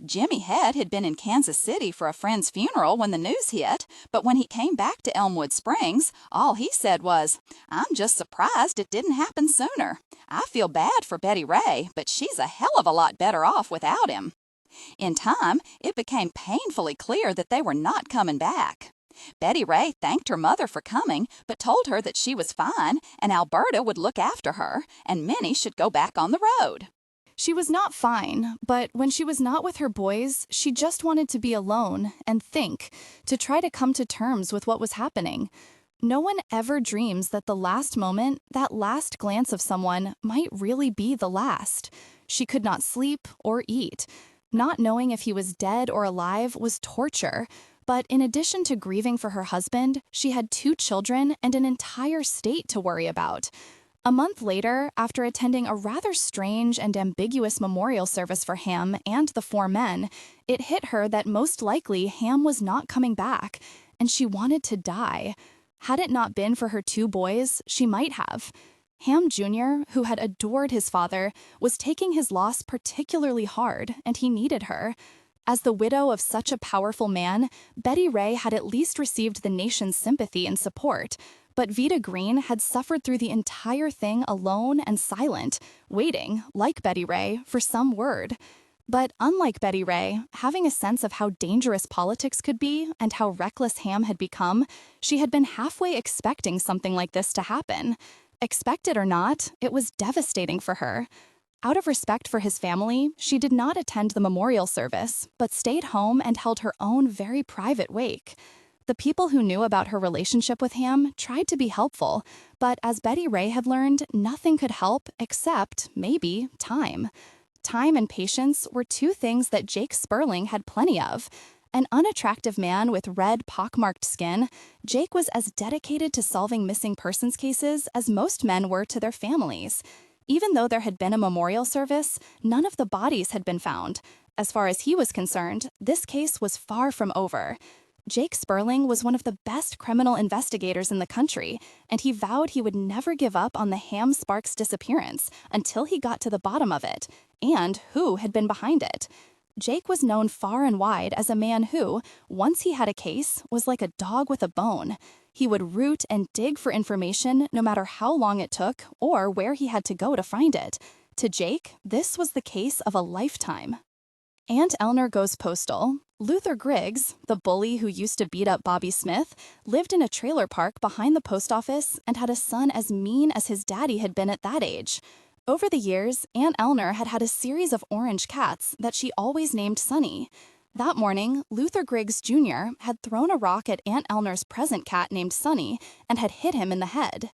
Jimmy Head had been in Kansas City for a friend's funeral when the news hit, but when he came back to Elmwood Springs, all he said was, "I'm just surprised it didn't happen sooner. I feel bad for Betty Ray, but she's a hell of a lot better off without him." In time, it became painfully clear that they were not coming back. Betty Ray thanked her mother for coming, but told her that she was fine and Alberta would look after her, and Minnie should go back on the road. She was not fine, but when she was not with her boys, she just wanted to be alone and think, to try to come to terms with what was happening. No one ever dreams that the last moment, that last glance of someone, might really be the last. She could not sleep or eat. Not knowing if he was dead or alive was torture. But in addition to grieving for her husband, she had 2 children and an entire state to worry about. A month later, after attending a rather strange and ambiguous memorial service for Ham and the 4 men, it hit her that most likely Ham was not coming back, and she wanted to die. Had it not been for her 2 boys, she might have. Ham Jr., who had adored his father, was taking his loss particularly hard, and he needed her. As the widow of such a powerful man, Betty Ray had at least received the nation's sympathy and support. But Vita Green had suffered through the entire thing alone and silent, waiting, like Betty Ray, for some word. But unlike Betty Ray, having a sense of how dangerous politics could be and how reckless Ham had become, she had been halfway expecting something like this to happen. Expected or not, it was devastating for her. Out of respect for his family, she did not attend the memorial service, but stayed home and held her own very private wake. The people who knew about her relationship with Ham tried to be helpful, but as Betty Ray had learned, nothing could help except, maybe, time. Time and patience were 2 things that Jake Sperling had plenty of. An unattractive man with red, pockmarked skin, Jake was as dedicated to solving missing persons cases as most men were to their families. Even though there had been a memorial service, none of the bodies had been found. As far as he was concerned, this case was far from over. Jake Sperling was one of the best criminal investigators in the country, and he vowed he would never give up on the Ham Sparks disappearance until he got to the bottom of it, and who had been behind it. Jake was known far and wide as a man who, once he had a case, was like a dog with a bone. He would root and dig for information no matter how long it took or where he had to go to find it. To Jake, this was the case of a lifetime. Aunt Elner Goes Postal. Luther Griggs, the bully who used to beat up Bobby Smith, lived in a trailer park behind the post office and had a son as mean as his daddy had been at that age. Over the years, Aunt Elner had had a series of orange cats that she always named Sunny. That morning, Luther Griggs Jr. had thrown a rock at Aunt Elner's present cat named Sunny and had hit him in the head.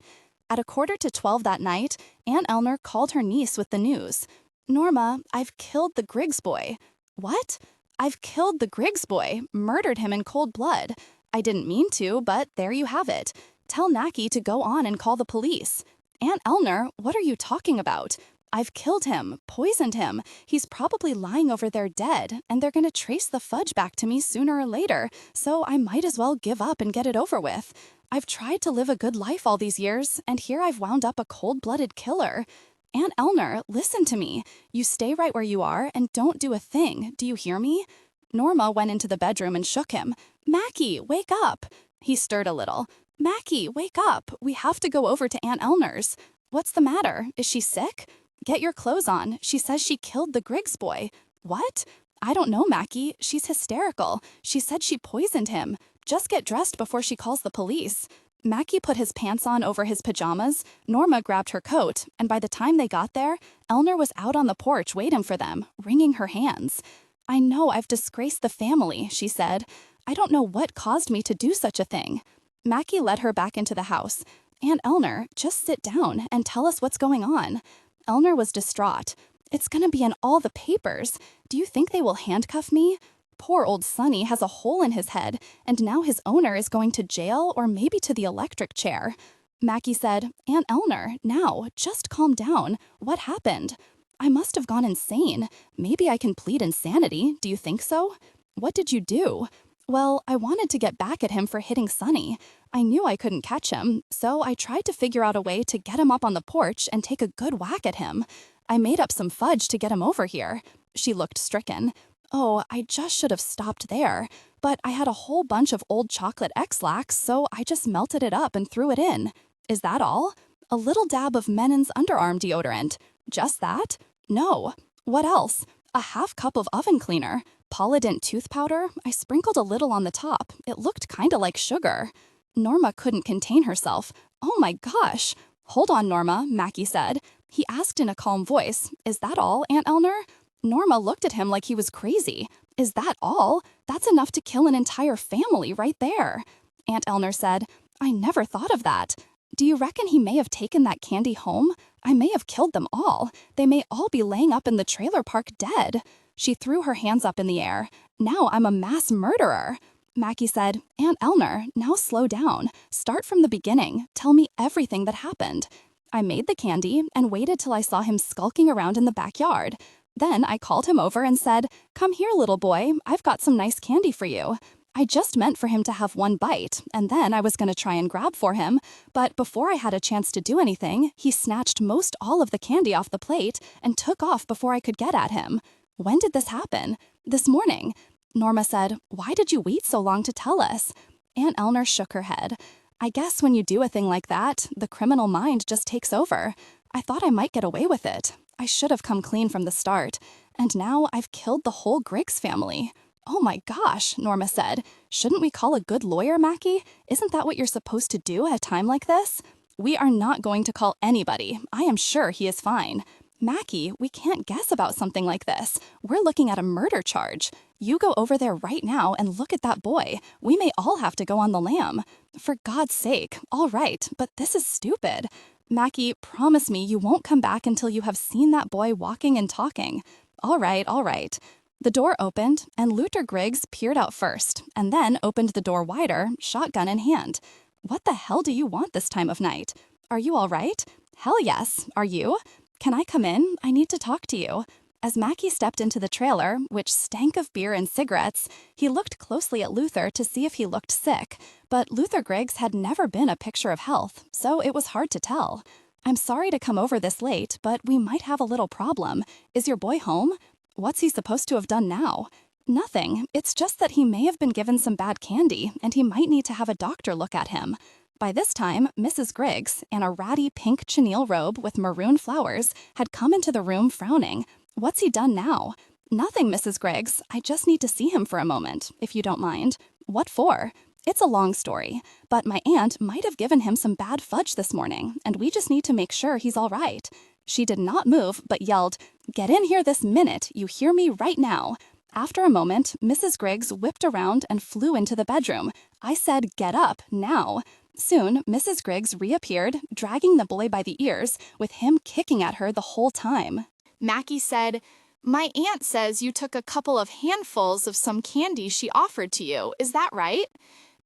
At 11:45 that night, Aunt Elner called her niece with the news. "Norma, I've killed the Griggs boy." "What?" "I've killed the Griggs boy, murdered him in cold blood. I didn't mean to, but there you have it. Tell Naki to go on and call the police." "Aunt Elner, what are you talking about?" "I've killed him, poisoned him. He's probably lying over there dead, and they're going to trace the fudge back to me sooner or later, so I might as well give up and get it over with. I've tried to live a good life all these years, and here I've wound up a cold-blooded killer. Aunt Elner, listen to me. You stay right where you are and don't do a thing. Do you hear me?" Norma went into the bedroom and shook him. "Mackie, wake up." He stirred a little. "Mackie, wake up. We have to go over to Aunt Elner's." "What's the matter? Is she sick?" "Get your clothes on. She says she killed the Griggs boy." "What?" "I don't know, Mackie. She's hysterical. She said she poisoned him. Just get dressed before she calls the police." Mackie put his pants on over his pajamas, Norma grabbed her coat, and by the time they got there, Eleanor was out on the porch waiting for them, wringing her hands. "I know I've disgraced the family," she said. "I don't know what caused me to do such a thing." Mackie led her back into the house. "Aunt Eleanor, just sit down and tell us what's going on." Eleanor was distraught. "It's gonna be in all the papers. Do you think they will handcuff me? Poor old Sonny has a hole in his head, and now his owner is going to jail or maybe to the electric chair." Mackie said, "Aunt Eleanor, now, just calm down. What happened?" "I must have gone insane. Maybe I can plead insanity. Do you think so?" "What did you do?" "Well, I wanted to get back at him for hitting Sonny. I knew I couldn't catch him, so I tried to figure out a way to get him up on the porch and take a good whack at him. I made up some fudge to get him over here." She looked stricken. "Oh, I just should have stopped there. But I had a whole bunch of old chocolate X-Lax, so I just melted it up and threw it in." "Is that all?" "A little dab of Menon's underarm deodorant." "Just that?" "No." "What else?" "A half cup of oven cleaner. Polident tooth powder. I sprinkled a little on the top. It looked kinda like sugar." Norma couldn't contain herself. "Oh my gosh." "Hold on, Norma," Mackie said. He asked in a calm voice, "Is that all, Aunt Eleanor?" Norma looked at him like he was crazy. "Is that all? That's enough to kill an entire family right there." Aunt Eleanor said, "I never thought of that. Do you reckon he may have taken that candy home? I may have killed them all. They may all be laying up in the trailer park dead." She threw her hands up in the air. "Now I'm a mass murderer." Mackie said, "Aunt Eleanor, now slow down. Start from the beginning. Tell me everything that happened." "I made the candy and waited till I saw him skulking around in the backyard. Then I called him over and said, 'Come here, little boy, I've got some nice candy for you.' I just meant for him to have one bite, and then I was going to try and grab for him, but before I had a chance to do anything, he snatched most all of the candy off the plate and took off before I could get at him." "When did this happen?" "This morning." Norma said, "Why did you wait so long to tell us?" Aunt Eleanor shook her head. "I guess when you do a thing like that, the criminal mind just takes over. I thought I might get away with it. I should have come clean from the start. And now I've killed the whole Griggs family." "Oh my gosh," Norma said. "Shouldn't we call a good lawyer, Mackie? Isn't that what you're supposed to do at a time like this?" "We are not going to call anybody. I am sure he is fine." "Mackie, we can't guess about something like this. We're looking at a murder charge. You go over there right now and look at that boy. We may all have to go on the lam." "For God's sake, all right, but this is stupid." "Mackie, promise me you won't come back until you have seen that boy walking and talking." All right, all right." The door opened, and Luther Griggs peered out first, and then opened the door wider, shotgun in hand. "What the hell do you want this time of night? Are you all right?" "Hell yes. Are you?" "Can I come in? I need to talk to you." As Mackie stepped into the trailer, which stank of beer and cigarettes, he looked closely at Luther to see if he looked sick, but Luther Griggs had never been a picture of health, so it was hard to tell. "I'm sorry to come over this late, but we might have a little problem. Is your boy home?" "What's he supposed to have done now?" "Nothing. It's just that he may have been given some bad candy, and he might need to have a doctor look at him." By this time, Mrs. Griggs, in a ratty pink chenille robe with maroon flowers, had come into the room frowning. "What's he done now?" "Nothing, Mrs. Griggs. I just need to see him for a moment, if you don't mind." "What for?" "It's a long story, but my aunt might have given him some bad fudge this morning, and we just need to make sure he's all right." She did not move, but yelled, "Get in here this minute, you hear me right now." After a moment, Mrs. Griggs whipped around and flew into the bedroom. I said, "Get up, now." Soon, Mrs. Griggs reappeared, dragging the boy by the ears, with him kicking at her the whole time. Mackie said, "My aunt says you took a couple of handfuls of some candy she offered to you. Is that right?"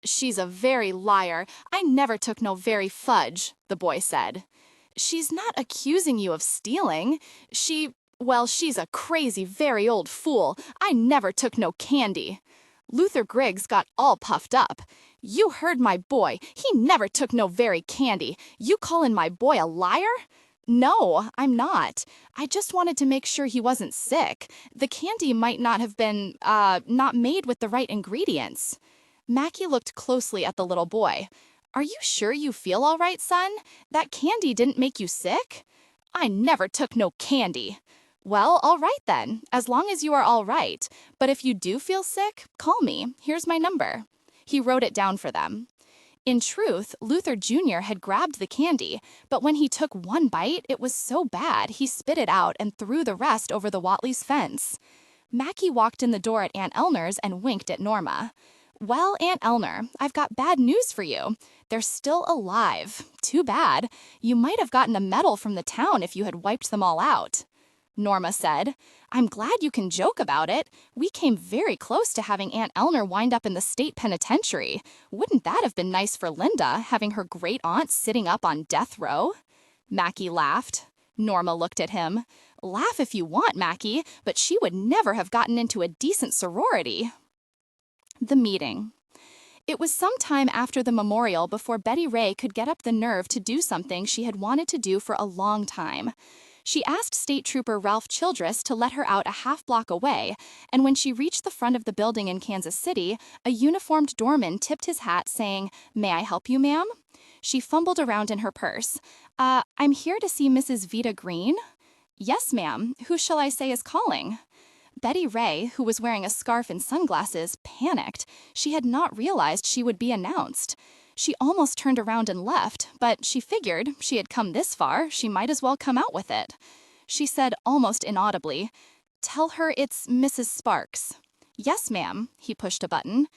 "She's a very liar. I never took no very fudge," the boy said. "She's not accusing you of stealing. Well, she's a crazy, very old fool. I never took no candy." Luther Griggs got all puffed up. "You heard my boy. He never took no very candy. You callin' my boy a liar?" "No, I'm not. I just wanted to make sure he wasn't sick. The candy might not have been, not made with the right ingredients." Mackie looked closely at the little boy. "Are you sure you feel all right, son? That candy didn't make you sick?" "I never took no candy." "Well, all right then, as long as you are all right. But if you do feel sick, call me. Here's my number." He wrote it down for them. In truth, Luther Jr. had grabbed the candy, but when he took one bite, it was so bad he spit it out and threw the rest over the Watley's fence. Mackie walked in the door at Aunt Elner's and winked at Norma. "Well, Aunt Elner, I've got bad news for you. They're still alive. Too bad. You might have gotten a medal from the town if you had wiped them all out." Norma said, "I'm glad you can joke about it. We came very close to having Aunt Elner wind up in the state penitentiary. Wouldn't that have been nice for Linda, having her great-aunt sitting up on death row?" Mackie laughed. Norma looked at him. "Laugh if you want, Mackie, but she would never have gotten into a decent sorority." The meeting. It was some time after the memorial before Betty Ray could get up the nerve to do something she had wanted to do for a long time. She asked State Trooper Ralph Childress to let her out a half-block away, and when she reached the front of the building in Kansas City, a uniformed doorman tipped his hat saying, "May I help you, ma'am?" She fumbled around in her purse. I'm here to see Mrs. Vida Green." "Yes, ma'am. Who shall I say is calling?" Betty Ray, who was wearing a scarf and sunglasses, panicked. She had not realized she would be announced. She almost turned around and left, but she figured she had come this far, she might as well come out with it. She said almost inaudibly, "Tell her it's Mrs. Sparks." "Yes, ma'am." He pushed a button.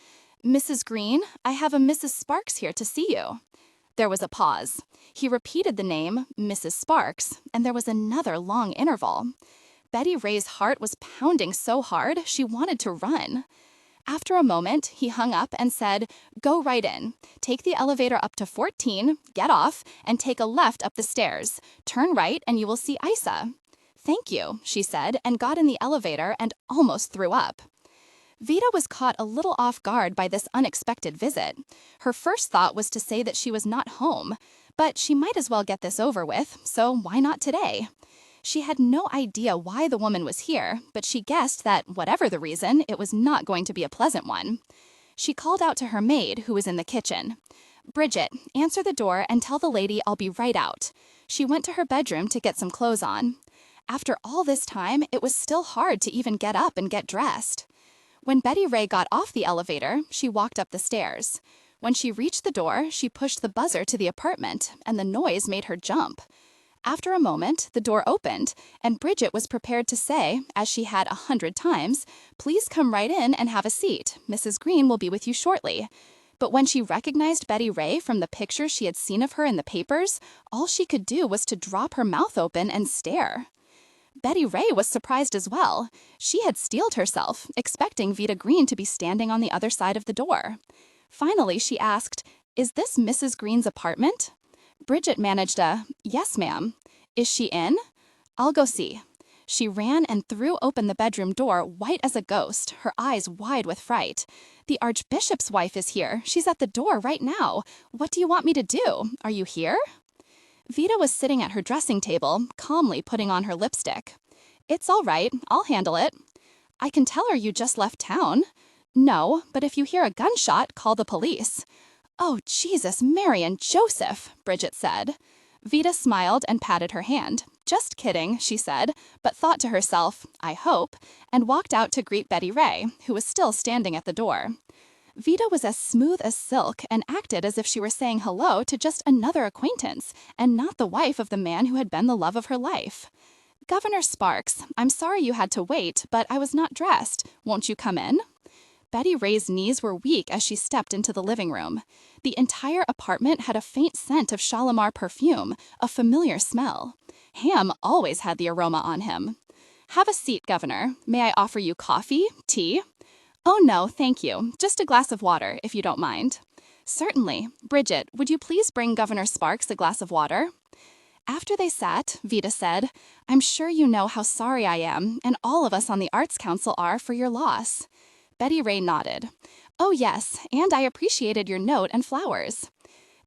"Mrs. Green, I have a Mrs. Sparks here to see you." There was a pause. He repeated the name, Mrs. Sparks, and there was another long interval. Betty Ray's heart was pounding so hard she wanted to run. After a moment, he hung up and said, "Go right in. Take the elevator up to 14, get off, and take a left up the stairs. Turn right and you will see Isa." "Thank you," she said, and got in the elevator and almost threw up. Vida was caught a little off guard by this unexpected visit. Her first thought was to say that she was not home, but she might as well get this over with, so why not today? She had no idea why the woman was here, but she guessed that, whatever the reason, it was not going to be a pleasant one. She called out to her maid, who was in the kitchen. "Bridget, answer the door and tell the lady I'll be right out." She went to her bedroom to get some clothes on. After all this time, it was still hard to even get up and get dressed. When Betty Ray got off the elevator, she walked up the stairs. When she reached the door, she pushed the buzzer to the apartment, and the noise made her jump. After a moment, the door opened, and Bridget was prepared to say, as she had 100 times, "Please come right in and have a seat. Mrs. Green will be with you shortly." But when she recognized Betty Ray from the pictures she had seen of her in the papers, all she could do was to drop her mouth open and stare. Betty Ray was surprised as well. She had steeled herself, expecting Vida Green to be standing on the other side of the door. Finally, she asked, "Is this Mrs. Green's apartment?" Bridget managed a, "Yes, ma'am." "Is she in?" "I'll go see." She ran and threw open the bedroom door, white as a ghost, her eyes wide with fright. "The Archbishop's wife is here. She's at the door right now. What do you want me to do? Are you here?" Vida was sitting at her dressing table, calmly putting on her lipstick. "It's all right. I'll handle it." "I can tell her you just left town." "No, but if you hear a gunshot, call the police." "Oh, Jesus, Mary, and Joseph," Bridget said. Vida smiled and patted her hand. "Just kidding," she said, but thought to herself, "I hope," and walked out to greet Betty Ray, who was still standing at the door. Vida was as smooth as silk and acted as if she were saying hello to just another acquaintance, and not the wife of the man who had been the love of her life. "Governor Sparks, I'm sorry you had to wait, but I was not dressed. Won't you come in?" Betty Ray's knees were weak as she stepped into the living room. The entire apartment had a faint scent of Shalimar perfume, a familiar smell. Ham always had the aroma on him. "Have a seat, Governor. May I offer you coffee? Tea?" "Oh, no, thank you. Just a glass of water, if you don't mind." "Certainly. Bridget, would you please bring Governor Sparks a glass of water?" After they sat, Vida said, "I'm sure you know how sorry I am, and all of us on the Arts Council are, for your loss." Betty Ray nodded. "Oh, yes, and I appreciated your note and flowers."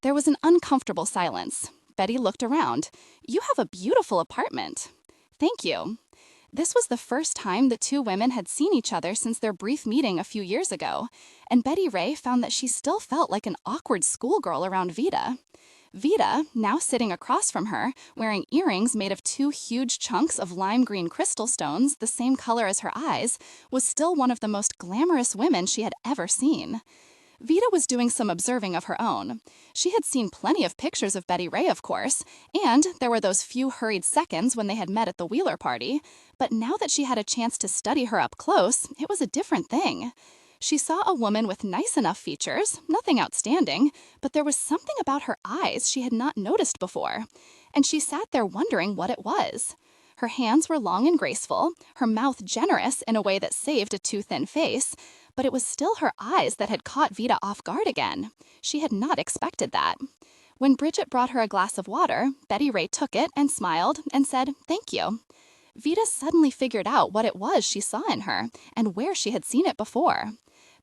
There was an uncomfortable silence. Betty looked around. "You have a beautiful apartment." "Thank you." This was the first time the two women had seen each other since their brief meeting a few years ago, and Betty Ray found that she still felt like an awkward schoolgirl around Vida. Vida, now sitting across from her, wearing earrings made of 2 huge chunks of lime green crystal stones, the same color as her eyes, was still one of the most glamorous women she had ever seen. Vita was doing some observing of her own. She had seen plenty of pictures of Betty Ray, of course, and there were those few hurried seconds when they had met at the Wheeler party, but now that she had a chance to study her up close, it was a different thing. She saw a woman with nice enough features, nothing outstanding, but there was something about her eyes she had not noticed before, and she sat there wondering what it was. Her hands were long and graceful, her mouth generous in a way that saved a too thin face, but it was still her eyes that had caught Vita off guard again. She had not expected that. When Bridget brought her a glass of water, Betty Ray took it and smiled and said, "Thank you." Vita suddenly figured out what it was she saw in her and where she had seen it before.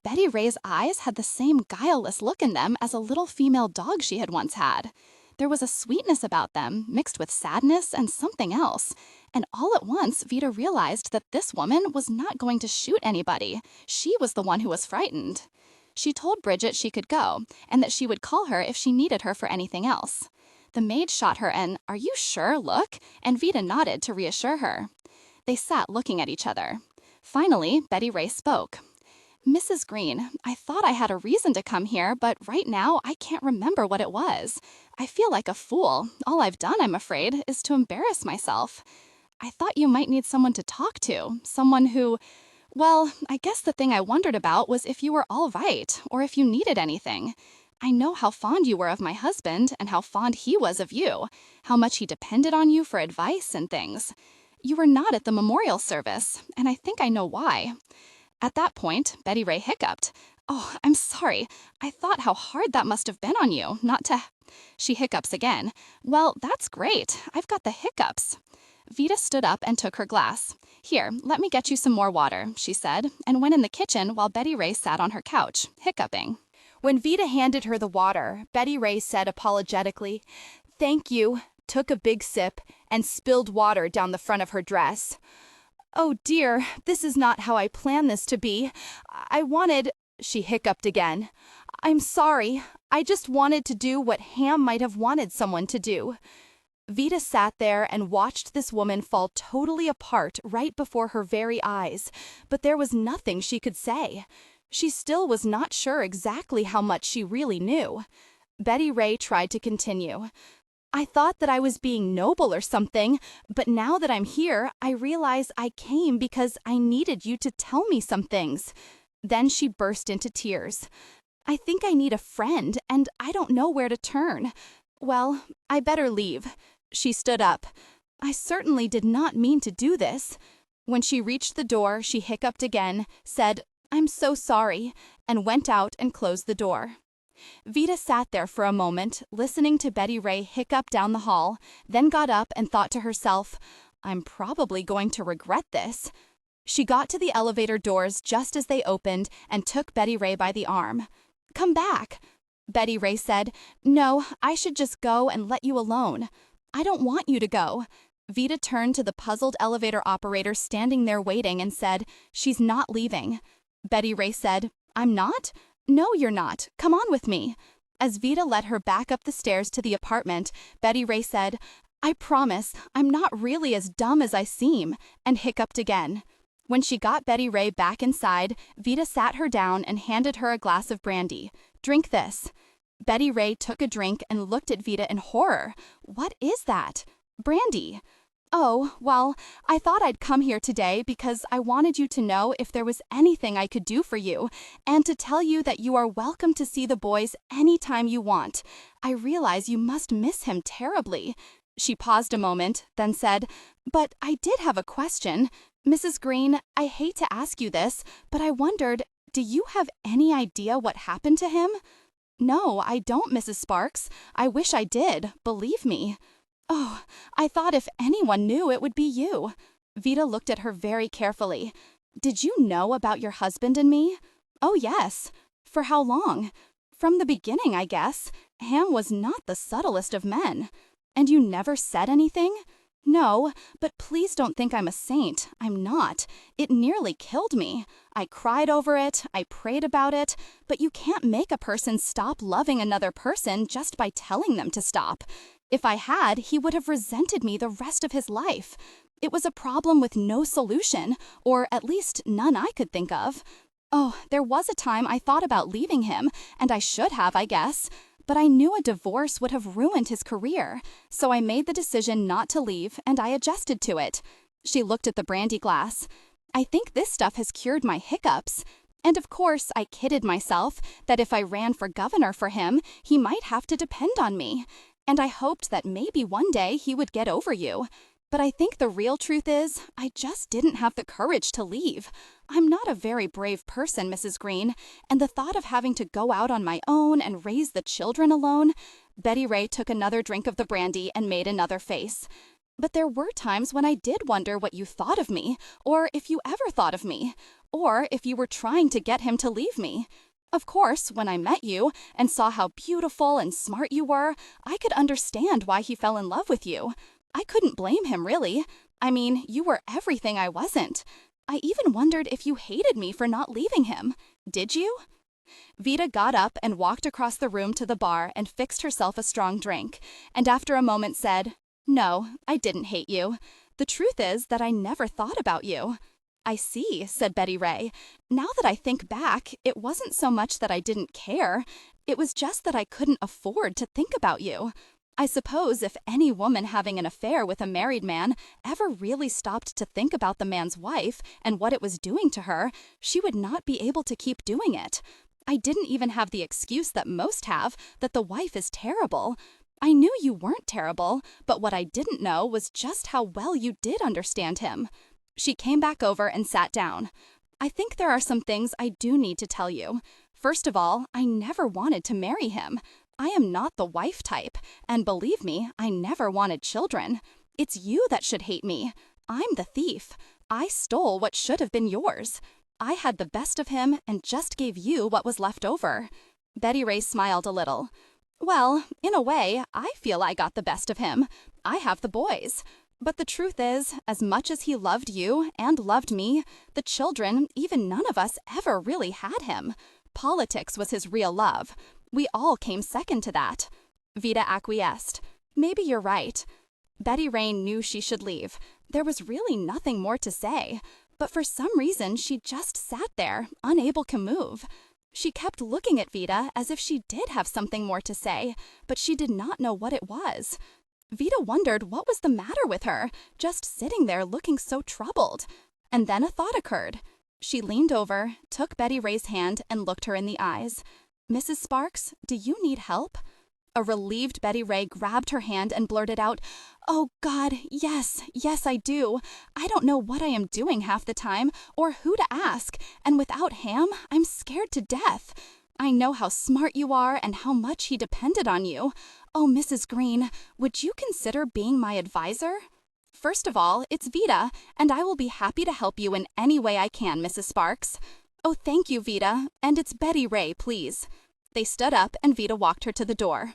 Betty Ray's eyes had the same guileless look in them as a little female dog she had once had. There was a sweetness about them, mixed with sadness and something else. And all at once, Vita realized that this woman was not going to shoot anybody. She was the one who was frightened. She told Bridget she could go, and that she would call her if she needed her for anything else. The maid shot her an "Are you sure?" look, and Vita nodded to reassure her. They sat looking at each other. Finally, Betty Ray spoke. "Mrs. Green, I thought I had a reason to come here, but right now I can't remember what it was. I feel like a fool. All I've done, I'm afraid, is to embarrass myself. I thought you might need someone to talk to, someone who... Well, I guess the thing I wondered about was if you were all right, or if you needed anything. I know how fond you were of my husband, and how fond he was of you, how much he depended on you for advice and things. You were not at the memorial service, and I think I know why." At that point, Betty Ray hiccuped. "Oh, I'm sorry. I thought how hard that must have been on you, not to..." She hiccups again. "Well, that's great. I've got the hiccups." Vita stood up and took her glass. "Here, let me get you some more water," she said, and went in the kitchen while Betty Ray sat on her couch, hiccuping. When Vita handed her the water, Betty Ray said apologetically, "Thank you," took a big sip, and spilled water down the front of her dress. "Oh dear, this is not how I planned this to be. I wanted..." She hiccuped again. "I'm sorry. I just wanted to do what Ham might have wanted someone to do." Vita sat there and watched this woman fall totally apart right before her very eyes, but there was nothing she could say. She still was not sure exactly how much she really knew. Betty Ray tried to continue. "I thought that I was being noble or something, but now that I'm here, I realize I came because I needed you to tell me some things." Then she burst into tears. "I think I need a friend, and I don't know where to turn. Well, I better leave." She stood up. "I certainly did not mean to do this." When she reached the door, she hiccuped again, said, "I'm so sorry," and went out and closed the door. Vita sat there for a moment, listening to Betty Ray hiccup down the hall, then got up and thought to herself, "I'm probably going to regret this." She got to the elevator doors just as they opened and took Betty Ray by the arm. "Come back." Betty Ray said, "No, I should just go and let you alone." "I don't want you to go." Vita turned to the puzzled elevator operator standing there waiting and said, "She's not leaving." Betty Ray said, "I'm not? No, you're not. Come on with me." As Vita led her back up the stairs to the apartment, Betty Ray said, "I promise, I'm not really as dumb as I seem," and hiccuped again. When she got Betty Ray back inside, Vita sat her down and handed her a glass of brandy. "Drink this." Betty Ray took a drink and looked at Vita in horror. "What is that?" "Brandy." "Oh, well, I thought I'd come here today because I wanted you to know if there was anything I could do for you, and to tell you that you are welcome to see the boys anytime you want. I realize you must miss him terribly." She paused a moment, then said, "But I did have a question. Mrs. Green, I hate to ask you this, but I wondered, do you have any idea what happened to him?" "No, I don't, Mrs. Sparks. I wish I did, believe me." "Oh, I thought if anyone knew, it would be you." Vita looked at her very carefully. "Did you know about your husband and me?" "Oh, yes." "For how long?" "From the beginning, I guess. Ham was not the subtlest of men." "And you never said anything?" "No, but please don't think I'm a saint. I'm not. It nearly killed me. I cried over it, I prayed about it, but you can't make a person stop loving another person just by telling them to stop. If I had, he would have resented me the rest of his life. It was a problem with no solution, or at least none I could think of." Oh, there was a time I thought about leaving him, and I should have, I guess. But I knew a divorce would have ruined his career, so I made the decision not to leave, and I adjusted to it. She looked at the brandy glass. I think this stuff has cured my hiccups. And of course, I kidded myself that if I ran for governor for him, he might have to depend on me. And I hoped that maybe one day he would get over you. But I think the real truth is, I just didn't have the courage to leave. I'm not a very brave person, Mrs. Green, and the thought of having to go out on my own and raise the children alone. Betty Ray took another drink of the brandy and made another face. But there were times when I did wonder what you thought of me, or if you ever thought of me, or if you were trying to get him to leave me. Of course, when I met you and saw how beautiful and smart you were, I could understand why he fell in love with you. I couldn't blame him, really. I mean, you were everything I wasn't. I even wondered if you hated me for not leaving him. Did you? Vida got up and walked across the room to the bar and fixed herself a strong drink, and after a moment said, "No, I didn't hate you. The truth is that I never thought about you." "I see," said Betty Ray. "Now that I think back, it wasn't so much that I didn't care. It was just that I couldn't afford to think about you. I suppose if any woman having an affair with a married man ever really stopped to think about the man's wife and what it was doing to her, she would not be able to keep doing it. I didn't even have the excuse that most have, that the wife is terrible. I knew you weren't terrible, but what I didn't know was just how well you did understand him." She came back over and sat down. "I think there are some things I do need to tell you. First of all, I never wanted to marry him. I am not the wife type, and believe me, I never wanted children. It's you that should hate me. I'm the thief. I stole what should have been yours. I had the best of him and just gave you what was left over." Betty Ray smiled a little. "Well, in a way, I feel I got the best of him. I have the boys. But the truth is, as much as he loved you and loved me, the children, even none of us ever really had him. Politics was his real love. We all came second to that." Vida acquiesced. "Maybe you're right." Betty Ray knew she should leave. There was really nothing more to say. But for some reason, she just sat there, unable to move. She kept looking at Vida as if she did have something more to say, but she did not know what it was. Vida wondered what was the matter with her, just sitting there looking so troubled. And then a thought occurred. She leaned over, took Betty Ray's hand, and looked her in the eyes. "Mrs. Sparks, do you need help?" A relieved Betty Ray grabbed her hand and blurted out, "Oh, God, yes, I do. I don't know what I am doing half the time, or who to ask, and without Ham, I'm scared to death. I know how smart you are and how much he depended on you. Oh, Mrs. Green, would you consider being my advisor?" "First of all, it's Vida, and I will be happy to help you in any way I can, Mrs. Sparks." "Oh, thank you, Vida, and it's Betty Ray, please." They stood up and Vida walked her to the door.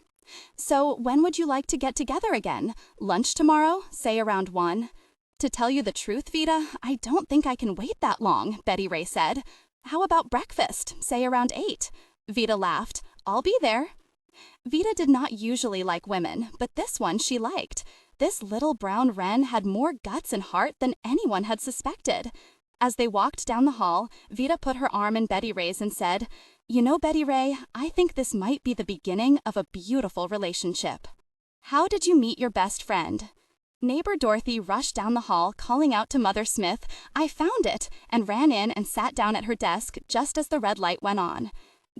"So when would you like to get together again? Lunch tomorrow, say around 1? "To tell you the truth, Vida, I don't think I can wait that long," Betty Ray said. "How about breakfast, say around 8? Vida laughed. "I'll be there." Vida did not usually like women, but this one she liked. This little brown wren had more guts and heart than anyone had suspected. As they walked down the hall, Vida put her arm in Betty Ray's and said, "You know, Betty Ray, I think this might be the beginning of a beautiful relationship." "How did you meet your best friend?" Neighbor Dorothy rushed down the hall, calling out to Mother Smith, "I found it," and ran in and sat down at her desk just as the red light went on.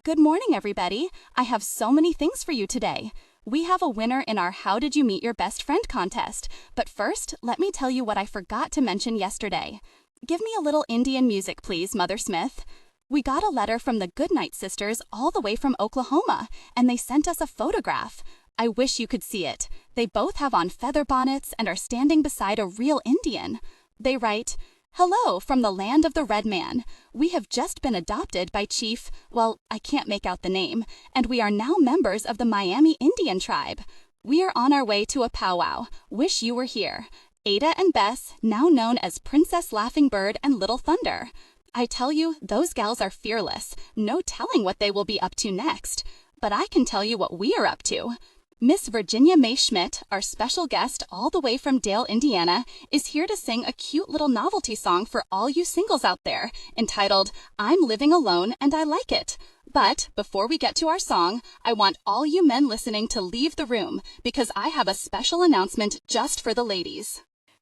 "Good morning, everybody. I have so many things for you today. We have a winner in our How Did You Meet Your Best Friend contest, but first, let me tell you what I forgot to mention yesterday. Give me a little Indian music, please, Mother Smith." We got a letter from the Goodnight sisters all the way from Oklahoma, and they sent us a photograph. I wish you could see it. They both have on feather bonnets and are standing beside a real Indian. They write, "Hello from the land of the Red Man. We have just been adopted by Chief, well, I can't make out the name, and we are now members of the Miami Indian tribe. We are on our way to a powwow. Wish you were here. Ada and Bess, now known as Princess Laughing Bird and Little Thunder. I tell you, those gals are fearless. No telling what they will be up to next. But I can tell you what we are up to. Miss Virginia May Schmidt, our special guest all the way from Dale, Indiana, is here to sing a cute little novelty song for all you singles out there, entitled, I'm Living Alone and I Like It. But before we get to our song, I want all you men listening to leave the room because I have a special announcement just for the ladies.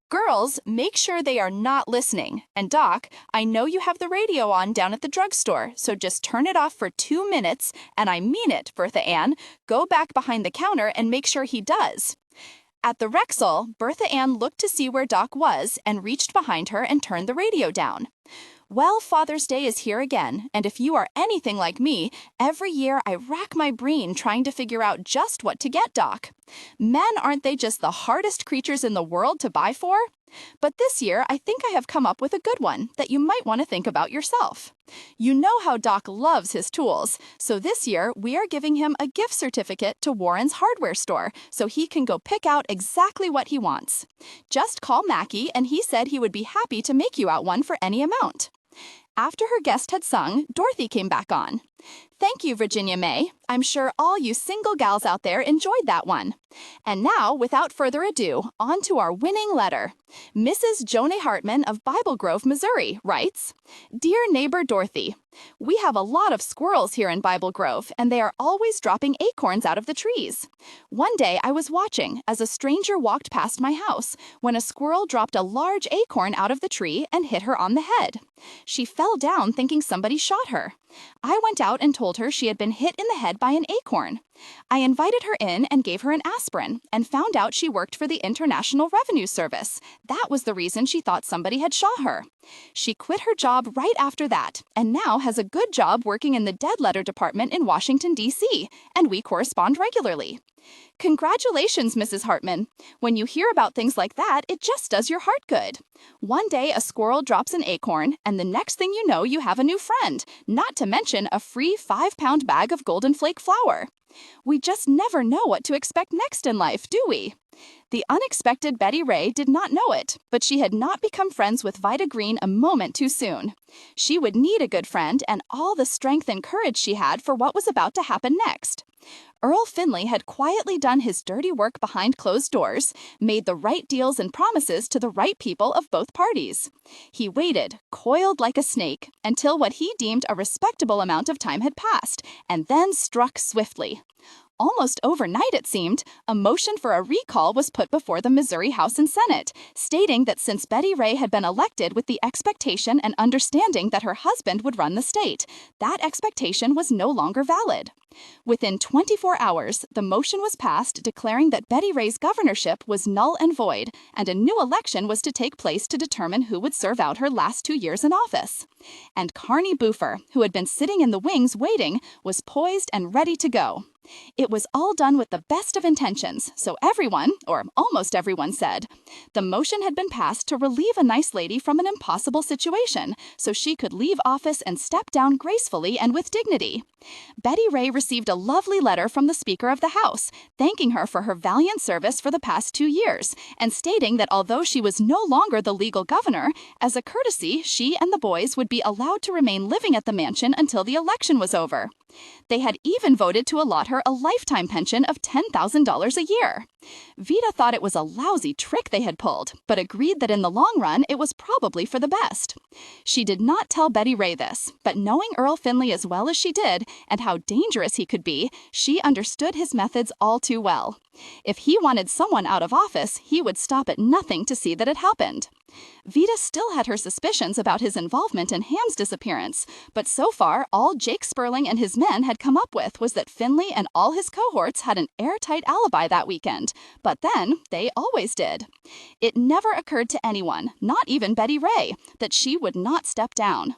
Girls, make sure they are not listening. And Doc, I know you have the radio on down at the drugstore, so just turn it off for 2 minutes, and I mean it, Bertha Ann. Go back behind the counter and make sure he does. At the Rexall, Bertha Ann looked to see where Doc was and reached behind her and turned the radio down. Well, Father's Day is here again, and if you are anything like me, every year I rack my brain trying to figure out just what to get Doc. Men, aren't they just the hardest creatures in the world to buy for? But this year, I think I have come up with a good one that you might want to think about yourself. You know how Doc loves his tools, so this year we are giving him a gift certificate to Warren's hardware store so he can go pick out exactly what he wants. Just call Mackie and he said he would be happy to make you out one for any amount. After her guest had sung, Dorothy came back on. Thank you, Virginia May. I'm sure all you single gals out there enjoyed that one. And now, without further ado, on to our winning letter. Mrs. Jonah Hartman of Bible Grove, Missouri, writes, Dear neighbor Dorothy, we have a lot of squirrels here in Bible Grove, and they are always dropping acorns out of the trees. One day I was watching as a stranger walked past my house when a squirrel dropped a large acorn out of the tree and hit her on the head. She fell down thinking somebody shot her. I went out and told her she had been hit in the head by an acorn. I invited her in and gave her an aspirin and found out she worked for the International Revenue Service. That was the reason she thought somebody had shot her. She quit her job right after that and now has a good job working in the dead letter department in Washington, D.C., and we correspond regularly. Congratulations, Mrs. Hartman. When you hear about things like that, it just does your heart good. One day a squirrel drops an acorn, and the next thing you know, you have a new friend, not to mention a free 5-pound bag of Golden Flake flour. We just never know what to expect next in life, do we? The unexpected Betty Ray did not know it, but she had not become friends with Vida Green a moment too soon. She would need a good friend and all the strength and courage she had for what was about to happen next. Earl Finley had quietly done his dirty work behind closed doors, made the right deals and promises to the right people of both parties. He waited, coiled like a snake, until what he deemed a respectable amount of time had passed, and then struck swiftly. Almost overnight, it seemed, a motion for a recall was put before the Missouri House and Senate, stating that since Betty Ray had been elected with the expectation and understanding that her husband would run the state, that expectation was no longer valid. Within 24 hours, the motion was passed declaring that Betty Ray's governorship was null and void, and a new election was to take place to determine who would serve out her last 2 years in office. And Carney Boofer, who had been sitting in the wings waiting, was poised and ready to go. It was all done with the best of intentions, so everyone, or almost everyone, said the motion had been passed to relieve a nice lady from an impossible situation, so she could leave office and step down gracefully and with dignity. Betty Ray received a lovely letter from the Speaker of the House, thanking her for her valiant service for the past 2 years, and stating that although she was no longer the legal governor, as a courtesy, she and the boys would be allowed to remain living at the mansion until the election was over. They had even voted to allot her a lifetime pension of $10,000 a year. Vida thought it was a lousy trick they had pulled, but agreed that in the long run it was probably for the best. She did not tell Betty Ray this, but knowing Earl Finley as well as she did, and how dangerous he could be, she understood his methods all too well. If he wanted someone out of office, he would stop at nothing to see that it happened. Vida still had her suspicions about his involvement in Ham's disappearance, but so far all Jake Sperling and his men had come up with was that Finley and all his cohorts had an airtight alibi that weekend, but then they always did. It never occurred to anyone, not even Betty Ray, that she would not step down.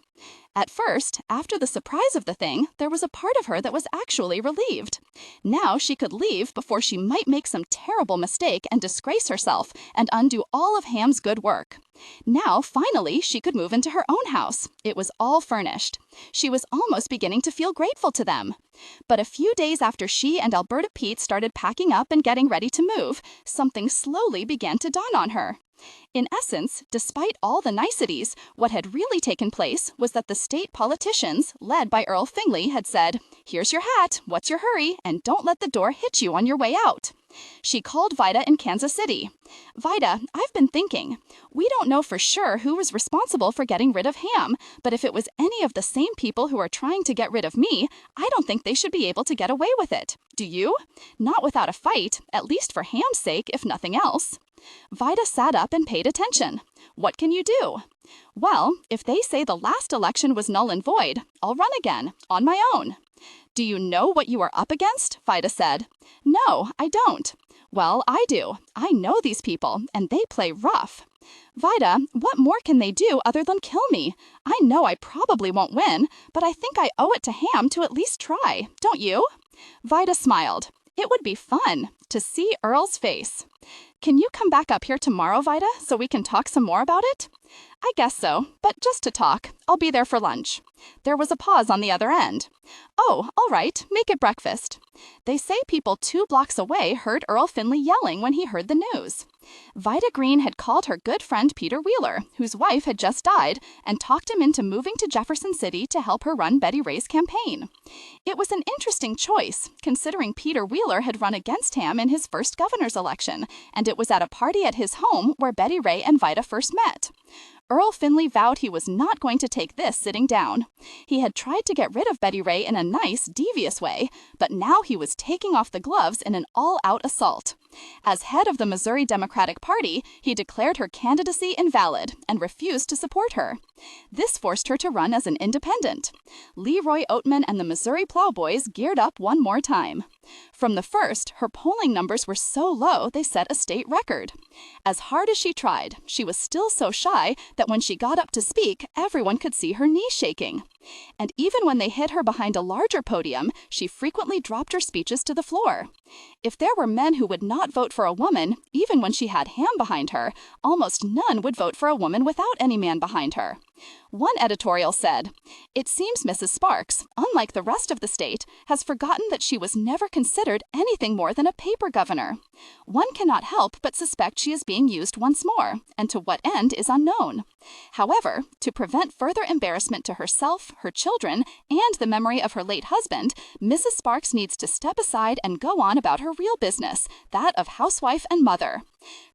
At first, after the surprise of the thing, there was a part of her that was actually relieved. Now she could leave before she might make some terrible mistake and disgrace herself and undo all of Ham's good work. Now, finally, she could move into her own house. It was all furnished. She was almost beginning to feel grateful to them. But a few days after she and Alberta Pete started packing up and getting ready to move, something slowly began to dawn on her. In essence, despite all the niceties, what had really taken place was that the state politicians, led by Earl Fingley, had said, "Here's your hat, what's your hurry, and don't let the door hit you on your way out." She called Vida in Kansas City. "Vida, I've been thinking. We don't know for sure who was responsible for getting rid of Ham, but if it was any of the same people who are trying to get rid of me, I don't think they should be able to get away with it. Do you? Not without a fight, at least for Ham's sake, if nothing else." Vida sat up and paid attention. "What can you do?" "Well, if they say the last election was null and void, I'll run again, on my own." "Do you know what you are up against?" Vida said. "No, I don't." "Well, I do. I know these people, and they play rough." "Vida, what more can they do other than kill me? I know I probably won't win, but I think I owe it to Ham to at least try, don't you?" Vida smiled. It would be fun to see Earl's face. "Can you come back up here tomorrow, Vida, so we can talk some more about it?" "I guess so, but just to talk. I'll be there for lunch." There was a pause on the other end. "Oh, all right, make it breakfast." They say people 2 blocks away heard Earl Finley yelling when he heard the news. Vida Green had called her good friend Peter Wheeler, whose wife had just died, and talked him into moving to Jefferson City to help her run Betty Ray's campaign. It was an interesting choice, considering Peter Wheeler had run against Ham in his first governor's election, and it was at a party at his home where Betty Ray and Vida first met. Earl Finley vowed he was not going to take this sitting down. He had tried to get rid of Betty Ray in a nice, devious way, but now he was taking off the gloves in an all-out assault. As head of the Missouri Democratic Party, he declared her candidacy invalid and refused to support her. This forced her to run as an independent. Leroy Oatman and the Missouri Plowboys geared up one more time. From the first, her polling numbers were so low they set a state record. As hard as she tried, she was still so shy that when she got up to speak, everyone could see her knees shaking. And even when they hid her behind a larger podium, she frequently dropped her speeches to the floor. If there were men who would not vote for a woman, even when she had Ham behind her, almost none would vote for a woman without any man behind her. One editorial said, "It seems Mrs. Sparks, unlike the rest of the state, has forgotten that she was never considered anything more than a paper governor. One cannot help but suspect she is being used once more, and to what end is unknown. However, to prevent further embarrassment to herself, her children, and the memory of her late husband, Mrs. Sparks needs to step aside and go on about her real business, that of housewife and mother."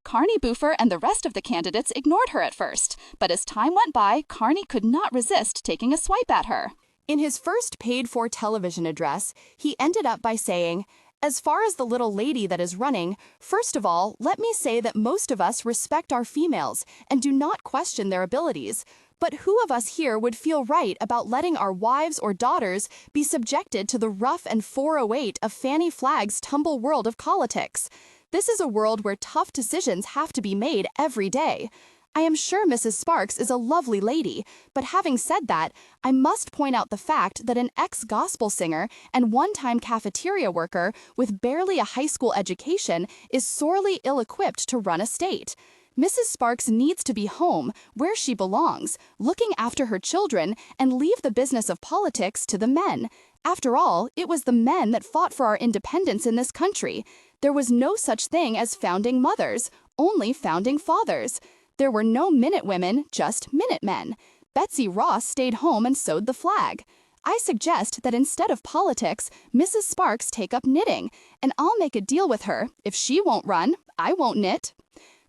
Carney Boofer and the rest of the candidates ignored her at first, but as time went by, Carney could not resist taking a swipe at her. In his first paid-for television address, he ended up by saying, "As far as the little lady that is running, first of all, let me say that most of us respect our females and do not question their abilities. But who of us here would feel right about letting our wives or daughters be subjected to the rough and 408 of Fannie Flagg's tumble world of politics? This is a world where tough decisions have to be made every day. I am sure Mrs. Sparks is a lovely lady, but having said that, I must point out the fact that an ex-gospel singer and one-time cafeteria worker with barely a high school education is sorely ill-equipped to run a state. Mrs. Sparks needs to be home, where she belongs, looking after her children, and leave the business of politics to the men. After all, it was the men that fought for our independence in this country. There was no such thing as founding mothers, only founding fathers. There were no minute women, just minute men. Betsy Ross stayed home and sewed the flag. I suggest that instead of politics, Mrs. Sparks take up knitting, and I'll make a deal with her. If she won't run, I won't knit."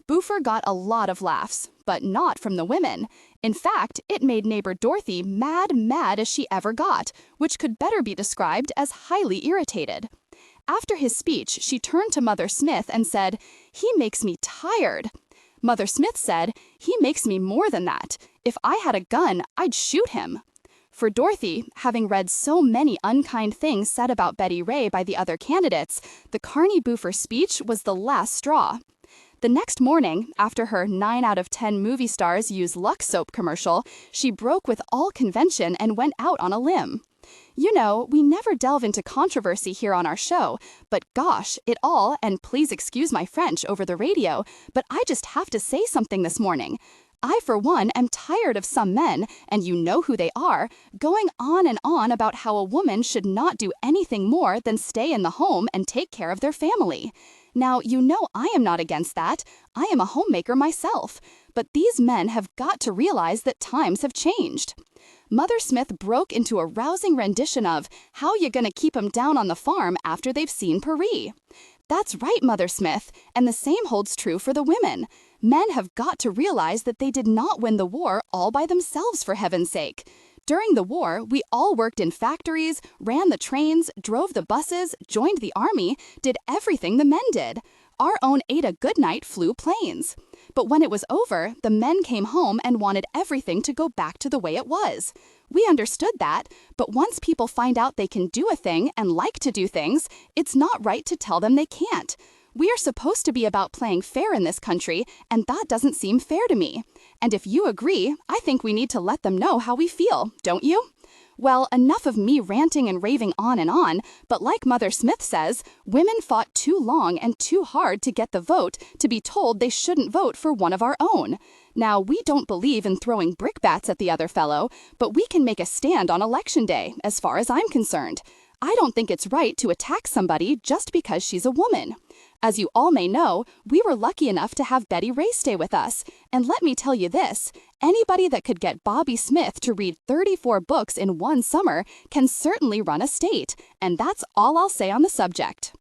Boofer got a lot of laughs, but not from the women. In fact, it made neighbor Dorothy mad as she ever got, which could better be described as highly irritated. After his speech, she turned to Mother Smith and said, "He makes me tired." Mother Smith said, "He makes me more than that. If I had a gun, I'd shoot him." For Dorothy, having read so many unkind things said about Betty Ray by the other candidates, the Carney Boofer speech was the last straw. The next morning, after her 9 out of 10 movie stars use Lux soap commercial, she broke with all convention and went out on a limb. You know, we never delve into controversy here on our show, but gosh, it all, and please excuse my French over the radio, but I just have to say something this morning. I, for one, am tired of some men, and you know who they are, going on and on about how a woman should not do anything more than stay in the home and take care of their family. Now, you know I am not against that. I am a homemaker myself. But these men have got to realize that times have changed. Mother Smith broke into a rousing rendition of How You Gonna Keep 'Em Down on the Farm after they've seen Paris. That's right, Mother Smith, and the same holds true for the women. Men have got to realize that they did not win the war all by themselves, for heaven's sake. During the war, we all worked in factories, ran the trains, drove the buses, joined the army, did everything the men did. Our own Ada Goodnight flew planes. But when it was over, the men came home and wanted everything to go back to the way it was. We understood that, but once people find out they can do a thing and like to do things, it's not right to tell them they can't. We are supposed to be about playing fair in this country, and that doesn't seem fair to me. And if you agree, I think we need to let them know how we feel, don't you? Well, enough of me ranting and raving on, but like Mother Smith says, women fought too long and too hard to get the vote to be told they shouldn't vote for one of our own. Now, we don't believe in throwing brickbats at the other fellow, but we can make a stand on Election Day, as far as I'm concerned. I don't think it's right to attack somebody just because she's a woman. As you all may know, we were lucky enough to have Betty Ray stay with us. And let me tell you this, anybody that could get Bobby Smith to read 34 books in one summer can certainly run a state. And that's all I'll say on the subject.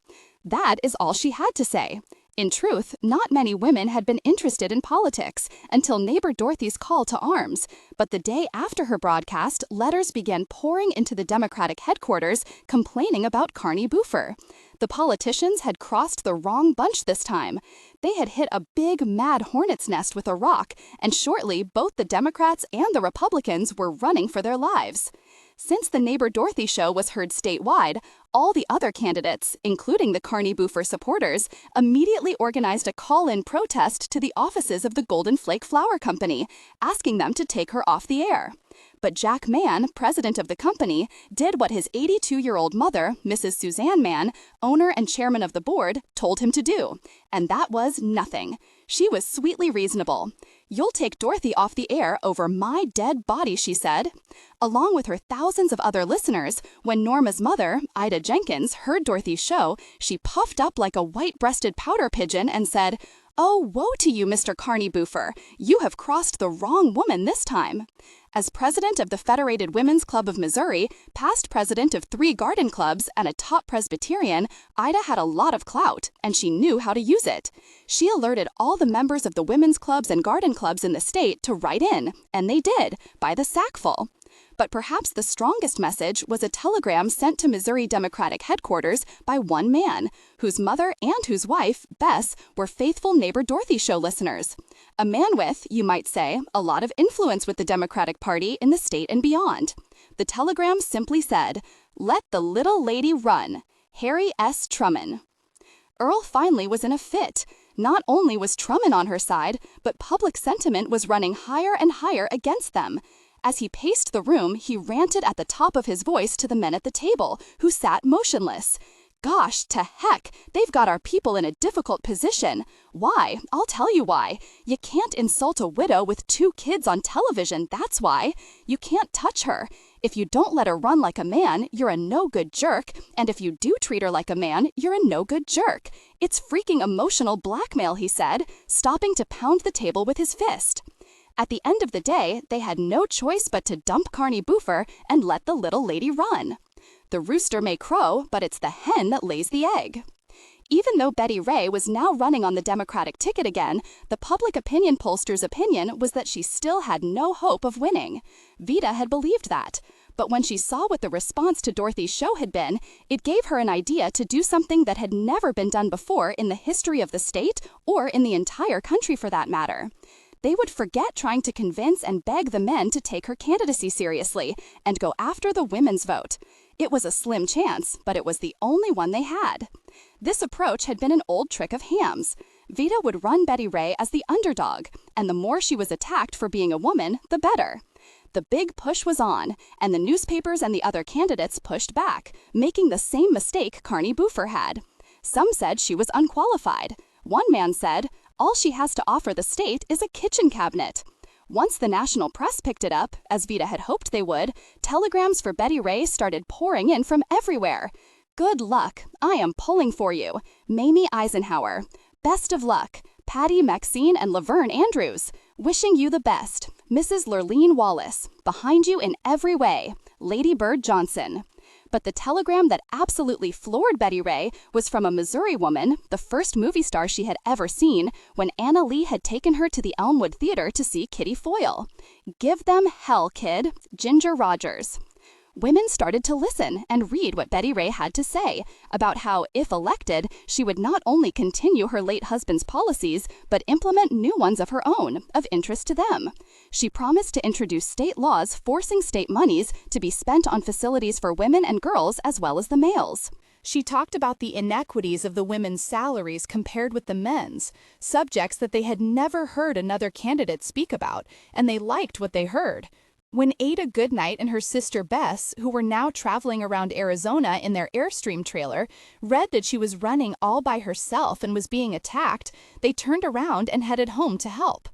That is all she had to say. In truth, not many women had been interested in politics until neighbor Dorothy's call to arms. But the day after her broadcast, letters began pouring into the Democratic headquarters complaining about Carney Boofer. The politicians had crossed the wrong bunch this time. They had hit a big, mad hornet's nest with a rock, and shortly both the Democrats and the Republicans were running for their lives. Since the Neighbor Dorothy show was heard statewide, all the other candidates, including the Carney Boofer supporters, immediately organized a call-in protest to the offices of the Golden Flake Flour Company, asking them to take her off the air. But Jack Mann, president of the company, did what his 82-year-old mother, Mrs. Suzanne Mann, owner and chairman of the board, told him to do. And that was nothing. She was sweetly reasonable. "You'll take Dorothy off the air over my dead body," she said. Along with her thousands of other listeners, when Norma's mother, Ida Jenkins, heard Dorothy's show, she puffed up like a white-breasted pouter pigeon and said, "Oh, woe to you, Mr. Carney Boofer. You have crossed the wrong woman this time." As president of the Federated Women's Club of Missouri, past president of 3 garden clubs, and a top Presbyterian, Ida had a lot of clout, and she knew how to use it. She alerted all the members of the women's clubs and garden clubs in the state to write in, and they did, by the sackful. But perhaps the strongest message was a telegram sent to Missouri Democratic headquarters by one man, whose mother and whose wife, Bess, were faithful Neighbor Dorothy show listeners. A man with, you might say, a lot of influence with the Democratic Party in the state and beyond. The telegram simply said, "Let the little lady run. Harry S. Truman." Earl finally was in a fit. Not only was Truman on her side, but public sentiment was running higher and higher against them. As he paced the room, he ranted at the top of his voice to the men at the table, who sat motionless. "Gosh, to heck, they've got our people in a difficult position. Why? I'll tell you why. You can't insult a widow with 2 kids on television, that's why. You can't touch her. If you don't let her run like a man, you're a no-good jerk, and if you do treat her like a man, you're a no-good jerk. It's freaking emotional blackmail," he said, stopping to pound the table with his fist. At the end of the day, they had no choice but to dump Carney Boofer and let the little lady run. The rooster may crow, but it's the hen that lays the egg. Even though Betty Ray was now running on the Democratic ticket again, the public opinion pollsters' opinion was that she still had no hope of winning. Vida had believed that. But when she saw what the response to Dorothy's show had been, it gave her an idea to do something that had never been done before in the history of the state, or in the entire country for that matter. They would forget trying to convince and beg the men to take her candidacy seriously and go after the women's vote. It was a slim chance, but it was the only one they had. This approach had been an old trick of Ham's. Vida would run Betty Ray as the underdog, and the more she was attacked for being a woman, the better. The big push was on, and the newspapers and the other candidates pushed back, making the same mistake Carney Boofer had. Some said she was unqualified. One man said, "All she has to offer the state is a kitchen cabinet." Once the national press picked it up, as Vida had hoped they would, telegrams for Betty Ray started pouring in from everywhere. Good luck. I am pulling for you. Mamie Eisenhower. Best of luck. Patty Maxine and Laverne Andrews. Wishing you the best. Mrs. Lurleen Wallace. Behind you in every way. Lady Bird Johnson. But the telegram that absolutely floored Betty Ray was from a Missouri woman, the first movie star she had ever seen, when Anna Lee had taken her to the Elmwood Theater to see Kitty Foyle. Give them hell, kid. Ginger Rogers. Women started to listen and read what Betty Ray had to say about how, if elected, she would not only continue her late husband's policies, but implement new ones of her own, of interest to them. She promised to introduce state laws forcing state monies to be spent on facilities for women and girls as well as the males. She talked about the inequities of the women's salaries compared with the men's, subjects that they had never heard another candidate speak about, and they liked what they heard. When Ada Goodnight and her sister Bess, who were now traveling around Arizona in their Airstream trailer, read that she was running all by herself and was being attacked, they turned around and headed home to help.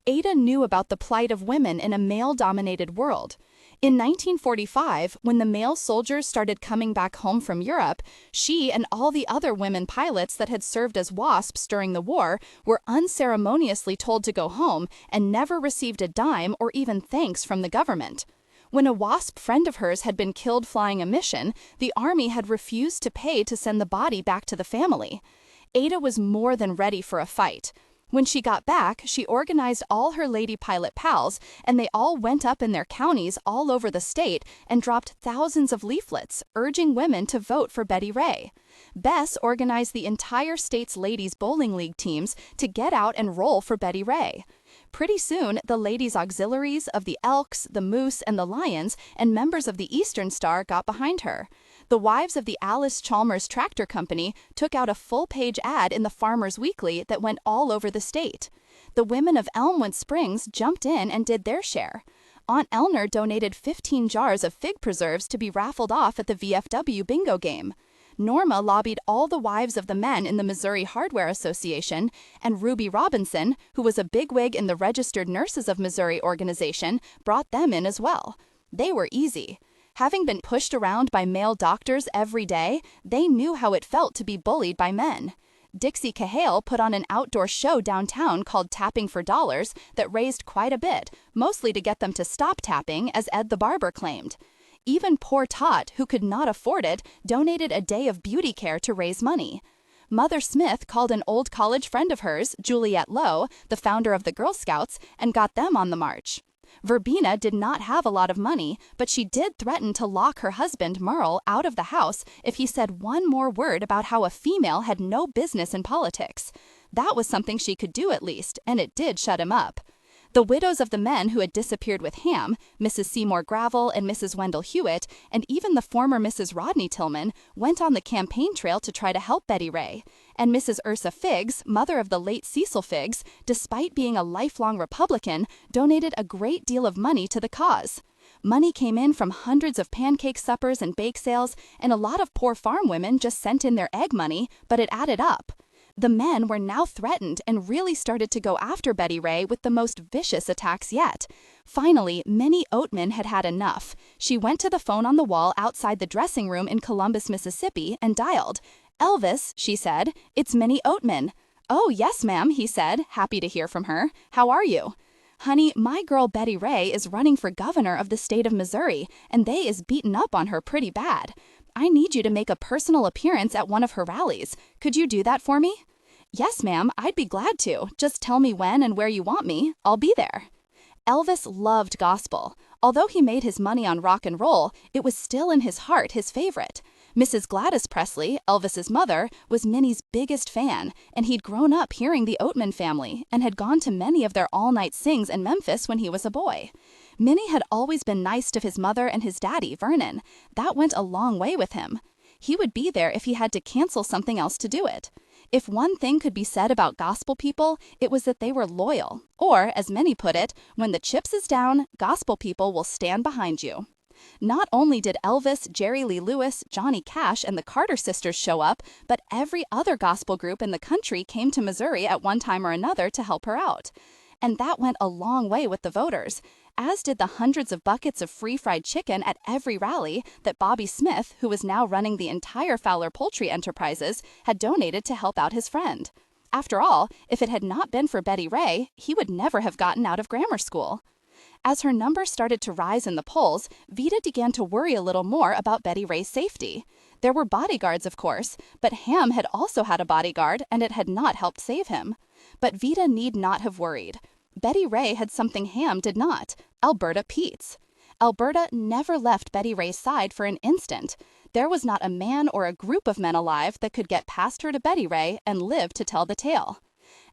Ada knew about the plight of women in a male-dominated world. In 1945, when the male soldiers started coming back home from Europe, she and all the other women pilots that had served as WASPs during the war were unceremoniously told to go home and never received a dime or even thanks from the government. When a WASP friend of hers had been killed flying a mission, the Army had refused to pay to send the body back to the family. Ada was more than ready for a fight. When she got back, she organized all her lady pilot pals, and they all went up in their counties all over the state and dropped thousands of leaflets urging women to vote for Betty Ray. Bess organized the entire state's ladies' bowling league teams to get out and roll for Betty Ray. Pretty soon, the ladies' auxiliaries of the Elks, the Moose, and the Lions, and members of the Eastern Star got behind her. The wives of the Alice Chalmers Tractor Company took out a full-page ad in the Farmers Weekly that went all over the state. The women of Elmwood Springs jumped in and did their share. Aunt Elner donated 15 jars of fig preserves to be raffled off at the VFW bingo game. Norma lobbied all the wives of the men in the Missouri Hardware Association, and Ruby Robinson, who was a bigwig in the Registered Nurses of Missouri organization, brought them in as well. They were easy. Having been pushed around by male doctors every day, they knew how it felt to be bullied by men. Dixie Cahale put on an outdoor show downtown called Tapping for Dollars that raised quite a bit, mostly to get them to stop tapping, as Ed the barber claimed. Even poor Tot, who could not afford it, donated a day of beauty care to raise money. Mother Smith called an old college friend of hers, Juliette Lowe, the founder of the Girl Scouts, and got them on the march. Verbena did not have a lot of money, but she did threaten to lock her husband, Merle, out of the house if he said one more word about how a female had no business in politics. That was something she could do at least, and it did shut him up. The widows of the men who had disappeared with Ham, Mrs. Seymour Gravel and Mrs. Wendell Hewitt, and even the former Mrs. Rodney Tillman, went on the campaign trail to try to help Betty Ray. And Mrs. Ursa Figgs, mother of the late Cecil Figgs, despite being a lifelong Republican, donated a great deal of money to the cause. Money came in from hundreds of pancake suppers and bake sales, and a lot of poor farm women just sent in their egg money, but it added up. The men were now threatened and really started to go after Betty Ray with the most vicious attacks yet. Finally, Minnie Oatman had had enough. She went to the phone on the wall outside the dressing room in Columbus, Mississippi, and dialed. "Elvis," she said, "it's Minnie Oatman." "Oh, yes, ma'am," he said, happy to hear from her. "How are you?" "Honey, my girl Betty Ray is running for governor of the state of Missouri, and they is beaten up on her pretty bad. I need you to make a personal appearance at one of her rallies. Could you do that for me?" "Yes, ma'am, I'd be glad to. Just tell me when and where you want me. I'll be there." Elvis loved gospel. Although he made his money on rock and roll, it was still in his heart his favorite. Mrs. Gladys Presley, Elvis's mother, was Minnie's biggest fan, and he'd grown up hearing the Oatman family and had gone to many of their all-night sings in Memphis when he was a boy. Minnie had always been nice to his mother and his daddy, Vernon. That went a long way with him. He would be there if he had to cancel something else to do it. If one thing could be said about gospel people, it was that they were loyal. Or, as many put it, when the chips is down, gospel people will stand behind you. Not only did Elvis, Jerry Lee Lewis, Johnny Cash, and the Carter sisters show up, but every other gospel group in the country came to Missouri at one time or another to help her out. And that went a long way with the voters. as did the hundreds of buckets of free fried chicken at every rally that Bobby Smith, who was now running the entire Fowler Poultry Enterprises, had donated to help out his friend. After all, if it had not been for Betty Ray, he would never have gotten out of grammar school. As her numbers started to rise in the polls, Vida began to worry a little more about Betty Ray's safety. There were bodyguards, of course, but Ham had also had a bodyguard, and it had not helped save him. But Vida need not have worried. Betty Ray had something Ham did not: Alberta Peets. Alberta never left Betty Ray's side for an instant. There was not a man or a group of men alive that could get past her to Betty Ray and live to tell the tale.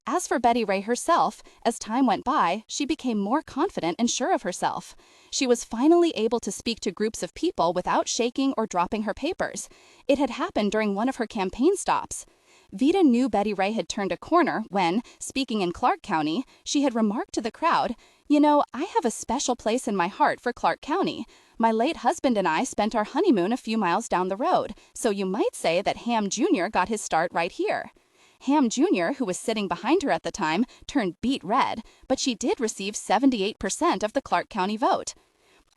As for Betty Ray herself, as time went by, she became more confident and sure of herself. She was finally able to speak to groups of people without shaking or dropping her papers. It had happened during one of her campaign stops. Vida knew Betty Ray had turned a corner when, speaking in Clark County, she had remarked to the crowd, "You know, I have a special place in my heart for Clark County. My late husband and I spent our honeymoon a few miles down the road, so you might say that Ham Jr. got his start right here." Ham Jr., who was sitting behind her at the time, turned beet red, but she did receive 78% of the Clark County vote.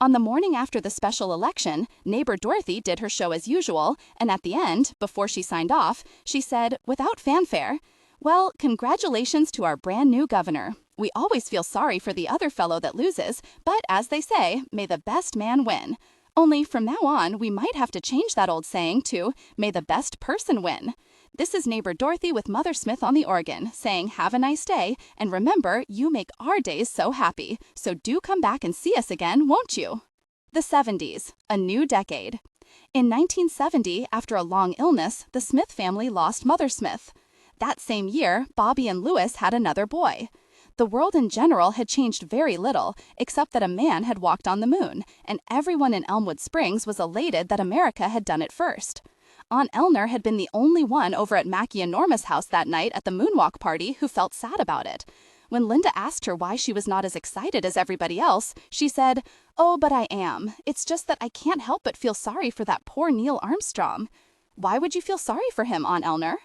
On the morning after the special election, neighbor Dorothy did her show as usual, and at the end, before she signed off, she said, without fanfare, "Well, congratulations to our brand new governor. We always feel sorry for the other fellow that loses, but as they say, may the best man win. Only from now on, we might have to change that old saying to, may the best person win. This is neighbor Dorothy with Mother Smith on the organ, saying have a nice day, and remember, you make our days so happy, so do come back and see us again, won't you?" The 70s, a new decade. In 1970, after a long illness, the Smith family lost Mother Smith. That same year, Bobby and Louis had another boy. The world in general had changed very little, except that a man had walked on the moon, and everyone in Elmwood Springs was elated that America had done it first. Aunt Eleanor had been the only one over at Mackie and Norma's house that night at the moonwalk party who felt sad about it. When Linda asked her why she was not as excited as everybody else, she said, "Oh, but I am. It's just that I can't help but feel sorry for that poor Neil Armstrong." "Why would you feel sorry for him, Aunt Eleanor?"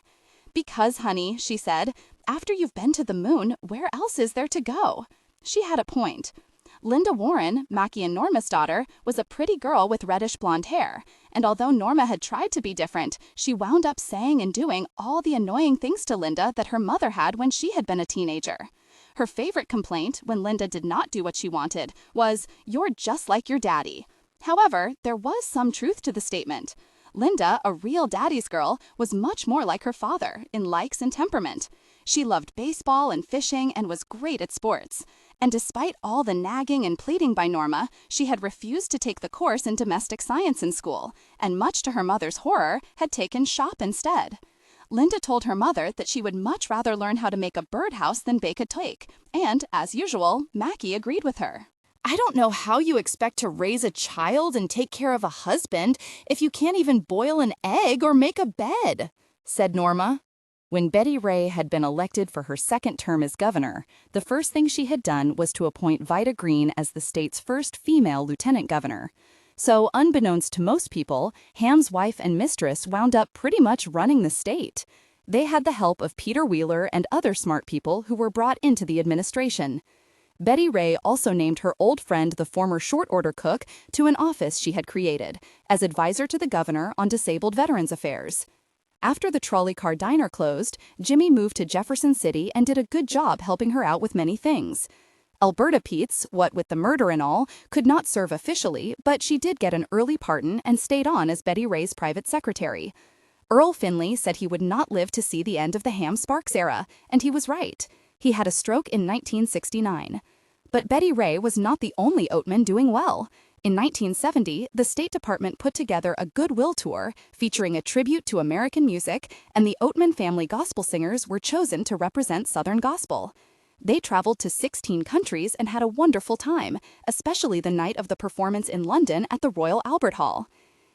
"Because, honey," she said, "after you've been to the moon, where else is there to go?" She had a point. Linda Warren, Mackie and Norma's daughter, was a pretty girl with reddish blonde hair, and although Norma had tried to be different, she wound up saying and doing all the annoying things to Linda that her mother had when she had been a teenager. Her favorite complaint, when Linda did not do what she wanted, was, "You're just like your daddy." However, there was some truth to the statement. Linda, a real daddy's girl, was much more like her father in likes and temperament. She loved baseball and fishing and was great at sports. And despite all the nagging and pleading by Norma, she had refused to take the course in domestic science in school, and much to her mother's horror, had taken shop instead. Linda told her mother that she would much rather learn how to make a birdhouse than bake a cake, and, as usual, Mackie agreed with her. "I don't know how you expect to raise a child and take care of a husband if you can't even boil an egg or make a bed," said Norma. When Betty Ray had been elected for her second term as governor, the first thing she had done was to appoint Vida Green as the state's first female lieutenant governor. So, unbeknownst to most people, Ham's wife and mistress wound up pretty much running the state. They had the help of Peter Wheeler and other smart people who were brought into the administration. Betty Ray also named her old friend, the former short order cook, to an office she had created, as advisor to the governor on disabled veterans affairs. After the trolley car diner closed, Jimmy moved to Jefferson City and did a good job helping her out with many things. Alberta Peets, what with the murder and all, could not serve officially, but she did get an early pardon and stayed on as Betty Ray's private secretary. Earl Finley said he would not live to see the end of the Ham Sparks era, and he was right. He had a stroke in 1969. But Betty Ray was not the only Oatman doing well. In 1970, the State Department put together a goodwill tour featuring a tribute to American music, and the Oatman family gospel singers were chosen to represent Southern gospel. They traveled to 16 countries and had a wonderful time, especially the night of the performance in London at the Royal Albert Hall.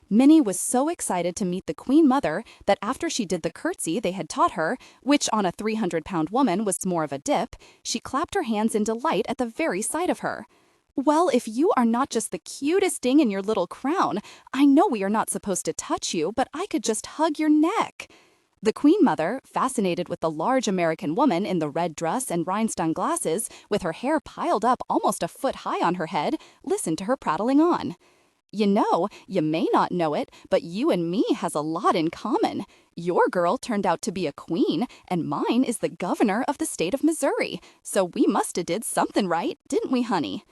Minnie was so excited to meet the Queen Mother that after she did the curtsy they had taught her, which on a 300-pound woman was more of a dip, she clapped her hands in delight at the very sight of her. "Well, if you are not just the cutest thing in your little crown, I know we are not supposed to touch you, but I could just hug your neck." The Queen Mother, fascinated with the large American woman in the red dress and rhinestone glasses, with her hair piled up almost a foot high on her head, listened to her prattling on. You know, you may not know it, but you and me has a lot in common. Your girl turned out to be a queen, and mine is the governor of the state of Missouri. So we must have did something right, didn't we, honey?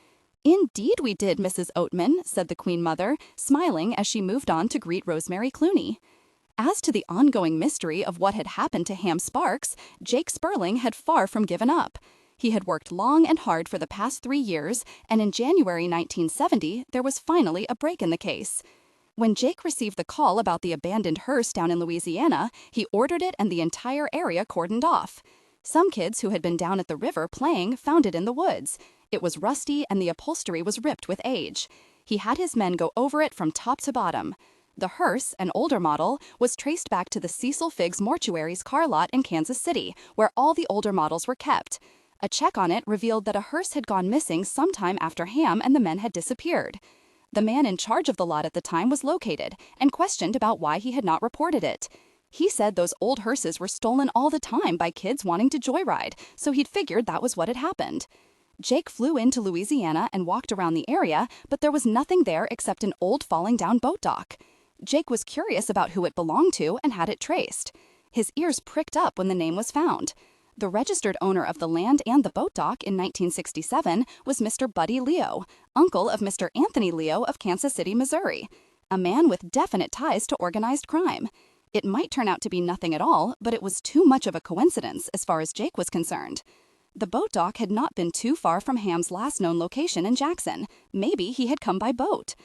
Indeed we did, Mrs. Oatman, said the Queen Mother, smiling as she moved on to greet Rosemary Clooney. As to the ongoing mystery of what had happened to Ham Sparks, Jake Sperling had far from given up. He had worked long and hard for the past 3 years, and in January 1970, there was finally a break in the case. When Jake received the call about the abandoned hearse down in Louisiana, he ordered it and the entire area cordoned off. Some kids who had been down at the river playing found it in the woods. It was rusty and the upholstery was ripped with age. He had his men go over it from top to bottom. The hearse, an older model, was traced back to the Cecil Figgs Mortuary's car lot in Kansas City, where all the older models were kept. A check on it revealed that a hearse had gone missing sometime after Ham and the men had disappeared. The man in charge of the lot at the time was located and questioned about why he had not reported it. He said those old hearses were stolen all the time by kids wanting to joyride, so he'd figured that was what had happened. Jake flew into Louisiana and walked around the area, but there was nothing there except an old falling down boat dock. Jake was curious about who it belonged to and had it traced. His ears pricked up when the name was found. The registered owner of the land and the boat dock in 1967 was Mr. Buddy Leo, uncle of Mr. Anthony Leo of Kansas City, Missouri, a man with definite ties to organized crime. It might turn out to be nothing at all, but it was too much of a coincidence as far as Jake was concerned. The boat dock had not been too far from Ham's last known location in Jackson. Maybe he had come by boat.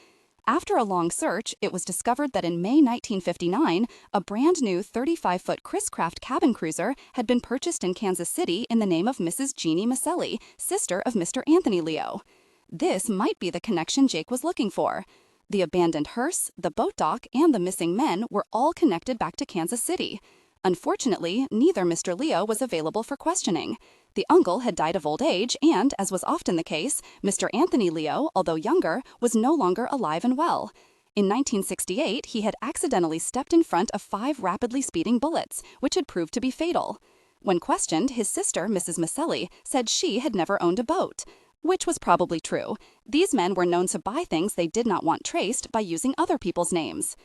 After a long search, it was discovered that in May 1959, a brand new 35-foot Chris Craft cabin cruiser had been purchased in Kansas City in the name of Mrs. Jeannie Maselli, sister of Mr. Anthony Leo. This might be the connection Jake was looking for. The abandoned hearse, the boat dock, and the missing men were all connected back to Kansas City. Unfortunately, neither Mr. Leo was available for questioning. The uncle had died of old age and, as was often the case, Mr. Anthony Leo, although younger, was no longer alive and well. In 1968, he had accidentally stepped in front of 5 rapidly speeding bullets, which had proved to be fatal. When questioned, his sister, Mrs. Maselli, said she had never owned a boat, which was probably true. These men were known to buy things they did not want traced by using other people's names.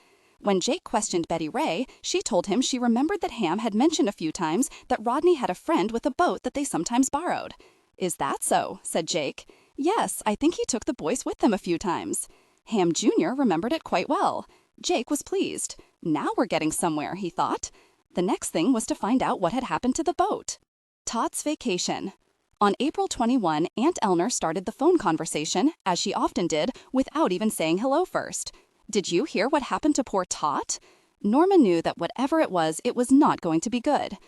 When Jake questioned Betty Ray, she told him she remembered that Ham had mentioned a few times that Rodney had a friend with a boat that they sometimes borrowed. "Is that so?" said Jake. "Yes, I think he took the boys with them a few times." Ham Jr. remembered it quite well. Jake was pleased. Now we're getting somewhere, he thought. The next thing was to find out what had happened to the boat. Tot's vacation. On April 21, Aunt Eleanor started the phone conversation, as she often did, without even saying hello first. "Did you hear what happened to poor Tot?" Norma knew that whatever it was not going to be good.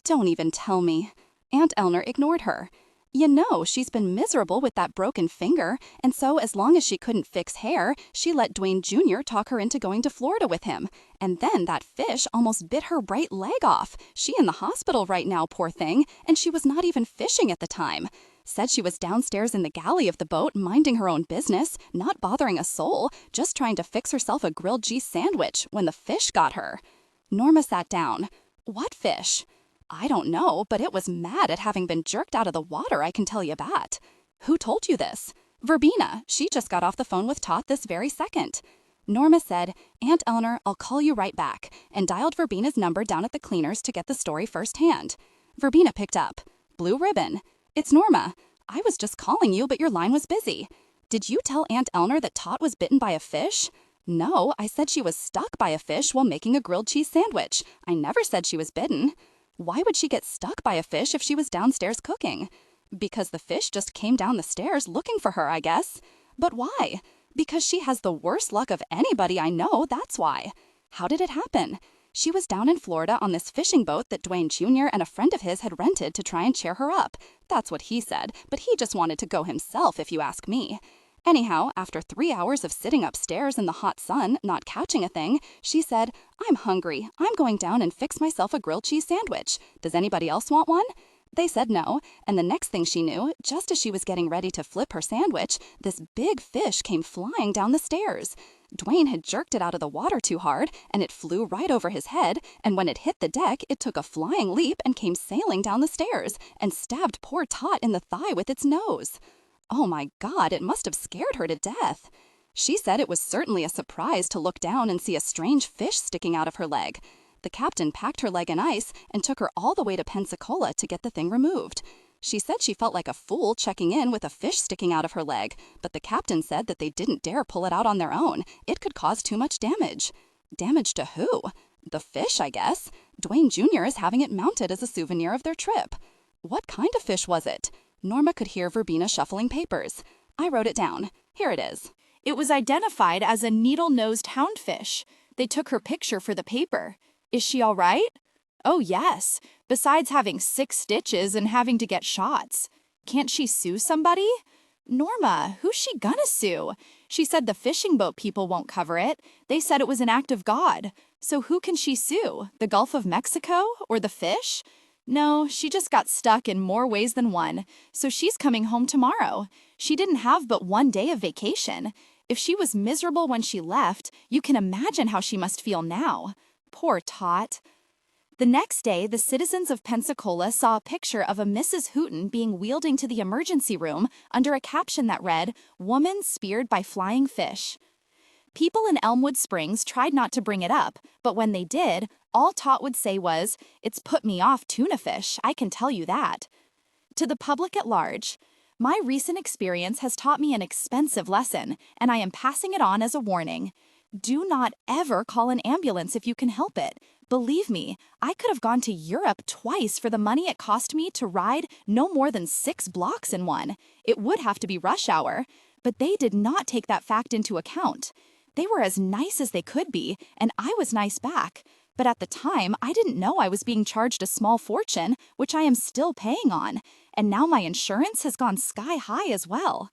"Don't even tell me." Aunt Eleanor ignored her. "You know, she's been miserable with that broken finger, and so as long as she couldn't fix hair, she let Dwayne Jr. talk her into going to Florida with him. And then that fish almost bit her right leg off. She in the hospital right now, poor thing, and she was not even fishing at the time. Said she was downstairs in the galley of the boat, minding her own business, not bothering a soul, just trying to fix herself a grilled cheese sandwich when the fish got her." Norma sat down. "What fish?" "I don't know, but it was mad at having been jerked out of the water, I can tell you that." "Who told you this?" "Verbena. She just got off the phone with Tot this very second." Norma said, "Aunt Eleanor, I'll call you right back," and dialed Verbena's number down at the cleaners to get the story firsthand. Verbena picked up. "Blue Ribbon. It's Norma. I was just calling you, but your line was busy. Did you tell Aunt Eleanor that Tot was bitten by a fish?" "No, I said she was stuck by a fish while making a grilled cheese sandwich. I never said she was bitten." "Why would she get stuck by a fish if she was downstairs cooking?" "Because the fish just came down the stairs looking for her, I guess." "But why?" "Because she has the worst luck of anybody I know, that's why." "How did it happen?" "She was down in Florida on this fishing boat that Dwayne Jr. and a friend of his had rented to try and cheer her up. That's what he said, but he just wanted to go himself, if you ask me. Anyhow, after 3 hours of sitting upstairs in the hot sun, not catching a thing, she said, 'I'm hungry. I'm going down and fix myself a grilled cheese sandwich. Does anybody else want one?' They said no, and the next thing she knew, just as she was getting ready to flip her sandwich, this big fish came flying down the stairs. Dwayne had jerked it out of the water too hard, and it flew right over his head, and when it hit the deck, it took a flying leap and came sailing down the stairs, and stabbed poor Tot in the thigh with its nose. Oh my God, it must have scared her to death. She said it was certainly a surprise to look down and see a strange fish sticking out of her leg. The captain packed her leg in ice and took her all the way to Pensacola to get the thing removed. She said she felt like a fool checking in with a fish sticking out of her leg, but the captain said that they didn't dare pull it out on their own. It could cause too much damage. Damage to who? The fish, I guess. Dwayne Jr. is having it mounted as a souvenir of their trip. What kind of fish was it? Norma could hear Verbena shuffling papers. I wrote it down. Here it is. It was identified as a needle-nosed houndfish. They took her picture for the paper. Is she all right? Oh, yes. Besides having 6 stitches and having to get shots. Can't she sue somebody? Norma, who's she gonna sue? She said the fishing boat people won't cover it. They said it was an act of God. So who can she sue? The Gulf of Mexico? Or the fish? No, she just got stuck in more ways than one. So she's coming home tomorrow. She didn't have but 1 day of vacation. If she was miserable when she left, you can imagine how she must feel now. Poor Tot. The next day, the citizens of Pensacola saw a picture of a Mrs. Hooten being wheeled into the emergency room under a caption that read, "Woman speared by flying fish." People in Elmwood Springs tried not to bring it up, but when they did, all Tot would say was, "It's put me off tuna fish, I can tell you that." To the public at large, my recent experience has taught me an expensive lesson, and I am passing it on as a warning. Do not ever call an ambulance if you can help it. Believe me, I could have gone to Europe twice for the money it cost me to ride no more than 6 blocks in one. It would have to be rush hour, but they did not take that fact into account. They were as nice as they could be, and I was nice back. But at the time, I didn't know I was being charged a small fortune, which I am still paying on, and now my insurance has gone sky high as well.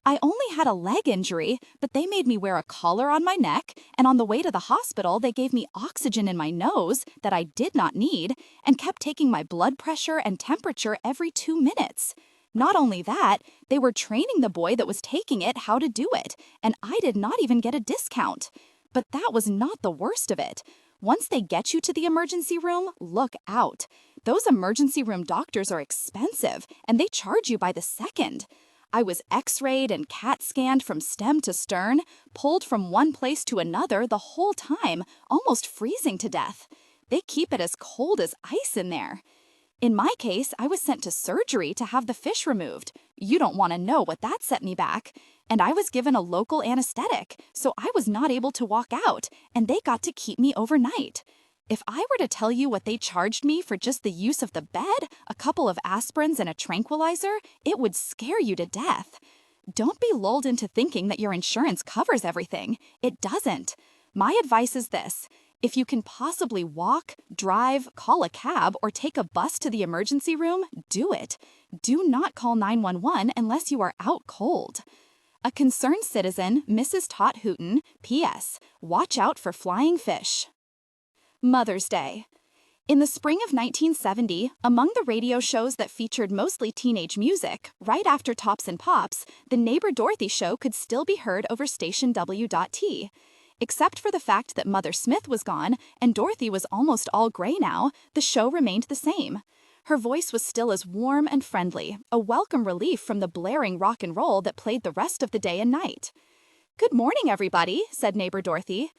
I only had a leg injury, but they made me wear a collar on my neck, and on the way to the hospital, they gave me oxygen in my nose that I did not need, and kept taking my blood pressure and temperature every 2 minutes. Not only that, they were training the boy that was taking it how to do it, and I did not even get a discount. But that was not the worst of it. Once they get you to the emergency room, look out. Those emergency room doctors are expensive, and they charge you by the second. I was x-rayed and CAT scanned from stem to stern, pulled from one place to another the whole time, almost freezing to death. They keep it as cold as ice in there. In my case, I was sent to surgery to have the fish removed. You don't want to know what that set me back. And I was given a local anesthetic, so I was not able to walk out, and they got to keep me overnight. If I were to tell you what they charged me for just the use of the bed, a couple of aspirins and a tranquilizer, it would scare you to death. Don't be lulled into thinking that your insurance covers everything. It doesn't. My advice is this. If you can possibly walk, drive, call a cab, or take a bus to the emergency room, do it. Do not call 911 unless you are out cold. A concerned citizen, Mrs. Tot Hooten, P.S. Watch out for flying fish. Mother's Day. In the spring of 1970, among the radio shows that featured mostly teenage music, right after Tops and Pops, the Neighbor Dorothy show could still be heard over station W.T. Except for the fact that Mother Smith was gone and Dorothy was almost all gray now, the show remained the same. Her voice was still as warm and friendly, a welcome relief from the blaring rock and roll that played the rest of the day and night. "Good morning, everybody," said Neighbor Dorothy.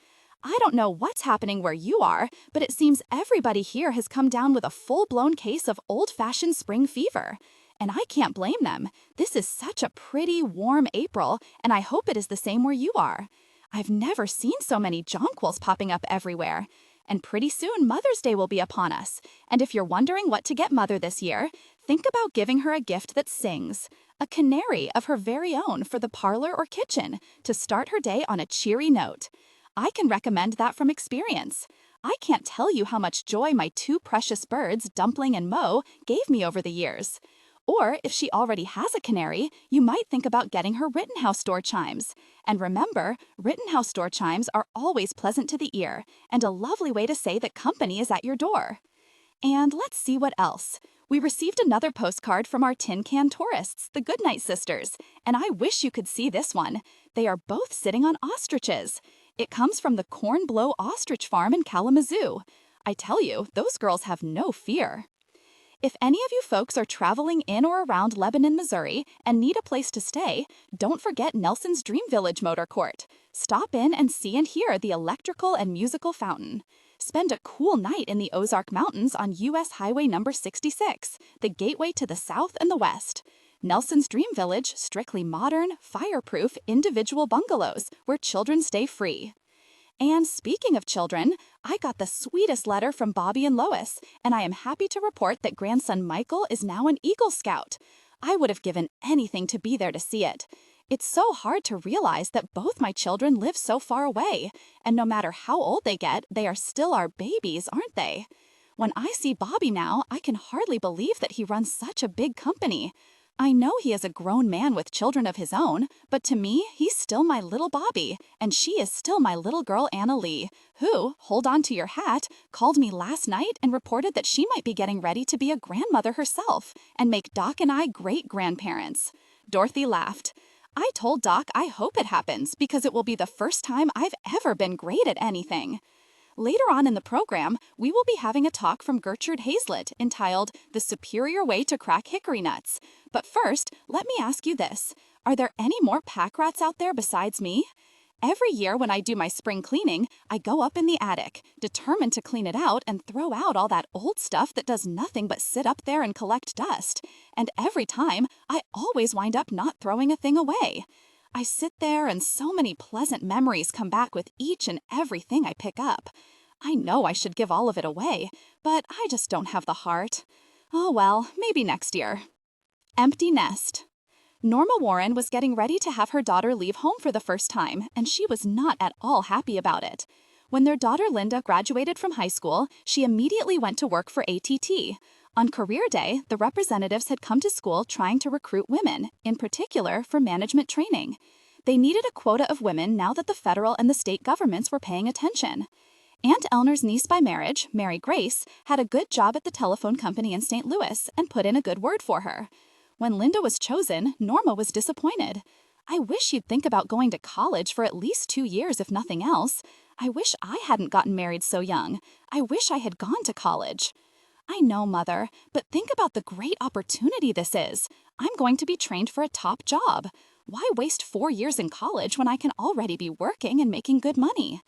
"I don't know what's happening where you are, but it seems everybody here has come down with a full-blown case of old-fashioned spring fever. And I can't blame them. This is such a pretty, warm April, and I hope it is the same where you are. I've never seen so many jonquils popping up everywhere. And pretty soon Mother's Day will be upon us. And if you're wondering what to get Mother this year, think about giving her a gift that sings. A canary of her very own for the parlor or kitchen to start her day on a cheery note. I can recommend that from experience. I can't tell you how much joy my 2 precious birds, Dumpling and Mo, gave me over the years. Or if she already has a canary, you might think about getting her Rittenhouse door chimes. And remember, Rittenhouse door chimes are always pleasant to the ear and a lovely way to say that company is at your door. And let's see what else. We received another postcard from our tin can tourists, the Goodnight Sisters, and I wish you could see this one. They are both sitting on ostriches. It comes from the Cornblow Ostrich Farm in Kalamazoo. I tell you, those girls have no fear. If any of you folks are traveling in or around Lebanon, Missouri, and need a place to stay, don't forget Nelson's Dream Village Motor Court. Stop in and see and hear the electrical and musical fountain. Spend a cool night in the Ozark Mountains on U.S. Highway number 66, the gateway to the south and the west. Nelson's Dream Village, strictly modern, fireproof, individual bungalows where children stay free. And speaking of children, I got the sweetest letter from Bobby and Lois, and I am happy to report that grandson Michael is now an Eagle Scout. I would have given anything to be there to see it. It's so hard to realize that both my children live so far away, and no matter how old they get, they are still our babies, aren't they? When I see Bobby now, I can hardly believe that he runs such a big company. I know he is a grown man with children of his own, but to me, he's still my little Bobby, and she is still my little girl Anna Lee, who, hold on to your hat, called me last night and reported that she might be getting ready to be a grandmother herself and make Doc and I great-grandparents. Dorothy laughed. I told Doc I hope it happens because it will be the first time I've ever been great at anything. Later on in the program, we will be having a talk from Gertrude Hazlitt entitled The Superior Way to Crack Hickory Nuts. But first, let me ask you this. Are there any more pack rats out there besides me? Every year when I do my spring cleaning, I go up in the attic, determined to clean it out and throw out all that old stuff that does nothing but sit up there and collect dust. And every time, I always wind up not throwing a thing away. I sit there and so many pleasant memories come back with each and everything I pick up. I know I should give all of it away, but I just don't have the heart. Oh well, maybe next year. Empty nest. Norma Warren was getting ready to have her daughter leave home for the first time, and she was not at all happy about it. When their daughter Linda graduated from high school, she immediately went to work for ATT. On Career Day, the representatives had come to school trying to recruit women, in particular for management training. They needed a quota of women now that the federal and the state governments were paying attention. Aunt Eleanor's niece by marriage, Mary Grace, had a good job at the telephone company in St. Louis and put in a good word for her. When Linda was chosen, Norma was disappointed. I wish you'd think about going to college for at least 2 years, if nothing else. I wish I hadn't gotten married so young. I wish I had gone to college. I know, Mother, but think about the great opportunity this is. I'm going to be trained for a top job. Why waste 4 years in college when I can already be working and making good money?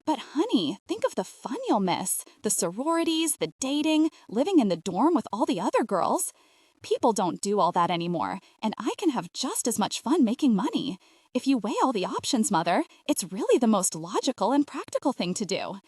But honey, think of the fun you'll miss. The sororities, the dating, living in the dorm with all the other girls. People don't do all that anymore, and I can have just as much fun making money. If you weigh all the options, Mother, it's really the most logical and practical thing to do.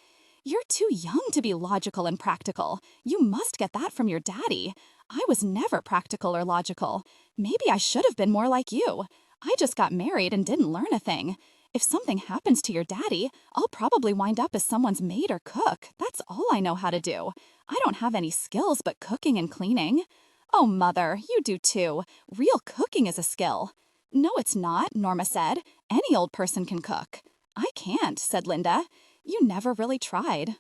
You're too young to be logical and practical. You must get that from your daddy. I was never practical or logical. Maybe I should have been more like you. I just got married and didn't learn a thing. If something happens to your daddy, I'll probably wind up as someone's maid or cook. That's all I know how to do. I don't have any skills but cooking and cleaning. Oh, Mother, you do too. Real cooking is a skill. No, it's not, Norma said. Any old person can cook. I can't, said Linda. You never really tried.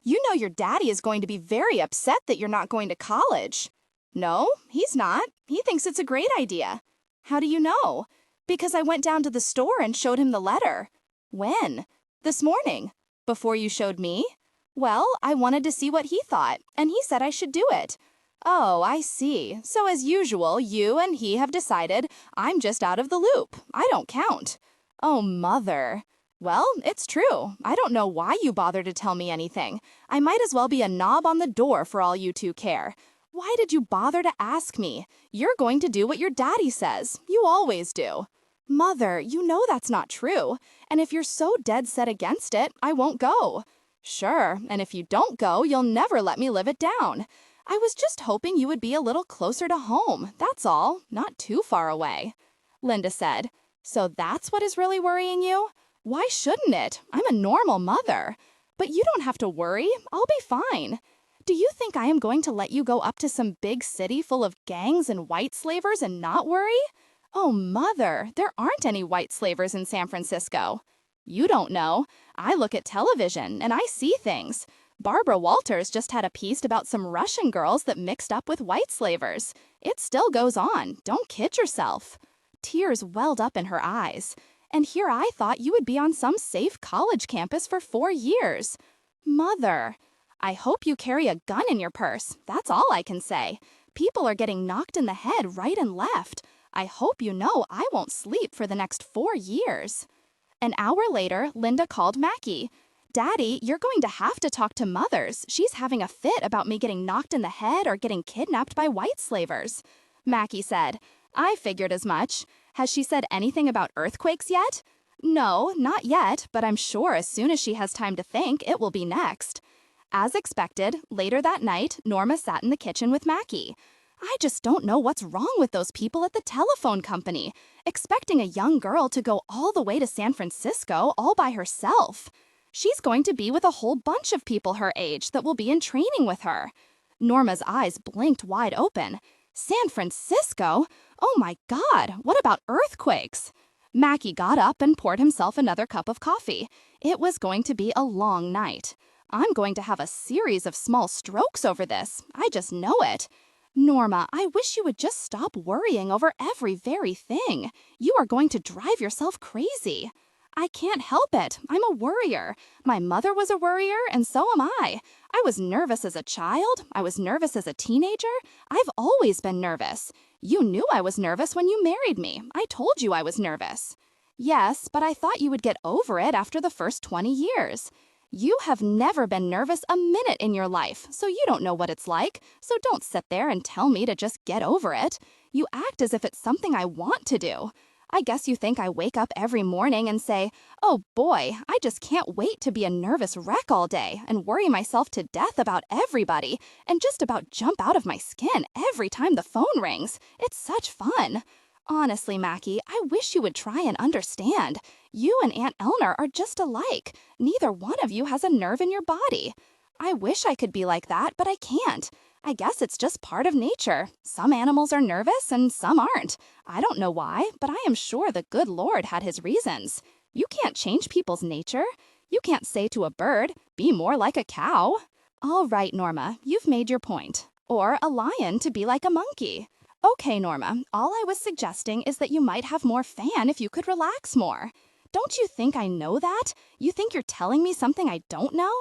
You know your daddy is going to be very upset that you're not going to college. No, he's not. He thinks it's a great idea. How do you know? Because I went down to the store and showed him the letter. When? This morning. Before you showed me? Well, I wanted to see what he thought, and he said I should do it. Oh, I see. So as usual, you and he have decided I'm just out of the loop. I don't count. Oh, Mother. Well, it's true. I don't know why you bother to tell me anything. I might as well be a knob on the door for all you two care. Why did you bother to ask me? You're going to do what your daddy says. You always do. Mother, you know that's not true. And if you're so dead set against it, I won't go. Sure, and if you don't go, you'll never let me live it down. I was just hoping you would be a little closer to home, that's all, not too far away. Linda said, So that's what is really worrying you? Why shouldn't it? I'm a normal mother. But you don't have to worry. I'll be fine. Do you think I am going to let you go up to some big city full of gangs and white slavers and not worry? Oh, Mother, there aren't any white slavers in San Francisco. You don't know. I look at television and I see things. Barbara Walters just had a piece about some Russian girls that mixed up with white slavers. It still goes on. Don't kid yourself. Tears welled up in her eyes. And here I thought you would be on some safe college campus for 4 years. Mother, I hope you carry a gun in your purse. That's all I can say. People are getting knocked in the head right and left. I hope you know I won't sleep for the next 4 years. An hour later, Linda called Mackie. Daddy, you're going to have to talk to Mothers. She's having a fit about me getting knocked in the head or getting kidnapped by white slavers. Mackie said, I figured as much. Has she said anything about earthquakes yet? No, not yet, but I'm sure as soon as she has time to think, it will be next. As expected, later that night, Norma sat in the kitchen with Mackie. I just don't know what's wrong with those people at the telephone company, expecting a young girl to go all the way to San Francisco all by herself. She's going to be with a whole bunch of people her age that will be in training with her. Norma's eyes blinked wide open. San Francisco? Oh my God, what about earthquakes? Mackie got up and poured himself another cup of coffee. It was going to be a long night. I'm going to have a series of small strokes over this. I just know it. Norma, I wish you would just stop worrying over every very thing. You are going to drive yourself crazy. I can't help it. I'm a worrier. My mother was a worrier, and so am I. I was nervous as a child. I was nervous as a teenager. I've always been nervous. You knew I was nervous when you married me. I told you I was nervous. Yes, but I thought you would get over it after the first 20 years. You have never been nervous a minute in your life, so you don't know what it's like. So don't sit there and tell me to just get over it. You act as if it's something I want to do. I guess you think I wake up every morning and say, oh boy, I just can't wait to be a nervous wreck all day and worry myself to death about everybody and just about jump out of my skin every time the phone rings. It's such fun. Honestly, Mackie, I wish you would try and understand. You and Aunt Eleanor are just alike. Neither one of you has a nerve in your body. I wish I could be like that, but I can't. I guess it's just part of nature. Some animals are nervous and some aren't. I don't know why, but I am sure the good Lord had his reasons. You can't change people's nature. You can't say to a bird, be more like a cow. All right, Norma, you've made your point. Or a lion to be like a monkey. Okay, Norma, all I was suggesting is that you might have more fun if you could relax more. Don't you think I know that? You think you're telling me something I don't know?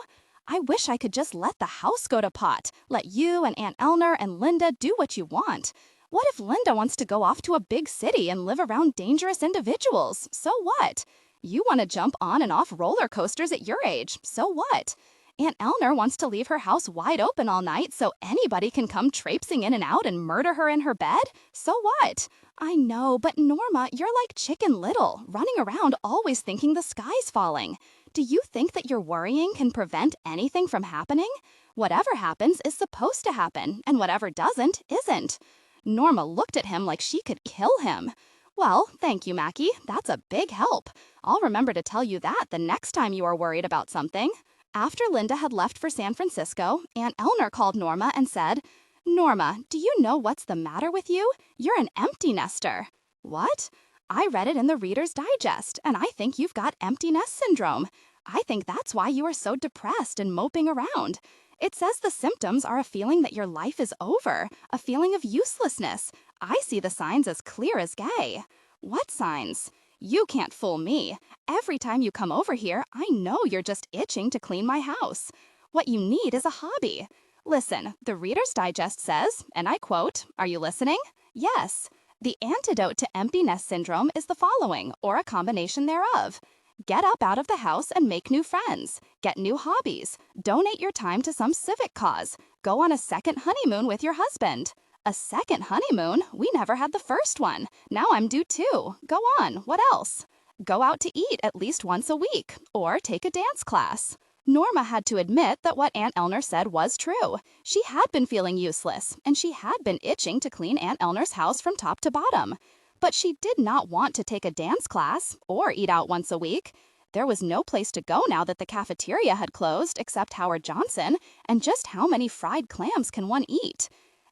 I wish I could just let the house go to pot. Let you and Aunt Eleanor and Linda do what you want. What if Linda wants to go off to a big city and live around dangerous individuals? So what? You want to jump on and off roller coasters at your age. So what? Aunt Eleanor wants to leave her house wide open all night so anybody can come traipsing in and out and murder her in her bed? So what? I know, but Norma, you're like Chicken Little, running around always thinking the sky's falling. Do you think that your worrying can prevent anything from happening? Whatever happens is supposed to happen, and whatever doesn't, isn't. Norma looked at him like she could kill him. Well, thank you, Mackie. That's a big help. I'll remember to tell you that the next time you are worried about something. After Linda had left for San Francisco, Aunt Eleanor called Norma and said, Norma, do you know what's the matter with you? You're an empty nester. What? I read it in the Reader's Digest, and I think you've got empty nest syndrome. I think that's why you are so depressed and moping around. It says the symptoms are a feeling that your life is over, a feeling of uselessness. I see the signs as clear as day. What signs? You can't fool me. Every time you come over here, I know you're just itching to clean my house. What you need is a hobby. Listen, the Reader's Digest says, and I quote, are you listening? Yes. The antidote to empty nest syndrome is the following, or a combination thereof. Get up out of the house and make new friends. Get new hobbies. Donate your time to some civic cause. Go on a second honeymoon with your husband. A second honeymoon? We never had the first one. Now I'm due 2. Go on. What else? Go out to eat at least once a week. Or take a dance class. Norma had to admit that what Aunt Eleanor said was true. She had been feeling useless, and she had been itching to clean Aunt Eleanor's house from top to bottom. But she did not want to take a dance class or eat out once a week. There was no place to go now that the cafeteria had closed except Howard Johnson, and just how many fried clams can one eat?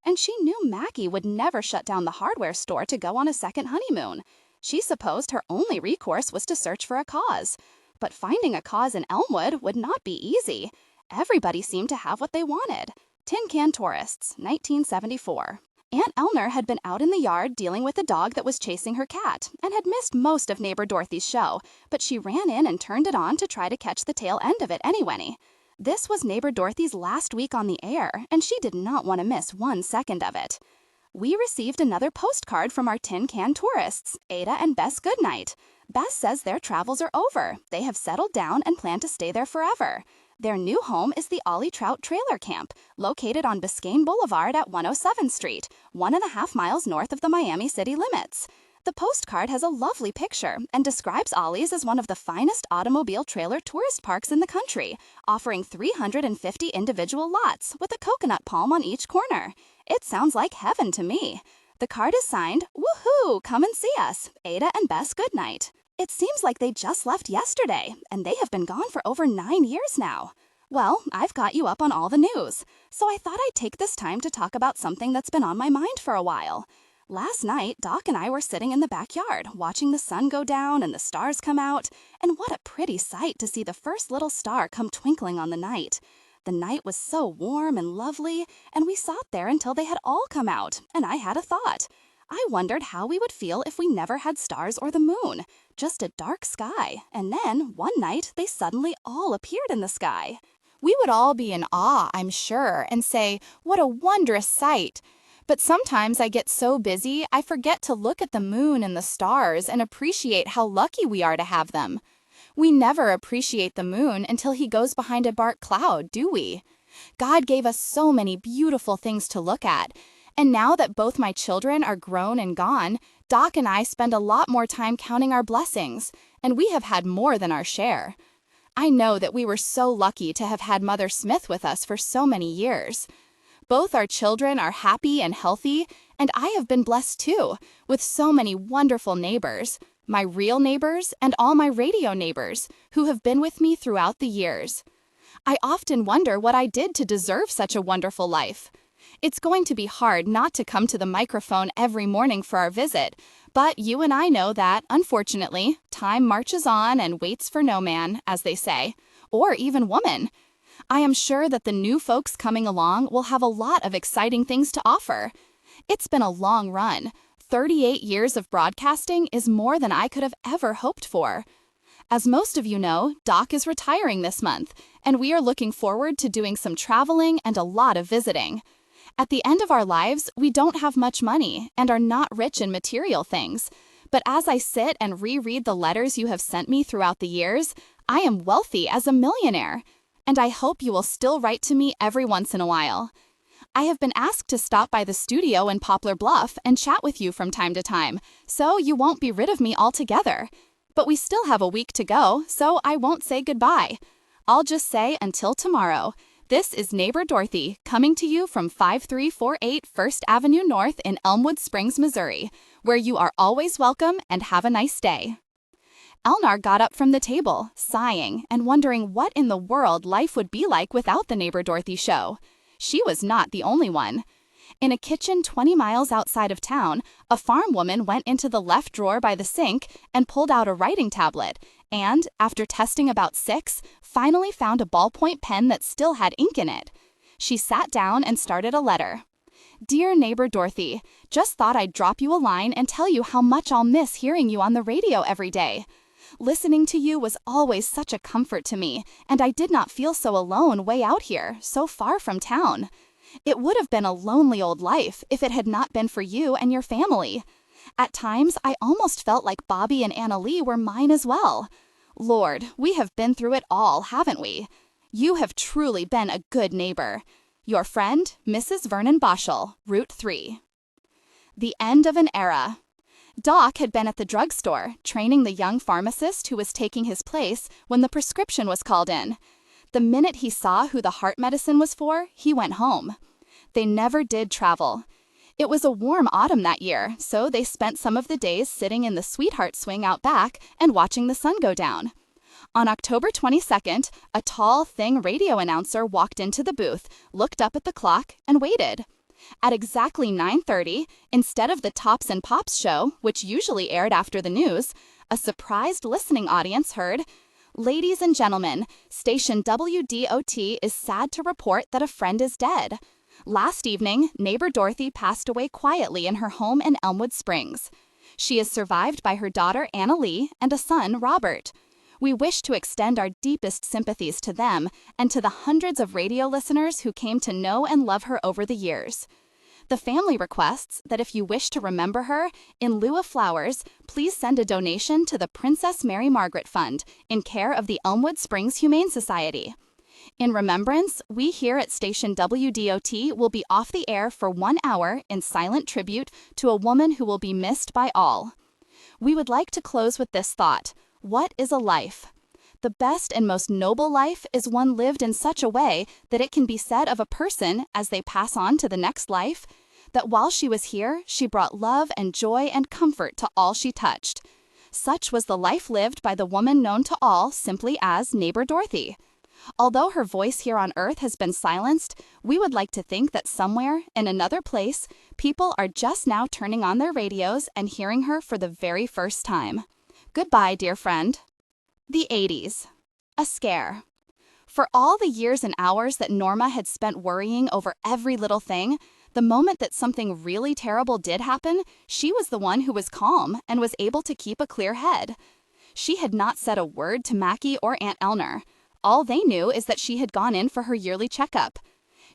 And she knew Mackie would never shut down the hardware store to go on a second honeymoon. She supposed her only recourse was to search for a cause. But finding a cause in Elmwood would not be easy. Everybody seemed to have what they wanted. Tin Can Tourists, 1974. Aunt Eleanor had been out in the yard dealing with a dog that was chasing her cat and had missed most of Neighbor Dorothy's show, but she ran in and turned it on to try to catch the tail end of it anyway. This was Neighbor Dorothy's last week on the air, and she did not want to miss 1 second of it. We received another postcard from our tin can tourists, Ada and Bess Goodnight. Bess says their travels are over. They have settled down and plan to stay there forever. Their new home is the Ollie Trout Trailer Camp, located on Biscayne Boulevard at 107th Street, 1.5 miles north of the Miami city limits. The postcard has a lovely picture and describes Ollie's as one of the finest automobile trailer tourist parks in the country, offering 350 individual lots with a coconut palm on each corner. It sounds like heaven to me. The card is signed, "Woohoo! Come and see us, Ada and Bess Goodnight." It seems like they just left yesterday, and they have been gone for over 9 years now. Well, I've got you up on all the news, so I thought I'd take this time to talk about something that's been on my mind for a while. Last night, Doc and I were sitting in the backyard, watching the sun go down and the stars come out, and what a pretty sight to see the first little star come twinkling on the night. The night was so warm and lovely, and we sat there until they had all come out, and I had a thought. I wondered how we would feel if we never had stars or the moon, just a dark sky, and then, one night, they suddenly all appeared in the sky. We would all be in awe, I'm sure, and say, "What a wondrous sight." But sometimes I get so busy, I forget to look at the moon and the stars and appreciate how lucky we are to have them. We never appreciate the moon until he goes behind a dark cloud, do we? God gave us so many beautiful things to look at. And now that both my children are grown and gone, Doc and I spend a lot more time counting our blessings, and we have had more than our share. I know that we were so lucky to have had Mother Smith with us for so many years. Both our children are happy and healthy, and I have been blessed too, with so many wonderful neighbors, my real neighbors and all my radio neighbors, who have been with me throughout the years. I often wonder what I did to deserve such a wonderful life. It's going to be hard not to come to the microphone every morning for our visit, but you and I know that, unfortunately, time marches on and waits for no man, as they say, or even woman. I am sure that the new folks coming along will have a lot of exciting things to offer. It's been a long run. 38 years of broadcasting is more than I could have ever hoped for. As most of you know, Doc is retiring this month, and we are looking forward to doing some traveling and a lot of visiting. At the end of our lives, we don't have much money and are not rich in material things. But as I sit and reread the letters you have sent me throughout the years, I am wealthy as a millionaire. And I hope you will still write to me every once in a while. I have been asked to stop by the studio in Poplar Bluff and chat with you from time to time, so you won't be rid of me altogether. But we still have a week to go, so I won't say goodbye. I'll just say until tomorrow. This is Neighbor Dorothy, coming to you from 5348 First Avenue North in Elmwood Springs, Missouri, where you are always welcome and have a nice day. Eleanor got up from the table, sighing and wondering what in the world life would be like without the Neighbor Dorothy show. She was not the only one. In a kitchen 20 miles outside of town, a farm woman went into the left drawer by the sink and pulled out a writing tablet, and, after testing about 6, finally found a ballpoint pen that still had ink in it. She sat down and started a letter. "Dear Neighbor Dorothy, just thought I'd drop you a line and tell you how much I'll miss hearing you on the radio every day. Listening to you was always such a comfort to me, and I did not feel so alone way out here, so far from town. It would have been a lonely old life if it had not been for you and your family. At times, I almost felt like Bobby and Anna Lee were mine as well. Lord, we have been through it all, haven't we? You have truly been a good neighbor. Your friend, Mrs. Vernon Boschel, Route 3. The end of an era. Doc had been at the drugstore, training the young pharmacist who was taking his place when the prescription was called in. The minute he saw who the heart medicine was for, he went home. They never did travel. It was a warm autumn that year, so they spent some of the days sitting in the sweetheart swing out back and watching the sun go down. On October 22nd, a tall, thin radio announcer walked into the booth, looked up at the clock, and waited. At exactly 9:30, instead of the Tops and Pops show, which usually aired after the news, a surprised listening audience heard, "Ladies and gentlemen, station WDOT is sad to report that a friend is dead. Last evening, neighbor Dorothy passed away quietly in her home in Elmwood Springs. She is survived by her daughter Anna Lee and a son, Robert. We wish to extend our deepest sympathies to them and to the hundreds of radio listeners who came to know and love her over the years. The family requests that if you wish to remember her, in lieu of flowers, please send a donation to the Princess Mary Margaret Fund in care of the Elmwood Springs Humane Society. In remembrance, we here at station WDOT will be off the air for 1 hour in silent tribute to a woman who will be missed by all. We would like to close with this thought: what is a life? The best and most noble life is one lived in such a way that it can be said of a person as they pass on to the next life, that while she was here, she brought love and joy and comfort to all she touched. Such was the life lived by the woman known to all simply as Neighbor Dorothy. Although her voice here on Earth has been silenced, we would like to think that somewhere, in another place, people are just now turning on their radios and hearing her for the very first time. Goodbye, dear friend. The 80s. A scare. For all the years and hours that Norma had spent worrying over every little thing, the moment that something really terrible did happen, she was the one who was calm and was able to keep a clear head. She had not said a word to Mackie or Aunt Eleanor. All they knew is that she had gone in for her yearly checkup.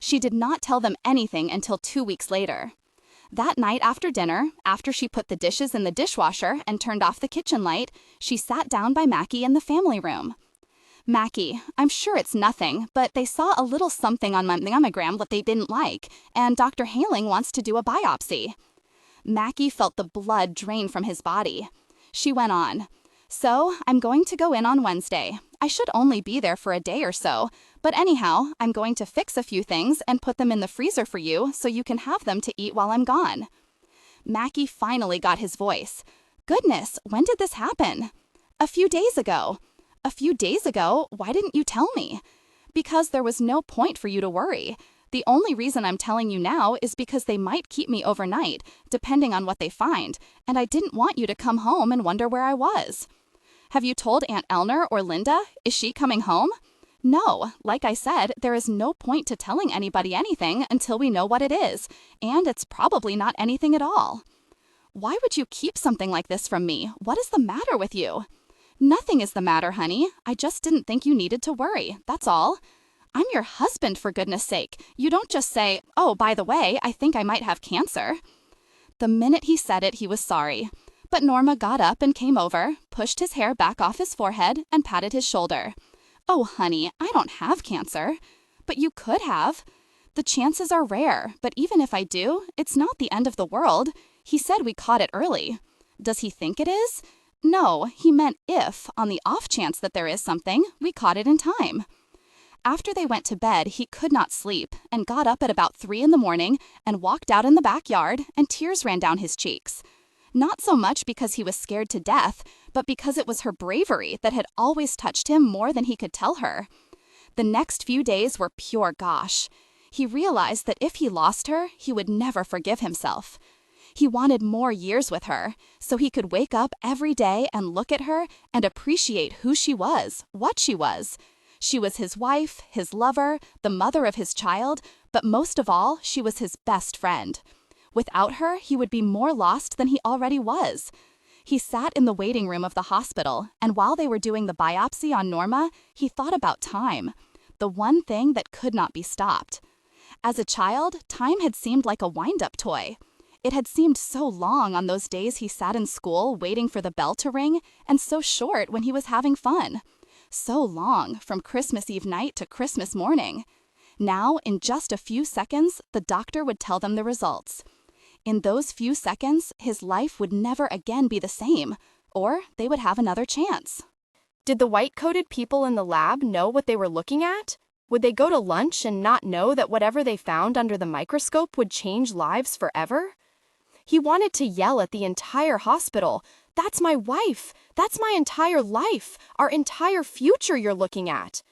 She did not tell them anything until 2 weeks later. That night after dinner, after she put the dishes in the dishwasher and turned off the kitchen light, she sat down by Mackie in the family room. "Mackie, I'm sure it's nothing, but they saw a little something on my mammogram that they didn't like, and Dr. Haling wants to do a biopsy." Mackie felt the blood drain from his body. She went on, "So, I'm going to go in on Wednesday. I should only be there for a day or so, but anyhow, I'm going to fix a few things and put them in the freezer for you so you can have them to eat while I'm gone." Mackie finally got his voice. "Goodness, when did this happen?" "A few days ago." "A few days ago? Why didn't you tell me?" "Because there was no point for you to worry. The only reason I'm telling you now is because they might keep me overnight, depending on what they find, and I didn't want you to come home and wonder where I was." "Have you told Aunt Eleanor or Linda? Is she coming home?" "No. Like I said, there is no point to telling anybody anything until we know what it is, and it's probably not anything at all." "Why would you keep something like this from me? What is the matter with you?" "Nothing is the matter, honey. I just didn't think you needed to worry, that's all. I'm your husband, for goodness sake. You don't just say, 'Oh, by the way, I think I might have cancer.'" The minute he said it, he was sorry. But Norma got up and came over, pushed his hair back off his forehead, and patted his shoulder. "Oh, honey, I don't have cancer." "But you could have." "The chances are rare, but even if I do, it's not the end of the world. He said we caught it early." "Does he think it is?" "No, he meant if, on the off chance that there is something, we caught it in time." After they went to bed, he could not sleep and got up at about 3 in the morning and walked out in the backyard, and tears ran down his cheeks. Not so much because he was scared to death, but because it was her bravery that had always touched him more than he could tell her. The next few days were pure gosh. He realized that if he lost her, he would never forgive himself. He wanted more years with her, so he could wake up every day and look at her and appreciate who she was, what she was. She was his wife, his lover, the mother of his child, but most of all, she was his best friend. Without her, he would be more lost than he already was. He sat in the waiting room of the hospital, and while they were doing the biopsy on Norma, he thought about time, the one thing that could not be stopped. As a child, time had seemed like a wind-up toy. It had seemed so long on those days he sat in school waiting for the bell to ring, and so short when he was having fun. So long, from Christmas Eve night to Christmas morning. Now, in just a few seconds, the doctor would tell them the results. In those few seconds, his life would never again be the same, or they would have another chance. Did the white-coated people in the lab know what they were looking at? Would they go to lunch and not know that whatever they found under the microscope would change lives forever? He wanted to yell at the entire hospital, "That's my wife! That's my entire life! Our entire future you're looking at!"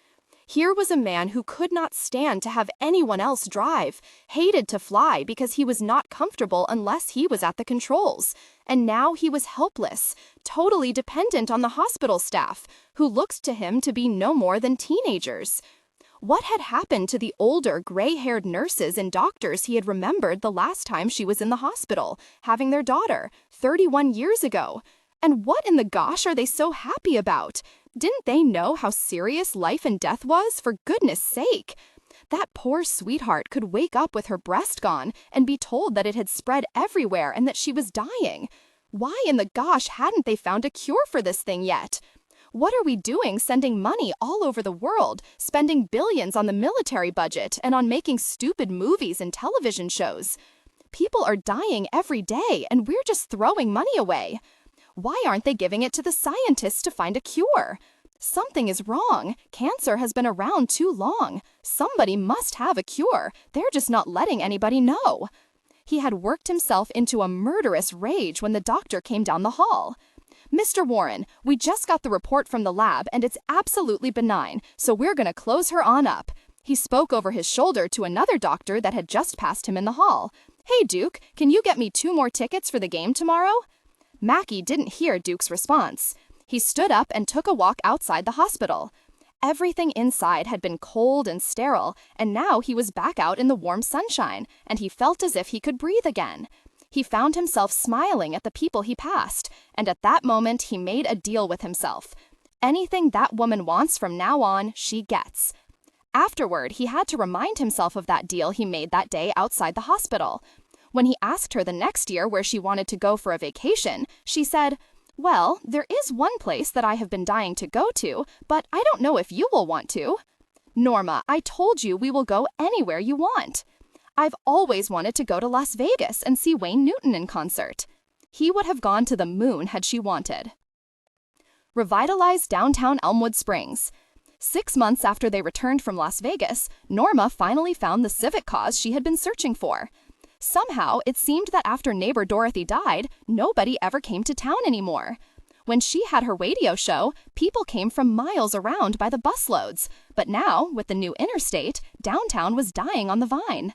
Here was a man who could not stand to have anyone else drive, hated to fly because he was not comfortable unless he was at the controls, and now he was helpless, totally dependent on the hospital staff, who looked to him to be no more than teenagers. What had happened to the older, gray-haired nurses and doctors he had remembered the last time she was in the hospital, having their daughter, 31 years ago? And what in the gosh are they so happy about? Didn't they know how serious life and death was, for goodness sake? That poor sweetheart could wake up with her breast gone and be told that it had spread everywhere and that she was dying. Why in the gosh hadn't they found a cure for this thing yet? What are we doing sending money all over the world, spending billions on the military budget and on making stupid movies and television shows? People are dying every day and we're just throwing money away. Why aren't they giving it to the scientists to find a cure? Something is wrong. Cancer has been around too long. Somebody must have a cure. They're just not letting anybody know. He had worked himself into a murderous rage when the doctor came down the hall. Mr. Warren, we just got the report from the lab and it's absolutely benign, so we're going to close her on up. He spoke over his shoulder to another doctor that had just passed him in the hall. Hey, Duke, can you get me 2 more tickets for the game tomorrow? Mackie didn't hear Duke's response. He stood up and took a walk outside the hospital. Everything inside had been cold and sterile, and now he was back out in the warm sunshine, and he felt as if he could breathe again. He found himself smiling at the people he passed, and at that moment he made a deal with himself. Anything that woman wants from now on, she gets. Afterward, he had to remind himself of that deal he made that day outside the hospital. When he asked her the next year where she wanted to go for a vacation, she said, "Well, there is one place that I have been dying to go to, but I don't know if you will want to." Norma, I told you we will go anywhere you want. I've always wanted to go to Las Vegas and see Wayne Newton in concert. He would have gone to the moon had she wanted. Revitalize downtown Elmwood Springs. 6 months after they returned from Las Vegas, Norma finally found the civic cause she had been searching for. Somehow, it seemed that after neighbor Dorothy died, nobody ever came to town anymore. When she had her radio show, people came from miles around by the busloads, but now, with the new interstate, downtown was dying on the vine.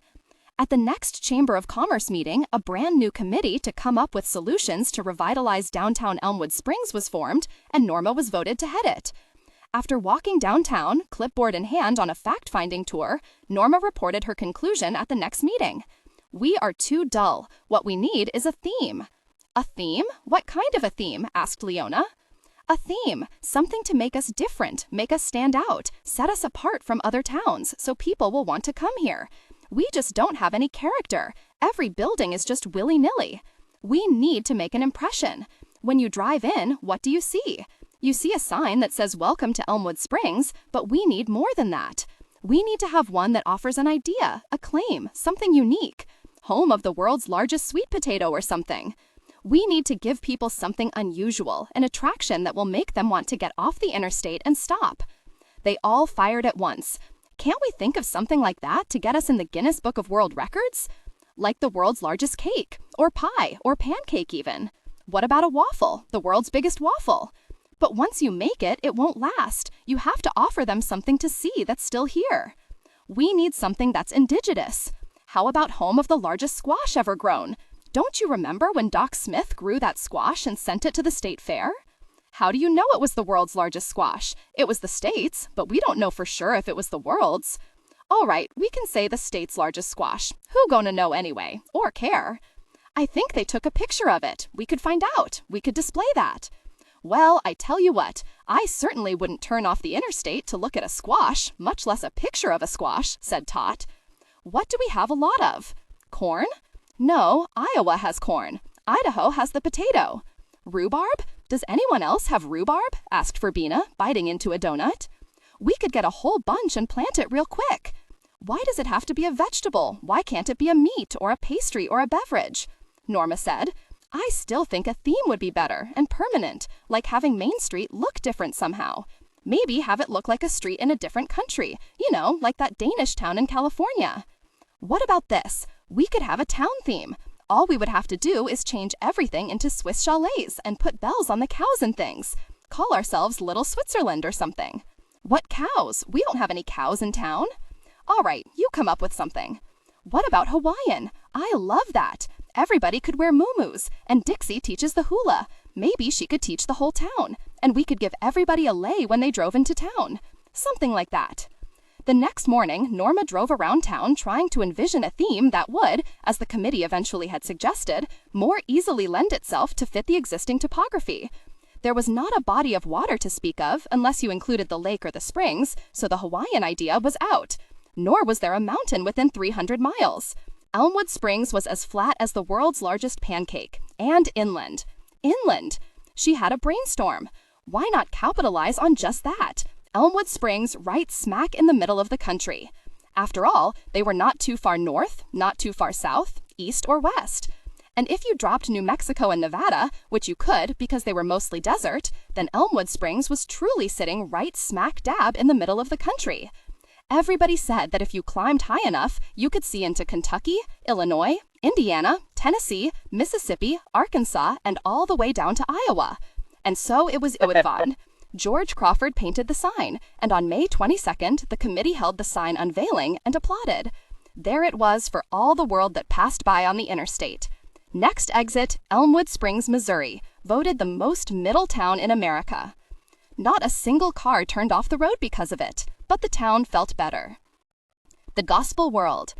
At the next Chamber of Commerce meeting, a brand new committee to come up with solutions to revitalize downtown Elmwood Springs was formed, and Norma was voted to head it. After walking downtown, clipboard in hand on a fact-finding tour, Norma reported her conclusion at the next meeting. We are too dull. What we need is a theme. A theme? What kind of a theme? Asked Leona. A theme, something to make us different, make us stand out, set us apart from other towns, so people will want to come here. We just don't have any character. Every building is just willy-nilly. We need to make an impression. When you drive in, what do you see? You see a sign that says "Welcome to Elmwood Springs," but we need more than that. We need to have one that offers an idea, a claim, something unique. Home of the world's largest sweet potato or something. We need to give people something unusual, an attraction that will make them want to get off the interstate and stop. They all fired at once. Can't we think of something like that to get us in the Guinness Book of World Records? Like the world's largest cake, or pie, or pancake even. What about a waffle, the world's biggest waffle? But once you make it, it won't last. You have to offer them something to see that's still here. We need something that's indigenous. How about home of the largest squash ever grown? Don't you remember when Doc Smith grew that squash and sent it to the state fair? How do you know it was the world's largest squash? It was the state's, but we don't know for sure if it was the world's. All right, we can say the state's largest squash. Who gonna know anyway, or care? I think they took a picture of it. We could find out. We could display that. Well, I tell you what, I certainly wouldn't turn off the interstate to look at a squash, much less a picture of a squash, said Tot. What do we have a lot of? Corn? No, Iowa has corn. Idaho has the potato. Rhubarb? Does anyone else have rhubarb? Asked Verbena, biting into a donut. We could get a whole bunch and plant it real quick. Why does it have to be a vegetable? Why can't it be a meat or a pastry or a beverage? Norma said. I still think a theme would be better and permanent, like having Main Street look different somehow. Maybe have it look like a street in a different country, like that Danish town in California. What about this? We could have a town theme. All we would have to do is change everything into Swiss chalets and put bells on the cows and things. Call ourselves Little Switzerland or something. What cows? We don't have any cows in town. All right, you come up with something. What about Hawaiian? I love that. Everybody could wear muumuus, and Dixie teaches the hula. Maybe she could teach the whole town, and we could give everybody a lei when they drove into town. Something like that. The next morning, Norma drove around town trying to envision a theme that would, as the committee eventually had suggested, more easily lend itself to fit the existing topography. There was not a body of water to speak of, unless you included the lake or the springs, so the Hawaiian idea was out. Nor was there a mountain within 300 miles. Elmwood Springs was as flat as the world's largest pancake, and inland. Inland! She had a brainstorm. Why not capitalize on just that? Elmwood Springs right smack in the middle of the country. After all, they were not too far north, not too far south, east or west. And if you dropped New Mexico and Nevada, which you could because they were mostly desert, then Elmwood Springs was truly sitting right smack dab in the middle of the country. Everybody said that if you climbed high enough, you could see into Kentucky, Illinois, Indiana, Tennessee, Mississippi, Arkansas, and all the way down to Iowa. And so it was Iwitvan. George Crawford painted the sign, and on May 22nd, the committee held the sign unveiling and applauded. There it was for all the world that passed by on the interstate. Next exit, Elmwood Springs, Missouri, voted the most middle town in America. Not a single car turned off the road because of it, but the town felt better. The Gospel World.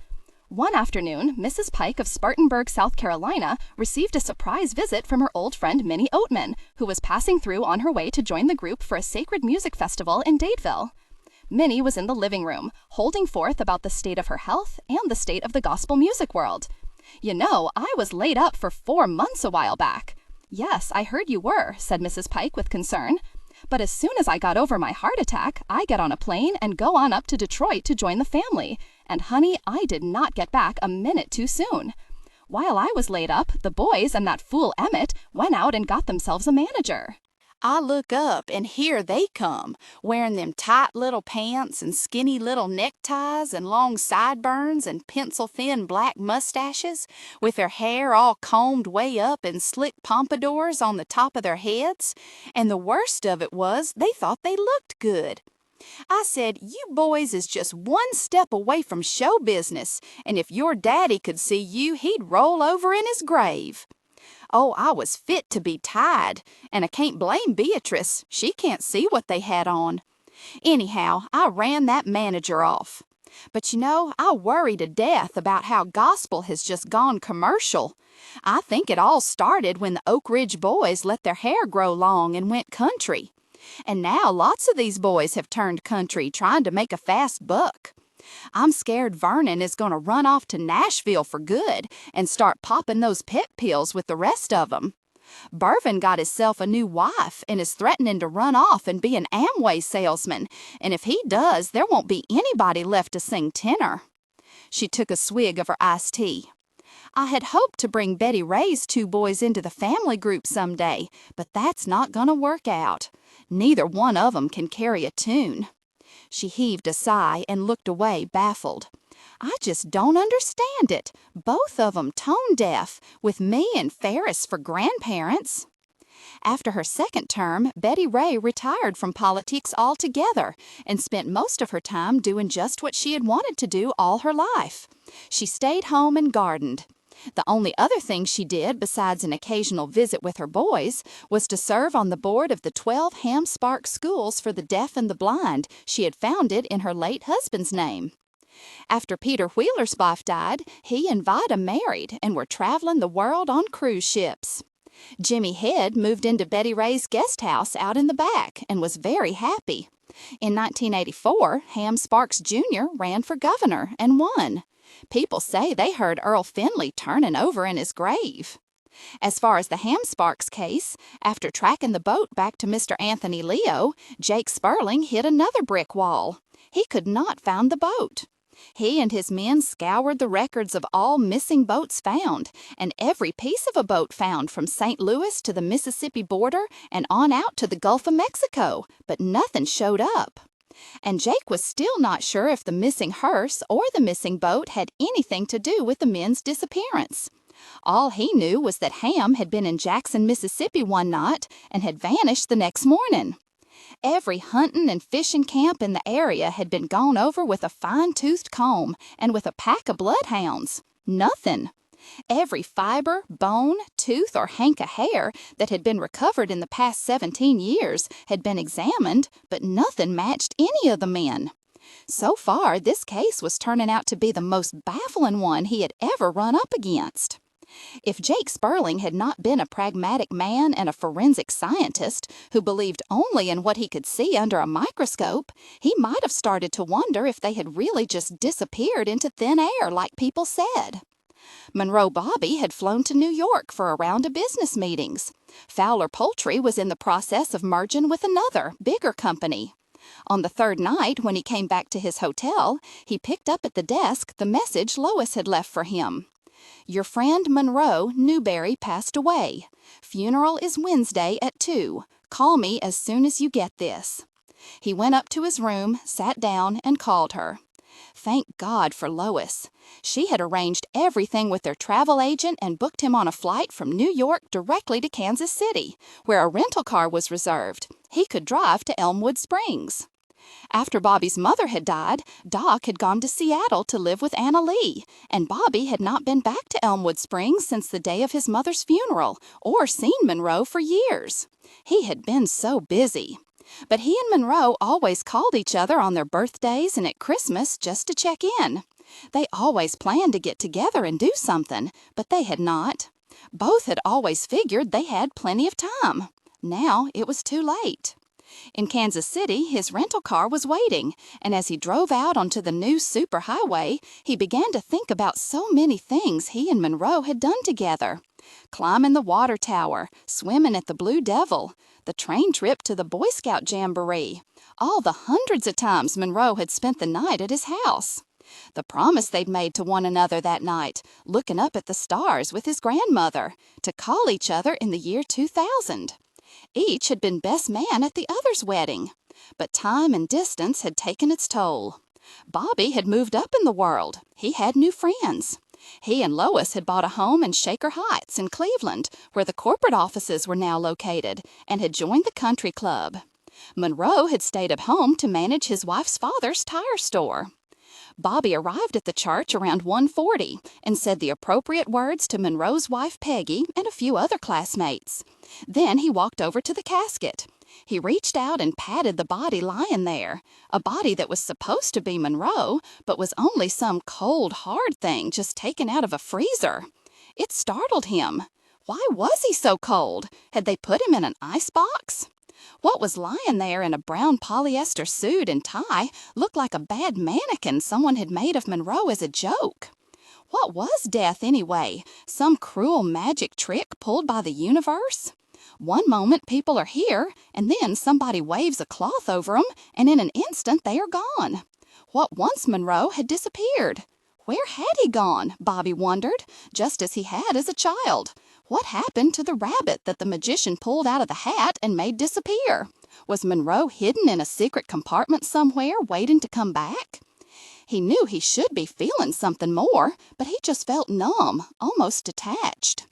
One afternoon, Mrs. Pike of Spartanburg, South Carolina, received a surprise visit from her old friend Minnie Oatman, who was passing through on her way to join the group for a sacred music festival in Dadeville. Minnie was in the living room, holding forth about the state of her health and the state of the gospel music world. "You know, I was laid up for 4 months a while back." "Yes, I heard you were," said Mrs. Pike with concern. "But as soon as I got over my heart attack, I get on a plane and go on up to Detroit to join the family. And honey, I did not get back a minute too soon. While I was laid up, the boys and that fool Emmett went out and got themselves a manager." I look up and here they come, wearing them tight little pants and skinny little neckties and long sideburns and pencil-thin black mustaches, with their hair all combed way up in slick pompadours on the top of their heads, and the worst of it was they thought they looked good. I said, "You boys is just one step away from show business, and if your daddy could see you, he'd roll over in his grave." Oh, I was fit to be tied, and I can't blame Beatrice. She can't see what they had on. Anyhow, I ran that manager off. But you know, I worry to death about how gospel has just gone commercial. I think it all started when the Oak Ridge boys let their hair grow long and went country. And now lots of these boys have turned country trying to make a fast buck. I'm scared Vernon is going to run off to Nashville for good and start popping those pet pills with the rest of them. Bervin got himself a new wife and is threatening to run off and be an Amway salesman, and if he does, there won't be anybody left to sing tenor. She took a swig of her iced tea. I had hoped to bring Betty Ray's 2 boys into the family group someday, but that's not going to work out. Neither one of them can carry a tune. She heaved a sigh and looked away, baffled. I just don't understand it. Both of 'em tone deaf, with me and Ferris for grandparents. After her second term, Betty Ray retired from politics altogether and spent most of her time doing just what she had wanted to do all her life. She stayed home and gardened. The only other thing she did, besides an occasional visit with her boys, was to serve on the board of the 12 Ham Spark schools for the deaf and the blind she had founded in her late husband's name. After Peter Wheeler's wife died, he and Vida married and were traveling the world on cruise ships. Jimmy Head moved into Betty Ray's guest house out in the back and was very happy. In 1984, Ham Sparks Jr. ran for governor and won. People say they heard Earl Finley turning over in his grave. As far as the Ham Sparks case, after tracking the boat back to Mr. Anthony Leo, Jake Sperling hit another brick wall. He could not find the boat. He and his men scoured the records of all missing boats found, and every piece of a boat found from St. Louis to the Mississippi border and on out to the Gulf of Mexico, but nothing showed up. And Jake was still not sure if the missing hearse or the missing boat had anything to do with the men's disappearance. All he knew was that Ham had been in Jackson, Mississippi one night and had vanished the next morning. Every hunting and fishing camp in the area had been gone over with a fine-toothed comb and with a pack of bloodhounds. Nothing. Every fiber, bone, tooth, or hank of hair that had been recovered in the past 17 years had been examined, but nothing matched any of the men. So far, this case was turning out to be the most baffling one he had ever run up against. If Jake Sperling had not been a pragmatic man and a forensic scientist who believed only in what he could see under a microscope, he might have started to wonder if they had really just disappeared into thin air like people said. Monroe Bobby had flown to New York for a round of business meetings. Fowler Poultry was in the process of merging with another, bigger company. On the third night, when he came back to his hotel, he picked up at the desk the message Lois had left for him. Your friend Monroe Newberry passed away. Funeral is Wednesday at 2. Call me as soon as you get this. He went up to his room, sat down, and called her. Thank God for Lois. She had arranged everything with their travel agent and booked him on a flight from New York directly to Kansas City, where a rental car was reserved. He could drive to Elmwood Springs. After Bobby's mother had died, Doc had gone to Seattle to live with Anna Lee, and Bobby had not been back to Elmwood Springs since the day of his mother's funeral, or seen Monroe for years. He had been so busy. But he and Monroe always called each other on their birthdays and at Christmas just to check in. They always planned to get together and do something, but they had not. Both had always figured they had plenty of time. Now it was too late. In Kansas City, his rental car was waiting, and as he drove out onto the new superhighway, he began to think about so many things he and Monroe had done together. Climbing the water tower, swimming at the Blue Devil, the train trip to the Boy Scout Jamboree, all the hundreds of times Monroe had spent the night at his house. The promise they'd made to one another that night, looking up at the stars with his grandmother, to call each other in the year 2000. Each had been best man at the other's wedding, but time and distance had taken its toll. Bobby had moved up in the world. He had new friends. He and Lois had bought a home in Shaker Heights in Cleveland, where the corporate offices were now located, and had joined the country club. Monroe had stayed at home to manage his wife's father's tire store. Bobby arrived at the church around 1:40 and said the appropriate words to Monroe's wife Peggy and a few other classmates. Then he walked over to the casket. He reached out and patted the body lying there, a body that was supposed to be Monroe, but was only some cold, hard thing just taken out of a freezer. It startled him. Why was he so cold? Had they put him in an icebox? What was lying there in a brown polyester suit and tie looked like a bad mannequin someone had made of Monroe as a joke. What was death anyway? Some cruel magic trick pulled by the universe? One moment people are here, and then somebody waves a cloth over them, and in an instant they are gone. What once Monroe had disappeared? Where had he gone, Bobby wondered, just as he had as a child? What happened to the rabbit that the magician pulled out of the hat and made disappear? Was Monroe hidden in a secret compartment somewhere, waiting to come back? He knew he should be feeling something more, but he just felt numb, almost detached.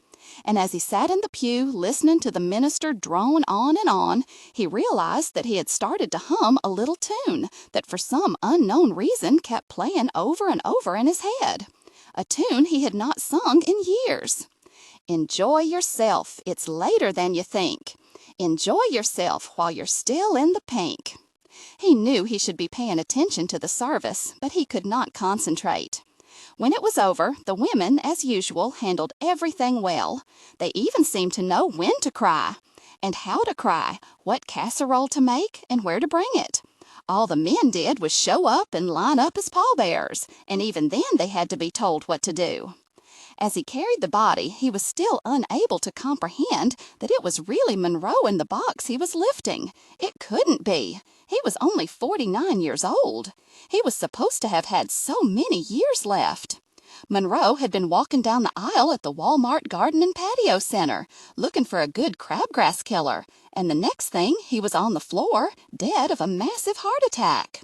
And as he sat in the pew, listening to the minister drone on and on, he realized that he had started to hum a little tune that for some unknown reason kept playing over and over in his head. A tune he had not sung in years. Enjoy yourself, it's later than you think. Enjoy yourself while you're still in the pink. He knew he should be paying attention to the service, but he could not concentrate. When it was over, the women, as usual, handled everything well. They even seemed to know when to cry, and how to cry, what casserole to make, and where to bring it. All the men did was show up and line up as pallbearers, and even then they had to be told what to do. As he carried the body, he was still unable to comprehend that it was really Monroe in the box he was lifting. It couldn't be. He was only 49 years old. He was supposed to have had so many years left. Monroe had been walking down the aisle at the Walmart Garden and Patio Center, looking for a good crabgrass killer, and the next thing he was on the floor, dead of a massive heart attack.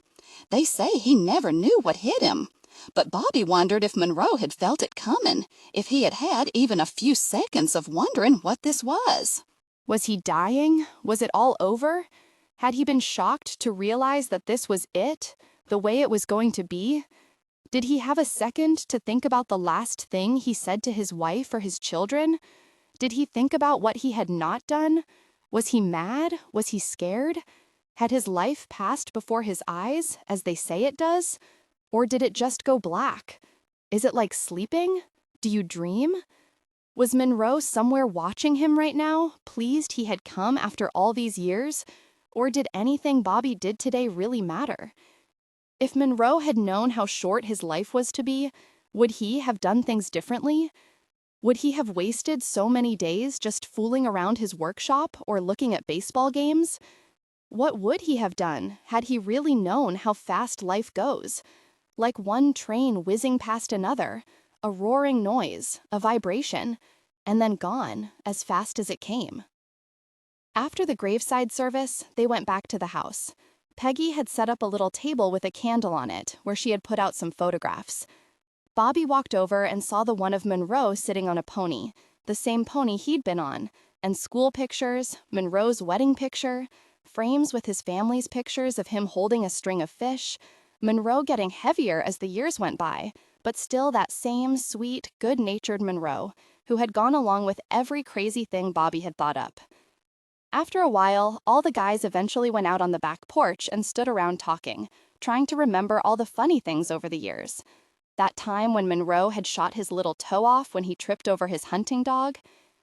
They say he never knew what hit him. But Bobby wondered if Monroe had felt it coming, if he had had even a few seconds of wondering what this was. Was he dying? Was it all over? Had he been shocked to realize that this was it, the way it was going to be? Did he have a second to think about the last thing he said to his wife or his children? Did he think about what he had not done? Was he mad? Was he scared? Had his life passed before his eyes, as they say it does? Or did it just go black? Is it like sleeping? Do you dream? Was Monroe somewhere watching him right now, pleased he had come after all these years? Or did anything Bobby did today really matter? If Monroe had known how short his life was to be, would he have done things differently? Would he have wasted so many days just fooling around his workshop or looking at baseball games? What would he have done had he really known how fast life goes? Like one train whizzing past another, a roaring noise, a vibration, and then gone as fast as it came. After the graveside service, they went back to the house. Peggy had set up a little table with a candle on it where she had put out some photographs. Bobby walked over and saw the one of Monroe sitting on a pony, the same pony he'd been on, and school pictures, Monroe's wedding picture, frames with his family's pictures of him holding a string of fish, Monroe getting heavier as the years went by, but still that same sweet, good-natured Monroe, who had gone along with every crazy thing Bobby had thought up. After a while, all the guys eventually went out on the back porch and stood around talking, trying to remember all the funny things over the years. That time when Monroe had shot his little toe off when he tripped over his hunting dog,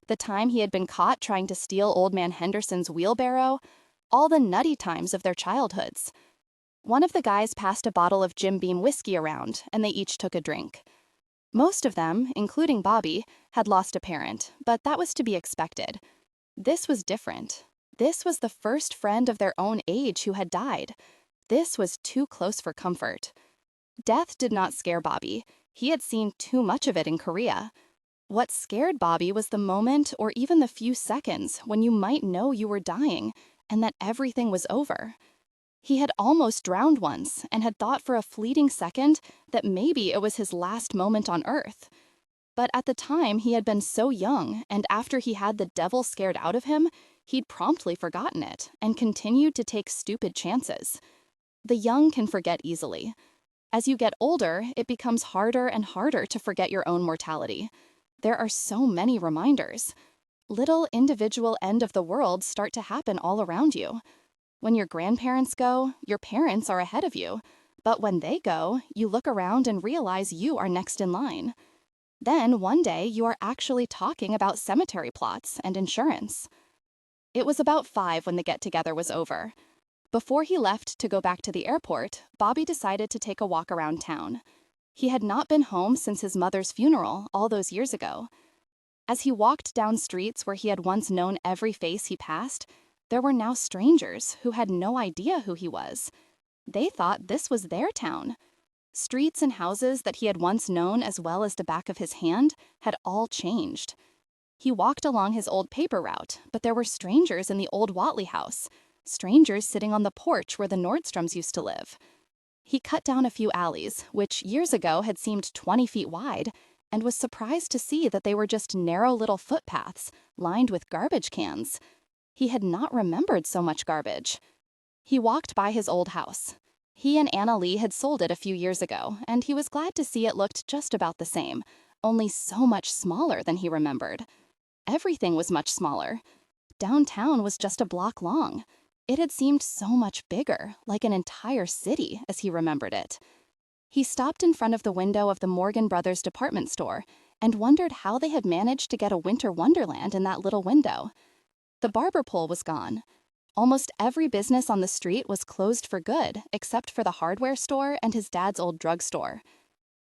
the time he had been caught trying to steal Old Man Henderson's wheelbarrow, all the nutty times of their childhoods. One of the guys passed a bottle of Jim Beam whiskey around, and they each took a drink. Most of them, including Bobby, had lost a parent, but that was to be expected. This was different. This was the first friend of their own age who had died. This was too close for comfort. Death did not scare Bobby. He had seen too much of it in Korea. What scared Bobby was the moment or even the few seconds when you might know you were dying and that everything was over. He had almost drowned once and had thought for a fleeting second that maybe it was his last moment on Earth. But at the time, he had been so young, and after he had the devil scared out of him, he'd promptly forgotten it and continued to take stupid chances. The young can forget easily. As you get older, it becomes harder and harder to forget your own mortality. There are so many reminders. Little individual end of the world start to happen all around you. When your grandparents go, your parents are ahead of you. But when they go, you look around and realize you are next in line. Then, one day, you are actually talking about cemetery plots and insurance. It was about 5 when the get-together was over. Before he left to go back to the airport, Bobby decided to take a walk around town. He had not been home since his mother's funeral all those years ago. As he walked down streets where he had once known every face he passed, there were now strangers who had no idea who he was. They thought this was their town. Streets and houses that he had once known as well as the back of his hand had all changed. He walked along his old paper route, but there were strangers in the old Watley house, strangers sitting on the porch where the Nordstroms used to live. He cut down a few alleys, which years ago had seemed 20 feet wide, and was surprised to see that they were just narrow little footpaths lined with garbage cans. He had not remembered so much garbage. He walked by his old house. He and Anna Lee had sold it a few years ago, and he was glad to see it looked just about the same, only so much smaller than he remembered. Everything was much smaller. Downtown was just a block long. It had seemed so much bigger, like an entire city, as he remembered it. He stopped in front of the window of the Morgan Brothers department store and wondered how they had managed to get a winter wonderland in that little window. The barber pole was gone. Almost every business on the street was closed for good, except for the hardware store and his dad's old drugstore.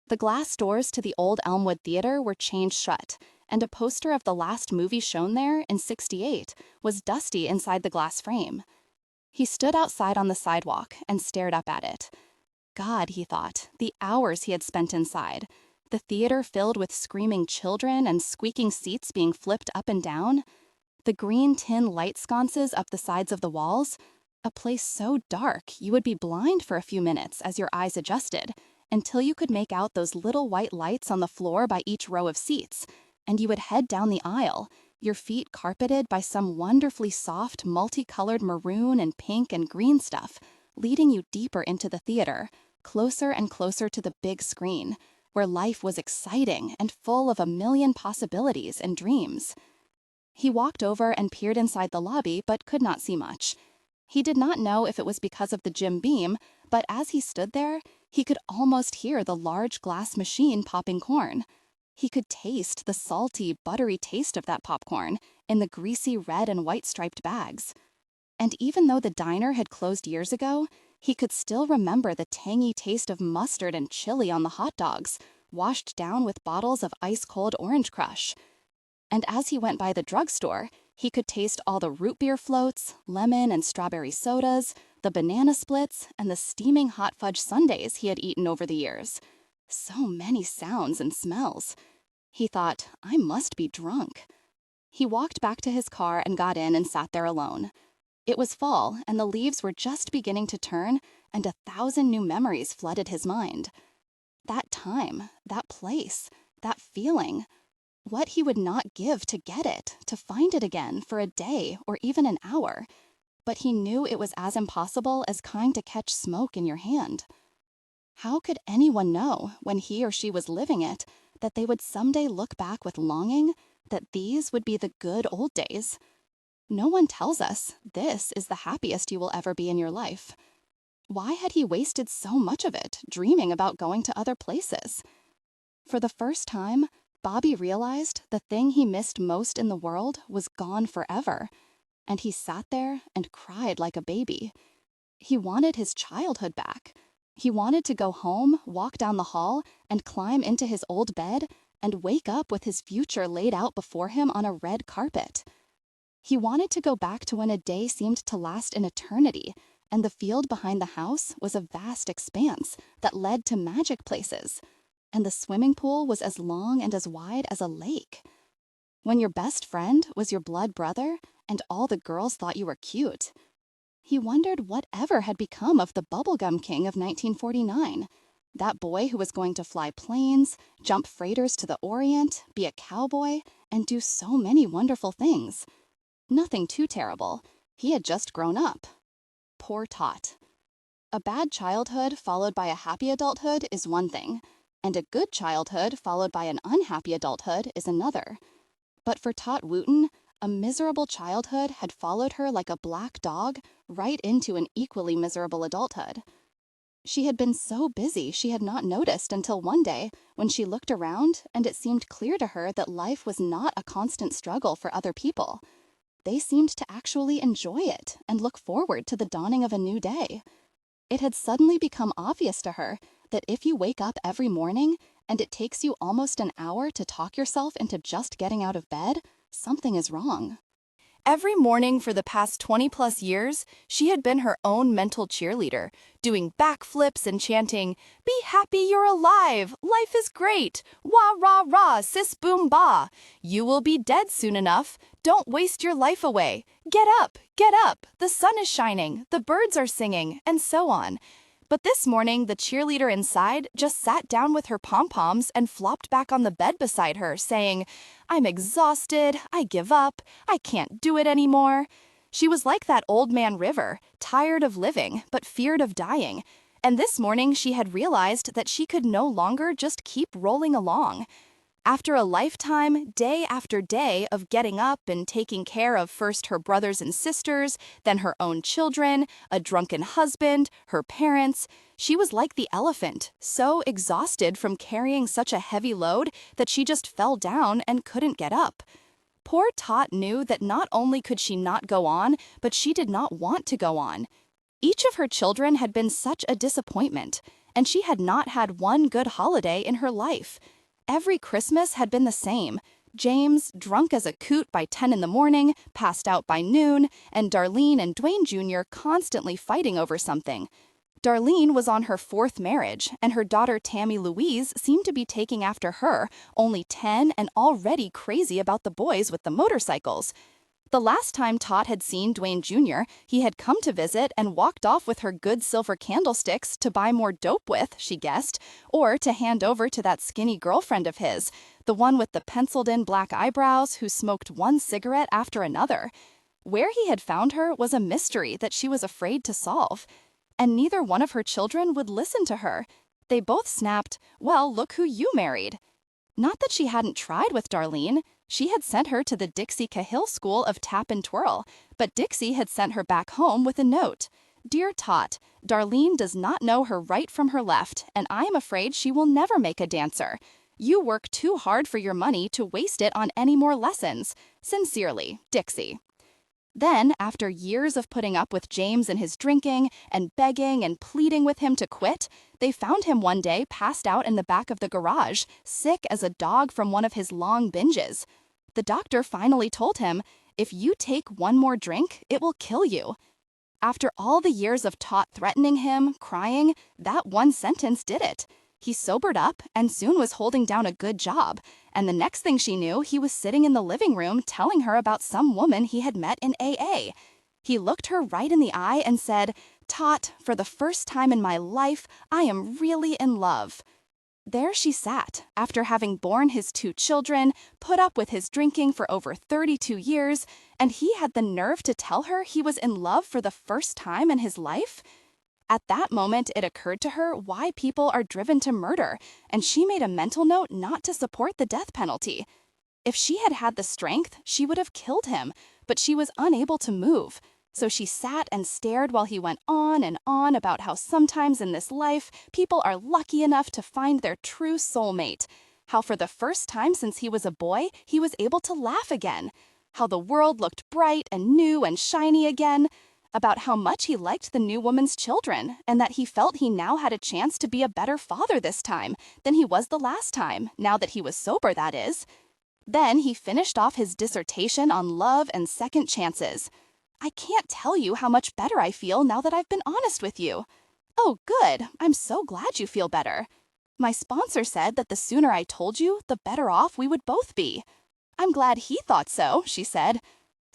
The glass doors to the old Elmwood Theater were chained shut, and a poster of the last movie shown there, in '68, was dusty inside the glass frame. He stood outside on the sidewalk and stared up at it. God, he thought, the hours he had spent inside. The theater filled with screaming children and squeaking seats being flipped up and down. The green tin light sconces up the sides of the walls. A place so dark you would be blind for a few minutes as your eyes adjusted, until you could make out those little white lights on the floor by each row of seats, and you would head down the aisle, your feet carpeted by some wonderfully soft, multicolored maroon and pink and green stuff, leading you deeper into the theater, closer and closer to the big screen, where life was exciting and full of a million possibilities and dreams. He walked over and peered inside the lobby but could not see much. He did not know if it was because of the Jim Beam, but as he stood there, he could almost hear the large glass machine popping corn. He could taste the salty, buttery taste of that popcorn in the greasy red and white striped bags. And even though the diner had closed years ago, he could still remember the tangy taste of mustard and chili on the hot dogs, washed down with bottles of ice-cold Orange Crush. And as he went by the drugstore, he could taste all the root beer floats, lemon and strawberry sodas, the banana splits, and the steaming hot fudge sundaes he had eaten over the years. So many sounds and smells. He thought, I must be drunk. He walked back to his car and got in and sat there alone. It was fall, and the leaves were just beginning to turn, and 1,000 new memories flooded his mind. That time, that place, that feeling. What he would not give to get it, to find it again for a day or even an hour. But he knew it was as impossible as trying to catch smoke in your hand. How could anyone know, when he or she was living it, that they would someday look back with longing, that these would be the good old days? No one tells us this is the happiest you will ever be in your life. Why had he wasted so much of it dreaming about going to other places? For the first time, Bobby realized the thing he missed most in the world was gone forever, and he sat there and cried like a baby. He wanted his childhood back. He wanted to go home, walk down the hall, and climb into his old bed and wake up with his future laid out before him on a red carpet. He wanted to go back to when a day seemed to last an eternity, and the field behind the house was a vast expanse that led to magic places. And the swimming pool was as long and as wide as a lake. When your best friend was your blood brother and all the girls thought you were cute. He wondered whatever had become of the bubblegum king of 1949, that boy who was going to fly planes, jump freighters to the Orient, be a cowboy, and do so many wonderful things. Nothing too terrible. He had just grown up. Poor Tot. A bad childhood followed by a happy adulthood is one thing, and a good childhood followed by an unhappy adulthood is another. But for Tot Wooten, a miserable childhood had followed her like a black dog right into an equally miserable adulthood. She had been so busy she had not noticed until one day when she looked around and it seemed clear to her that life was not a constant struggle for other people. They seemed to actually enjoy it and look forward to the dawning of a new day. It had suddenly become obvious to her that if you wake up every morning and it takes you almost an hour to talk yourself into just getting out of bed, something is wrong. Every morning for the past 20-plus years, she had been her own mental cheerleader, doing backflips and chanting, "Be happy you're alive! Life is great! Wah, rah, rah, sis, boom, bah! You will be dead soon enough! Don't waste your life away! Get up! Get up! The sun is shining! The birds are singing!" and so on. But this morning, the cheerleader inside just sat down with her pom-poms and flopped back on the bed beside her, saying, "I'm exhausted, I give up, I can't do it anymore." She was like that old man River, tired of living, but feared of dying. And this morning she had realized that she could no longer just keep rolling along. After a lifetime, day after day, of getting up and taking care of first her brothers and sisters, then her own children, a drunken husband, her parents, she was like the elephant, so exhausted from carrying such a heavy load that she just fell down and couldn't get up. Poor Tot knew that not only could she not go on, but she did not want to go on. Each of her children had been such a disappointment, and she had not had one good holiday in her life. Every Christmas had been the same. James, drunk as a coot by 10 in the morning, passed out by noon, and Darlene and Dwayne Jr. constantly fighting over something. Darlene was on her 4th marriage, and her daughter Tammy Louise seemed to be taking after her, only 10 and already crazy about the boys with the motorcycles. The last time Tot had seen Dwayne Jr., he had come to visit and walked off with her good silver candlesticks to buy more dope with, she guessed, or to hand over to that skinny girlfriend of his, the one with the penciled-in black eyebrows who smoked one cigarette after another. Where he had found her was a mystery that she was afraid to solve. And neither one of her children would listen to her. They both snapped, "Well, look who you married." Not that she hadn't tried with Darlene. She had sent her to the Dixie Cahill School of Tap and Twirl, but Dixie had sent her back home with a note. Dear Tot, Darlene does not know her right from her left, and I am afraid she will never make a dancer. You work too hard for your money to waste it on any more lessons. Sincerely, Dixie. Then, after years of putting up with James and his drinking, and begging and pleading with him to quit, they found him one day passed out in the back of the garage, sick as a dog from one of his long binges. The doctor finally told him, if you take one more drink, it will kill you. After all the years of Tot threatening him, crying, that one sentence did it. He sobered up and soon was holding down a good job, and the next thing she knew, he was sitting in the living room telling her about some woman he had met in AA. He looked her right in the eye and said, Tot, for the first time in my life, I am really in love. There she sat, after having borne his 2 children, put up with his drinking for over 32 years, and he had the nerve to tell her he was in love for the first time in his life? At that moment, it occurred to her why people are driven to murder, and she made a mental note not to support the death penalty. If she had had the strength, she would have killed him, but she was unable to move. So she sat and stared while he went on and on about how sometimes in this life, people are lucky enough to find their true soulmate. How for the first time since he was a boy, he was able to laugh again. How the world looked bright and new and shiny again. About how much he liked the new woman's children, and that he felt he now had a chance to be a better father this time than he was the last time, now that he was sober, that is. Then he finished off his dissertation on love and second chances. I can't tell you how much better I feel now that I've been honest with you. Oh, good. I'm so glad you feel better. My sponsor said that the sooner I told you, the better off we would both be. I'm glad he thought so, she said.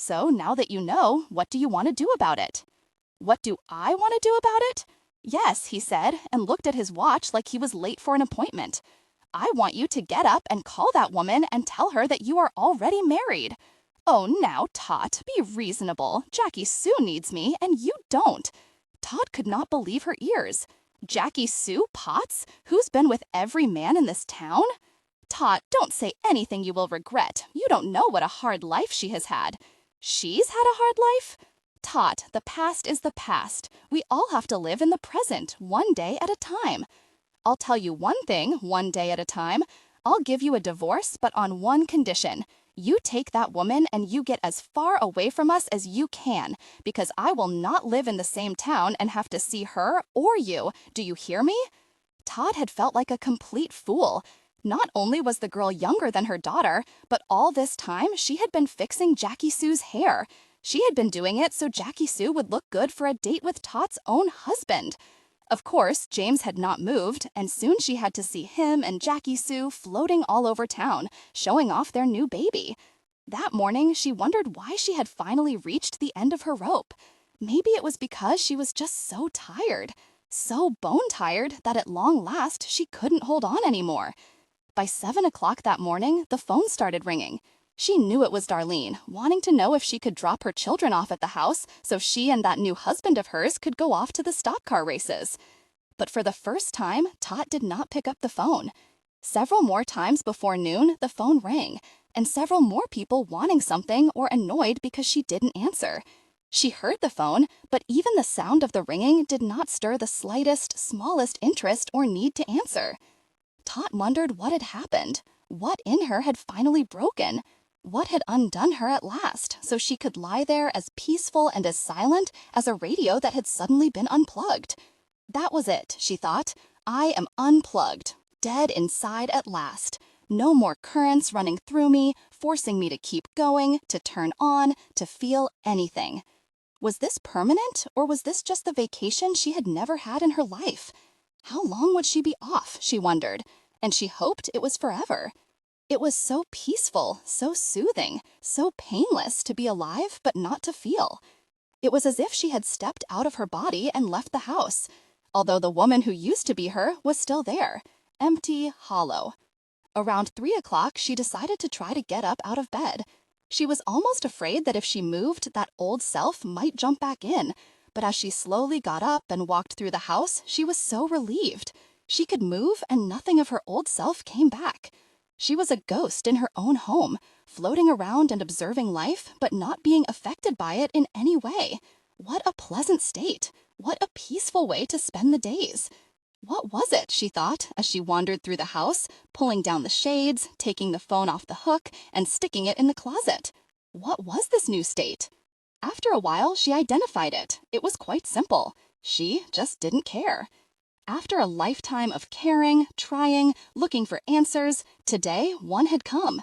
So now that you know, what do you want to do about it? What do I want to do about it? Yes, he said, and looked at his watch like he was late for an appointment. I want you to get up and call that woman and tell her that you are already married. Oh, now, Tot, be reasonable. Jackie Sue needs me, and you don't. Tot could not believe her ears. Jackie Sue Potts, who's been with every man in this town? Tot, don't say anything you will regret. You don't know what a hard life she has had. She's had a hard life? Tot, the past is the past. We all have to live in the present, one day at a time. I'll tell you one thing, one day at a time. I'll give you a divorce, but on one condition. You take that woman and you get as far away from us as you can, because I will not live in the same town and have to see her or you. Do you hear me? Tot had felt like a complete fool. Not only was the girl younger than her daughter, but all this time she had been fixing Jackie Sue's hair. She had been doing it so Jackie Sue would look good for a date with Tot's own husband. Of course, James had not moved, and soon she had to see him and Jackie Sue floating all over town, showing off their new baby. That morning, she wondered why she had finally reached the end of her rope. Maybe it was because she was just so tired. So bone-tired that at long last she couldn't hold on anymore. By 7 o'clock that morning, the phone started ringing. She knew it was Darlene, wanting to know if she could drop her children off at the house so she and that new husband of hers could go off to the stock car races. But for the first time, Tot did not pick up the phone. Several more times before noon, the phone rang, and several more people wanting something or annoyed because she didn't answer. She heard the phone, but even the sound of the ringing did not stir the slightest, smallest interest or need to answer. Tot wondered what had happened. What in her had finally broken? What had undone her at last, so she could lie there as peaceful and as silent as a radio that had suddenly been unplugged? That was it, she thought. I am unplugged, dead inside at last. No more currents running through me, forcing me to keep going, to turn on, to feel anything. Was this permanent, or was this just the vacation she had never had in her life? How long would she be off, she wondered, and she hoped it was forever. It was so peaceful, so soothing, so painless to be alive but not to feel. It was as if she had stepped out of her body and left the house, although the woman who used to be her was still there, empty, hollow. Around 3 o'clock, she decided to try to get up out of bed. She was almost afraid that if she moved, that old self might jump back in, but as she slowly got up and walked through the house, she was so relieved. She could move and nothing of her old self came back. She was a ghost in her own home, floating around and observing life, but not being affected by it in any way. What a pleasant state! What a peaceful way to spend the days! What was it, she thought, as she wandered through the house, pulling down the shades, taking the phone off the hook, and sticking it in the closet? What was this new state? After a while, she identified it. It was quite simple. She just didn't care. After a lifetime of caring, trying, looking for answers, today one had come.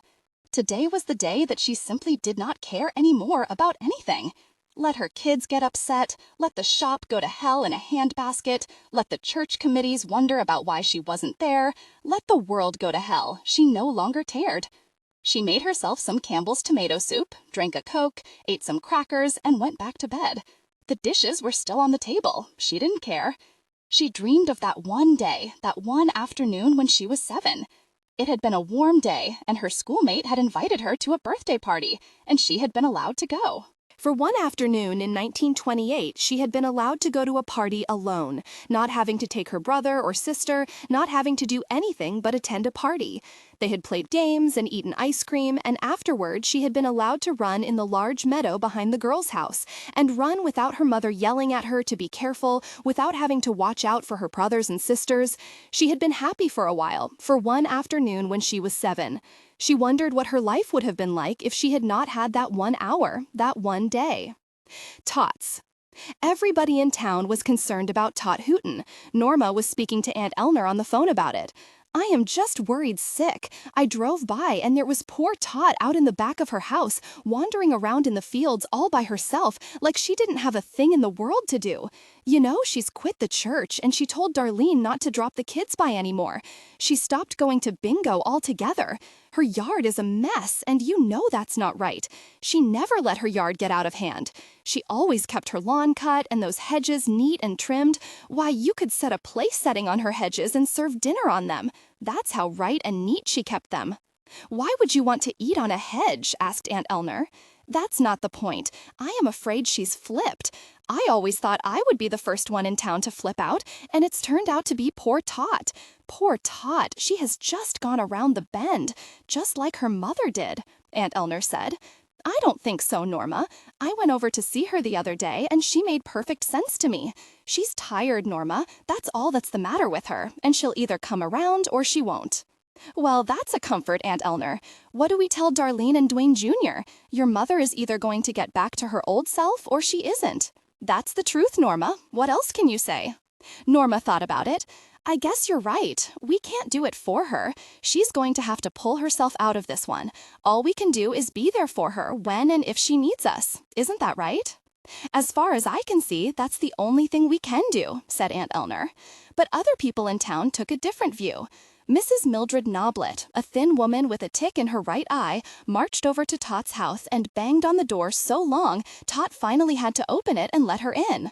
Today was the day that she simply did not care anymore about anything. Let her kids get upset, let the shop go to hell in a handbasket, let the church committees wonder about why she wasn't there, let the world go to hell. She no longer cared. She made herself some Campbell's tomato soup, drank a Coke, ate some crackers, and went back to bed. The dishes were still on the table. She didn't care. She dreamed of that one day, that one afternoon when she was 7. It had been a warm day, and her schoolmate had invited her to a birthday party, and she had been allowed to go. For one afternoon in 1928, she had been allowed to go to a party alone, not having to take her brother or sister, not having to do anything but attend a party. They had played games and eaten ice cream, and afterward she had been allowed to run in the large meadow behind the girls' house, and run without her mother yelling at her to be careful, without having to watch out for her brothers and sisters. She had been happy for a while, for one afternoon when she was 7. She wondered what her life would have been like if she had not had that 1 hour, that one day. Tots. Everybody in town was concerned about Tot Hooten. Norma was speaking to Aunt Eleanor on the phone about it. "I am just worried sick. I drove by and there was poor Tot out in the back of her house, wandering around in the fields all by herself, like she didn't have a thing in the world to do. You know, she's quit the church and she told Darlene not to drop the kids by anymore. She stopped going to bingo altogether. Her yard is a mess, and you know that's not right. She never let her yard get out of hand. She always kept her lawn cut and those hedges neat and trimmed. Why, you could set a place setting on her hedges and serve dinner on them. That's how right and neat she kept them." "Why would you want to eat on a hedge?" asked Aunt Eleanor. "That's not the point. I am afraid she's flipped. I always thought I would be the first one in town to flip out, and it's turned out to be poor Tot. Poor Tot, she has just gone around the bend, just like her mother did," Aunt Eleanor said. "I don't think so, Norma. I went over to see her the other day, and she made perfect sense to me. She's tired, Norma. That's all that's the matter with her, and she'll either come around or she won't." "Well, that's a comfort, Aunt Eleanor. What do we tell Darlene and Dwayne Jr.? Your mother is either going to get back to her old self or she isn't." "That's the truth, Norma. What else can you say?" Norma thought about it. "I guess you're right. We can't do it for her. She's going to have to pull herself out of this one. All we can do is be there for her when and if she needs us. Isn't that right?" "As far as I can see, that's the only thing we can do," said Aunt Eleanor. But other people in town took a different view. Mrs. Mildred Noblet, a thin woman with a tick in her right eye, marched over to Tot's house and banged on the door so long Tot finally had to open it and let her in.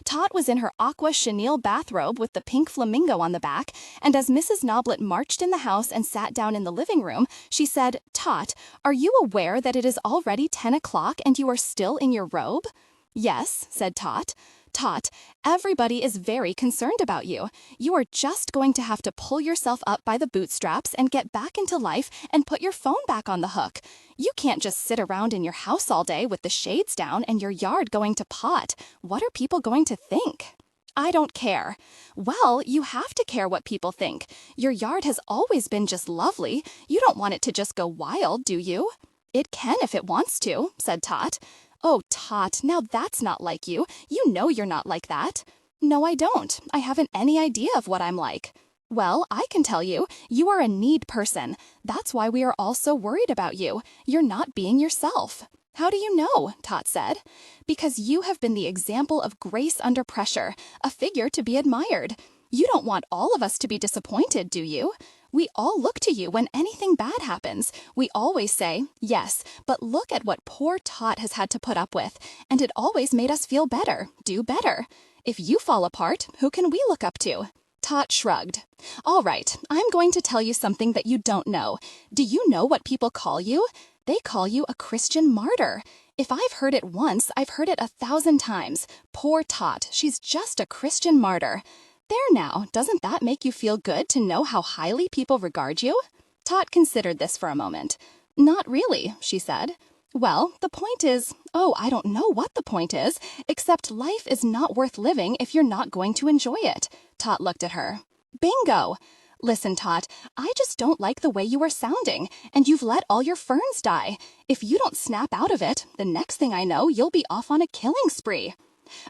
Tot was in her aqua chenille bathrobe with the pink flamingo on the back, and as Mrs. Noblet marched in the house and sat down in the living room, she said, "Tot, are you aware that it is already 10 o'clock and you are still in your robe?" "Yes," said Tot. "Tot, everybody is very concerned about you. You are just going to have to pull yourself up by the bootstraps and get back into life and put your phone back on the hook. You can't just sit around in your house all day with the shades down and your yard going to pot. What are people going to think?" "I don't care." "Well, you have to care what people think. Your yard has always been just lovely. You don't want it to just go wild, do you?" "It can if it wants to," said Tot. "Oh, Tot, now that's not like you. You know you're not like that." "No, I don't. I haven't any idea of what I'm like." "Well, I can tell you. You are a need person. That's why we are all so worried about you. You're not being yourself." "How do you know?" Tot said. "Because you have been the example of grace under pressure, a figure to be admired. You don't want all of us to be disappointed, do you? We all look to you when anything bad happens. We always say, 'Yes, but look at what poor Tot has had to put up with,' and it always made us feel better, do better. If you fall apart, who can we look up to?" Tot shrugged. "All right, I'm going to tell you something that you don't know. Do you know what people call you? They call you a Christian martyr. If I've heard it once, I've heard it 1,000 times. Poor Tot, she's just a Christian martyr. There now, doesn't that make you feel good to know how highly people regard you?" Tot considered this for a moment. Not really, she said. Well, the point is, I don't know what the point is, except life is not worth living if you're not going to enjoy it. Tot looked at her. Bingo! Listen, Tot, I just don't like the way you are sounding, and you've let all your ferns die. If you don't snap out of it, the next thing I know, you'll be off on a killing spree.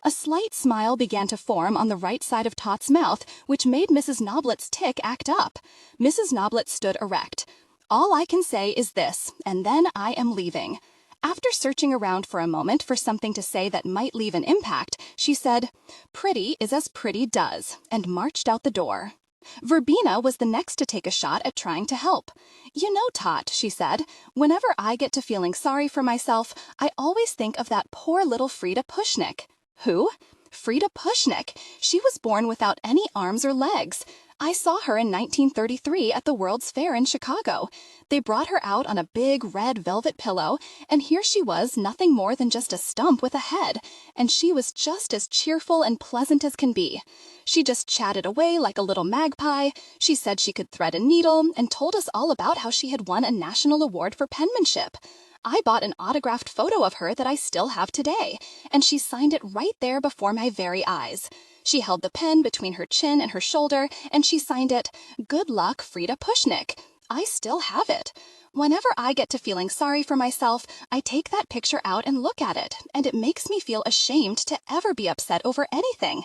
A slight smile began to form on the right side of Tot's mouth, which made Mrs. Noblet's tick act up. Mrs. Noblet stood erect. All I can say is this, and then I am leaving. After searching around for a moment for something to say that might leave an impact, she said, "Pretty is as pretty does," and marched out the door. Verbena was the next to take a shot at trying to help. "You know, Tot," she said, "whenever I get to feeling sorry for myself, I always think of that poor little Frida Pushnik." Who? Frida Pushnik. She was born without any arms or legs. I saw her in 1933 at the World's Fair in Chicago. They brought her out on a big red velvet pillow, and here she was, nothing more than just a stump with a head, and she was just as cheerful and pleasant as can be. She just chatted away like a little magpie. She said she could thread a needle, and told us all about how she had won a national award for penmanship. I bought an autographed photo of her that I still have today, and she signed it right there before my very eyes. She held the pen between her chin and her shoulder, and she signed it, "Good luck, Frida Pushnik." I still have it. Whenever I get to feeling sorry for myself, I take that picture out and look at it, and it makes me feel ashamed to ever be upset over anything.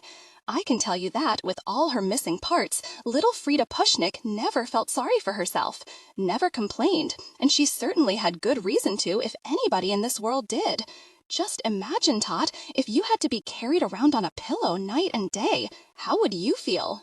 I can tell you that, with all her missing parts, little Frida Pushnik never felt sorry for herself, never complained, and she certainly had good reason to if anybody in this world did. Just imagine, Tot, if you had to be carried around on a pillow night and day. How would you feel?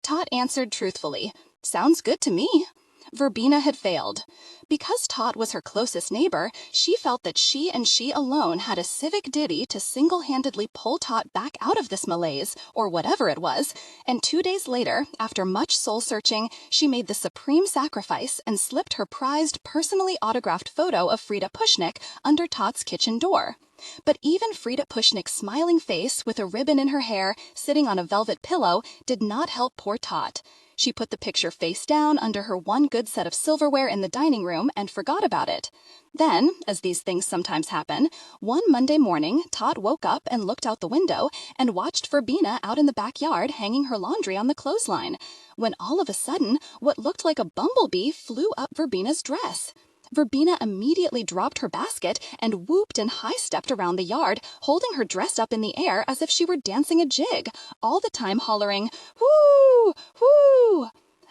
Tot answered truthfully, "Sounds good to me." Verbena had failed. Because Tot was her closest neighbor, she felt that she and she alone had a civic duty to single-handedly pull Tot back out of this malaise, or whatever it was, and 2 days later, after much soul-searching, she made the supreme sacrifice and slipped her prized, personally autographed photo of Frida Pushnik under Tot's kitchen door. But even Frida Pushnik's smiling face, with a ribbon in her hair, sitting on a velvet pillow, did not help poor Tot. She put the picture face down under her one good set of silverware in the dining room and forgot about it. Then, as these things sometimes happen, one Monday morning, Tot woke up and looked out the window and watched Verbena out in the backyard hanging her laundry on the clothesline, when all of a sudden, what looked like a bumblebee flew up Verbena's dress. Verbena immediately dropped her basket and whooped and high-stepped around the yard, holding her dress up in the air as if she were dancing a jig, all the time hollering, "Whoo! Whoo!"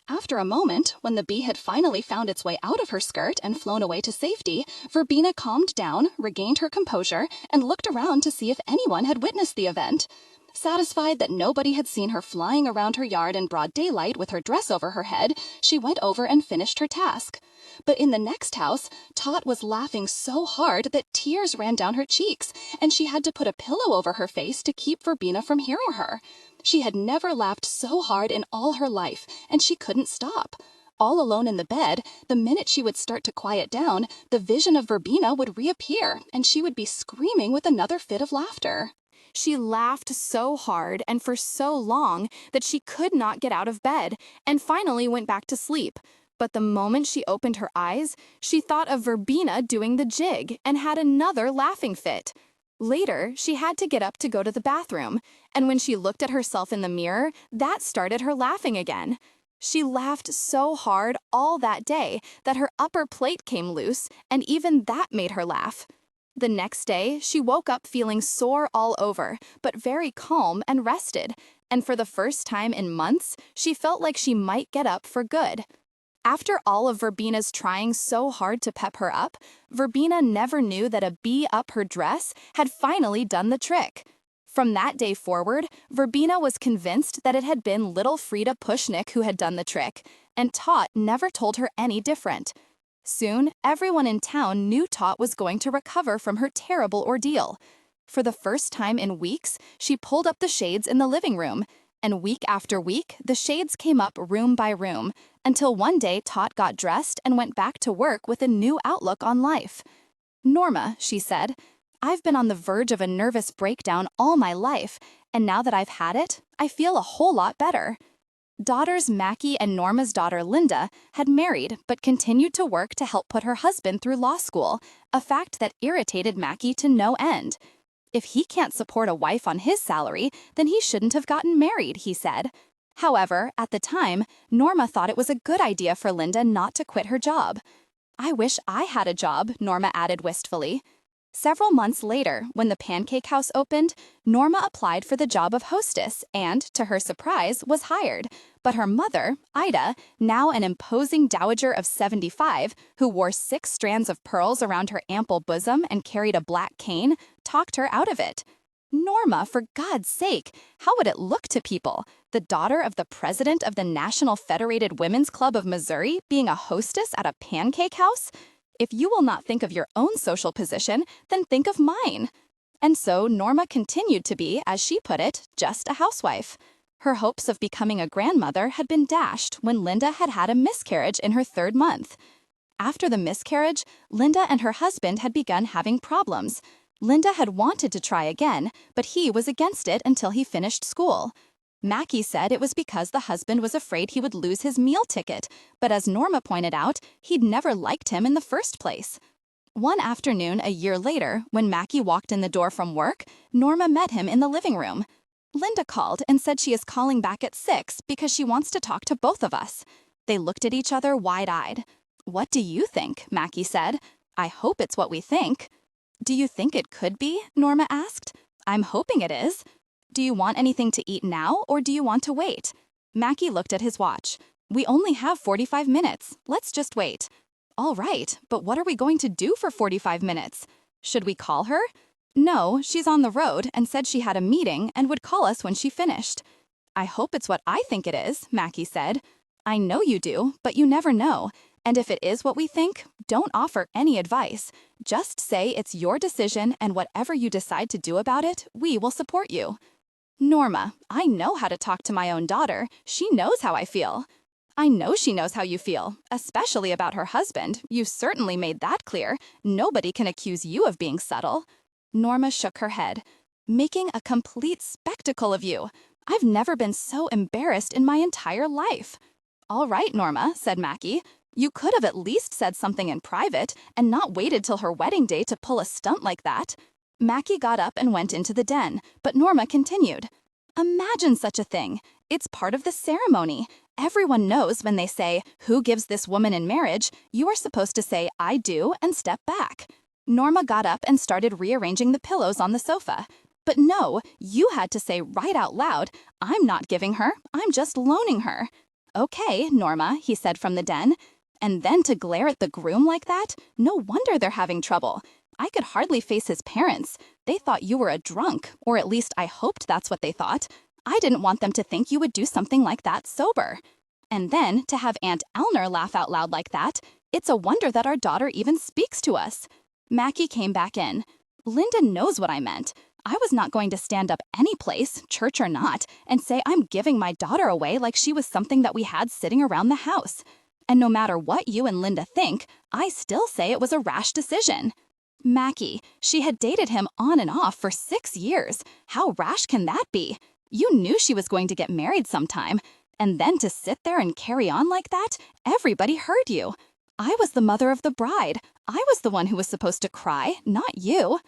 After a moment, when the bee had finally found its way out of her skirt and flown away to safety, Verbena calmed down, regained her composure, and looked around to see if anyone had witnessed the event. Satisfied that nobody had seen her flying around her yard in broad daylight with her dress over her head, she went over and finished her task. But in the next house, Tot was laughing so hard that tears ran down her cheeks, and she had to put a pillow over her face to keep Verbena from hearing her. She had never laughed so hard in all her life, and she couldn't stop. All alone in the bed, the minute she would start to quiet down, the vision of Verbena would reappear, and she would be screaming with another fit of laughter. She laughed so hard and for so long that she could not get out of bed, and finally went back to sleep. But the moment she opened her eyes, she thought of Verbena doing the jig and had another laughing fit. Later, she had to get up to go to the bathroom, and when she looked at herself in the mirror, that started her laughing again. She laughed so hard all that day that her upper plate came loose, and even that made her laugh. The next day, she woke up feeling sore all over, but very calm and rested, and for the first time in months, she felt like she might get up for good. After all of Verbena's trying so hard to pep her up, Verbena never knew that a bee up her dress had finally done the trick. From that day forward, Verbena was convinced that it had been little Frida Pushnik who had done the trick, and Tot never told her any different. Soon, everyone in town knew Tot was going to recover from her terrible ordeal. For the first time in weeks, she pulled up the shades in the living room, and week after week, the shades came up room by room, until one day Tot got dressed and went back to work with a new outlook on life. "Norma," she said, "I've been on the verge of a nervous breakdown all my life, and now that I've had it, I feel a whole lot better." Daughters Mackie and Norma's daughter Linda had married but continued to work to help put her husband through law school, a fact that irritated Mackie to no end. If he can't support a wife on his salary, then he shouldn't have gotten married, he said. However, at the time, Norma thought it was a good idea for Linda not to quit her job. I wish I had a job, Norma added wistfully. Several months later, when the pancake house opened, Norma applied for the job of hostess and, to her surprise, was hired. But her mother, Ida, now an imposing dowager of 75, who wore 6 strands of pearls around her ample bosom and carried a black cane, talked her out of it. Norma, for God's sake, how would it look to people? The daughter of the president of the National Federated Women's Club of Missouri being a hostess at a pancake house? If you will not think of your own social position, then think of mine. And so Norma continued to be, as she put it, just a housewife. Her hopes of becoming a grandmother had been dashed when Linda had had a miscarriage in her 3rd month. After the miscarriage, Linda and her husband had begun having problems. Linda had wanted to try again, but he was against it until he finished school. Mackie said it was because the husband was afraid he would lose his meal ticket, but as Norma pointed out, he'd never liked him in the first place. One afternoon a year later, when Mackie walked in the door from work, Norma met him in the living room. Linda called and said she is calling back at 6 because she wants to talk to both of us. They looked at each other wide-eyed. "What do you think?" Mackie said. "I hope it's what we think." "Do you think it could be?" Norma asked. "I'm hoping it is." "Do you want anything to eat now, or do you want to wait?" Mackie looked at his watch. "We only have 45 minutes. Let's just wait." "All right, but what are we going to do for 45 minutes? Should we call her?" "No, she's on the road and said she had a meeting and would call us when she finished." "I hope it's what I think it is," Mackie said. "I know you do, but you never know. And if it is what we think, don't offer any advice. Just say it's your decision, and whatever you decide to do about it, we will support you." "Norma, I know how to talk to my own daughter. She knows how I feel." "I know she knows how you feel, especially about her husband. You certainly made that clear. Nobody can accuse you of being subtle." Norma shook her head. "Making a complete spectacle of you. I've never been so embarrassed in my entire life." "All right, Norma," said Mackie. "You could have at least said something in private and not waited till her wedding day to pull a stunt like that." Mackie got up and went into the den, but Norma continued. "Imagine such a thing. It's part of the ceremony. Everyone knows when they say, 'Who gives this woman in marriage?' you are supposed to say, 'I do,' and step back." Norma got up and started rearranging the pillows on the sofa. "But no, you had to say right out loud, 'I'm not giving her, I'm just loaning her.'" "Okay, Norma," he said from the den. "And then to glare at the groom like that? No wonder they're having trouble. I could hardly face his parents. They thought you were a drunk, or at least I hoped that's what they thought. I didn't want them to think you would do something like that sober. And then to have Aunt Elner laugh out loud like that, it's a wonder that our daughter even speaks to us." Mackie came back in. "Linda knows what I meant. I was not going to stand up any place, church or not, and say I'm giving my daughter away like she was something that we had sitting around the house. And no matter what you and Linda think, I still say it was a rash decision." Mackie, she had dated him on and off for 6 years. How rash can that be? You knew she was going to get married sometime. And then to sit there and carry on like that, everybody heard you. I was the mother of the bride. I was the one who was supposed to cry, not you.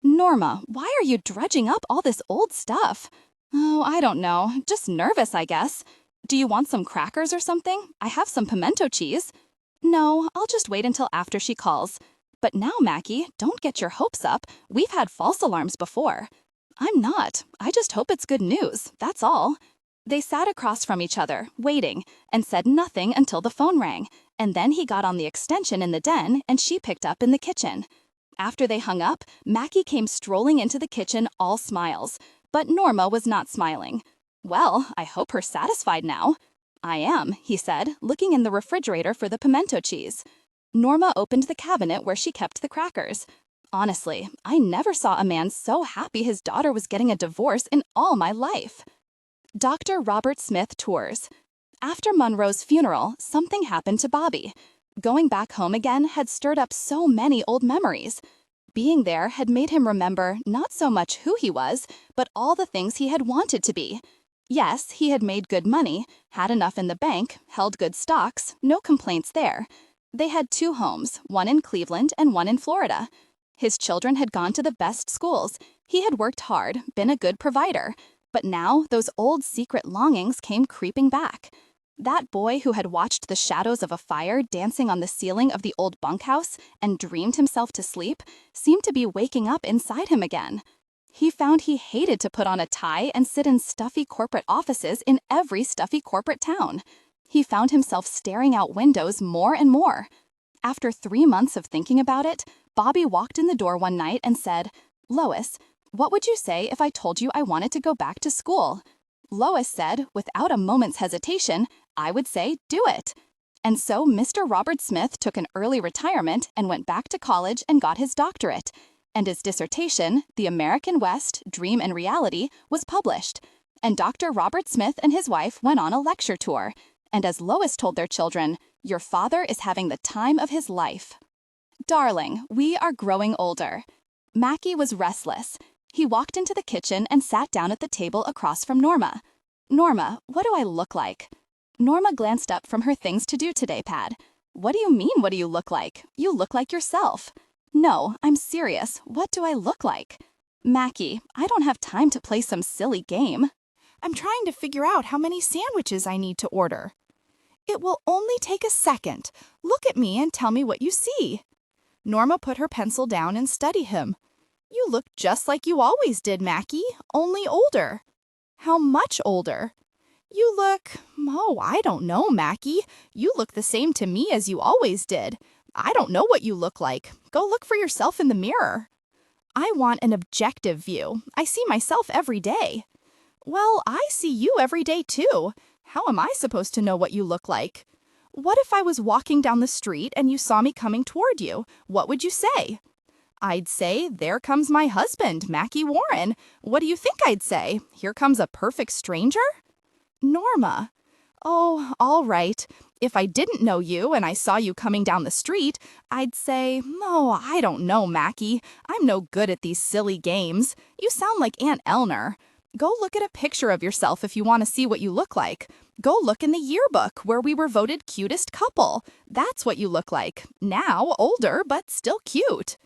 "Norma, why are you dredging up all this old stuff?" "Oh, I don't know. Just nervous, I guess. Do you want some crackers or something? I have some pimento cheese." "No, I'll just wait until after she calls. But now, Mackie, don't get your hopes up. We've had false alarms before." "I'm not. I just hope it's good news, that's all." They sat across from each other, waiting, and said nothing until the phone rang, and then he got on the extension in the den and she picked up in the kitchen. After they hung up, Mackie came strolling into the kitchen all smiles, but Norma was not smiling. "Well, I hope her satisfied now." "I am," he said, looking in the refrigerator for the pimento cheese. Norma opened the cabinet where she kept the crackers. "Honestly, I never saw a man so happy his daughter was getting a divorce in all my life." Dr. Robert Smith tours. After Monroe's funeral, something happened to Bobby. Going back home again had stirred up so many old memories. Being there had made him remember not so much who he was, but all the things he had wanted to be. Yes, he had made good money, had enough in the bank, held good stocks, no complaints there. They had 2 homes, one in Cleveland and one in Florida. His children had gone to the best schools. He had worked hard, been a good provider. But now those old secret longings came creeping back. That boy who had watched the shadows of a fire dancing on the ceiling of the old bunkhouse and dreamed himself to sleep seemed to be waking up inside him again. He found he hated to put on a tie and sit in stuffy corporate offices in every stuffy corporate town. He found himself staring out windows more and more. After 3 months of thinking about it, Bobby walked in the door one night and said, "Lois, what would you say if I told you I wanted to go back to school?" Lois said, without a moment's hesitation, "I would say, do it." And so Mr. Robert Smith took an early retirement and went back to college and got his doctorate. And his dissertation, The American West, Dream and Reality, was published. And Dr. Robert Smith and his wife went on a lecture tour. And as Lois told their children, "Your father is having the time of his life." Darling, we are growing older. Mackie was restless. He walked into the kitchen and sat down at the table across from Norma. "Norma, what do I look like?" Norma glanced up from her things to do today pad. "What do you mean, what do you look like? You look like yourself." "No, I'm serious. What do I look like?" "Mackie, I don't have time to play some silly game." I'm trying to figure out how many sandwiches I need to order. It will only take a second. Look at me and tell me what you see. Norma put her pencil down and studied him. You look just like you always did, Mackie, only older. How much older? You look, I don't know, Mackie. You look the same to me as you always did. I don't know what you look like. Go look for yourself in the mirror. I want an objective view. I see myself every day. Well, I see you every day too. How am I supposed to know what you look like? What if I was walking down the street and you saw me coming toward you? What would you say? I'd say, "There comes my husband, Mackie Warren." What do you think I'd say? "Here comes a perfect stranger?" Norma. Oh, all right. If I didn't know you and I saw you coming down the street, I'd say, I don't know, Mackie. I'm no good at these silly games. You sound like Aunt Eleanor. Go look at a picture of yourself if you want to see what you look like. Go look in the yearbook where we were voted cutest couple. That's what you look like. Now, older, but still cute.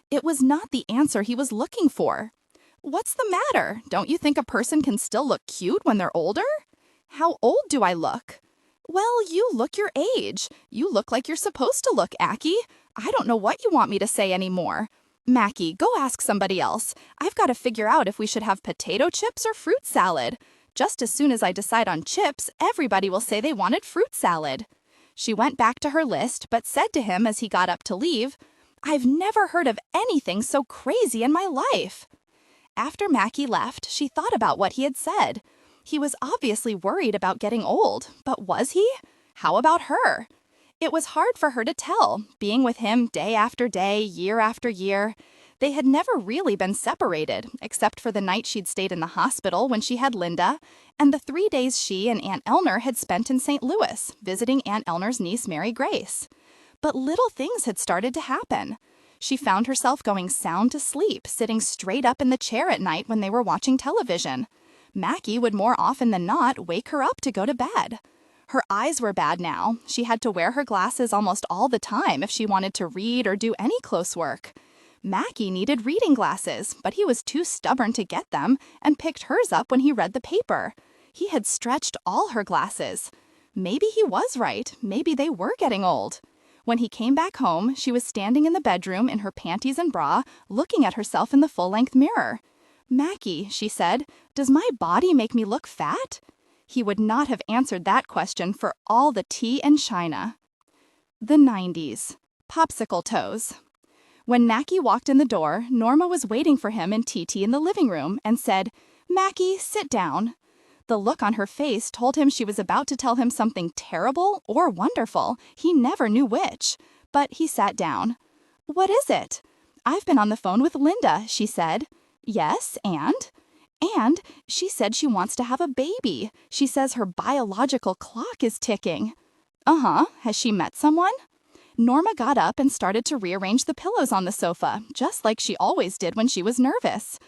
It was not the answer he was looking for. What's the matter? Don't you think a person can still look cute when they're older? How old do I look? Well, you look your age. You look like you're supposed to look, Mackie. I don't know what you want me to say anymore. Mackie, go ask somebody else. I've got to figure out if we should have potato chips or fruit salad. Just as soon as I decide on chips, everybody will say they wanted fruit salad. She went back to her list, but said to him as he got up to leave, "I've never heard of anything so crazy in my life." After Mackie left, she thought about what he had said. He was obviously worried about getting old, but was he? How about her? It was hard for her to tell, being with him day after day, year after year. They had never really been separated, except for the night she'd stayed in the hospital when she had Linda, and the 3 days she and Aunt Eleanor had spent in St. Louis, visiting Aunt Eleanor's niece, Mary Grace. But little things had started to happen. She found herself going sound to sleep, sitting straight up in the chair at night when they were watching television. Mackie would more often than not wake her up to go to bed. Her eyes were bad now. She had to wear her glasses almost all the time if she wanted to read or do any close work. Mackie needed reading glasses, but he was too stubborn to get them and picked hers up when he read the paper. He had stretched all her glasses. Maybe he was right. Maybe they were getting old. When he came back home, she was standing in the bedroom in her panties and bra, looking at herself in the full-length mirror. "Mackie," she said, "does my body make me look fat?" He would not have answered that question for all the tea and china. The 90s. Popsicle toes. When Mackie walked in the door, Norma was waiting for him in TT in the living room and said, "Mackie, sit down." The look on her face told him she was about to tell him something terrible or wonderful. He never knew which. But he sat down. "What is it?" "I've been on the phone with Linda," she said. "Yes, and?" "And she said she wants to have a baby. She says her biological clock is ticking." "Uh-huh. Has she met someone?" Norma got up and started to rearrange the pillows on the sofa, just like she always did when she was nervous.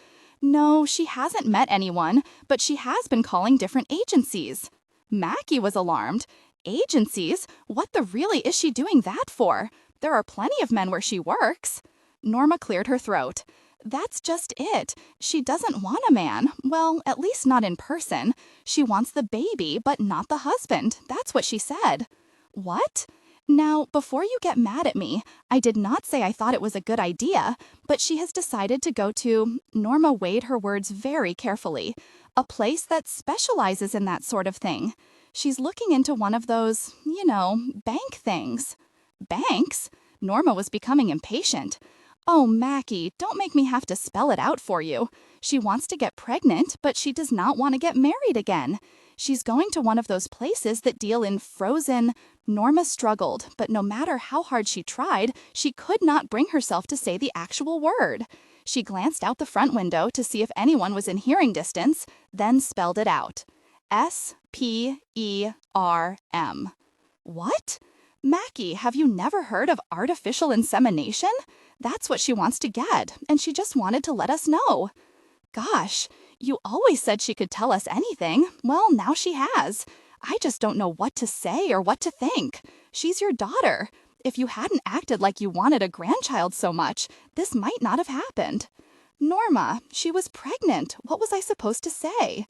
No, she hasn't met anyone, but she has been calling different agencies. Mackie was alarmed. Agencies? What the really is she doing that for? There are plenty of men where she works. Norma cleared her throat. That's just it. She doesn't want a man. Well, at least not in person. She wants the baby, but not the husband. That's what she said. What? Now, before you get mad at me, I did not say I thought it was a good idea, but she has decided to go to, Norma weighed her words very carefully, a place that specializes in that sort of thing. She's looking into one of those, bank things. Banks? Norma was becoming impatient. Oh, Mackie, don't make me have to spell it out for you. She wants to get pregnant, but she does not want to get married again. She's going to one of those places that deal in frozen. Norma struggled, but no matter how hard she tried, she could not bring herself to say the actual word. She glanced out the front window to see if anyone was in hearing distance, then spelled it out. SPERM. What? Mackie, have you never heard of artificial insemination? That's what she wants to get, and she just wanted to let us know. Gosh, you always said she could tell us anything. Well, now she has. I just don't know what to say or what to think. She's your daughter. If you hadn't acted like you wanted a grandchild so much, this might not have happened. Norma, she was pregnant. What was I supposed to say?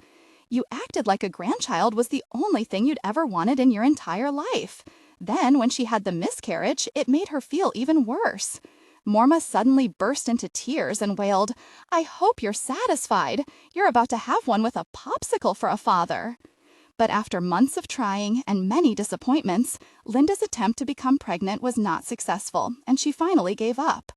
You acted like a grandchild was the only thing you'd ever wanted in your entire life. Then, when she had the miscarriage, it made her feel even worse. Norma suddenly burst into tears and wailed, I hope you're satisfied. You're about to have one with a popsicle for a father. But after months of trying and many disappointments, Linda's attempt to become pregnant was not successful, and she finally gave up.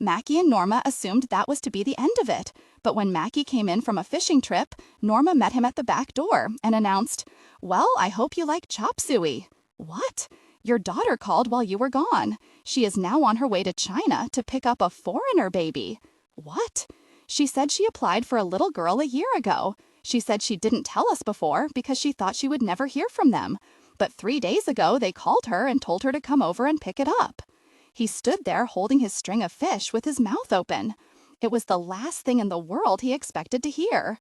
Mackie and Norma assumed that was to be the end of it, but when Mackie came in from a fishing trip, Norma met him at the back door and announced, Well, I hope you like chop suey. What? Your daughter called while you were gone. She is now on her way to China to pick up a foreigner baby. What? She said she applied for a little girl a year ago. She said she didn't tell us before because she thought she would never hear from them. But 3 days ago, they called her and told her to come over and pick it up. He stood there holding his string of fish with his mouth open. It was the last thing in the world he expected to hear.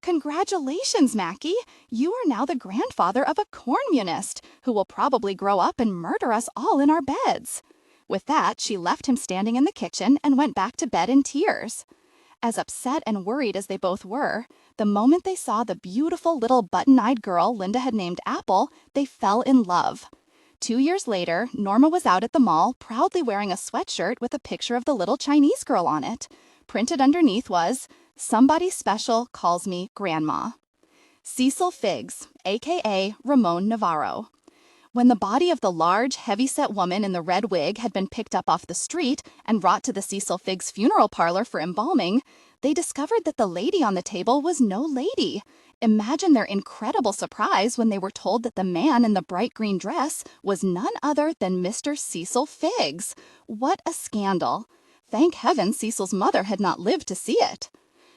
Congratulations, Mackie! You are now the grandfather of a communist who will probably grow up and murder us all in our beds. With that, she left him standing in the kitchen and went back to bed in tears. As upset and worried as they both were, the moment they saw the beautiful little button-eyed girl Linda had named Apple, they fell in love. 2 years later, Norma was out at the mall proudly wearing a sweatshirt with a picture of the little Chinese girl on it. Printed underneath was, Somebody special calls me Grandma. Cecil Figs, a.k.a. Ramon Navarro. When the body of the large, heavy-set woman in the red wig had been picked up off the street and brought to the Cecil Figs funeral parlor for embalming, they discovered that the lady on the table was no lady. Imagine their incredible surprise when they were told that the man in the bright green dress was none other than Mr. Cecil Figs. What a scandal! Thank heaven Cecil's mother had not lived to see it.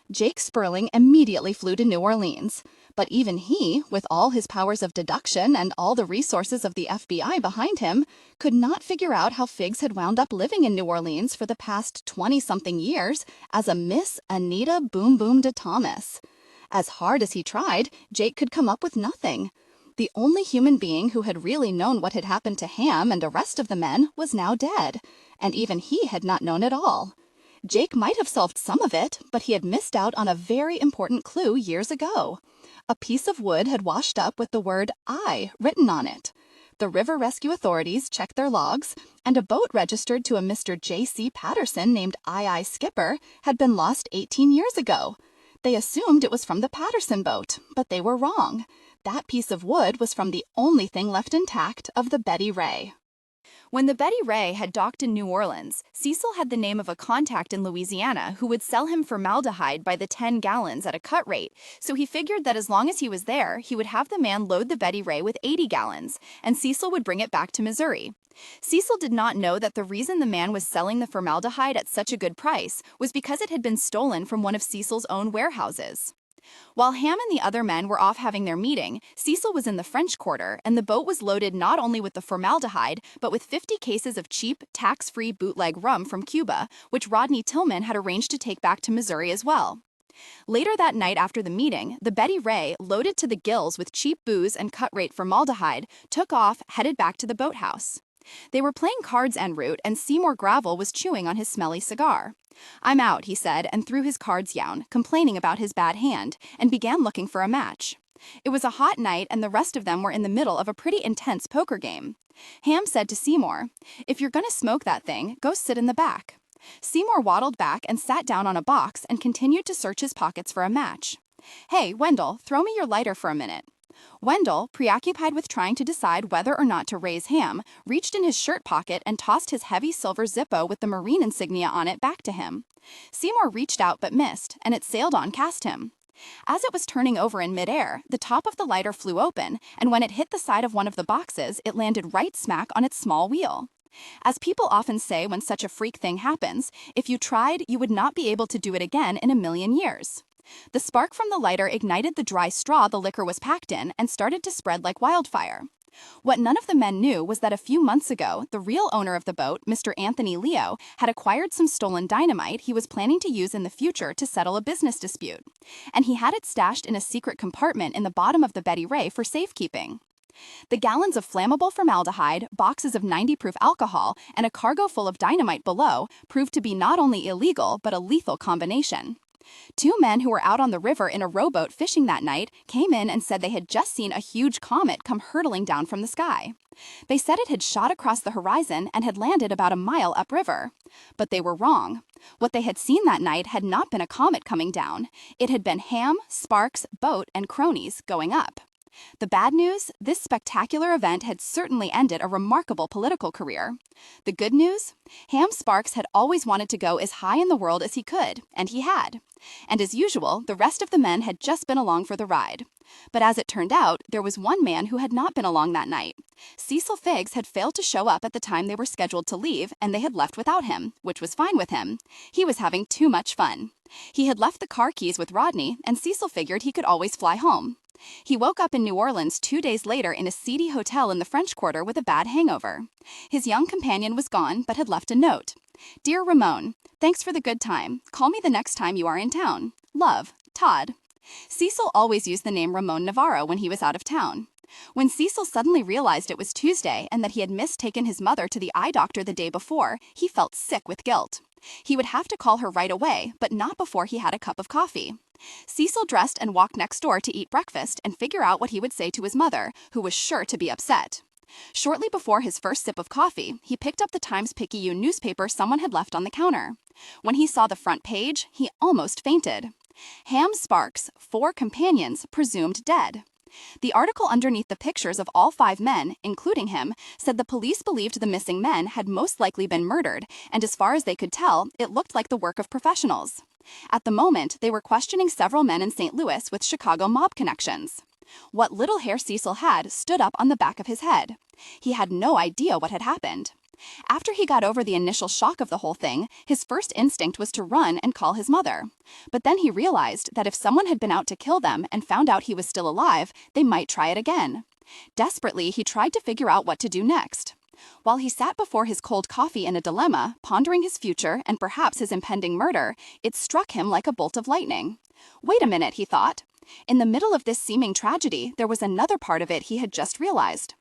Jake Sperling immediately flew to New Orleans, but even he, with all his powers of deduction and all the resources of the FBI behind him, could not figure out how Figs had wound up living in New Orleans for the past 20-something years as a Miss Anita Boom Boom de Thomas. As hard as he tried, Jake could come up with nothing. The only human being who had really known what had happened to Ham and the rest of the men was now dead, and even he had not known at all. Jake might have solved some of it, but he had missed out on a very important clue years ago. A piece of wood had washed up with the word I written on it. The river rescue authorities checked their logs, and a boat registered to a Mr. J.C. Patterson named I. Skipper had been lost 18 years ago. They assumed it was from the Patterson boat, but they were wrong. That piece of wood was from the only thing left intact of the Betty Ray. When the Betty Ray had docked in New Orleans, Cecil had the name of a contact in Louisiana who would sell him formaldehyde by the 10 gallons at a cut rate, so he figured that as long as he was there, he would have the man load the Betty Ray with 80 gallons, and Cecil would bring it back to Missouri. Cecil did not know that the reason the man was selling the formaldehyde at such a good price was because it had been stolen from one of Cecil's own warehouses. While Ham and the other men were off having their meeting, Cecil was in the French Quarter, and the boat was loaded not only with the formaldehyde, but with 50 cases of cheap, tax-free bootleg rum from Cuba, which Rodney Tillman had arranged to take back to Missouri as well. Later that night after the meeting, the Betty Ray, loaded to the gills with cheap booze and cut-rate formaldehyde, took off, headed back to the boathouse. They were playing cards en route, and Seymour Gravel was chewing on his smelly cigar. "I'm out," he said, and threw his cards down, complaining about his bad hand, and began looking for a match. It was a hot night, and the rest of them were in the middle of a pretty intense poker game. Ham said to Seymour, "If you're gonna smoke that thing, go sit in the back." Seymour waddled back and sat down on a box and continued to search his pockets for a match. "Hey, Wendell, throw me your lighter for a minute." Wendell, preoccupied with trying to decide whether or not to raise Ham, reached in his shirt pocket and tossed his heavy silver Zippo with the Marine insignia on it back to him. Seymour reached out but missed, and it sailed on past him. As it was turning over in midair, the top of the lighter flew open, and when it hit the side of one of the boxes, it landed right smack on its small wheel. As people often say when such a freak thing happens, if you tried, you would not be able to do it again in a million years. The spark from the lighter ignited the dry straw the liquor was packed in and started to spread like wildfire. What none of the men knew was that a few months ago, the real owner of the boat, Mr. Anthony Leo, had acquired some stolen dynamite he was planning to use in the future to settle a business dispute, and he had it stashed in a secret compartment in the bottom of the Betty Ray for safekeeping. The gallons of flammable formaldehyde, boxes of 90-proof alcohol, and a cargo full of dynamite below proved to be not only illegal but a lethal combination. Two men who were out on the river in a rowboat fishing that night came in and said they had just seen a huge comet come hurtling down from the sky. They said it had shot across the horizon and had landed about a mile upriver. But they were wrong. What they had seen that night had not been a comet coming down. It had been Ham, Sparks, boat, and cronies going up. The bad news? This spectacular event had certainly ended a remarkable political career. The good news? Ham Sparks had always wanted to go as high in the world as he could, and he had. And as usual, the rest of the men had just been along for the ride. But as it turned out, there was one man who had not been along that night. Cecil Figgs had failed to show up at the time they were scheduled to leave, and they had left without him, which was fine with him. He was having too much fun. He had left the car keys with Rodney, and Cecil figured he could always fly home. He woke up in New Orleans 2 days later in a seedy hotel in the French Quarter with a bad hangover. His young companion was gone, but had left a note. "Dear Ramon, thanks for the good time. Call me the next time you are in town. Love, Todd." Cecil always used the name Ramon Navarro when he was out of town. When Cecil suddenly realized it was Tuesday and that he had mistaken his mother to the eye doctor the day before, he felt sick with guilt. He would have to call her right away, but not before he had a cup of coffee. Cecil dressed and walked next door to eat breakfast and figure out what he would say to his mother, who was sure to be upset. Shortly before his first sip of coffee, he picked up the Times-Picayune newspaper someone had left on the counter. When he saw the front page, he almost fainted. Ham Sparks, 4 companions presumed dead. The article underneath the pictures of all 5 men, including him, said the police believed the missing men had most likely been murdered, and as far as they could tell, it looked like the work of professionals. At the moment, they were questioning several men in St. Louis with Chicago mob connections. What little hair Cecil had stood up on the back of his head. He had no idea what had happened. After he got over the initial shock of the whole thing, his first instinct was to run and call his mother. But then he realized that if someone had been out to kill them and found out he was still alive, they might try it again. Desperately, he tried to figure out what to do next. While he sat before his cold coffee in a dilemma, pondering his future and perhaps his impending murder, it struck him like a bolt of lightning. Wait a minute, he thought. In the middle of this seeming tragedy, there was another part of it he had just realized.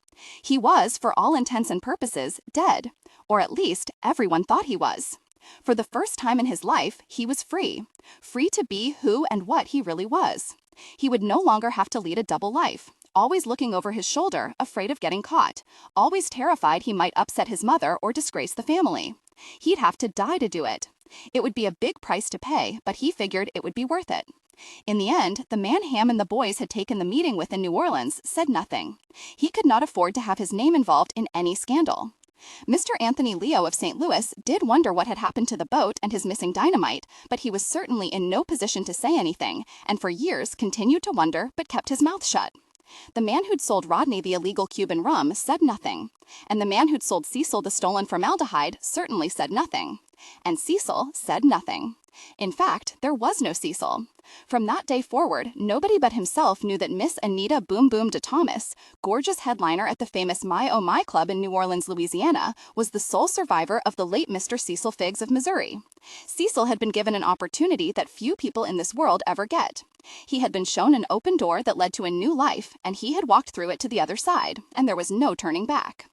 He was, for all intents and purposes, dead. Or at least, everyone thought he was. For the first time in his life, he was free. Free to be who and what he really was. He would no longer have to lead a double life. Always looking over his shoulder, afraid of getting caught. Always terrified he might upset his mother or disgrace the family. He'd have to die to do it. It would be a big price to pay, but he figured it would be worth it. In the end, the man Ham and the boys had taken the meeting with in New Orleans said nothing. He could not afford to have his name involved in any scandal. Mr. Anthony Leo of St. Louis did wonder what had happened to the boat and his missing dynamite, but he was certainly in no position to say anything, and for years continued to wonder but kept his mouth shut. The man who'd sold Rodney the illegal Cuban rum said nothing, and the man who'd sold Cecil the stolen formaldehyde certainly said nothing. And Cecil said nothing. In fact, there was no Cecil. From that day forward, nobody but himself knew that Miss Anita Boom Boom de Thomas, gorgeous headliner at the famous My Oh My Club in New Orleans, Louisiana, was the sole survivor of the late Mr. Cecil Figgs of Missouri. Cecil had been given an opportunity that few people in this world ever get. He had been shown an open door that led to a new life, and he had walked through it to the other side, and there was no turning back.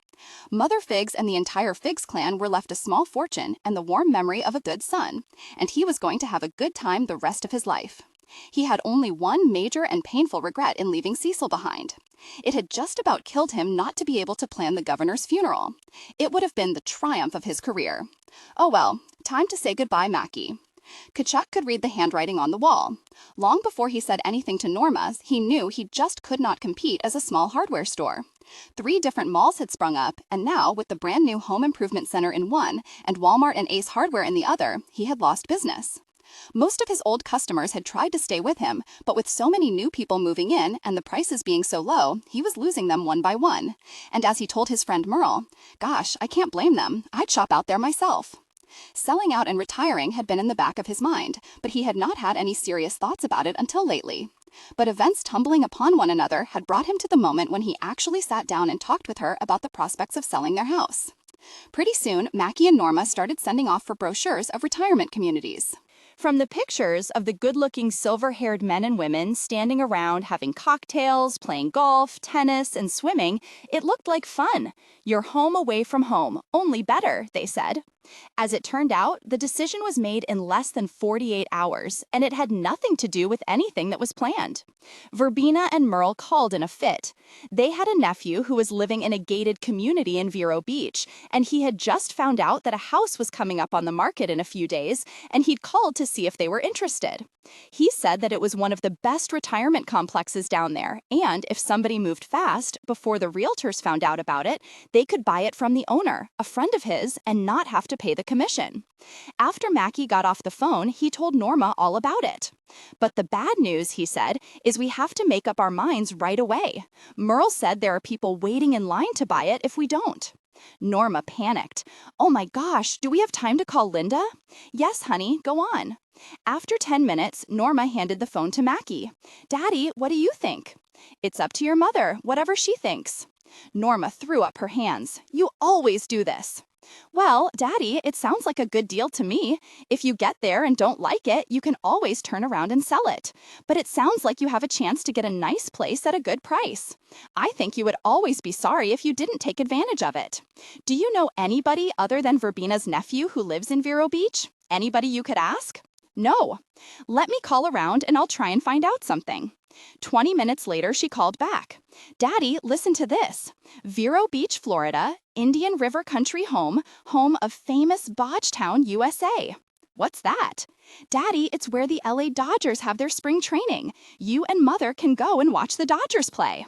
Mother Figgs and the entire Figgs clan were left a small fortune and the warm memory of a good son, and he was going to have a good time the rest of his life. He had only one major and painful regret in leaving Cecil behind. It had just about killed him not to be able to plan the governor's funeral. It would have been the triumph of his career. Oh well, time to say goodbye, Mackie. Kachuk could read the handwriting on the wall. Long before he said anything to Norma, he knew he just could not compete as a small hardware store. 3 different malls had sprung up, and now, with the brand new home improvement center in one and Walmart and Ace Hardware in the other, he had lost business. Most of his old customers had tried to stay with him, but with so many new people moving in and the prices being so low, he was losing them one by one. And as he told his friend Merle, "Gosh, I can't blame them. I'd shop out there myself." Selling out and retiring had been in the back of his mind, but he had not had any serious thoughts about it until lately. But events tumbling upon one another had brought him to the moment when he actually sat down and talked with her about the prospects of selling their house. Pretty soon, Mackie and Norma started sending off for brochures of retirement communities. From the pictures of the good-looking silver-haired men and women standing around having cocktails, playing golf, tennis, and swimming, it looked like fun. Your home away from home, only better, they said. As it turned out, the decision was made in less than 48 hours, and it had nothing to do with anything that was planned. Verbena and Merle called in a fit. They had a nephew who was living in a gated community in Vero Beach, and he had just found out that a house was coming up on the market in a few days, and he'd called to see if they were interested. He said that it was one of the best retirement complexes down there, and if somebody moved fast, before the realtors found out about it, they could buy it from the owner, a friend of his, and not have to pay the commission. After Mackie got off the phone, he told Norma all about it. But the bad news, he said, is we have to make up our minds right away. Merle said there are people waiting in line to buy it if we don't. Norma panicked. "Oh my gosh, do we have time to call Linda?" "Yes, honey, go on." After 10 minutes, Norma handed the phone to Mackie. "Daddy, what do you think?" "It's up to your mother, whatever she thinks." Norma threw up her hands. "You always do this." "Well, Daddy, it sounds like a good deal to me. If you get there and don't like it, you can always turn around and sell it. But it sounds like you have a chance to get a nice place at a good price. I think you would always be sorry if you didn't take advantage of it. Do you know anybody other than Verbena's nephew who lives in Vero Beach? Anybody you could ask?" "No." "Let me call around and I'll try and find out something." 20 minutes later, she called back. "Daddy, listen to this. Vero Beach, Florida, Indian River Country Home, home of famous Bodgetown, USA. "What's that?" "Daddy, it's where the LA Dodgers have their spring training. You and Mother can go and watch the Dodgers play."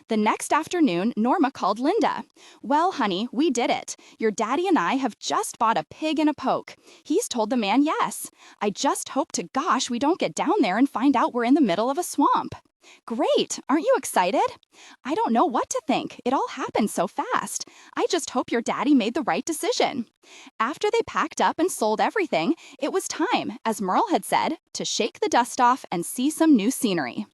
The next afternoon, Norma called Linda. "Well, honey, we did it. Your daddy and I have just bought a pig in a poke. He's told the man yes. I just hope to gosh we don't get down there and find out we're in the middle of a swamp." "Great! Aren't you excited?" "I don't know what to think. It all happened so fast. I just hope your daddy made the right decision." After they packed up and sold everything, it was time, as Merle had said, to shake the dust off and see some new scenery.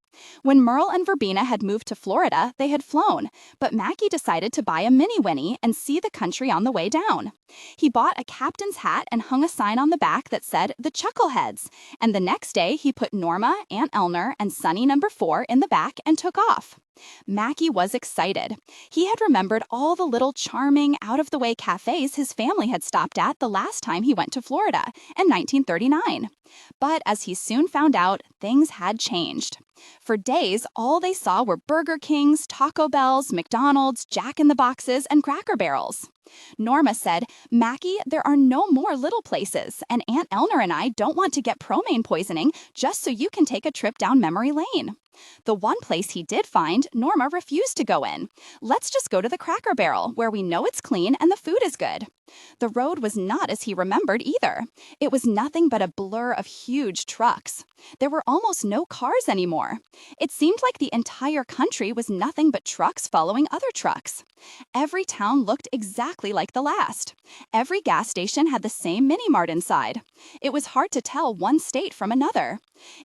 When Merle and Verbena had moved to Florida, they had flown, but Mackie decided to buy a mini Winnie and see the country on the way down. He bought a captain's hat and hung a sign on the back that said the Chuckleheads, and the next day he put Norma, Aunt Elner, and Sonny number 4 in the back and took off. Mackie was excited. He had remembered all the little charming, out-of-the-way cafes his family had stopped at the last time he went to Florida in 1939. But as he soon found out, things had changed. For days, all they saw were Burger Kings, Taco Bells, McDonald's, Jack in the Boxes, and Cracker Barrels. Norma said, "Mackie, there are no more little places, and Aunt Elner and I don't want to get bromine poisoning just so you can take a trip down memory lane." The one place he did find, Norma refused to go in. "Let's just go to the Cracker Barrel, where we know it's clean and the food is good." The road was not as he remembered either. It was nothing but a blur of huge trucks. There were almost no cars anymore. It seemed like the entire country was nothing but trucks following other trucks. Every town looked exactly like the last. Every gas station had the same mini-mart inside. It was hard to tell one state from another.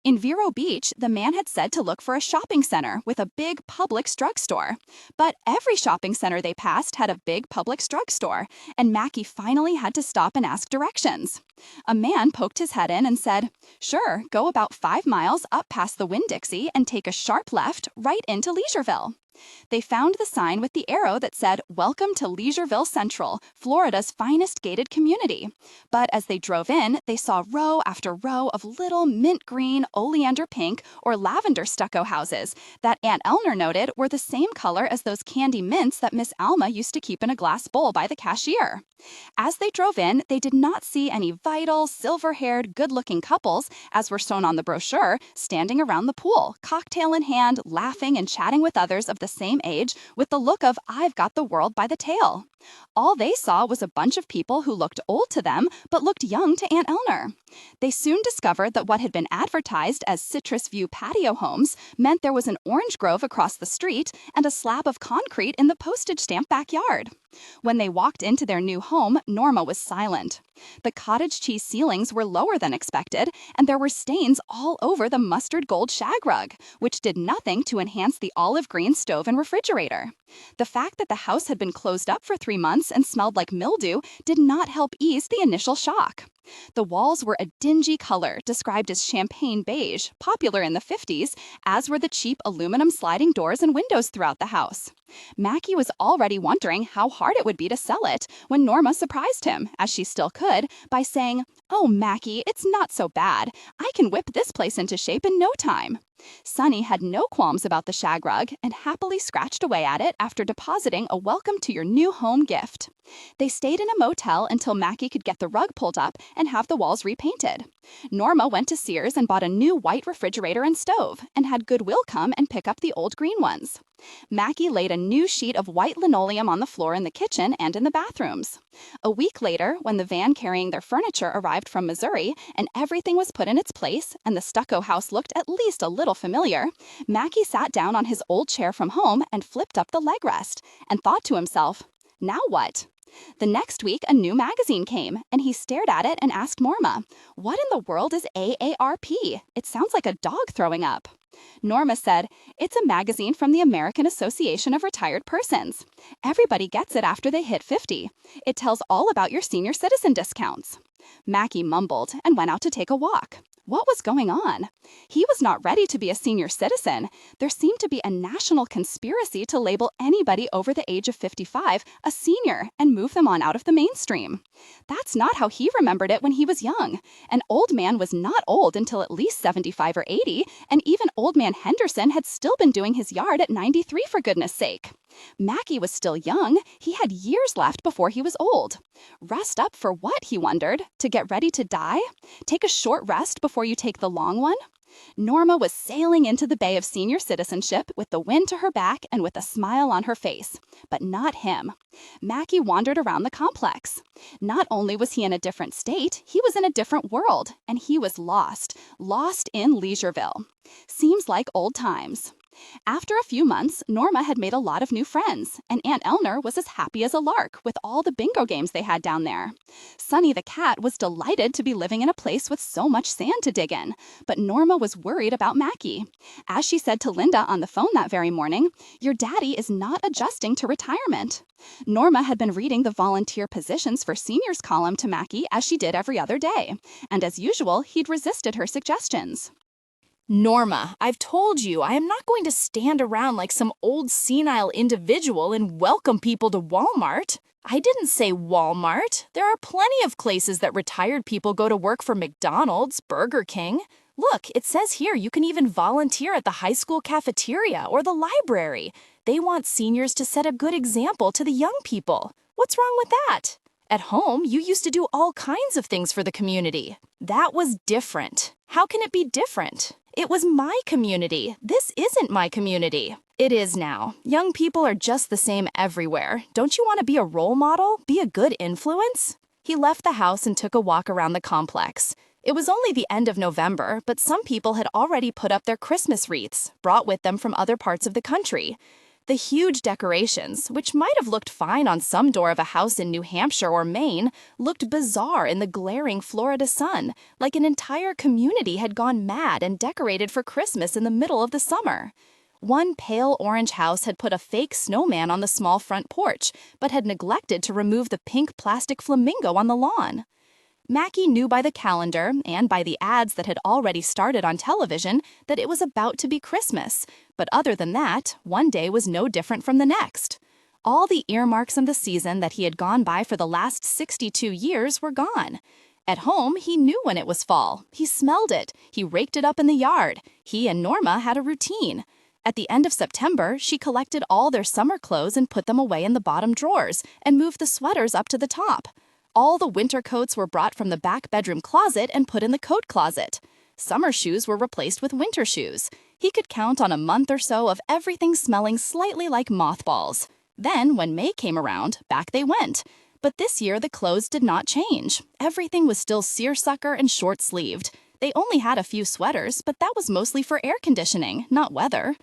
In Vero Beach, the man had said to look for a shopping center with a big Publix drugstore. But every shopping center they passed had a big Publix drugstore, and Mackie finally had to stop and ask directions. A man poked his head in and said, "Sure, go about 5 miles up past the Winn-Dixie and take a sharp left right into Leisureville." They found the sign with the arrow that said, "Welcome to Leisureville Central, Florida's finest gated community." But as they drove in, they saw row after row of little mint green, oleander pink, or lavender stucco houses that Aunt Eleanor noted were the same color as those candy mints that Miss Alma used to keep in a glass bowl by the cashier. As they drove in, they did not see any vital, silver-haired, good-looking couples, as were shown on the brochure, standing around the pool, cocktail in hand, laughing and chatting with others of the same age with the look of "I've got the world by the tail." All they saw was a bunch of people who looked old to them but looked young to Aunt Eleanor. They soon discovered that what had been advertised as Citrus View patio homes meant there was an orange grove across the street and a slab of concrete in the postage stamp backyard. When they walked into their new home, Norma was silent. The cottage cheese ceilings were lower than expected, and there were stains all over the mustard gold shag rug, which did nothing to enhance the olive green stove and refrigerator. The fact that the house had been closed up for 3 months and smelled like mildew did not help ease the initial shock. The walls were a dingy color described as champagne beige, popular in the 50s, as were the cheap aluminum sliding doors and windows throughout the house. Mackie was already wondering how hard it would be to sell it when Norma surprised him, as she still could, by saying, "Oh, Mackie, it's not so bad. I can whip this place into shape in no time." Sonny had no qualms about the shag rug and happily scratched away at it after depositing a welcome to your new home gift. They stayed in a motel until Mackie could get the rug pulled up and have the walls repainted. Norma went to Sears and bought a new white refrigerator and stove, and had Goodwill come and pick up the old green ones. Mackie laid a new sheet of white linoleum on the floor in the kitchen and in the bathrooms. A week later, when the van carrying their furniture arrived from Missouri and everything was put in its place and the stucco house looked at least a little familiar, Mackie sat down on his old chair from home and flipped up the leg rest and thought to himself, "Now what?" The next week, a new magazine came, and he stared at it and asked Norma, "What in the world is AARP? It sounds like a dog throwing up." Norma said, "It's a magazine from the American Association of Retired Persons. Everybody gets it after they hit 50. It tells all about your senior citizen discounts." Mackie mumbled and went out to take a walk. What was going on? He was not ready to be a senior citizen. There seemed to be a national conspiracy to label anybody over the age of 55 a senior and move them on out of the mainstream. That's not how he remembered it when he was young. An old man was not old until at least 75 or 80, and even old man Henderson had still been doing his yard at 93 for goodness sake. Mackie was still young. He had years left before he was old. Rest up for what, he wondered? To get ready to die? Take a short rest before you take the long one? Norma was sailing into the bay of senior citizenship with the wind to her back and with a smile on her face. But not him. Mackie wandered around the complex. Not only was he in a different state, he was in a different world, and he was lost in Leisureville. Seems like old times. After a few months, Norma had made a lot of new friends, and Aunt Eleanor was as happy as a lark with all the bingo games they had down there. Sonny the cat was delighted to be living in a place with so much sand to dig in, but Norma was worried about Mackie. As she said to Linda on the phone that very morning, "Your daddy is not adjusting to retirement." Norma had been reading the volunteer positions for seniors column to Mackie as she did every other day, and as usual, he'd resisted her suggestions. Norma, I've told you, I am not going to stand around like some old senile individual and welcome people to Walmart. I didn't say Walmart. There are plenty of places that retired people go to work for McDonald's, Burger King. Look, it says here you can even volunteer at the high school cafeteria or the library. They want seniors to set a good example to the young people. What's wrong with that? At home, you used to do all kinds of things for the community. That was different. How can it be different? It was my community. This isn't my community. It is now. Young people are just the same everywhere. Don't you want to be a role model? Be a good influence? He left the house and took a walk around the complex. It was only the end of November, but some people had already put up their Christmas wreaths, brought with them from other parts of the country. The huge decorations, which might have looked fine on some door of a house in New Hampshire or Maine, looked bizarre in the glaring Florida sun, like an entire community had gone mad and decorated for Christmas in the middle of the summer. One pale orange house had put a fake snowman on the small front porch, but had neglected to remove the pink plastic flamingo on the lawn. Mackie knew by the calendar and by the ads that had already started on television that it was about to be Christmas, but other than that, one day was no different from the next. All the earmarks of the season that he had gone by for the last 62 years were gone. At home, he knew when it was fall. He smelled it. He raked it up in the yard. He and Norma had a routine. At the end of September, she collected all their summer clothes and put them away in the bottom drawers and moved the sweaters up to the top. All the winter coats were brought from the back bedroom closet and put in the coat closet. Summer shoes were replaced with winter shoes. He could count on a month or so of everything smelling slightly like mothballs. Then, when May came around, back they went. But this year, the clothes did not change. Everything was still seersucker and short-sleeved. They only had a few sweaters, but that was mostly for air conditioning, not weather.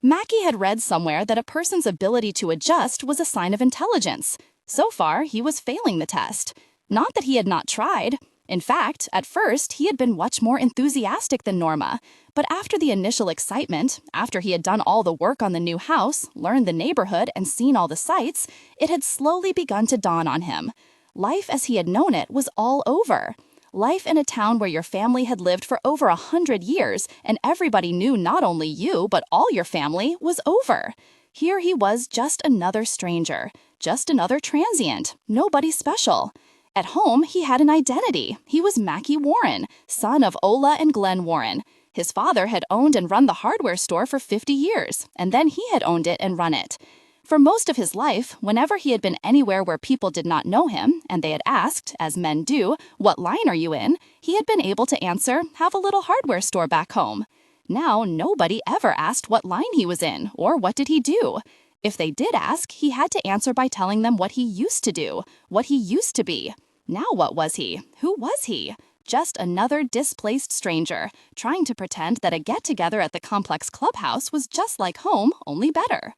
Mackie had read somewhere that a person's ability to adjust was a sign of intelligence. So far, he was failing the test. Not that he had not tried. In fact, at first, he had been much more enthusiastic than Norma. But after the initial excitement, after he had done all the work on the new house, learned the neighborhood, and seen all the sights, it had slowly begun to dawn on him. Life as he had known it was all over. Life in a town where your family had lived for over 100 years, and everybody knew not only you, but all your family, was over. Here he was, just another stranger, just another transient, nobody special. At home, he had an identity. He was Mackie Warren, son of Ola and Glenn Warren. His father had owned and run the hardware store for 50 years, and then he had owned it and run it. For most of his life, whenever he had been anywhere where people did not know him, and they had asked, as men do, "What line are you in?" he had been able to answer, "Have a little hardware store back home." Now, nobody ever asked what line he was in, or what did he do. If they did ask, he had to answer by telling them what he used to do, what he used to be. Now what was he? Who was he? Just another displaced stranger, trying to pretend that a get-together at the complex clubhouse was just like home, only better.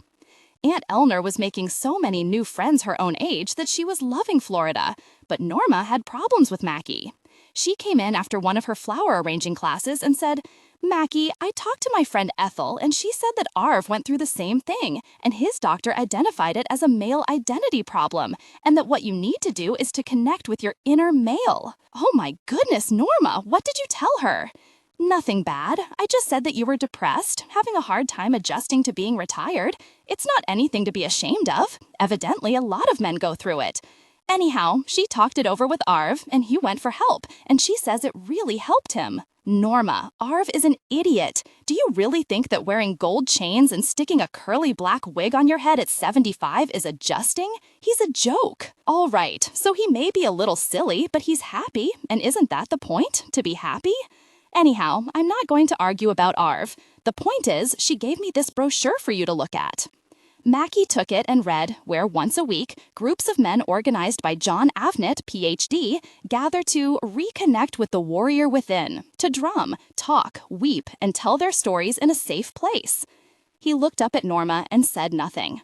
Aunt Eleanor was making so many new friends her own age that she was loving Florida, but Norma had problems with Mackie. She came in after one of her flower arranging classes and said, "Mackie, I talked to my friend Ethel, and she said that Arv went through the same thing, and his doctor identified it as a male identity problem, and that what you need to do is to connect with your inner male." Oh my goodness, Norma, what did you tell her? "Nothing bad. I just said that you were depressed, having a hard time adjusting to being retired. It's not anything to be ashamed of. Evidently, a lot of men go through it." Anyhow, she talked it over with Arv, and he went for help, and she says it really helped him. Norma, Arv is an idiot. Do you really think that wearing gold chains and sticking a curly black wig on your head at 75 is adjusting? He's a joke. All right, so he may be a little silly, but he's happy, and isn't that the point, to be happy? Anyhow, I'm not going to argue about Arv. The point is, she gave me this brochure for you to look at. Mackie took it and read where once a week, groups of men organized by John Avnet, Ph.D., gather to reconnect with the warrior within, to drum, talk, weep, and tell their stories in a safe place. He looked up at Norma and said nothing.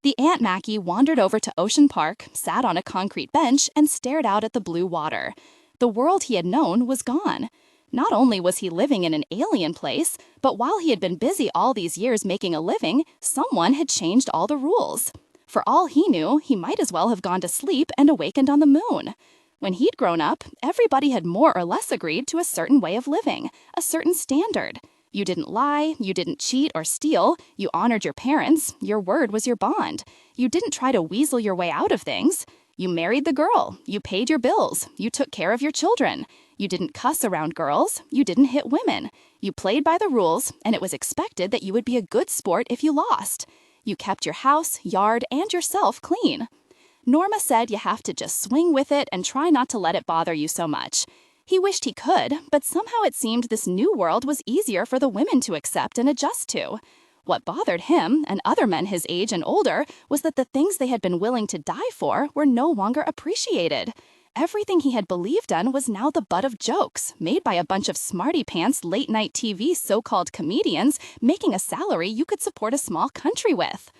The Aunt Mackie wandered over to Ocean Park, sat on a concrete bench, and stared out at the blue water. The world he had known was gone. Not only was he living in an alien place, but while he had been busy all these years making a living, someone had changed all the rules. For all he knew, he might as well have gone to sleep and awakened on the moon. When he'd grown up, everybody had more or less agreed to a certain way of living, a certain standard. You didn't lie, you didn't cheat or steal, you honored your parents, your word was your bond. You didn't try to weasel your way out of things. You married the girl, you paid your bills, you took care of your children. You didn't cuss around girls, you didn't hit women. You played by the rules, and it was expected that you would be a good sport if you lost. You kept your house, yard, and yourself clean. Norma said you have to just swing with it and try not to let it bother you so much. He wished he could, but somehow it seemed this new world was easier for the women to accept and adjust to. What bothered him, and other men his age and older, was that the things they had been willing to die for were no longer appreciated. Everything he had believed in was now the butt of jokes, made by a bunch of smarty-pants late-night TV so-called comedians making a salary you could support a small country with.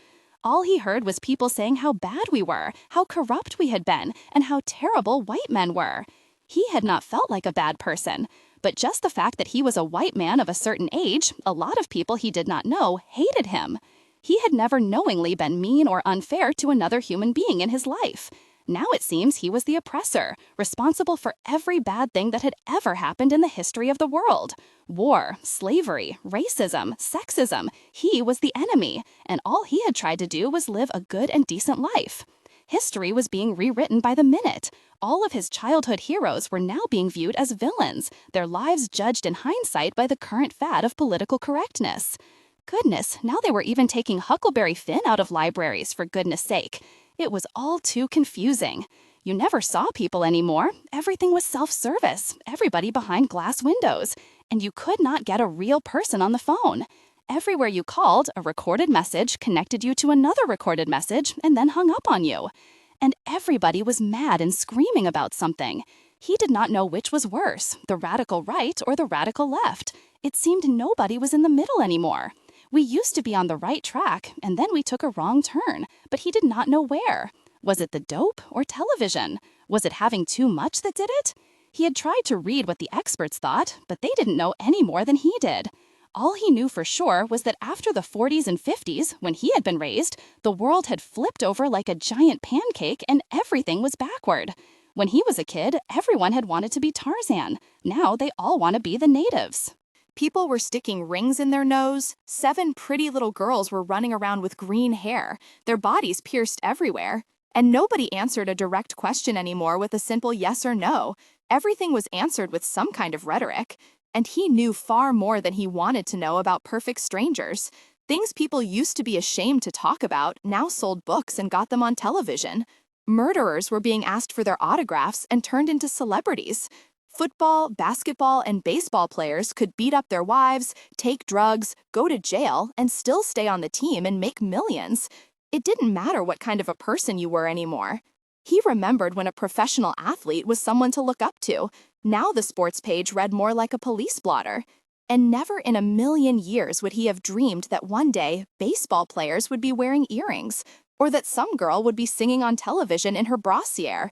All he heard was people saying how bad we were, how corrupt we had been, and how terrible white men were. He had not felt like a bad person, but just the fact that he was a white man of a certain age, a lot of people he did not know hated him. He had never knowingly been mean or unfair to another human being in his life. Now it seems he was the oppressor, responsible for every bad thing that had ever happened in the history of the world. War, slavery, racism, sexism. He was the enemy, and all he had tried to do was live a good and decent life. History was being rewritten by the minute. All of his childhood heroes were now being viewed as villains, their lives judged in hindsight by the current fad of political correctness. Goodness, now they were even taking Huckleberry Finn out of libraries, for goodness sake. It was all too confusing. You never saw people anymore. Everything was self-service, everybody behind glass windows, and you could not get a real person on the phone. Everywhere you called, a recorded message connected you to another recorded message and then hung up on you. And everybody was mad and screaming about something. He did not know which was worse, the radical right or the radical left. It seemed nobody was in the middle anymore. We used to be on the right track, and then we took a wrong turn, but he did not know where. Was it the dope or television? Was it having too much that did it? He had tried to read what the experts thought, but they didn't know any more than he did. All he knew for sure was that after the 40s and 50s, when he had been raised, the world had flipped over like a giant pancake and everything was backward. When he was a kid, everyone had wanted to be Tarzan. Now they all want to be the natives. People were sticking rings in their nose. 7 pretty little girls were running around with green hair, their bodies pierced everywhere. And nobody answered a direct question anymore with a simple yes or no. Everything was answered with some kind of rhetoric. And he knew far more than he wanted to know about perfect strangers. Things people used to be ashamed to talk about now sold books and got them on television. Murderers were being asked for their autographs and turned into celebrities. Football, basketball, and baseball players could beat up their wives, take drugs, go to jail, and still stay on the team and make millions. It didn't matter what kind of a person you were anymore. He remembered when a professional athlete was someone to look up to. Now the sports page read more like a police blotter. And never in a million years would he have dreamed that one day baseball players would be wearing earrings, or that some girl would be singing on television in her brassiere.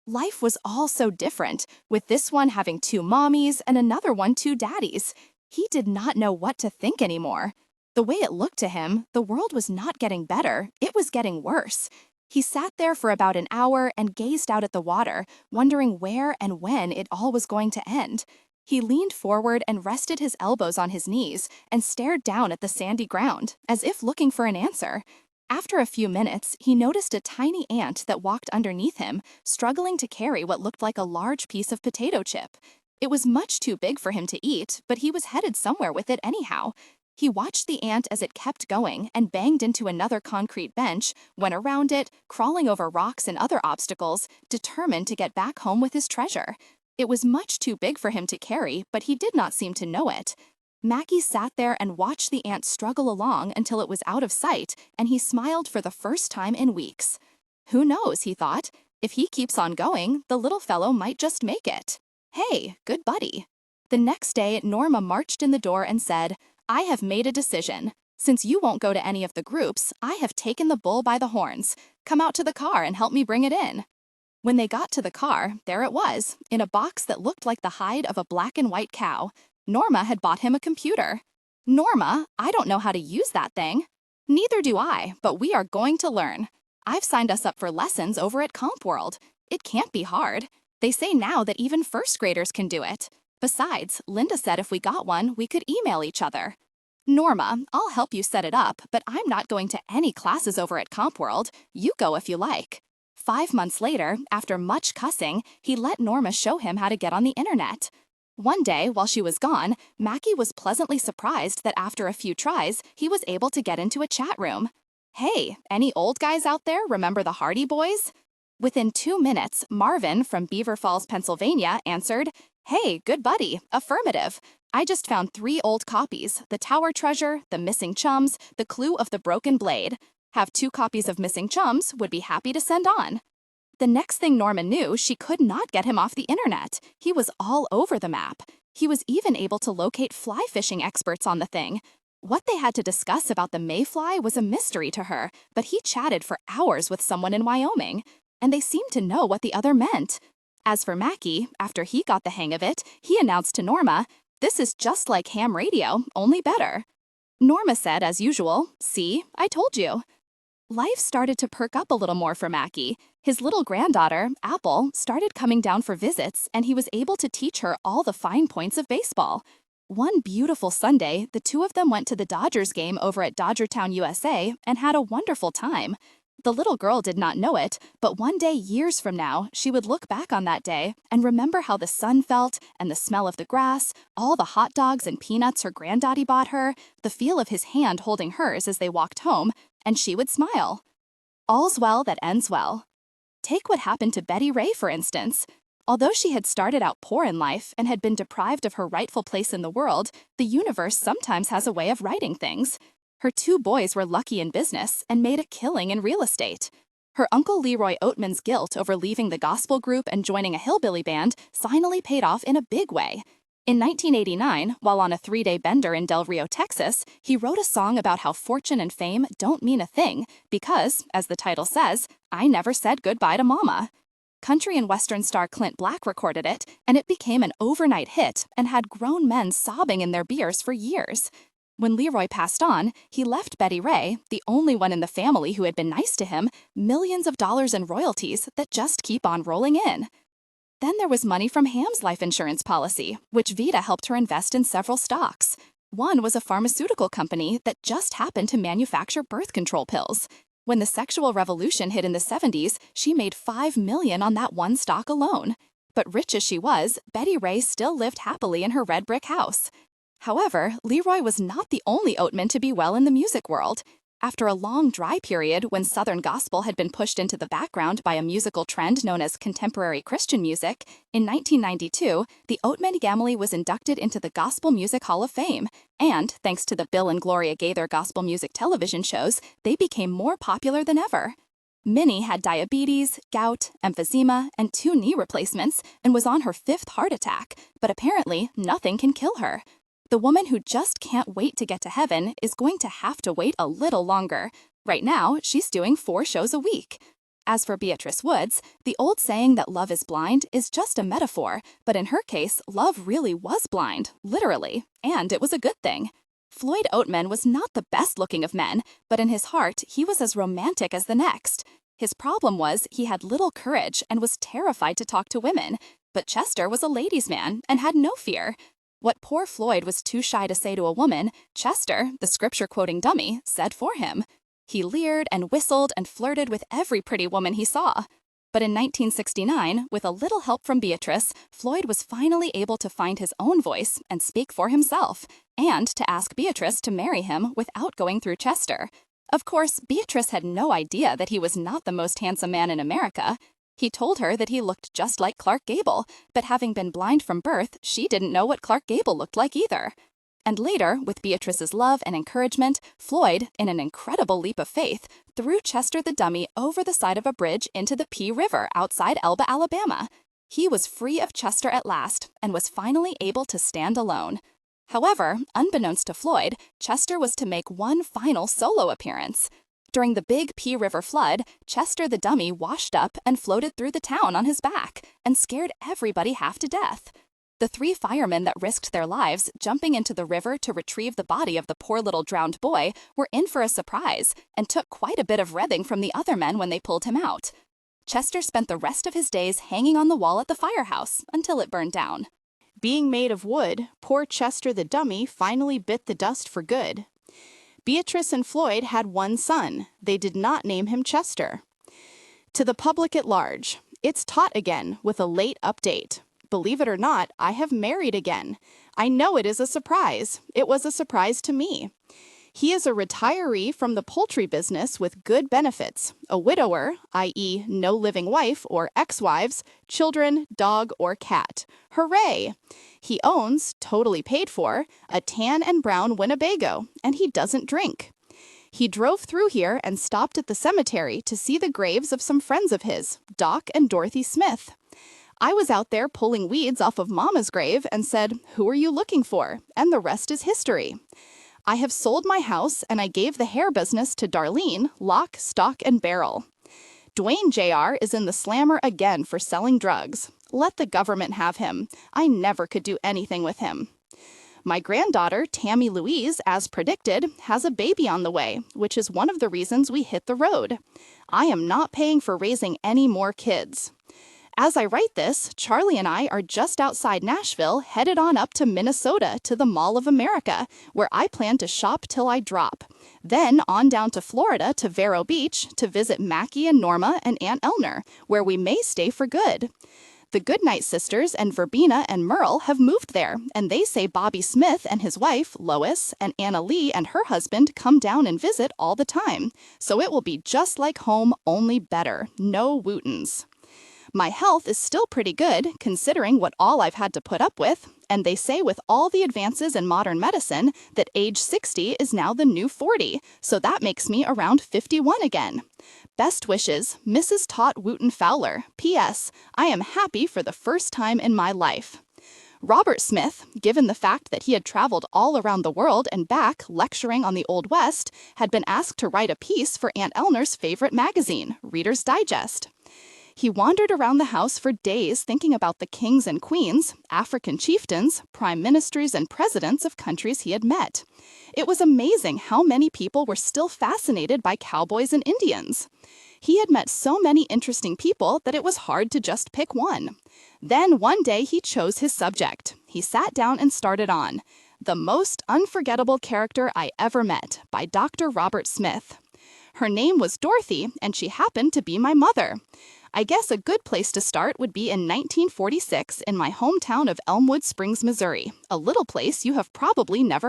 Life was all so different, with this one having 2 mommies and another one 2 daddies. He did not know what to think anymore. The way it looked to him, the world was not getting better, it was getting worse. He sat there for about an hour and gazed out at the water, wondering where and when it all was going to end. He leaned forward and rested his elbows on his knees and stared down at the sandy ground, as if looking for an answer. After a few minutes, he noticed a tiny ant that walked underneath him, struggling to carry what looked like a large piece of potato chip. It was much too big for him to eat, but he was headed somewhere with it anyhow. He watched the ant as it kept going and banged into another concrete bench, went around it, crawling over rocks and other obstacles, determined to get back home with his treasure. It was much too big for him to carry, but he did not seem to know it. Mackie sat there and watched the ant struggle along until it was out of sight, and he smiled for the first time in weeks. Who knows, he thought. If he keeps on going, the little fellow might just make it. Hey, good buddy. The next day, Norma marched in the door and said, "I have made a decision. Since you won't go to any of the groups, I have taken the bull by the horns. Come out to the car and help me bring it in." When they got to the car, there it was, in a box that looked like the hide of a black and white cow. Norma had bought him a computer. "Norma, I don't know how to use that thing." "Neither do I, but we are going to learn. I've signed us up for lessons over at Comp World. It can't be hard. They say now that even first graders can do it. Besides, Linda said if we got one, we could email each other." "Norma, I'll help you set it up, but I'm not going to any classes over at Comp World. You go if you like." 5 months later, after much cussing, he let Norma show him how to get on the internet. One day, while she was gone, Mackie was pleasantly surprised that after a few tries, he was able to get into a chat room. "Hey, any old guys out there remember the Hardy Boys?" Within 2 minutes, Marvin from Beaver Falls, Pennsylvania, answered, Hey, good buddy. Affirmative. I just found 3 old copies, The Tower Treasure, The Missing Chums, The Clue of the Broken Blade. Have 2 copies of Missing Chums, would be happy to send on. The next thing Norma knew, she could not get him off the internet. He was all over the map. He was even able to locate fly fishing experts on the thing. What they had to discuss about the mayfly was a mystery to her, but he chatted for hours with someone in Wyoming, and they seemed to know what the other meant. As for Mackie, after he got the hang of it, he announced to Norma, "This is just like ham radio, only better." Norma said, as usual, "See, I told you." Life started to perk up a little more for Mackie. His little granddaughter, Apple, started coming down for visits, and he was able to teach her all the fine points of baseball. One beautiful Sunday, the 2 of them went to the Dodgers game over at Dodgertown, USA, and had a wonderful time. The little girl did not know it, but one day years from now, she would look back on that day and remember how the sun felt and the smell of the grass, all the hot dogs and peanuts her granddaddy bought her, the feel of his hand holding hers as they walked home, and she would smile. All's well that ends well. Take what happened to Betty Ray, for instance. Although she had started out poor in life and had been deprived of her rightful place in the world, the universe sometimes has a way of righting things. Her 2 boys were lucky in business and made a killing in real estate. Her Uncle Leroy Oatman's guilt over leaving the gospel group and joining a hillbilly band finally paid off in a big way. In 1989, while on a 3-day bender in Del Rio, Texas, he wrote a song about how fortune and fame don't mean a thing because, as the title says, I never said goodbye to Mama. Country and Western star Clint Black recorded it, and it became an overnight hit and had grown men sobbing in their beers for years. When Leroy passed on, he left Betty Ray, the only one in the family who had been nice to him, millions of dollars in royalties that just keep on rolling in. Then there was money from Ham's life insurance policy, which Vita helped her invest in several stocks. One was a pharmaceutical company that just happened to manufacture birth control pills. When the sexual revolution hit in the 70s, she made $5 million on that one stock alone. But rich as she was, Betty Ray still lived happily in her red brick house. However, Leroy was not the only Oatman to be well in the music world. After a long dry period when Southern gospel had been pushed into the background by a musical trend known as contemporary Christian music, in 1992, the Oatman family was inducted into the Gospel Music Hall of Fame, and, thanks to the Bill and Gloria Gaither gospel music television shows, they became more popular than ever. Minnie had diabetes, gout, emphysema, and 2 knee replacements, and was on her 5th heart attack, but apparently nothing can kill her. The woman who just can't wait to get to heaven is going to have to wait a little longer. Right now, she's doing 4 shows a week. As for Beatrice Woods, the old saying that love is blind is just a metaphor, but in her case, love really was blind, literally, and it was a good thing. Floyd Oatman was not the best-looking of men, but in his heart, he was as romantic as the next. His problem was he had little courage and was terrified to talk to women, but Chester was a ladies' man and had no fear. What poor Floyd was too shy to say to a woman, Chester, the scripture-quoting dummy, said for him. He leered and whistled and flirted with every pretty woman he saw. But in 1969, with a little help from Beatrice, Floyd was finally able to find his own voice and speak for himself, and to ask Beatrice to marry him without going through Chester. Of course, Beatrice had no idea that he was not the most handsome man in America. He told her that he looked just like Clark Gable, but having been blind from birth, she didn't know what Clark Gable looked like either. And later, with Beatrice's love and encouragement, Floyd, in an incredible leap of faith, threw Chester the dummy over the side of a bridge into the Pea River outside Elba, Alabama. He was free of Chester at last and was finally able to stand alone. However, unbeknownst to Floyd, Chester was to make one final solo appearance. During the big Pea River flood, Chester the dummy washed up and floated through the town on his back and scared everybody half to death. The 3 firemen that risked their lives jumping into the river to retrieve the body of the poor little drowned boy were in for a surprise and took quite a bit of revving from the other men when they pulled him out. Chester spent the rest of his days hanging on the wall at the firehouse until it burned down. Being made of wood, poor Chester the dummy finally bit the dust for good. Beatrice and Floyd had one son. They did not name him Chester. To the public at large, it's Tot again with a late update. Believe it or not, I have married again. I know it is a surprise. It was a surprise to me. He is a retiree from the poultry business with good benefits, a widower, i.e., no living wife or ex-wives, children, dog, or cat. Hooray! He owns, totally paid for, a tan and brown Winnebago, and he doesn't drink. He drove through here and stopped at the cemetery to see the graves of some friends of his, Doc and Dorothy Smith. I was out there pulling weeds off of Mama's grave and said, "Who are you looking for?" And the rest is history. I have sold my house and I gave the hair business to Darlene, lock, stock, and barrel. Dwayne Jr. is in the slammer again for selling drugs. Let the government have him. I never could do anything with him. My granddaughter, Tammy Louise, as predicted, has a baby on the way, which is one of the reasons we hit the road. I am not paying for raising any more kids. As I write this, Charlie and I are just outside Nashville, headed on up to Minnesota to the Mall of America, where I plan to shop till I drop. Then on down to Florida to Vero Beach to visit Mackie and Norma and Aunt Eleanor, where we may stay for good. The Goodnight sisters and Verbena and Merle have moved there, and they say Bobby Smith and his wife, Lois, and Anna Lee and her husband come down and visit all the time. So it will be just like home, only better. No wootins. My health is still pretty good, considering what all I've had to put up with, and they say with all the advances in modern medicine that age 60 is now the new 40, so that makes me around 51 again. Best wishes, Mrs. Tot Wooten Fowler. P.S. I am happy for the first time in my life. Robert Smith, given the fact that he had traveled all around the world and back lecturing on the Old West, had been asked to write a piece for Aunt Eleanor's favorite magazine, Reader's Digest. He wandered around the house for days thinking about the kings and queens, African chieftains, prime ministers, and presidents of countries he had met. It was amazing how many people were still fascinated by cowboys and Indians. He had met so many interesting people that it was hard to just pick one. Then one day he chose his subject. He sat down and started on The Most Unforgettable Character I Ever Met by Dr. Robert Smith. Her name was Dorothy, and she happened to be my mother. I guess a good place to start would be in 1946 in my hometown of Elmwood Springs, Missouri, a little place you have probably never heard